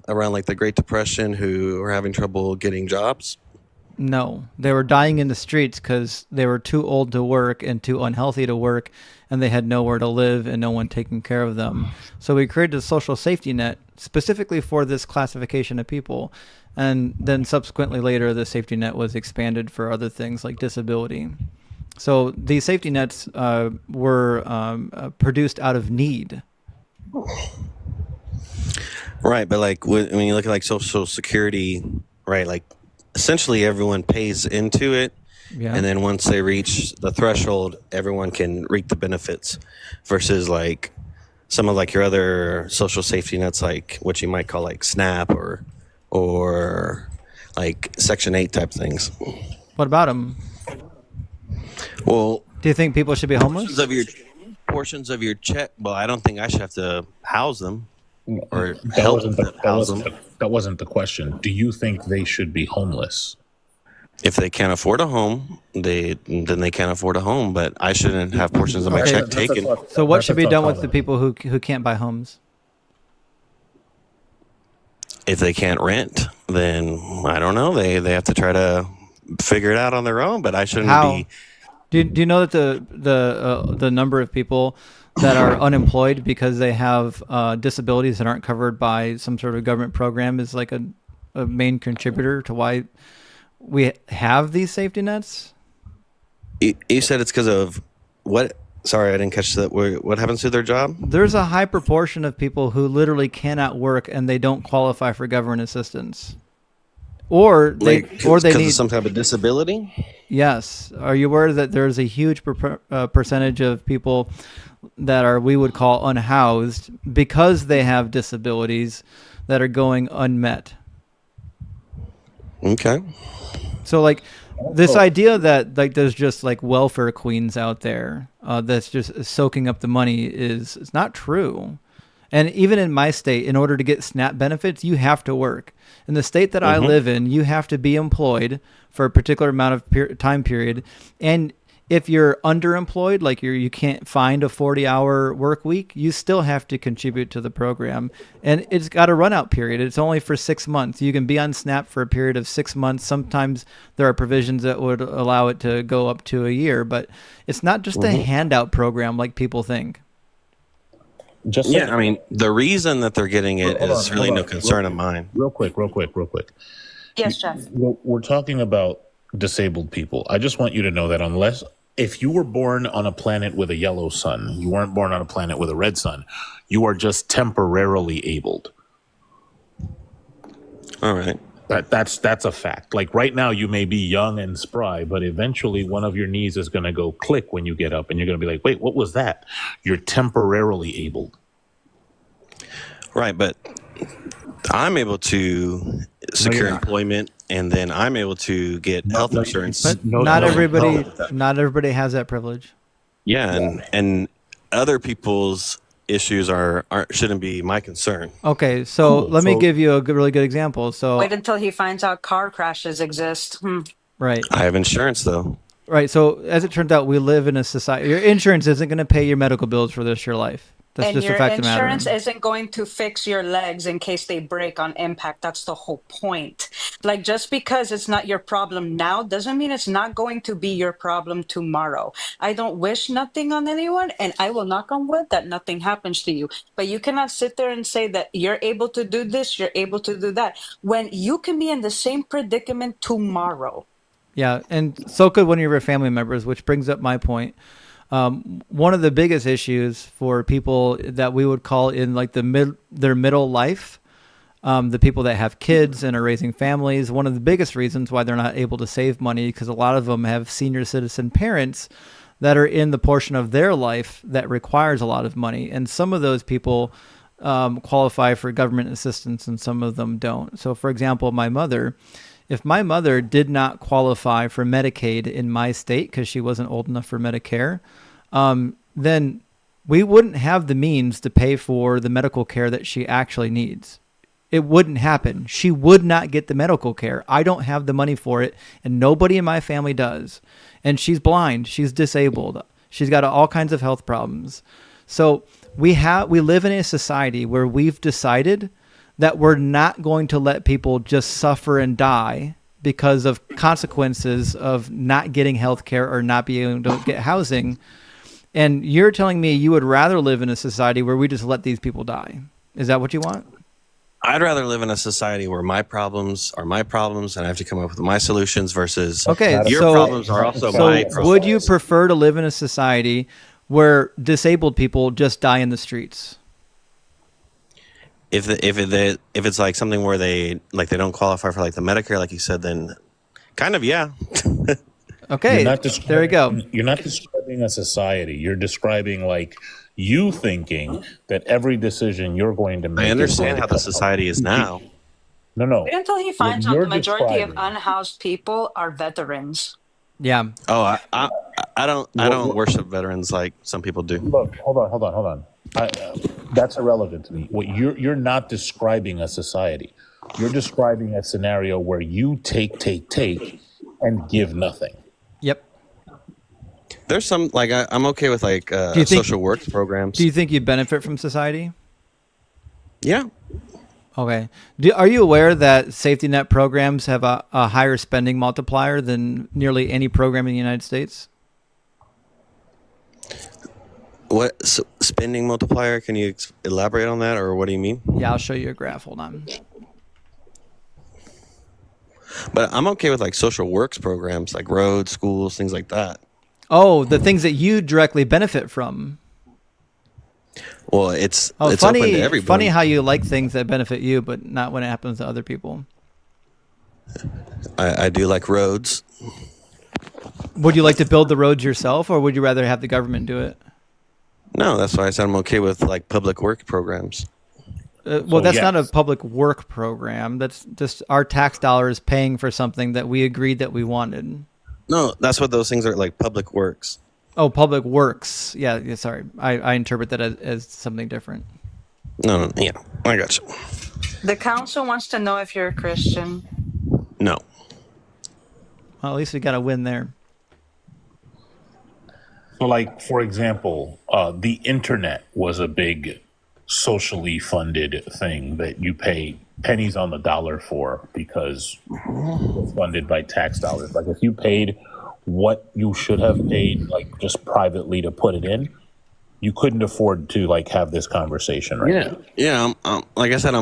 S11: around like the Great Depression who were having trouble getting jobs.
S1: No, they were dying in the streets because they were too old to work and too unhealthy to work, and they had nowhere to live and no one taking care of them. So we created a social safety net specifically for this classification of people. And then subsequently later, the safety net was expanded for other things like disability. So these safety nets were produced out of need.
S11: Right, but like when you look at like Social Security, right, like essentially everyone pays into it,
S1: Yeah.
S11: and then once they reach the threshold, everyone can reap the benefits. Versus like some of like your other social safety nets, like what you might call like SNAP or like Section 8 type things.
S1: What about them?
S11: Well,
S1: do you think people should be homeless?
S11: Portions of your check. Well, I don't think I should have to house them or
S15: That
S11: help
S15: wasn't the, that
S11: house
S15: wasn't
S11: them.
S15: that wasn't the question. Do you think they should be homeless?
S11: If they can't afford a home, then they can't afford a home. But I shouldn't have portions of my check taken.
S1: So what should be done with the people who can't buy homes?
S11: If they can't rent, then I don't know. They have to try to figure it out on their own. But I shouldn't be.
S1: Do you know that the number of people that are unemployed because they have disabilities that aren't covered by some sort of government program is like a main contributor to why we have these safety nets?
S11: You said it's because of what? Sorry, I didn't catch that. What happens to their job?
S1: There's a high proportion of people who literally cannot work and they don't qualify for government assistance, or they need
S11: of some type of disability.
S1: Yes. Are you aware that there's a huge percentage of people that are we would call unhoused because they have disabilities that are going unmet?
S11: Okay.
S1: So like this idea that like there's just like welfare queens out there that's just soaking up the money it's not true. And even in my state, in order to get SNAP benefits, you have to work. In the state that I live in, you have to be employed for a particular amount of time period. And if you're underemployed, like you can't find a 40-hour work week, you still have to contribute to the program. And it's got a run-out period. It's only for 6 months. You can be on SNAP for a period of 6 months. Sometimes there are provisions that would allow it to go up to a year. But it's not just a handout program like people think.
S11: I mean, the reason that they're getting it is really no concern of mine.
S15: Real quick.
S2: Yes, Jeff.
S15: We're talking about disabled people. I just want you to know that if you were born on a planet with a yellow sun, you weren't born on a planet with a red sun, you are just temporarily abled.
S11: All right.
S15: That's a fact. Like right now, you may be young and spry, but eventually one of your knees is going to go click when you get up, and you're going to be like, "Wait, what was that?" You're temporarily able.
S11: Right, but I'm able to secure employment, and then I'm able to get health insurance.
S1: But not everybody has that privilege.
S11: Yeah, and other people's issues shouldn't be my concern.
S1: Okay, so let me give you a really good example. So
S2: Wait until he finds out car crashes exist.
S1: Right.
S11: I have insurance though.
S1: Right. So as it turns out, we live in a society. Your insurance isn't going to pay your medical bills for the rest of your life. That's
S2: And
S1: just
S2: your
S1: a fact of the matter.
S2: insurance isn't going to fix your legs in case they break on impact. That's the whole point. Like, just because it's not your problem now doesn't mean it's not going to be your problem tomorrow. I don't wish nothing on anyone, and I will knock on wood that nothing happens to you. But you cannot sit there and say that you're able to do this, you're able to do that, when you can be in the same predicament tomorrow.
S1: Yeah, and so could one of your family members, which brings up my point. One of the biggest issues for people that we would call in like their middle life, the people that have kids and are raising families, one of the biggest reasons why they're not able to save money, because a lot of them have senior citizen parents that are in the portion of their life that requires a lot of money. And some of those people qualify for government assistance and some of them don't. So for example, my mother, if my mother did not qualify for Medicaid in my state because she wasn't old enough for Medicare, then we wouldn't have the means to pay for the medical care that she actually needs. It wouldn't happen. She would not get the medical care. I don't have the money for it, and nobody in my family does. And she's blind. She's disabled. She's got all kinds of health problems. So we live in a society where we've decided that we're not going to let people just suffer and die because of consequences of not getting health care or not being able to get housing. And you're telling me you would rather live in a society where we just let these people die. Is that what you want?
S11: I'd rather live in a society where my problems are my problems and I have to come up with my solutions versus your problems are also my problems.
S1: Would you prefer to live in a society where disabled people just die in the streets?
S11: If it's like something where they don't qualify for like the Medicare, like you said, then kind of, yeah.
S1: Okay, there we go.
S15: You're not describing a society. You're describing like you thinking that every decision you're going to make.
S11: I understand how the society is now.
S15: No.
S2: Wait until he finds out the majority of unhoused people are veterans.
S1: Yeah.
S11: Oh, I don't worship veterans like some people do.
S15: Look, hold on. That's irrelevant to me. What you're not describing a society. You're describing a scenario where you take, and give nothing.
S1: Yep.
S11: There's some like I'm okay with like social work programs.
S1: Do you think you benefit from society?
S11: Yeah.
S1: Okay. Are you aware that safety net programs have a higher spending multiplier than nearly any program in the United States?
S11: What spending multiplier? Can you elaborate on that, or what do you mean?
S1: Yeah, I'll show you a graph. Hold on.
S11: But I'm okay with like social works programs, like roads, schools, things like that.
S1: Oh, the things that you directly benefit from.
S11: Well, it's
S1: funny,
S11: open to everybody.
S1: Funny how you like things that benefit you, but not when it happens to other people.
S11: I do like roads.
S1: Would you like to build the roads yourself, or would you rather have the government do it?
S11: No, that's why I said I'm okay with like public work programs.
S1: Well, that's not a public work program. That's just our tax dollars paying for something that we agreed that we wanted.
S11: No, that's what those things are, like public works.
S1: Oh, public works. Yeah, sorry. I interpret that as something different.
S11: No, yeah, I got you.
S2: The council wants to know if you're a Christian.
S11: No.
S1: Well, at least we got a win there.
S15: So, like, for example, the internet was a big socially funded thing that you pay pennies on the dollar for because it's funded by tax dollars. Like, if you paid what you should have paid, like, just privately to put it in, you couldn't afford to, like, have this conversation right now.
S11: Yeah. Like I said,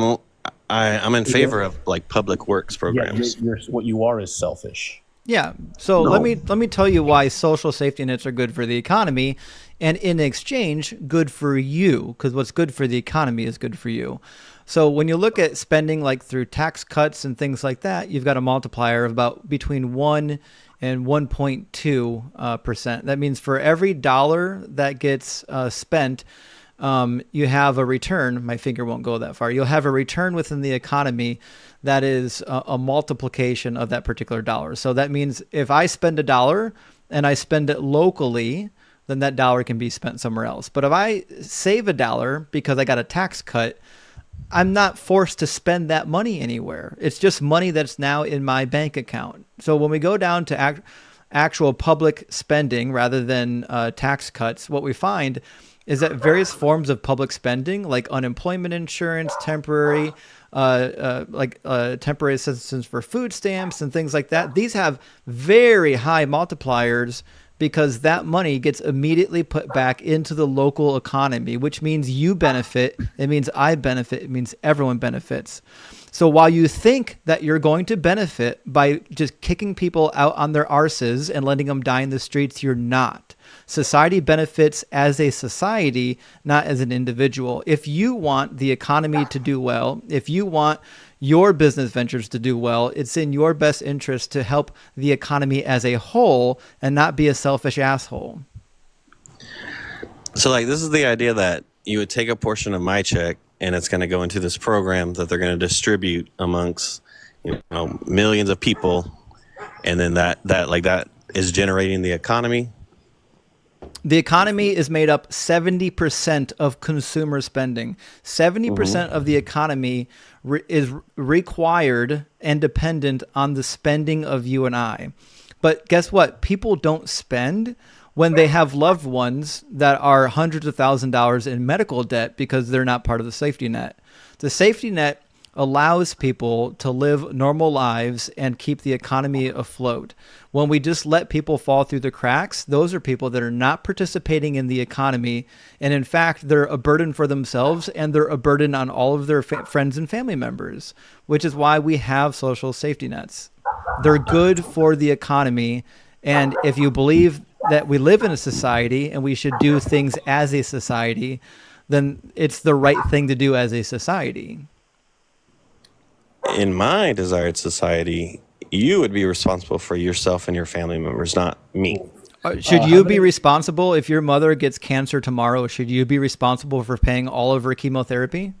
S11: I'm in favor of, like, public works programs.
S15: Yeah, what you are is selfish.
S1: Yeah. So let me tell you why social safety nets are good for the economy, and in exchange, good for you, because what's good for the economy is good for you. So when you look at spending like through tax cuts and things like that, you've got a multiplier of about between 1 and 1.2%. That means for every dollar that gets spent, you have a return. My finger won't go that far. You'll have a return within the economy that is a multiplication of that particular dollar. So that means if I spend a dollar and I spend it locally, then that dollar can be spent somewhere else. But if I save a dollar because I got a tax cut, I'm not forced to spend that money anywhere. It's just money that's now in my bank account. So when we go down to actual public spending rather than tax cuts, what we find is that various forms of public spending, like unemployment insurance, temporary assistance for food stamps and things like that, these have very high multipliers because that money gets immediately put back into the local economy, which means you benefit, it means I benefit, it means everyone benefits. So while you think that you're going to benefit by just kicking people out on their arses and letting them die in the streets, you're not. Society benefits as a society, not as an individual. If you want the economy to do well, if you want your business ventures to do well, it's in your best interest to help the economy as a whole and not be a selfish asshole.
S11: So like, this is the idea that you would take a portion of my check and it's going to go into this program that they're going to distribute amongst, millions of people. And then that is generating the economy.
S1: The economy is made up 70% of consumer spending. 70% of the economy is required and dependent on the spending of you and I. But guess what? People don't spend when they have loved ones that are hundreds of thousands of dollars in medical debt because they're not part of the safety net. The safety net allows people to live normal lives and keep the economy afloat. When we just let people fall through the cracks, those are people that are not participating in the economy. And in fact, they're a burden for themselves and they're a burden on all of their friends and family members, which is why we have social safety nets. They're good for the economy. And if you believe that we live in a society and we should do things as a society, then it's the right thing to do as a society.
S11: In my desired society, you would be responsible for yourself and your family members, not me.
S1: Should you be responsible if your mother gets cancer tomorrow? Should you be responsible for paying all of her chemotherapy?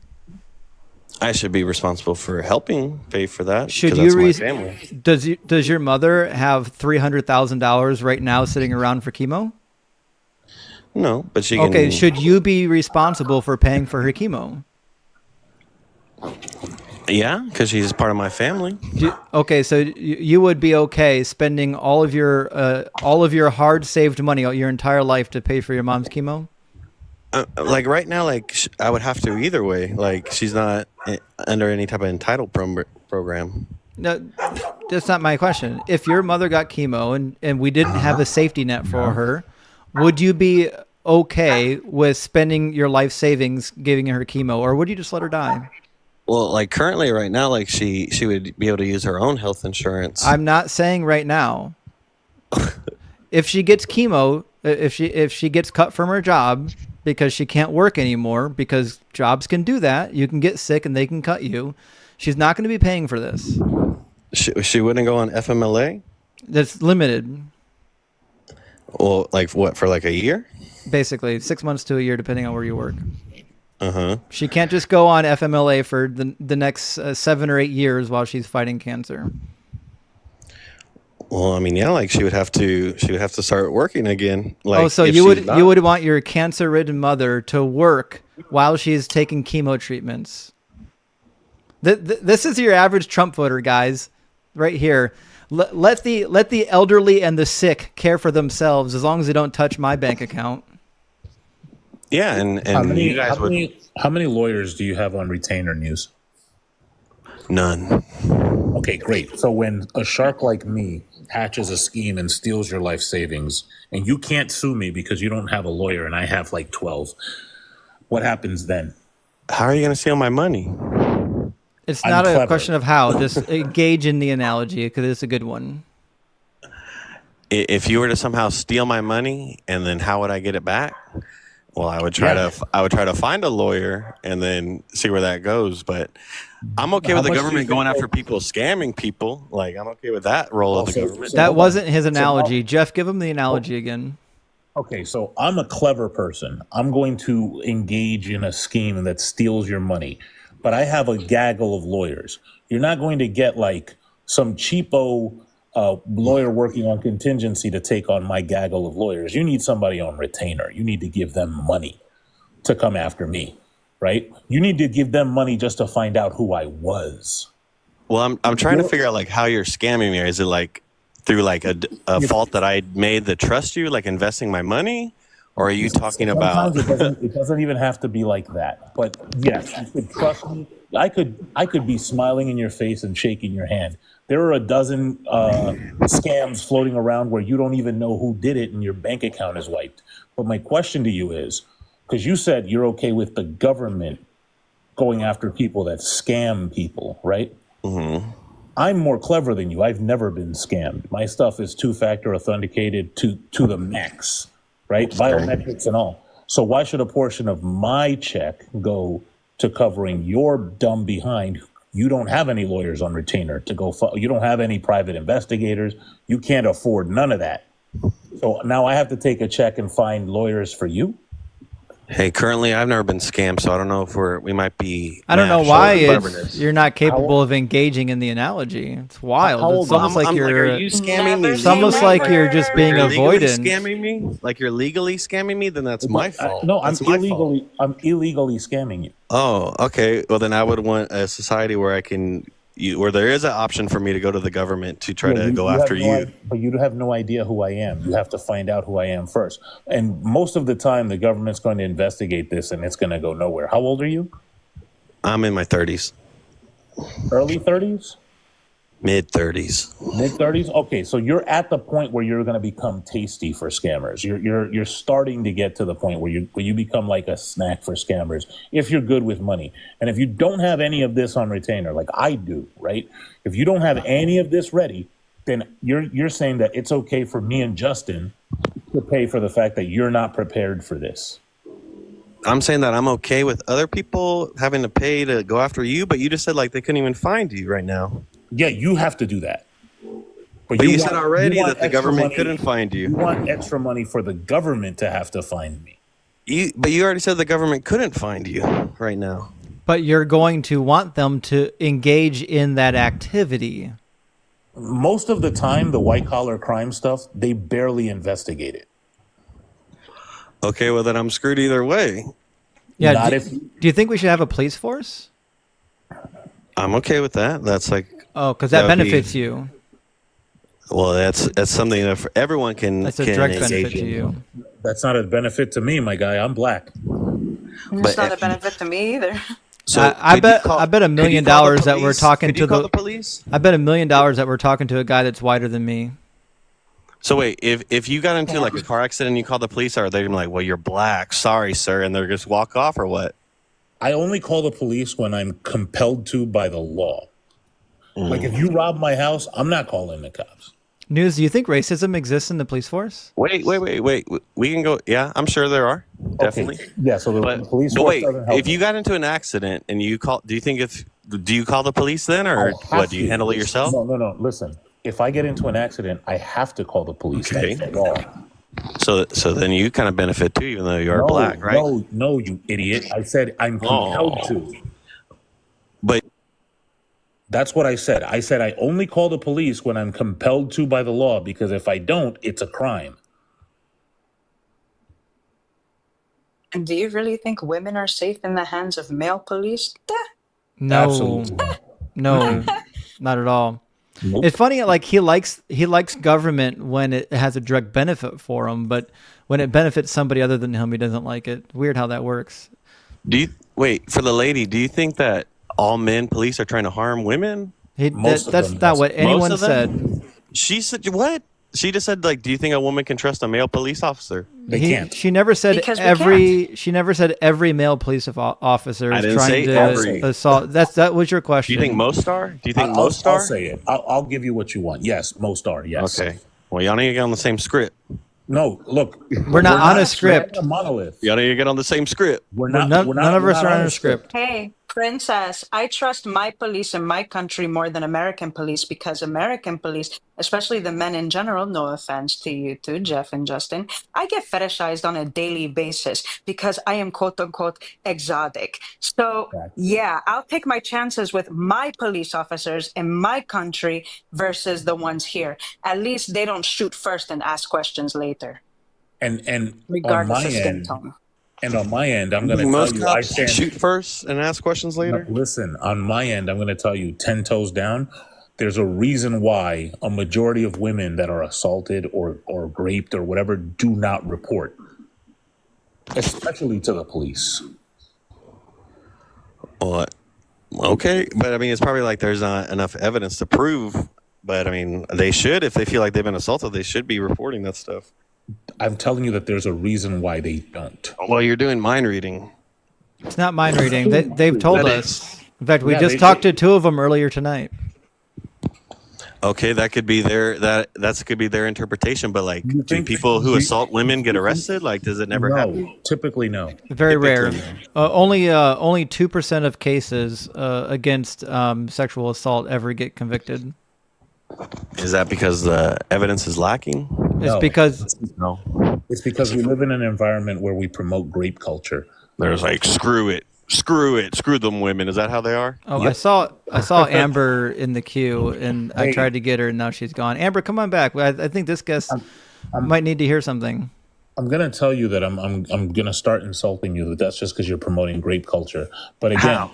S11: I should be responsible for helping pay for that.
S1: Should
S11: that's
S1: you?
S11: my family.
S1: Does your mother have $300,000 right now sitting around for chemo?
S11: No, but she can.
S1: Okay, should you be responsible for paying for her chemo?
S11: Yeah, because she's part of my family.
S1: Okay, so you would be okay spending all of your hard saved money your entire life to pay for your mom's chemo?
S11: Like right now, I would have to either way. Like she's not under any type of entitled program.
S1: No, that's not my question. If your mother got chemo and we didn't have a safety net for her, would you be okay with spending your life savings giving her chemo, or would you just let her die?
S11: Well, like currently right now, like she would be able to use her own health insurance.
S1: I'm not saying right now. If she gets chemo, if she gets cut from her job because she can't work anymore, because jobs can do that, you can get sick and they can cut you. She's not going to be paying for this.
S11: She wouldn't go on FMLA?
S1: That's limited.
S11: Well, like what, for like a year?
S1: Basically, 6 months to a year, depending on where you work.
S11: Uh-huh.
S1: She can't just go on FMLA for the next 7 or 8 years while she's fighting cancer.
S11: Well, I mean, yeah, like she would have to start working again. Like,
S1: so you would want your cancer-ridden mother to work while she's taking chemo treatments. This is your average Trump voter, guys, right here. Let the elderly and the sick care for themselves as long as they don't touch my bank account.
S11: Yeah, and you guys
S15: how many lawyers do you have on retainer news?
S11: None.
S15: Okay, great. So when a shark like me hatches a scheme and steals your life savings, and you can't sue me because you don't have a lawyer and I have like 12, what happens then?
S11: How are you going to steal my money?
S1: It's not a question of how. Just engage in the analogy because it's a good one.
S11: If you were to somehow steal my money, and then how would I get it back? Well, I would try to find a lawyer and then see where that goes. But I'm okay with the government going after people scamming people. Like, I'm okay with that role of the government.
S1: That wasn't his analogy. Jeff, give him the analogy again.
S15: Okay, so I'm a clever person. I'm going to engage in a scheme that steals your money, but I have a gaggle of lawyers. You're not going to get like some cheapo lawyer working on contingency to take on my gaggle of lawyers. You need somebody on retainer. You need to give them money to come after me, right? You need to give them money just to find out who I was.
S11: Well, I'm trying to figure out like how you're scamming me. Is it like through like a fault that I made that trust you, like investing my money? Or are you talking about?
S15: It doesn't even have to be like that. But yes, you could trust me. I could be smiling in your face and shaking your hand. There are a dozen scams floating around where you don't even know who did it and your bank account is wiped. But my question to you is, because you said you're okay with the government going after people that scam people, right?
S11: Mm-hmm.
S15: I'm more clever than you. I've never been scammed. My stuff is two-factor authenticated to the max, right? Biometrics and all. So why should a portion of my check go to covering your dumb behind? You don't have any lawyers on retainer to go. You don't have any private investigators. You can't afford none of that. So now I have to take a check and find lawyers for you.
S11: Hey, currently I've never been scammed, so I don't know if we might be.
S1: I don't know why you're not capable of engaging in the analogy. It's wild. It's almost like you're.
S11: Are you scamming me?
S1: It's almost like you're just being avoidant.
S11: Scamming me? Like you're legally scamming me? Then that's my fault.
S15: No, I'm illegally scamming you.
S11: Oh, okay. Well, then I would want a society where where there is an option for me to go to the government to try to go after you.
S15: But you have no idea who I am. You have to find out who I am first. And most of the time, the government's going to investigate this, and it's going to go nowhere. How old are you?
S11: I'm in my 30s.
S15: Early 30s?
S11: Mid-30s.
S15: Mid-30s? Okay, so you're at the point where you're going to become tasty for scammers. You're starting to get to the point where you become like a snack for scammers if you're good with money. And if you don't have any of this on retainer, like I do, right? If you don't have any of this ready, then you're saying that it's okay for me and Justin to pay for the fact that you're not prepared for this.
S11: I'm saying that I'm okay with other people having to pay to go after you, but you just said like they couldn't even find you right now.
S15: Yeah, you have to do that.
S11: But you said already that the government couldn't find you.
S15: You want extra money for the government to have to find me.
S11: But you already said the government couldn't find you right now.
S1: But you're going to want them to engage in that activity.
S15: Most of the time, the white-collar crime stuff, they barely investigate it.
S11: Okay, well, then I'm screwed either way.
S1: Yeah. Do you think we should have a police force?
S11: I'm okay with that. That's like...
S1: Oh, because that benefits you.
S11: Well, that's something that everyone can.
S1: That's a direct benefit to you.
S15: That's not a benefit to me, my guy. I'm black.
S2: It's not a benefit to me either.
S1: So I bet $1 million that we're talking to
S11: the police.
S1: I bet $1 million that we're talking to a guy that's whiter than me.
S11: So wait, if you got into like a car accident and you call the police, are they gonna be like, "Well, you're black, sorry, sir," and they're just walk off, or what?
S15: I only call the police when I'm compelled to by the law. Like if you rob my house, I'm not calling the cops.
S1: News, do you think racism exists in the police force?
S11: Wait. We can go. Yeah, I'm sure there are. Definitely.
S15: Okay. Yeah. So the police force
S11: wait,
S15: doesn't help
S11: if you got into an accident and you call, do you call the police then, or what? Do you handle it yourself?
S15: No. Listen, if I get into an accident, I have to call the police.
S11: Okay.
S15: That's the law.
S11: So then you kind of benefit too, even though you are black, right?
S15: No, you idiot! I said I'm compelled to.
S11: But
S15: that's what I said. I said I only call the police when I'm compelled to by the law, because if I don't, it's a crime.
S2: And do you really think women are safe in the hands of male police?
S1: No,
S15: absolutely.
S1: No, not at all. Nope. It's funny, like he likes government when it has a direct benefit for him, but when it benefits somebody other than him, he doesn't like it. Weird how that works.
S11: For the lady, do you think that all men police are trying to harm women?
S1: That's not what anyone said.
S11: She said what? She just said, like, do you think a woman can trust a male police officer?
S15: They can't.
S1: She never said She never said every male police officer is trying to assault. That was your question.
S11: Do you think most are? Do you think most are?
S15: I'll say it. I'll give you what you want. Yes, most are. Yes.
S11: Okay. Well, y'all need to get on the same script.
S15: No, look,
S1: We're not on a script.
S15: A monolith.
S11: You gotta get on the same script.
S1: None of us are on a script.
S2: Hey, princess, I trust my police in my country more than American police because American police, especially the men in general, no offense to you two, Jeff and Justin, I get fetishized on a daily basis because I am quote unquote exotic. So yeah, I'll take my chances with my police officers in my country versus the ones here. At least they don't shoot first and ask questions later.
S15: And
S2: regardless
S15: on my
S2: of skin
S15: end,
S2: tone.
S15: and on my end, I'm going to tell
S11: Most
S15: you, I
S11: cops
S15: stand.
S11: shoot first and ask questions later.
S15: No, listen, on my end, I'm going to tell you, 10 toes down. There's a reason why a majority of women that are assaulted or raped or whatever do not report, especially to the police.
S11: Well, okay, but I mean, it's probably like there's not enough evidence to prove. But I mean, they should, if they feel like they've been assaulted, they should be reporting that stuff.
S15: I'm telling you that there's a reason why they don't.
S11: Well, you're doing mind reading.
S1: It's not mind reading. They've told us. In fact, we
S15: Yeah,
S1: just talked to two of them earlier tonight.
S11: Okay, that could be that could be their interpretation. But like, do people who assault women get arrested? Like, does it never happen?
S15: Typically, no.
S1: Very rare. Only 2% of cases against sexual assault ever get convicted.
S11: Is that because the evidence is lacking?
S1: It's because
S15: It's because we live in an environment where we promote grape culture.
S11: There's like screw them women. Is that how they are?
S1: I saw Amber in the queue, and I tried to get her, and now she's gone. Amber, come on back. I think this guest might need to hear something.
S15: I'm gonna tell you that I'm gonna start insulting you. That's just because you're promoting grape culture. But again,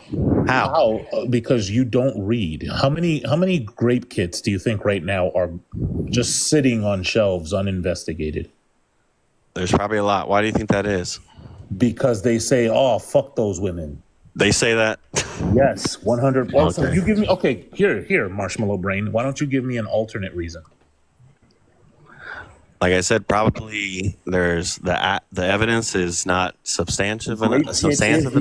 S15: how? Because you don't read. How many grape kits do you think right now are just sitting on shelves uninvestigated?
S11: There's probably a lot. Why do you think that is?
S15: Because they say, "Oh, fuck those women."
S11: They say that.
S15: Yes, 100%.
S11: Okay.
S15: So you give me here, Marshmallow Brain. Why don't you give me an alternate reason?
S11: Like I said, probably there's the evidence is not substantive enough.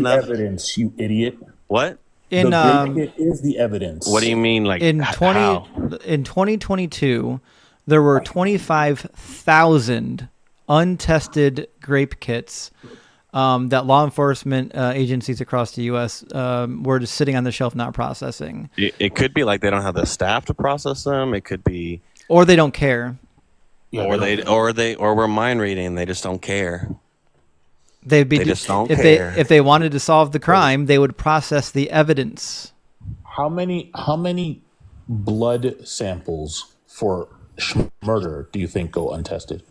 S15: Evidence, you idiot.
S11: What?
S1: In
S15: the grape kit is the evidence.
S11: What do you mean? Like
S1: in
S11: how?
S1: 2022, there were 25,000 untested grape kits that law enforcement agencies across the U.S. Were just sitting on the shelf, not processing.
S11: It could be like they don't have the staff to process them. It could be,
S1: or they don't care.
S11: Yeah, or we're mind reading. They just don't care.
S1: They
S11: just don't
S1: if
S11: care.
S1: If they wanted to solve the crime, they would process the evidence.
S15: How many blood samples for murder do you think go untested?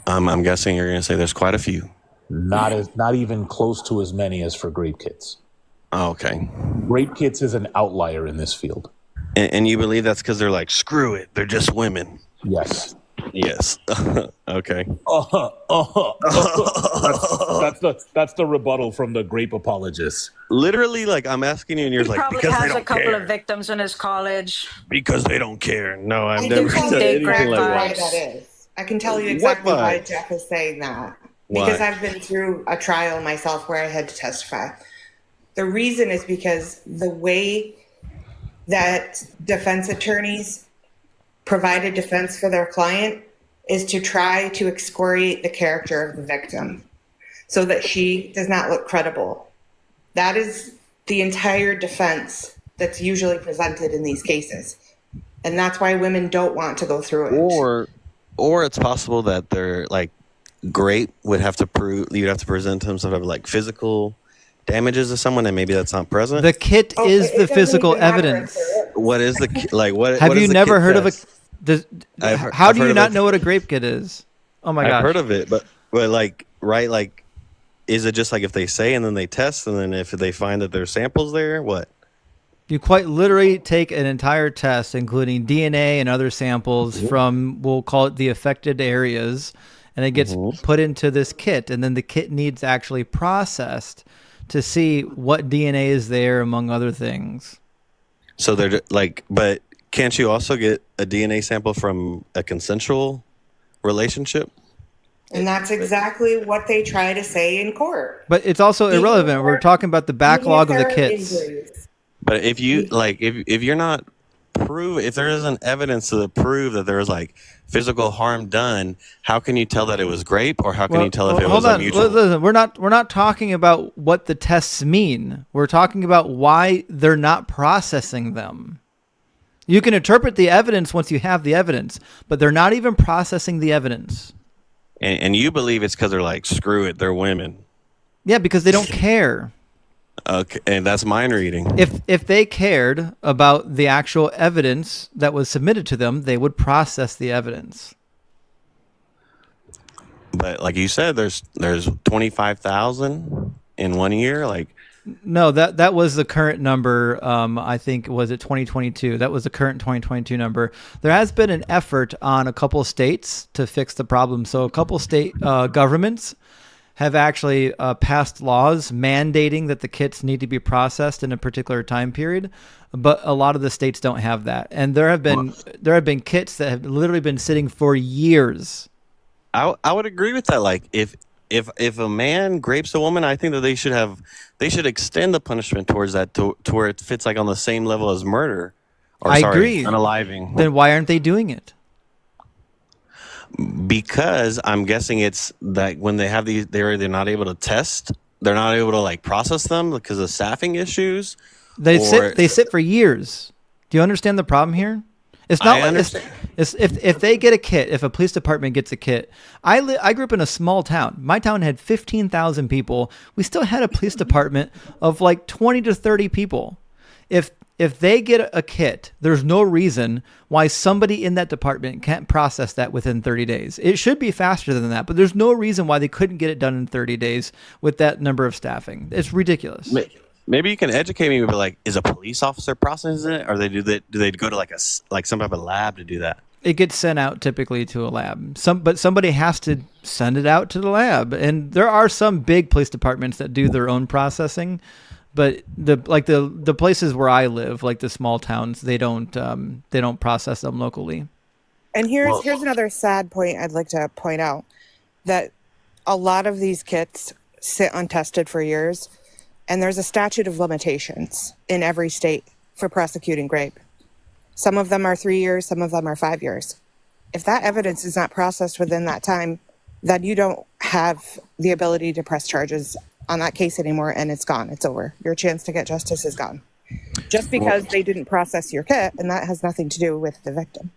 S11: I'm guessing you're going to say there's quite a few.
S15: Not even close to as many as for grape kits.
S11: Oh, okay.
S15: Grape kits is an outlier in this field.
S11: And you believe that's because they're like, screw it, they're just women.
S15: Yes.
S11: Yes. Okay.
S15: That's the rebuttal from the grape apologists.
S11: Literally, like I'm asking you, and you're
S2: He
S11: like,
S2: probably
S11: because they
S2: has a
S11: don't
S2: couple
S11: care.
S2: of victims in his college.
S11: Because they don't care. No, I've
S13: I
S11: never
S13: can tell
S11: said
S13: you
S11: anything
S13: exactly
S11: like
S13: why
S11: that.
S13: that is. I can tell you exactly
S11: What
S13: why
S11: vibes?
S13: Jeff is saying that.
S11: Why?
S13: Because I've been through a trial myself where I had to testify. The reason is because the way that defense attorneys provide a defense for their client is to try to excoriate the character of the victim so that she does not look credible. That is the entire defense that's usually presented in these cases. And that's why women don't want to go through it.
S11: Or it's possible that they're like grape would have to prove you'd have to present some sort of like physical damages to someone, and maybe that's not present.
S1: The kit is the physical evidence.
S11: What is the like? What
S1: have
S11: what
S1: you
S11: is the
S1: never
S11: kit
S1: heard
S11: test?
S1: of a?
S11: I've
S1: How do
S11: heard
S1: you
S11: of
S1: not
S11: it.
S1: know what a grape kit is? Oh my gosh!
S11: I've heard of it, but like right, like is it just like if they say and then they test and then if they find that there's samples there, what?
S1: You quite literally take an entire test, including DNA and other samples from, we'll call it the affected areas, and it gets put into this kit, and then the kit needs actually processed to see what DNA is there, among other things.
S11: So they're like, but can't you also get a DNA sample from a consensual relationship?
S13: And that's exactly what they try to say in court.
S1: But it's also irrelevant. We're talking about the backlog of the kits.
S13: Injuries.
S11: But if you like, if you're not prove, if there isn't evidence to prove that there was like physical harm done, how can you tell that it was grape, or how can you tell if it was a mutual?
S1: Listen, we're not talking about what the tests mean. We're talking about why they're not processing them. You can interpret the evidence once you have the evidence, but they're not even processing the evidence.
S11: And you believe it's because they're like, screw it, they're women.
S1: Yeah, because they don't care.
S11: Okay, and that's mind reading.
S1: If they cared about the actual evidence that was submitted to them, they would process the evidence.
S11: But like you said, there's 25,000 in 1 year. Like,
S1: no, that was the current number. I think was it 2022. That was the current 2022 number. There has been an effort on a couple of states to fix the problem. So a couple state governments have actually passed laws mandating that the kits need to be processed in a particular time period, but a lot of the states don't have that. And there have been kits that have literally been sitting for years.
S11: I would agree with that. Like, if a man grapes a woman, I think that they should extend the punishment towards that to where it fits like on the same level as murder.
S1: I agree.
S11: Unaliving.
S1: Then why aren't they doing it?
S11: Because I'm guessing it's that when they have these, they're not able to test. They're not able to like process them because of staffing issues.
S1: They sit for years. Do you understand the problem here? It's not. If they get a kit, if a police department gets a kit, I grew up in a small town. My town had 15,000 people. We still had a police department of like 20 to 30 people. If they get a kit, there's no reason why somebody in that department can't process that within 30 days. It should be faster than that, but there's no reason why they couldn't get it done in 30 days with that number of staffing. It's ridiculous.
S11: Maybe you can educate me, but like, is a police officer processing it, or do they go to like some type of lab to do that?
S1: It gets sent out typically to a lab. But somebody has to send it out to the lab, and there are some big police departments that do their own processing. But the places where I live, like the small towns, they don't process them locally.
S12: And here's another sad point I'd like to point out, that a lot of these kits sit untested for years, and there's a statute of limitations in every state for prosecuting grape. Some of them are 3 years, some of them are 5 years. If that evidence is not processed within that time, then you don't have the ability to press charges on that case anymore, and it's gone. It's over. Your chance to get justice is gone. Just because they didn't process your kit, and that has nothing to do with the victim.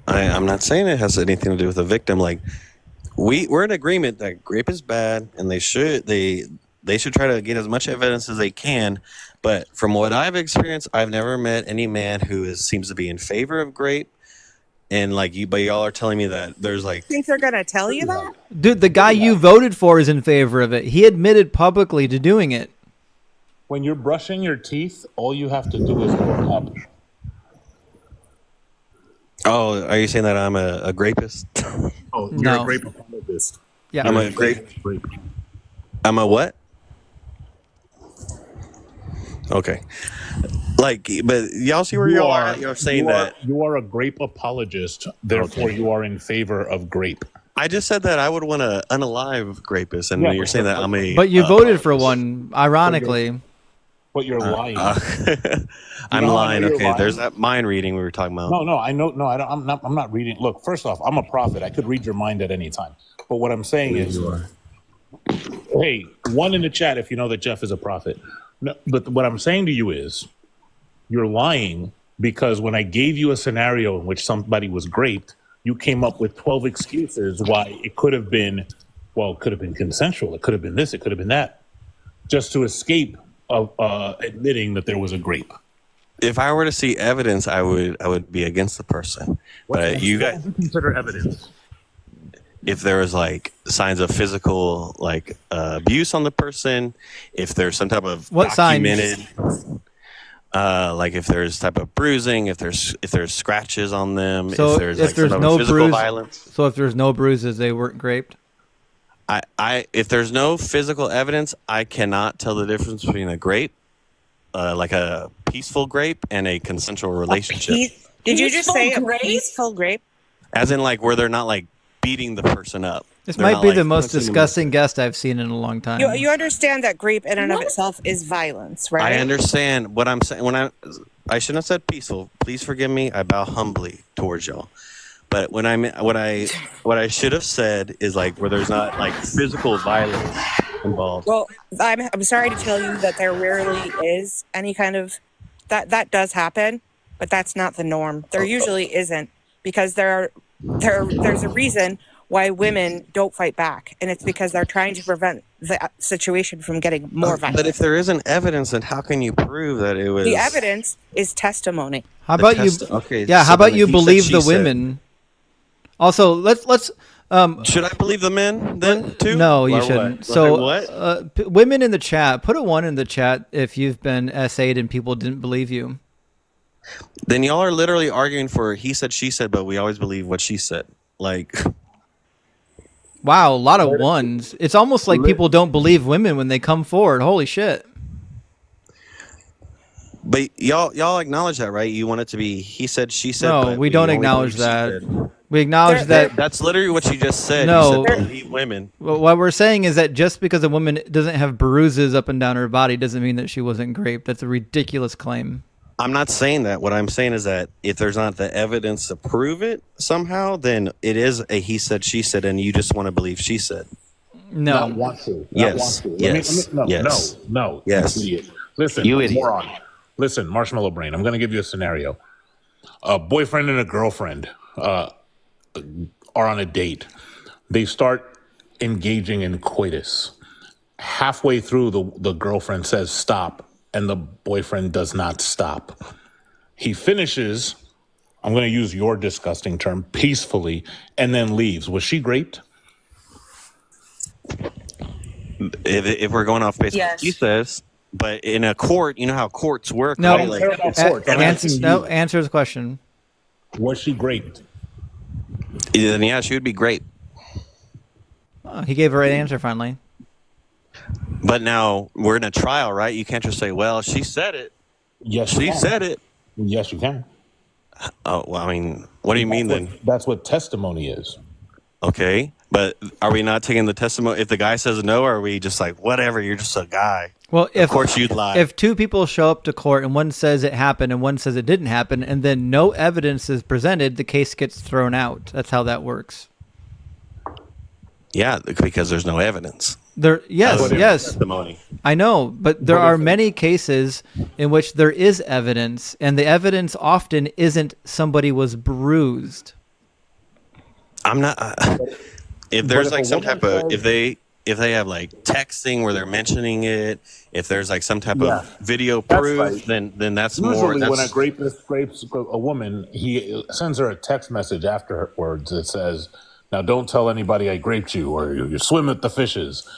S11: I'm not saying it has anything to do with the victim. Like, we're in agreement that grape is bad, and they should try to get as much evidence as they can. But from what I've experienced, I've never met any man who seems to be in favor of grape. And like but y'all are telling me that there's like.
S12: Think they're gonna tell you that?
S1: Dude, the guy you voted for is in favor of it. He admitted publicly to doing it.
S15: When you're brushing your teeth, all you have to do is look up.
S11: Oh, are you saying that I'm a grapist?
S15: Oh, you're a grape apologist.
S1: Yeah,
S11: I'm a grape. I'm a what? Okay. Like, but y'all see where y'all are? You're saying that
S15: you are a grape apologist, therefore you are in favor of grape.
S11: I just said that I would want to unalive grapists, and you're saying that I'm a.
S1: But you voted for one, ironically.
S15: But you're lying.
S11: I'm lying. Okay, there's that mind reading we were talking about.
S15: No, I know. No, I don't. I'm not reading. Look, first off, I'm a prophet. I could read your mind at any time. But what I'm saying is, hey, one in the chat if you know that Jeff is a prophet. No, but what I'm saying to you is, you're lying because when I gave you a scenario in which somebody was graped, you came up with 12 excuses why it could have been, well, it could have been consensual. It could have been this. It could have been that, just to escape of admitting that there was a grape.
S11: If I were to see evidence, I would be against the person. But you guys
S15: consider evidence.
S11: If there was like signs of physical like abuse on the person, if there's some type of documented, like if there's type of bruising, if there's scratches on them,
S1: so
S11: if there's no physical violence.
S1: So if there's no bruises, they weren't graped.
S11: If there's no physical evidence, I cannot tell the difference between a grape, like a peaceful grape, and a consensual relationship.
S12: Did you just say a peaceful grape?
S11: As in like where they're not like beating the person up.
S1: This
S11: They're
S1: might
S11: not
S1: be
S11: like,
S1: the most
S11: "Let's see the
S1: disgusting guest I've seen in a long time.
S12: You understand that grape in and of itself is violence, right?
S11: I understand what I'm saying. When I shouldn't have said peaceful. Please forgive me. I bow humbly towards y'all. But when what I should have said is like where there's not like physical violence involved.
S12: Well, I'm sorry to tell you that there rarely is any kind of that does happen, but that's not the norm. There usually isn't, because there's a reason why women don't fight back, and it's because they're trying to prevent the situation from getting more violent.
S11: But if there isn't evidence, then how can you prove that it was?
S12: The evidence is testimony.
S1: How about you?
S11: Okay.
S1: Yeah.
S11: so
S1: How about
S11: then
S1: you
S11: he
S1: believe
S11: said,
S1: the
S11: she said.
S1: women? Also, let's.
S11: Should I believe the men then too?
S1: No, you
S11: Or
S1: shouldn't.
S11: what?
S1: So,
S11: what?
S1: Women in the chat, put a 1 in the chat if you've been essayed and people didn't believe you.
S11: Then y'all are literally arguing for he said, she said, but we always believe what she said. Like,
S1: Wow, a lot of 1s. It's almost like people don't believe women when they come forward. Holy shit.
S11: but y'all acknowledge that, right? You want it to be he said, she said.
S1: No,
S11: but
S1: we don't
S11: only
S1: acknowledge
S11: believe she
S1: that.
S11: said.
S1: We acknowledge that.
S11: That's literally what you just said.
S1: No.
S11: You said believe women.
S1: Well, what we're saying is that just because a woman doesn't have bruises up and down her body doesn't mean that she wasn't raped. That's a ridiculous claim.
S11: I'm not saying that. What I'm saying is that if there's not the evidence to prove it somehow, then it is a he said, she said, and you just want to believe she said.
S1: No.
S15: Not want to. Not
S11: Yes.
S15: want to.
S11: Yes.
S15: No.
S11: Yes.
S15: No.
S11: Yes.
S15: You idiot. Listen,
S11: You idiot.
S15: moron. Listen, marshmallow brain. I'm going to give you a scenario. A boyfriend and a girlfriend are on a date. They start engaging in coitus. Halfway through, the girlfriend says stop, and the boyfriend does not stop. He finishes, I'm going to use your disgusting term, peacefully, and then leaves. Was she raped?
S11: If we're going off based on what
S2: Yes.
S11: he says, but in a court, you know how courts work,
S1: No,
S11: right? Like,
S1: answer the question.
S15: Was she raped?
S11: Then yeah, she would be great.
S1: He gave a right answer finally.
S11: But now we're in a trial, right? You can't just say, well, she said it.
S15: Yes,
S11: she
S15: you can.
S11: said it.
S15: Yes, you can.
S11: Oh, well, I mean, what do you mean then?
S15: That's what testimony is.
S11: Okay, but are we not taking the testimony? If the guy says no, are we just like, whatever, you're just a guy?
S1: Well,
S11: of course you'd lie.
S1: If 2 people show up to court and one says it happened and one says it didn't happen, and then no evidence is presented, the case gets thrown out. That's how that works.
S11: Yeah, because there's no evidence.
S1: Yes.
S11: Testimony.
S1: I know, but there are many cases in which there is evidence, and the evidence often isn't somebody was bruised.
S11: I'm not. If there's like some type of if they have like texting where they're mentioning it, if there's like some type of video proof,
S15: right.
S11: then that's
S15: Usually
S11: more.
S15: when a rapist rapes a woman, he sends her a text message afterwards that says, "Now don't tell anybody I raped you, or you swim with the fishes."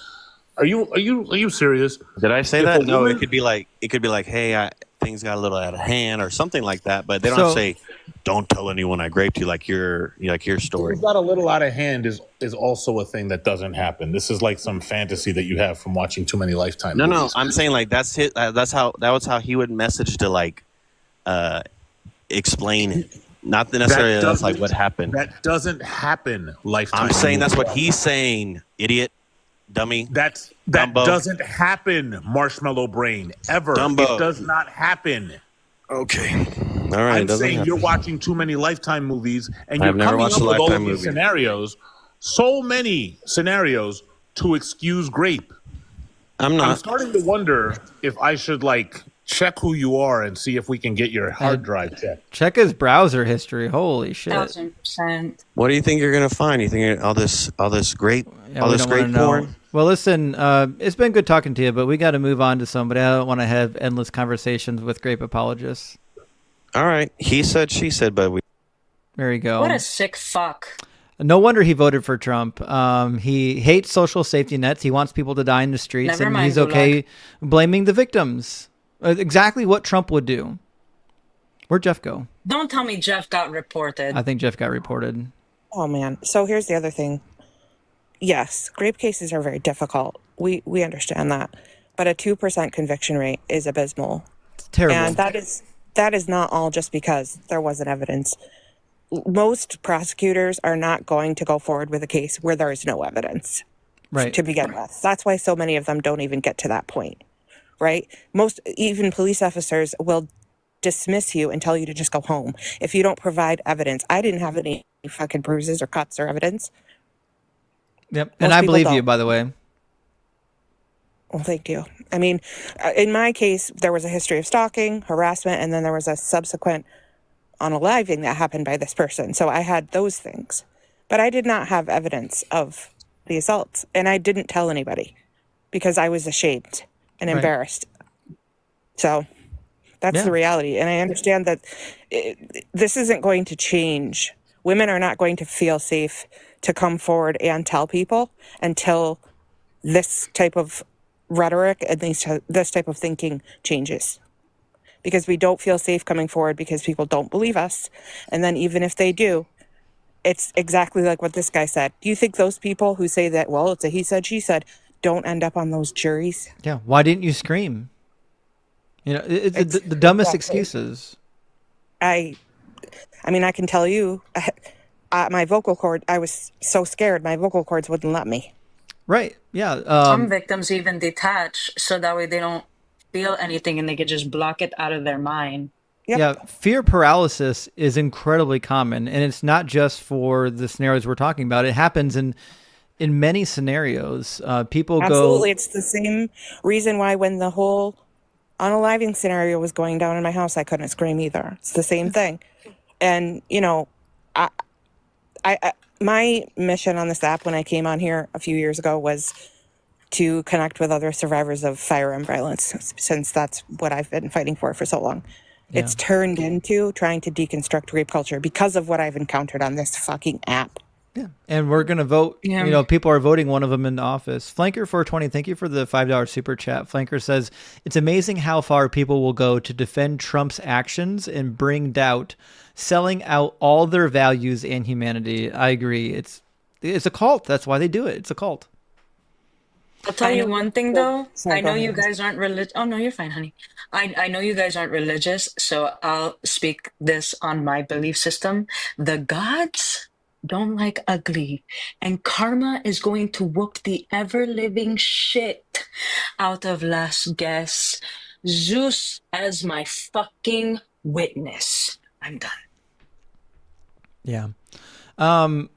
S15: Are you serious?
S11: Did I say that? No, it could be like hey, things got a little out of hand or something like that, but they don't say don't tell anyone I raped you like your story.
S15: Things got a little out of hand is also a thing that doesn't happen. This is like some fantasy that you have from watching too many Lifetime movies.
S11: No, I'm saying like that was how he would message to like explain it. Not necessarily that's like what happened.
S15: That doesn't happen. Lifetime.
S11: I'm saying that's what he's saying, idiot. Dummy.
S15: That
S11: Dumbo.
S15: doesn't happen, marshmallow brain, ever.
S11: Dumbo.
S15: It does not happen.
S11: Okay. All right.
S15: I'm saying you're watching too many Lifetime movies, and you're
S11: I've never
S15: coming
S11: watched
S15: up
S11: a
S15: with all
S11: Lifetime
S15: of these
S11: movie.
S15: scenarios, so many scenarios to excuse grape.
S11: I'm not.
S15: I'm starting to wonder if I should check who you are and see if we can get your hard drive checked.
S1: Check his browser history. Holy shit.
S2: 1,000%.
S11: What do you think you're gonna find? You think all this great
S1: Know.
S11: porn?
S1: Well, listen, it's been good talking to you, but we got to move on to somebody. I don't want to have endless conversations with grape apologists.
S11: All right. He said, she said, but we.
S1: There you go.
S2: What a sick fuck.
S1: No wonder he voted for Trump. He hates social safety nets. He wants people to die in the streets,
S2: Never
S1: and
S2: mind,
S1: he's okay blaming the victims. Exactly what Trump would do. Where'd Jeff go?
S2: Don't tell me Jeff got reported.
S1: I think Jeff got reported.
S12: Oh man. So here's the other thing. Yes, grape cases are very difficult. We understand that. But a 2% conviction rate is abysmal.
S1: It's terrible.
S12: And that is not all just because there wasn't evidence. most prosecutors are not going to go forward with a case where there is no evidence to begin with. That's why so many of them don't even get to that point, right? Most, even police officers will dismiss you and tell you to just go home if you don't provide evidence. I didn't have any fucking bruises or cuts or evidence.
S1: Yep. And I believe you, by the way.
S12: Well, thank you. I mean, in my case, there was a history of stalking, harassment, and then there was a subsequent unaliving that happened by this person. So I had those things. But I did not have evidence of the assaults. And I didn't tell anybody because I was ashamed and embarrassed. So that's the reality. And I understand that this isn't going to change. Women are not going to feel safe to come forward and tell people until this type of rhetoric and this type of thinking changes. Because we don't feel safe coming forward because people don't believe us. And then even if they do, it's exactly like what this guy said. Do you think those people who say that, well, it's a he said, she said, don't end up on those juries?
S1: Yeah. Why didn't you scream? You know, it's the dumbest excuses.
S12: I mean, I can tell you, my vocal cord, I was so scared, my vocal cords wouldn't let me.
S1: Right. Yeah.
S2: Some victims even detach so that way they don't feel anything and they could just block it out of their mind.
S12: Yep.
S1: Yeah. Fear paralysis is incredibly common, and it's not just for the scenarios we're talking about. It happens in many scenarios. People
S12: Absolutely. It's the same reason why when the whole unaliving scenario was going down in my house, I couldn't scream either. It's the same thing. And, you know, my mission on this app when I came on here a few years ago was to connect with other survivors of firearm violence, since that's what I've been fighting for so long. Yeah. It's turned into trying to deconstruct rape culture because of what I've encountered on this fucking app.
S1: Yeah. And we're going to vote. Yeah. You know, people are voting one of them into office. Flanker 420, thank you for the $5 super chat. Flanker says, it's amazing how far people will go to defend Trump's actions and bring doubt, selling out all their values and humanity. I agree. It's a cult. That's why they do it. It's a cult.
S2: I'll tell you one thing, though. I know you guys aren't religious. Oh, no, you're fine, honey. I know you guys aren't religious, so I'll speak this on my belief system. The gods don't like ugly, and karma is going to whoop the ever-living shit out of Last Guess. Zeus as my fucking witness. I'm done.
S1: Yeah.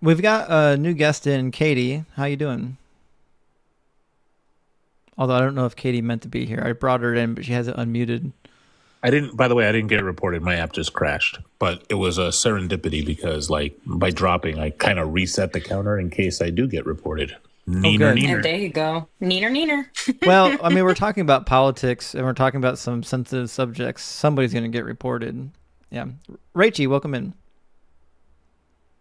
S1: We've got a new guest in, Katie. How you doing? Although I don't know if Katie meant to be here. I brought her in, but she has it unmuted.
S15: By the way, I didn't get it reported. My app just crashed, but it was a serendipity because like by dropping, I kind of reset the counter in case I do get reported. Neener, neener.
S2: And there you go. Neener, neener.
S1: Well, I mean, we're talking about politics and we're talking about some sensitive subjects. Somebody's going to get reported. Yeah. Rachie, welcome in.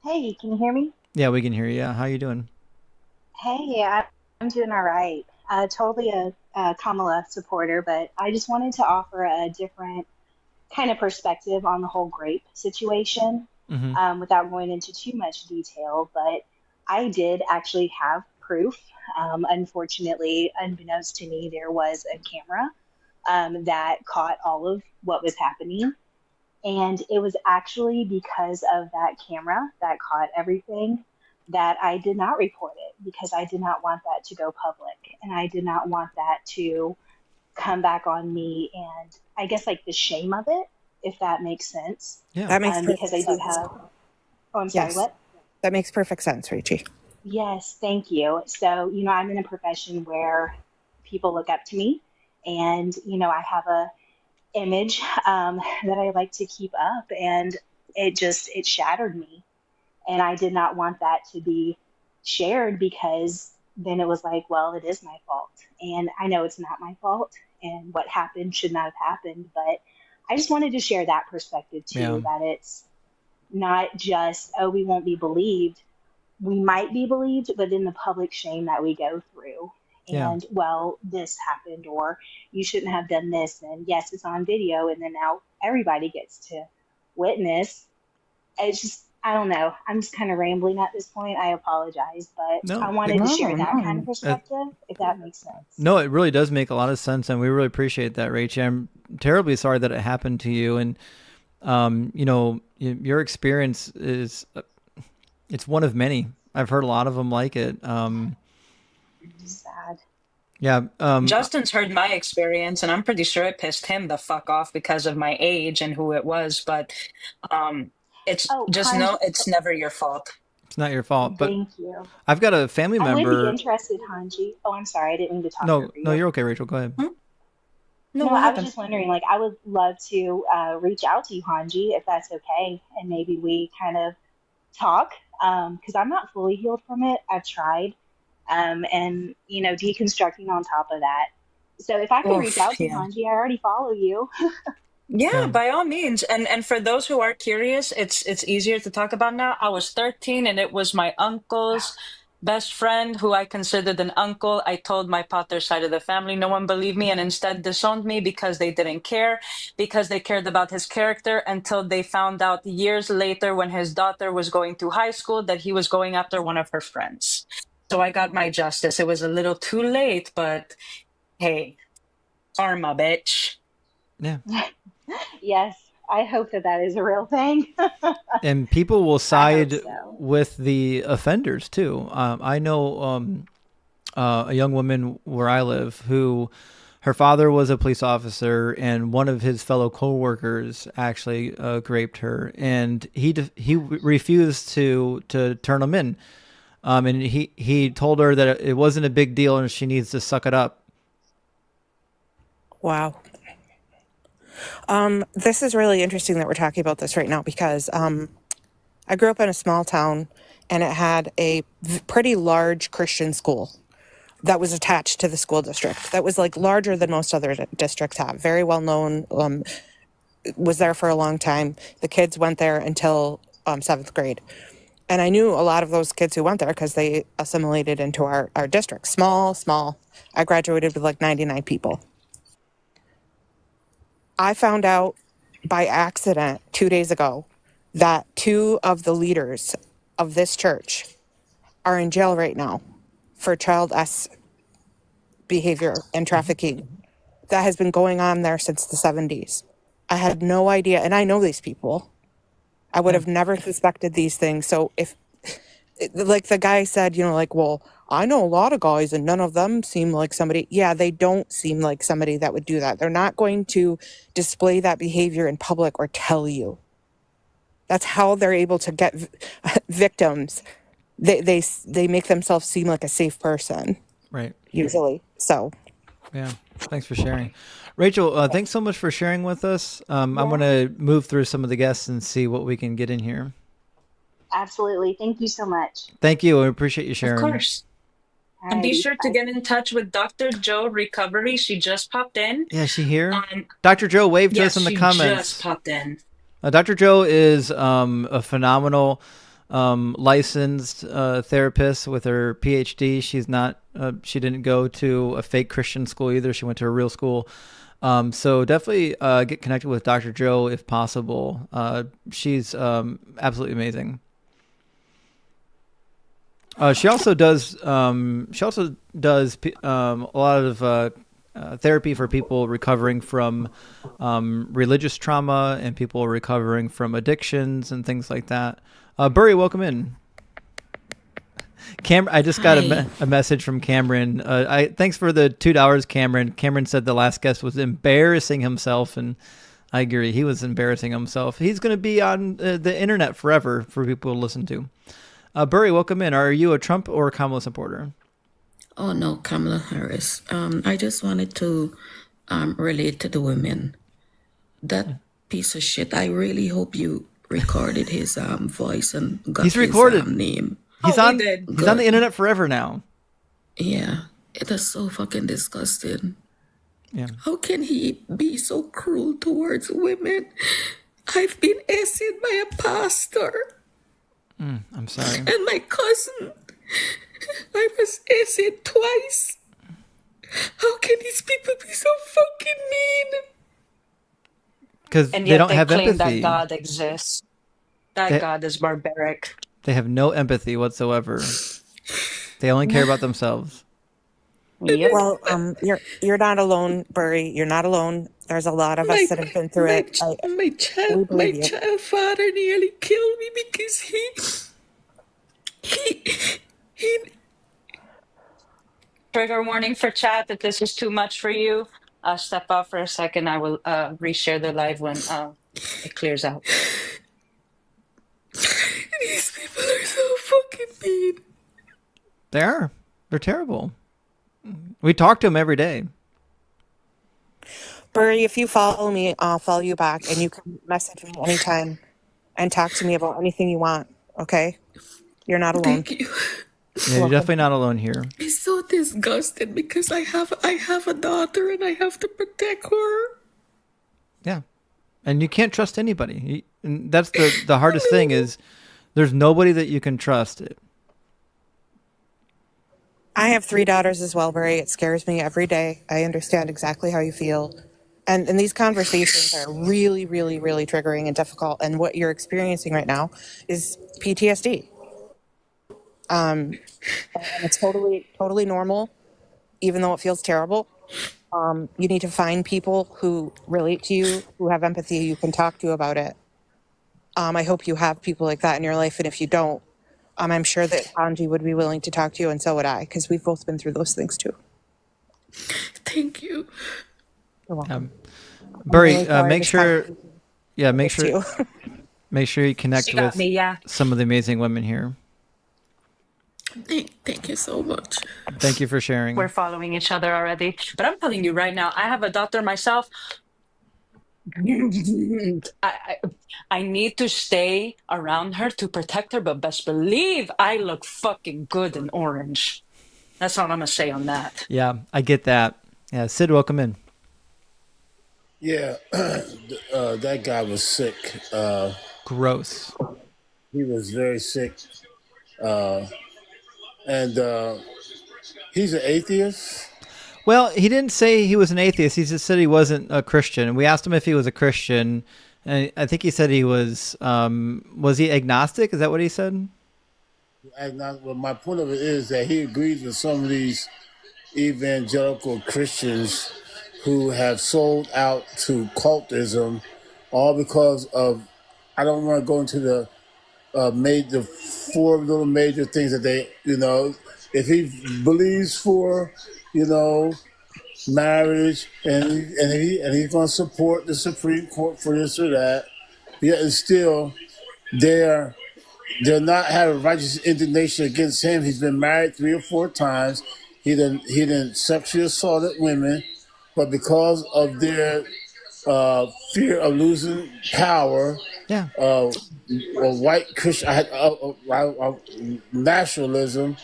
S6: Hey, can you hear me?
S1: Yeah, we can hear you. Yeah. How you doing?
S6: Hey, I'm doing all right. Totally a Kamala supporter, but I just wanted to offer a different kind of perspective on the whole grape situation without going into too much detail. But I did actually have proof. Unfortunately, unbeknownst to me, there was a camera that caught all of what was happening. And it was actually because of that camera that caught everything that I did not report it, because I did not want that to go public, and I did not want that to come back on me, and I guess like the shame of it, if that makes sense.
S12: Yeah, that makes perfect
S6: because I do have. Oh, I'm sorry. What?
S12: That makes perfect sense, Rachie.
S6: Yes, thank you. So I'm in a profession where people look up to me, and I have a image that I like to keep up, and it shattered me. And I did not want that to be shared, because then it was like, well, it is my fault. And I know it's not my fault, and what happened should not have happened. But I just wanted to share that perspective too, that it's not just, oh, we won't be believed. We might be believed, but in the public shame that we go through. And, well, this happened, or you shouldn't have done this. And yes, it's on video. And then now everybody gets to witness. It's just, I don't know. I'm just kind of rambling at this point. I apologize, but I wanted to share that kind of perspective, if that makes sense.
S1: No, it really does make a lot of sense, and we really appreciate that, Rachel. I'm terribly sorry that it happened to you, and your experience is it's one of many. I've heard a lot of them like it.
S6: Sad.
S1: Yeah.
S2: Justin's heard my experience, and I'm pretty sure it pissed him the fuck off because of my age and who it was. But it's just
S6: Hanji,
S2: it's never your fault.
S1: It's not your fault. But
S6: thank you.
S1: I've got a family
S6: I would be
S1: member.
S6: interested, Hanji. Oh, I'm sorry, I didn't mean to talk
S1: No,
S6: over you.
S1: no, you're okay, Rachel. Go ahead.
S6: No, I was just wondering, like, I would love to reach out to you, Hanji, if that's okay, and maybe we kind of talk, because I'm not fully healed from it. I've tried, and, you know, deconstructing on top of that. So if I could reach out to you, Hanji, I already follow you.
S2: Yeah, by all means. And for those who are curious, it's easier to talk about now. I was 13, and it was my uncle's best friend, who I considered an uncle. I told my pater side of the family. No one believed me and instead disowned me because they didn't care, because they cared about his character, until they found out years later when his daughter was going to high school that he was going after one of her friends. So I got my justice. It was a little too late, but hey, karma, bitch.
S1: Yeah.
S6: Yes, I hope that is a real thing.
S1: And people will side
S6: so.
S1: with the offenders too. I know a young woman where I live who her father was a police officer, and one of his fellow coworkers actually raped her, and he refused to turn him in, and he told her that it wasn't a big deal and she needs to suck it up.
S12: Wow. This is really interesting that we're talking about this right now, because I grew up in a small town, and it had a pretty large Christian school that was attached to the school district. That was like larger than most other districts have. Very well known. Was there for a long time. The kids went there until 7th grade. And I knew a lot of those kids who went there because they assimilated into our district. Small. I graduated with like 99 people. I found out by accident 2 days ago that 2 of the leaders of this church are in jail right now for child S behavior and trafficking that has been going on there since the 70s. I had no idea, and I know these people. I would have never suspected these things. So if, like the guy said, you know, like, well, I know a lot of guys and none of them seem like somebody. Yeah, they don't seem like somebody that would do that. They're not going to display that behavior in public or tell you. That's how they're able to get victims. They make themselves seem like a safe person.
S1: Right.
S12: Usually. So.
S1: Yeah. Thanks for sharing. Rachel, thanks so much for sharing with us. I'm going to move through some of the guests and see what we can get in here.
S6: Absolutely. Thank you so much.
S1: Thank you. I appreciate you sharing.
S2: Of course. And be sure to get in touch with Dr. Joe Recovery. She just popped in.
S1: Yeah, is she here? Dr. Joe waved to us in the comments.
S2: She just popped in.
S1: Dr. Joe is a phenomenal licensed therapist with her PhD. She's not. She didn't go to a fake Christian school either. She went to a real school. So definitely get connected with Dr. Joe if possible. She's absolutely amazing. She also does a lot of therapy for people recovering from religious trauma and people recovering from addictions and things like that. Burry, welcome in. I just got a message from Cameron. Thanks for the $2, Cameron. Cameron said the last guest was embarrassing himself, and I agree. He was embarrassing himself. He's going to be on the internet forever for people to listen to. Burry, welcome in. Are you a Trump or a Kamala supporter?
S14: Oh, no, Kamala Harris. I just wanted to relate to the women. That piece of shit, I really hope you recorded his voice and got
S1: He's recorded.
S14: his name.
S1: He's on the internet forever now.
S14: Yeah, it is so fucking disgusting.
S1: Yeah.
S14: How can he be so cruel towards women? I've been essayed by a pastor.
S1: I'm sorry.
S14: And my cousin, I was essayed twice. How can these people be so fucking mean?
S1: Because they don't have empathy.
S2: That God exists. God is barbaric.
S1: They have no empathy whatsoever. They only care about themselves.
S2: Yep.
S12: Well, you're not alone, Burry. You're not alone. There's a lot of us that have been through it.
S14: My
S12: We believe you.
S14: child father nearly killed me because he
S2: Trigger warning for chat if this is too much for you. Step out for a second. I will reshare the live when it clears out.
S14: These people are so fucking mean.
S1: They are. They're terrible. We talk to them every day.
S12: Burry, if you follow me, I'll follow you back, and you can message me anytime and talk to me about anything you want. Okay? You're not alone.
S14: Thank you.
S1: Yeah, you're definitely not alone here.
S14: I'm so disgusted because I have a daughter and I have to protect her.
S1: Yeah. And you can't trust anybody. And that's the hardest thing is there's nobody that you can trust.
S12: I have 3 daughters as well, Burry. It scares me every day. I understand exactly how you feel. And these conversations are really, really, really triggering and difficult. And what you're experiencing right now is PTSD. And it's totally, totally normal, even though it feels terrible. You need to find people who relate to you, who have empathy, you can talk to about it. I hope you have people like that in your life. And if you don't, I'm sure that Anji would be willing to talk to you, and so would I, because we've both been through those things too.
S14: Thank you.
S12: You're welcome.
S1: Burry,
S12: really sorry
S1: make
S12: this
S1: sure,
S12: happened.
S1: yeah, make
S12: Thanks
S1: sure,
S12: to you.
S1: make sure you connect
S2: She got
S1: with
S2: me, yeah.
S1: some of the amazing women here.
S14: Thank you so much.
S1: Thank you for sharing.
S2: We're following each other already. But I'm telling you right now, I have a daughter myself. I need to stay around her to protect her, but best believe I look fucking good in orange. That's all I'm gonna say on that.
S1: Yeah, I get that. Yeah, Sid, welcome in.
S16: Yeah, that guy was sick.
S1: Gross.
S16: He was very sick. And he's an atheist.
S1: Well, he didn't say he was an atheist. He just said he wasn't a Christian. We asked him if he was a Christian, and I think he said he was he agnostic? Is that what he said?
S16: Well, my point of it is that he agrees with some of these evangelical Christians who have sold out to cultism, all because of, I don't want to go into the 4 little major things that they, if he believes for, marriage and he's going to support the Supreme Court for this or that, yet and still they're not having righteous indignation against him. He's been married 3 or 4 times. He done sexually assaulted women, but because of their fear of losing power,
S1: yeah,
S16: a white Christian nationalism,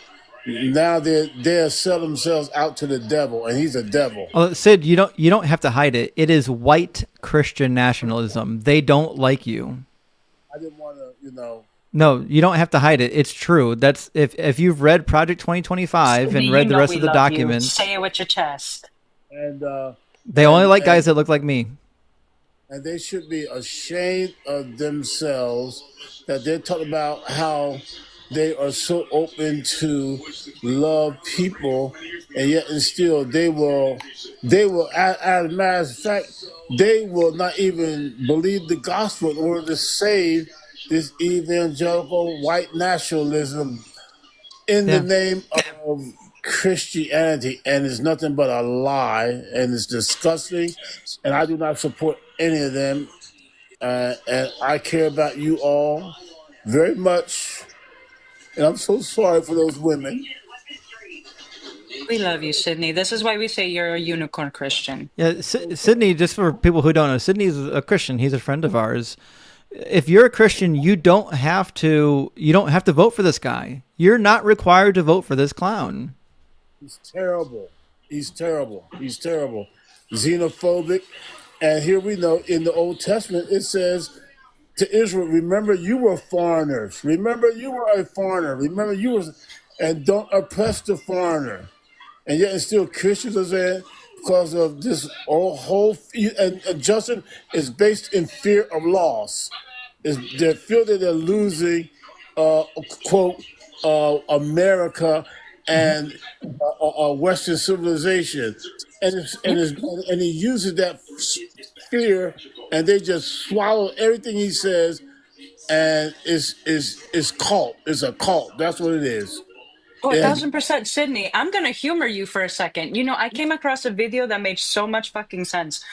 S16: now they sell themselves out to the devil, and he's a devil.
S1: Oh, Sid, you don't have to hide it. It is white Christian nationalism. They don't like you.
S16: I didn't want to,
S1: No, you don't have to hide it. It's true. That's if you've read Project 2025 and read the rest of the documents.
S2: Say it with your chest.
S16: And
S1: they only like guys that look like me.
S16: And they should be ashamed of themselves that they're talking about how they are so open to love people, and yet and still they will, as a matter of fact, they will not even believe the gospel in order to save this evangelical white nationalism in the name of Christianity, and it's nothing but a lie, and it's disgusting, and I do not support any of them, and I care about you all very much, and I'm so sorry for those women.
S2: We love you, Sydney. This is why we say you're a unicorn Christian.
S1: Yeah, Sydney, just for people who don't know, Sydney's a Christian. He's a friend of ours. If you're a Christian, you don't have to vote for this guy. You're not required to vote for this clown.
S16: He's terrible. He's terrible. He's terrible. Xenophobic. And here we know in the Old Testament, it says to Israel, remember you were foreigners. Remember you were a foreigner. Remember you were, and don't oppress the foreigner. And yet it's still Christians are saying, because of this whole, and Justin is based in fear of loss. They feel that they're losing, quote, America and Western civilization, and he uses that fear, and they just swallow everything he says, and it's cult. It's a cult. That's what it is.
S2: Oh,
S16: And
S2: 1000%, Sydney. I'm gonna humor you for a second. You know, I came across a video that made so much fucking sense.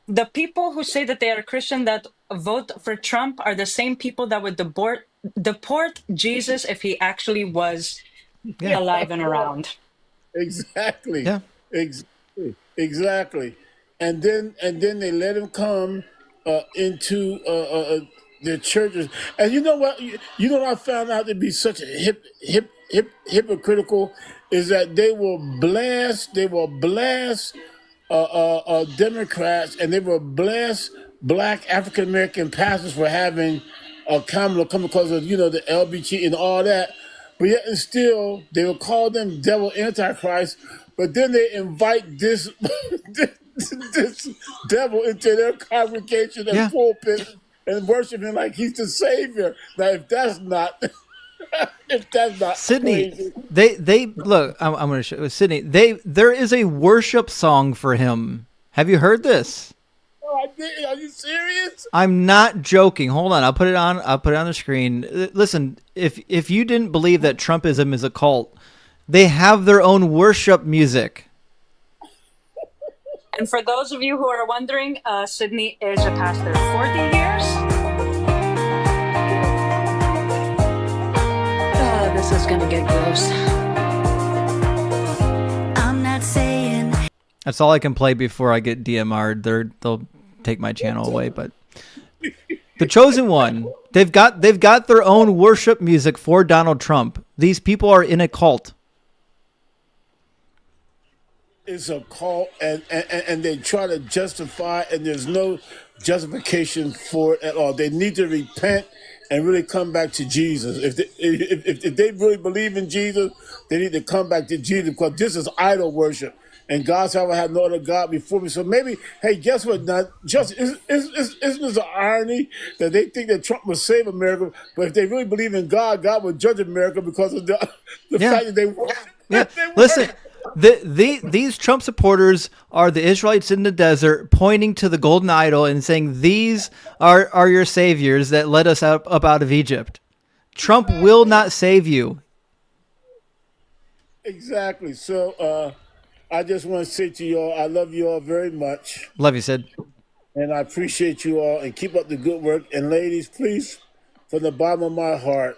S2: The people who say that they are Christian that vote for Trump are the same people that would deport Jesus if he actually was alive and around.
S16: exactly,
S1: Yeah.
S16: exactly. And then they let him come into the churches. And you know what? You know what I found out to be such a hypocritical is that they will blast Democrats, and they will blast black African American pastors for having Kamala come because of the LBG and all that. But yet and still they will call them devil antichrist. But then they invite this this devil into their congregation and pulpit and worship him like he's the savior. Now, if that's not
S1: Sydney,
S16: crazy.
S1: they look. I'm going to show Sydney. There is a worship song for him. Have you heard this?
S16: Oh, I did. Are you serious?
S1: I'm not joking. Hold on. I'll put it on the screen. Listen, if you didn't believe that Trumpism is a cult, they have their own worship music.
S2: And for those of you who are wondering, Sydney is a pastor 40 years. Oh, this is gonna get gross.
S17: I'm not saying.
S1: That's all I can play before I get DMR'd. They'll take my channel away. But the Chosen One, they've got their own worship music for Donald Trump. These people are in a cult.
S16: It's a cult, and they try to justify, and there's no justification for it at all. They need to repent and really come back to Jesus. If they really believe in Jesus, they need to come back to Jesus, because this is idol worship. And God said, I had no other God before me. So maybe, hey, guess what? Now, isn't this an irony that they think that Trump will save America, but if they really believe in God, God will judge America because of the fact that they worship.
S1: Yeah, listen. These Trump supporters are the Israelites in the desert pointing to the golden idol and saying, these are your saviors that led us up out of Egypt. Trump will not save you.
S16: Exactly. So I just want to say to you all, I love you all very much.
S1: Love you, Sid.
S16: And I appreciate you all, and keep up the good work. And ladies, please, from the bottom of my heart,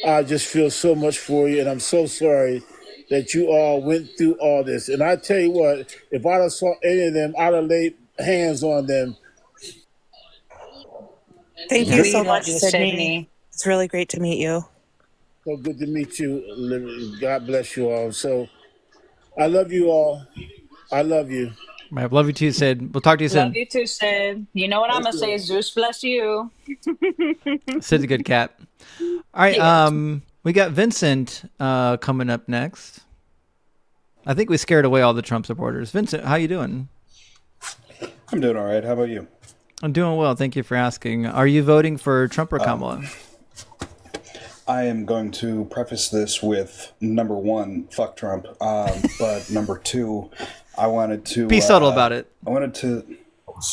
S16: I just feel so much for you, and I'm so sorry that you all went through all this. And I tell you what, if I'd have saw any of them, I'd have laid hands on them.
S12: Thank you so much, Sydney. It's really great to meet you.
S16: So good to meet you. God bless you all. So I love you all. I love you.
S1: I love you too, Sid. We'll talk to you soon.
S2: Love you too, Sid. You know what I'm gonna say? Zeus bless you.
S1: Sid's a good cat. All right. We got Vincent coming up next. I think we scared away all the Trump supporters. Vincent, how you doing?
S18: I'm doing all right. How about you?
S1: I'm doing well. Thank you for asking. Are you voting for Trump or Kamala?
S18: I am going to preface this with number one, fuck Trump. But number two, I wanted to
S1: be subtle about it.
S18: I wanted to.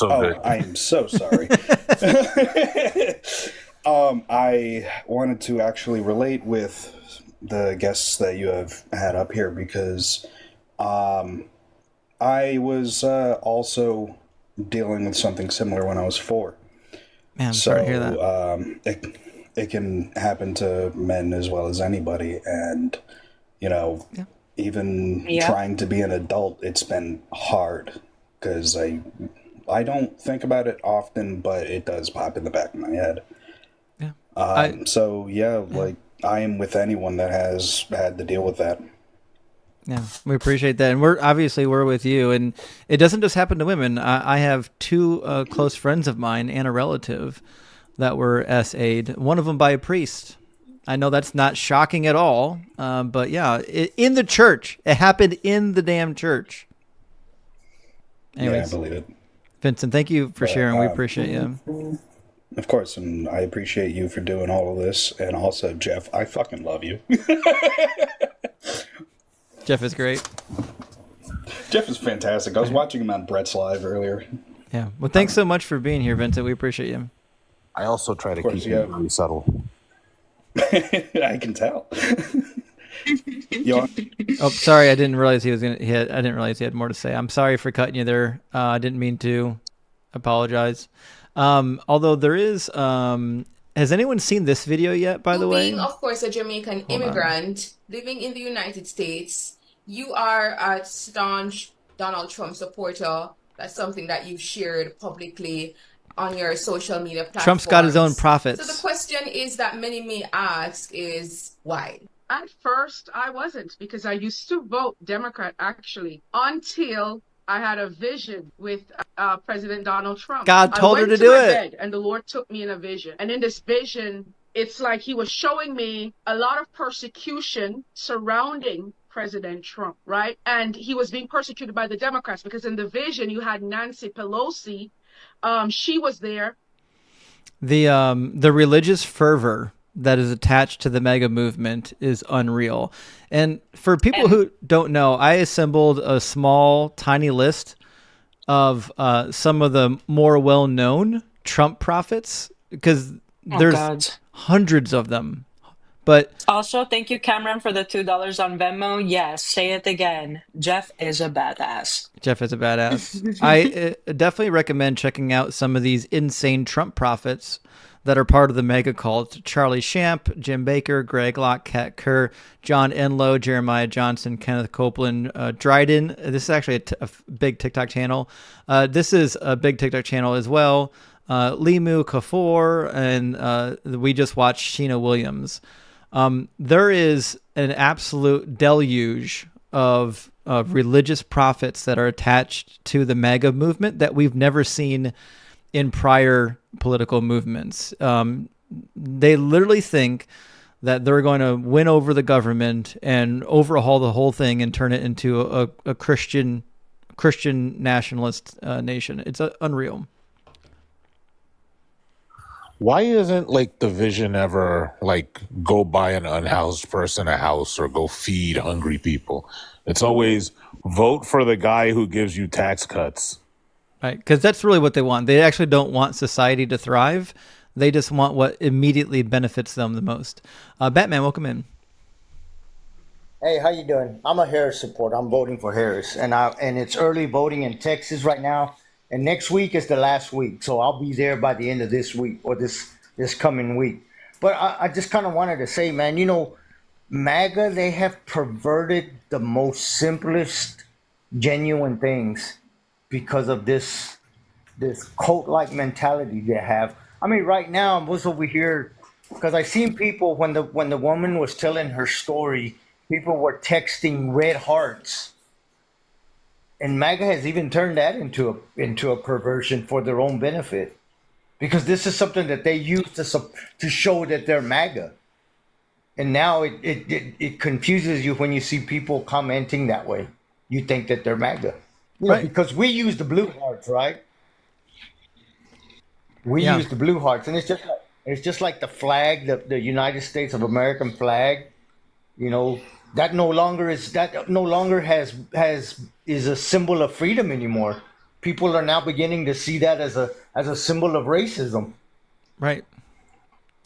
S15: Good.
S18: I am so sorry. I wanted to actually relate with the guests that you have had up here, because I was also dealing with something similar when I was 4.
S1: Man, I'm sorry to hear that.
S18: It can happen to men as well as anybody, and even trying to be an adult, it's been hard, because I don't think about it often, but it does pop in the back of my head.
S1: Yeah.
S18: Like I am with anyone that has had to deal with that.
S1: Yeah, we appreciate that, and we're with you. And it doesn't just happen to women. I have 2 close friends of mine and a relative that were SA'd. One of them by a priest. I know that's not shocking at all, but yeah, in the church. It happened in the damn church. Anyways,
S18: yeah, I believe it.
S1: Vincent, thank you for sharing. We appreciate you.
S18: Of course, and I appreciate you for doing all of this. And also, Jeff, I fucking love you.
S1: Jeff is great.
S18: Jeff is fantastic. I was watching him on Brett's Live earlier.
S1: Yeah. Well, thanks so much for being here, Vincent. We appreciate you.
S15: I also try to
S18: course,
S15: keep it really subtle.
S18: I can tell.
S1: Oh, sorry. I didn't realize I didn't realize he had more to say. I'm sorry for cutting you there. I didn't mean to. Apologize. Although there is, has anyone seen this video yet, by the way?
S19: Being, of course, a Jamaican immigrant living in the United States, you are a staunch Donald Trump supporter. That's something that you've shared publicly on your social media platforms.
S1: Trump's got his own profits.
S19: So the question is that many may ask is why?
S20: At first, I wasn't, because I used to vote Democrat, actually, until I had a vision with President Donald Trump.
S1: God told her to do it.
S20: Bed, and the Lord took me in a vision. And in this vision, it's like he was showing me a lot of persecution surrounding President Trump, right? And he was being persecuted by the Democrats, because in the vision, you had Nancy Pelosi. She was there.
S1: The religious fervor that is attached to the MAGA movement is unreal. And for people who don't know, I assembled a small, tiny list of some of the more well-known Trump prophets, because there's hundreds of them. But
S2: also, thank you, Cameron, for the $2 on Venmo. Yes, say it again. Jeff is a badass.
S1: Jeff is a badass. I definitely recommend checking out some of these insane Trump prophets that are part of the mega cult: Charlie Shamp, Jim Baker, Greg Locke, Kat Kerr, John Enlow, Jeremiah Johnson, Kenneth Copeland, Dryden. This is actually a big TikTok channel. This is a big TikTok channel as well. Limu Kafour, and we just watched Sheena Williams. There is an absolute deluge of religious prophets that are attached to the MAGA movement that we've never seen in prior political movements. They literally think that they're going to win over the government and overhaul the whole thing and turn it into a Christian nationalist nation. It's unreal.
S15: Why isn't like the vision ever like go buy an unhoused person a house or go feed hungry people? It's always vote for the guy who gives you tax cuts.
S1: Right, because that's really what they want. They actually don't want society to thrive. They just want what immediately benefits them the most. Batman, welcome in.
S23: Hey, how you doing? I'm a Harris supporter. I'm voting for Harris, and it's early voting in Texas right now. And next week is the last week, so I'll be there by the end of this week or this coming week. But I just kind of wanted to say, man, you know, MAGA, they have perverted the most simplest, genuine things because of this cult-like mentality they have. I mean, right now, I was over here because I seen people when the woman was telling her story, people were texting red hearts. And MAGA has even turned that into a perversion for their own benefit, because this is something that they use to show that they're MAGA. And now it confuses you when you see people commenting that way. You think that they're MAGA, right? Because we use the blue hearts, right? We use the blue hearts, and it's just like the flag, the United States of American flag. You know, that no longer is a symbol of freedom anymore. People are now beginning to see that as a symbol of racism.
S1: Right.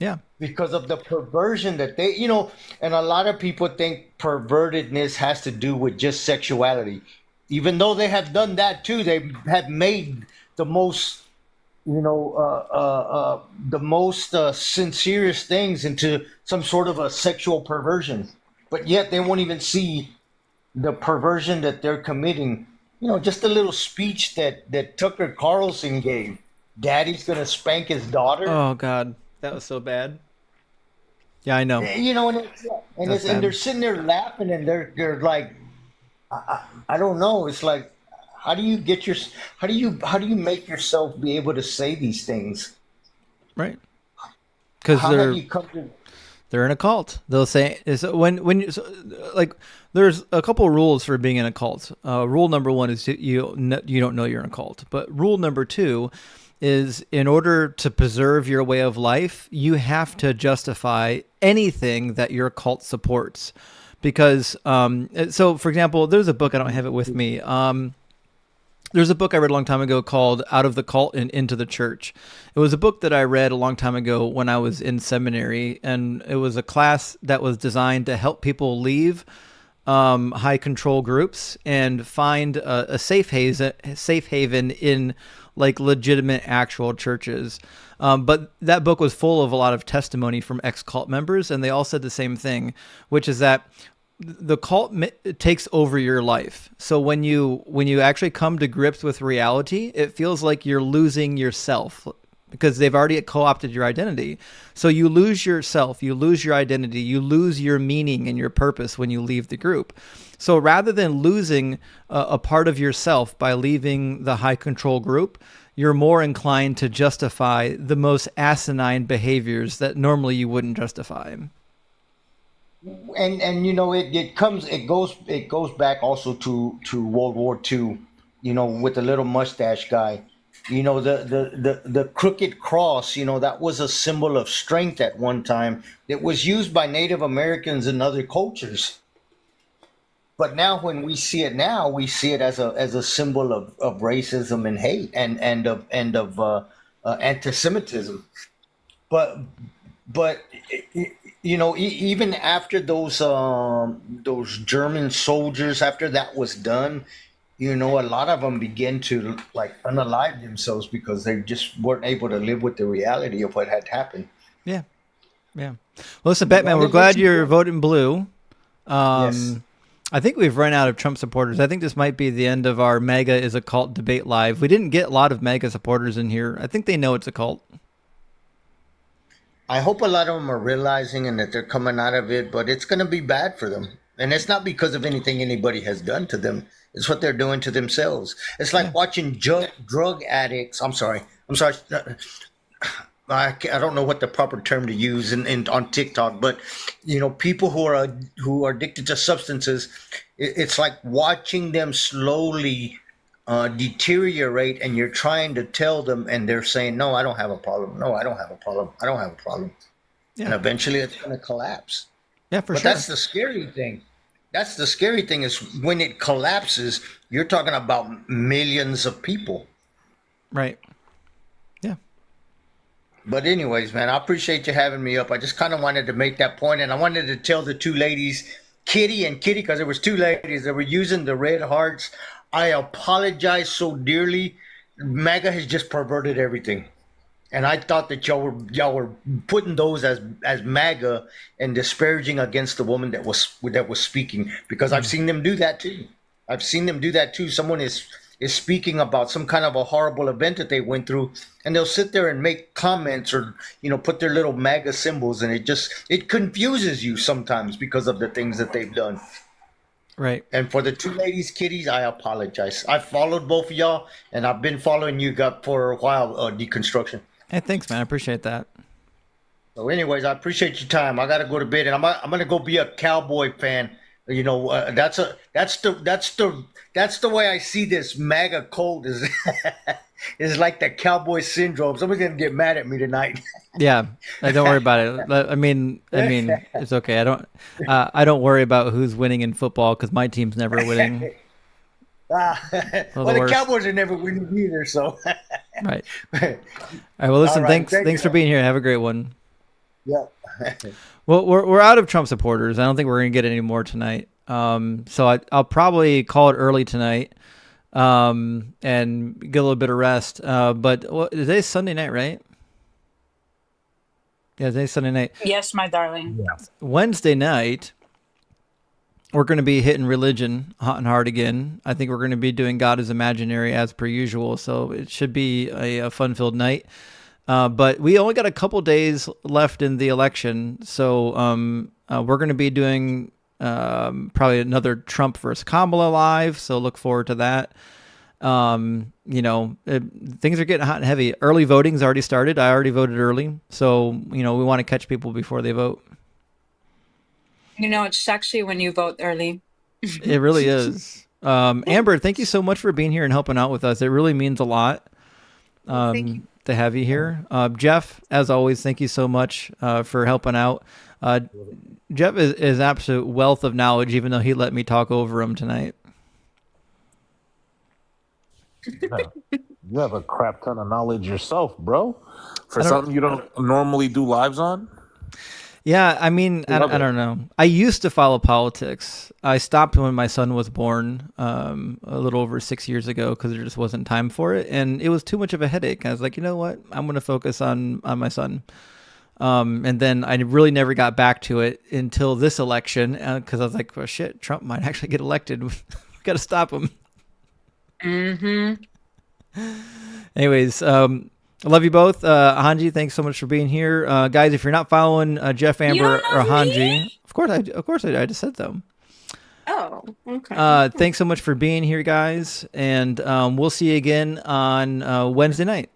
S1: Yeah.
S23: Because of the perversion that they, you know, and a lot of people think pervertedness has to do with just sexuality. Even though they have done that too, they have made the most, you know, the most sincerest things into some sort of a sexual perversion. But yet they won't even see the perversion that they're committing. You know, just a little speech that Tucker Carlson gave. Daddy's going to spank his daughter.
S1: Oh, God. That was so bad. Yeah, I know.
S23: You know, and they're sitting there laughing, and they're like, I don't know. It's like, how do you make yourself be able to say these things?
S1: Right. Because they're in a cult. They'll say like there's a couple of rules for being in a cult. Rule number one is you don't know you're in a cult. But rule number two is, in order to preserve your way of life, you have to justify anything that your cult supports. because so for example, there's a book, I don't have it with me. There's a book I read a long time ago called Out of the Cult and Into the Church. It was a book that I read a long time ago when I was in seminary, and it was a class that was designed to help people leave high control groups and find a safe haven in like legitimate actual churches. But that book was full of a lot of testimony from ex-cult members, and they all said the same thing, which is that the cult takes over your life. So when you actually come to grips with reality, it feels like you're losing yourself because they've already co-opted your identity. So you lose yourself, you lose your identity, you lose your meaning and your purpose when you leave the group. So rather than losing a part of yourself by leaving the high control group, you're more inclined to justify the most asinine behaviors that normally you wouldn't justify.
S23: And you know, it goes back also to World War II, you know, with the little mustache guy. You know, the crooked cross, you know, that was a symbol of strength at one time. It was used by Native Americans and other cultures. But now when we see it now, we see it as a symbol of racism and hate and of anti-Semitism. But you know, even after those German soldiers, after that was done, you know, a lot of them began to like unalive themselves because they just weren't able to live with the reality of what had happened.
S1: Yeah. Well, listen, Batman, we're glad you're voting blue.
S23: Yes.
S1: I think we've run out of Trump supporters. I think this might be the end of our MAGA is a cult debate live. We didn't get a lot of MAGA supporters in here. I think they know it's a cult.
S23: I hope a lot of them are realizing and that they're coming out of it, but it's going to be bad for them. And it's not because of anything anybody has done to them. It's what they're doing to themselves. It's like watching drug addicts. I'm sorry. I don't know what the proper term to use on TikTok, but you know, people who are addicted to substances, it's like watching them slowly deteriorate, and you're trying to tell them, and they're saying, "No, I don't have a problem. No, I don't have a problem. I don't have a problem." Yeah. And eventually, it's going to collapse.
S1: Yeah, for sure.
S23: But that's the scary thing. That's the scary thing is when it collapses, you're talking about millions of people.
S1: Right. Yeah.
S23: But anyways, man, I appreciate you having me up. I just kind of wanted to make that point, and I wanted to tell the two ladies, Kitty, because there was two ladies that were using the red hearts. I apologize so dearly. MAGA has just perverted everything. And I thought that y'all were putting those as MAGA and disparaging against the woman that was speaking, because I've seen them do that too. Someone is speaking about some kind of a horrible event that they went through, and they'll sit there and make comments or, you know, put their little MAGA symbols, and it confuses you sometimes because of the things that they've done.
S1: Right.
S23: And for the two ladies, Kitties, I apologize. I followed both of y'all, and I've been following you for a while, Deconstruction.
S1: Hey, thanks, man. I appreciate that.
S23: So anyways, I appreciate your time. I got to go to bed, and I'm going to go be a Cowboy fan. You know, that's the way I see this MAGA cult is is like the Cowboy syndrome. Somebody's going to get mad at me tonight.
S1: Yeah, don't worry about it. I mean, it's okay. I don't worry about who's winning in football because my team's never winning.
S23: Well, the Cowboys are never winning either, so.
S1: Right. All right. Well, listen. Thanks for being here. Have a great one.
S23: Yeah.
S1: Well, we're out of Trump supporters. I don't think we're gonna get any more tonight. So I'll probably call it early tonight, and get a little bit of rest. But today's Sunday night, right? Yeah, today's Sunday night.
S2: Yes, my darling.
S1: Yeah. Wednesday night, we're going to be hitting religion hot and hard again. I think we're going to be doing God is Imaginary as per usual. So it should be a fun-filled night. But we only got a couple days left in the election. So we're going to be doing probably another Trump versus Kamala live. So look forward to that. You know, things are getting hot and heavy. Early voting's already started. I already voted early. So, you know, we want to catch people before they vote.
S2: You know, it's sexy when you vote early.
S1: It really is. Amber, thank you so much for being here and helping out with us. It really means a lot.
S12: Thank you.
S1: to have you here. Jeff, as always, thank you so much for helping out. Jeff is absolute wealth of knowledge, even though he let me talk over him tonight.
S15: You have a crap ton of knowledge yourself, bro. For something you don't normally do lives on.
S1: Yeah, I mean, I don't know. I used to follow politics. I stopped when my son was born a little over 6 years ago because there just wasn't time for it. And it was too much of a headache. I was like, you know what? I'm going to focus on my son. And then I really never got back to it until this election because I was like, well, shit, Trump might actually get elected. We got to stop him. Anyways, I love you both. Hanji, thanks so much for being here. Guys, if you're not following Jeff, Amber, or Hanji, of course I just said so.
S2: Oh, okay.
S1: Thanks so much for being here, guys. And we'll see you again on Wednesday night.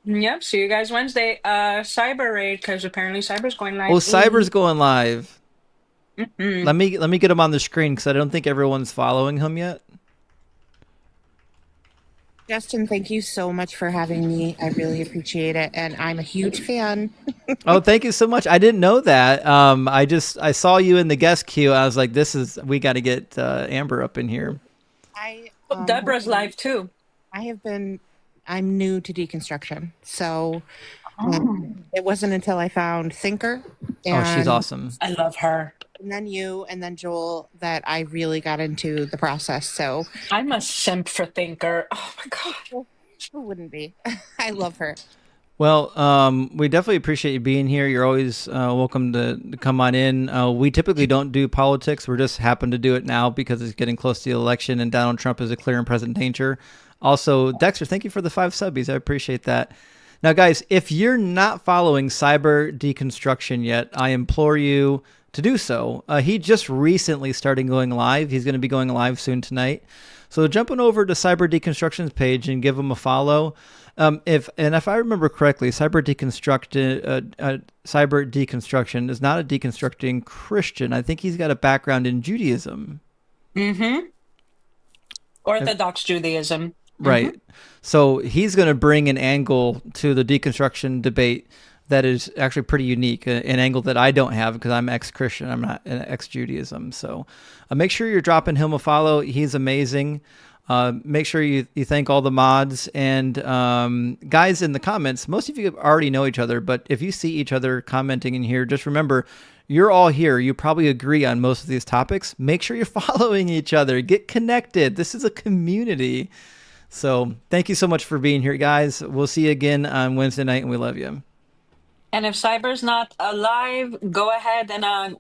S2: Yep, see you guys Wednesday. Cyber raid, because apparently Cyber's going live.
S1: Oh, Cyber's going live.
S2: Mm-hmm.
S1: Let me get him on the screen because I don't think everyone's following him yet.
S12: Justin, thank you so much for having me. I really appreciate it, and I'm a huge fan.
S1: Oh, thank you so much. I didn't know that. I saw you in the guest queue. I was like, we got to get Amber up in here.
S2: Deborah's live too.
S12: I'm new to deconstruction, so it wasn't until I found Thinker.
S1: Oh, she's awesome.
S2: I love her.
S12: And then you, and then Joel, that I really got into the process. So
S2: I'm a simp for Thinker. Oh my god,
S12: who wouldn't be? I love her.
S1: Well, we definitely appreciate you being here. You're always welcome to come on in. We typically don't do politics. We're just happen to do it now because it's getting close to the election and Donald Trump is a clear and present danger. Also, Dexter, thank you for the 5 subbies. I appreciate that. Now, guys, if you're not following Cyber Deconstruction yet, I implore you to do so. He just recently started going live. He's going to be going live soon tonight. So jumping over to Cyber Deconstruction's page and give him a follow. If I remember correctly, Cyber Deconstruction is not a deconstructing Christian. I think he's got a background in Judaism.
S2: Mm-hmm. Orthodox Judaism.
S1: Right. Mm-hmm. So he's going to bring an angle to the deconstruction debate that is actually pretty unique, an angle that I don't have because I'm ex-Christian. I'm not an ex-Judaism. So make sure you're dropping him a follow. He's amazing. Make sure you thank all the mods. And guys in the comments, most of you already know each other, but if you see each other commenting in here, just remember, you're all here. You probably agree on most of these topics. Make sure you're following each other. Get connected. This is a community. So thank you so much for being here, guys. We'll see you again on Wednesday night, and we love you.
S2: And if Cyber's not alive, go ahead and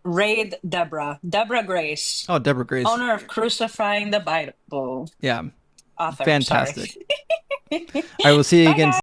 S2: raid Deborah. Deborah Grace.
S1: Oh, Deborah Grace.
S2: Owner of Crucifying the Bible.
S1: Yeah.
S2: Author.
S1: Fantastic. All right, we'll see you again.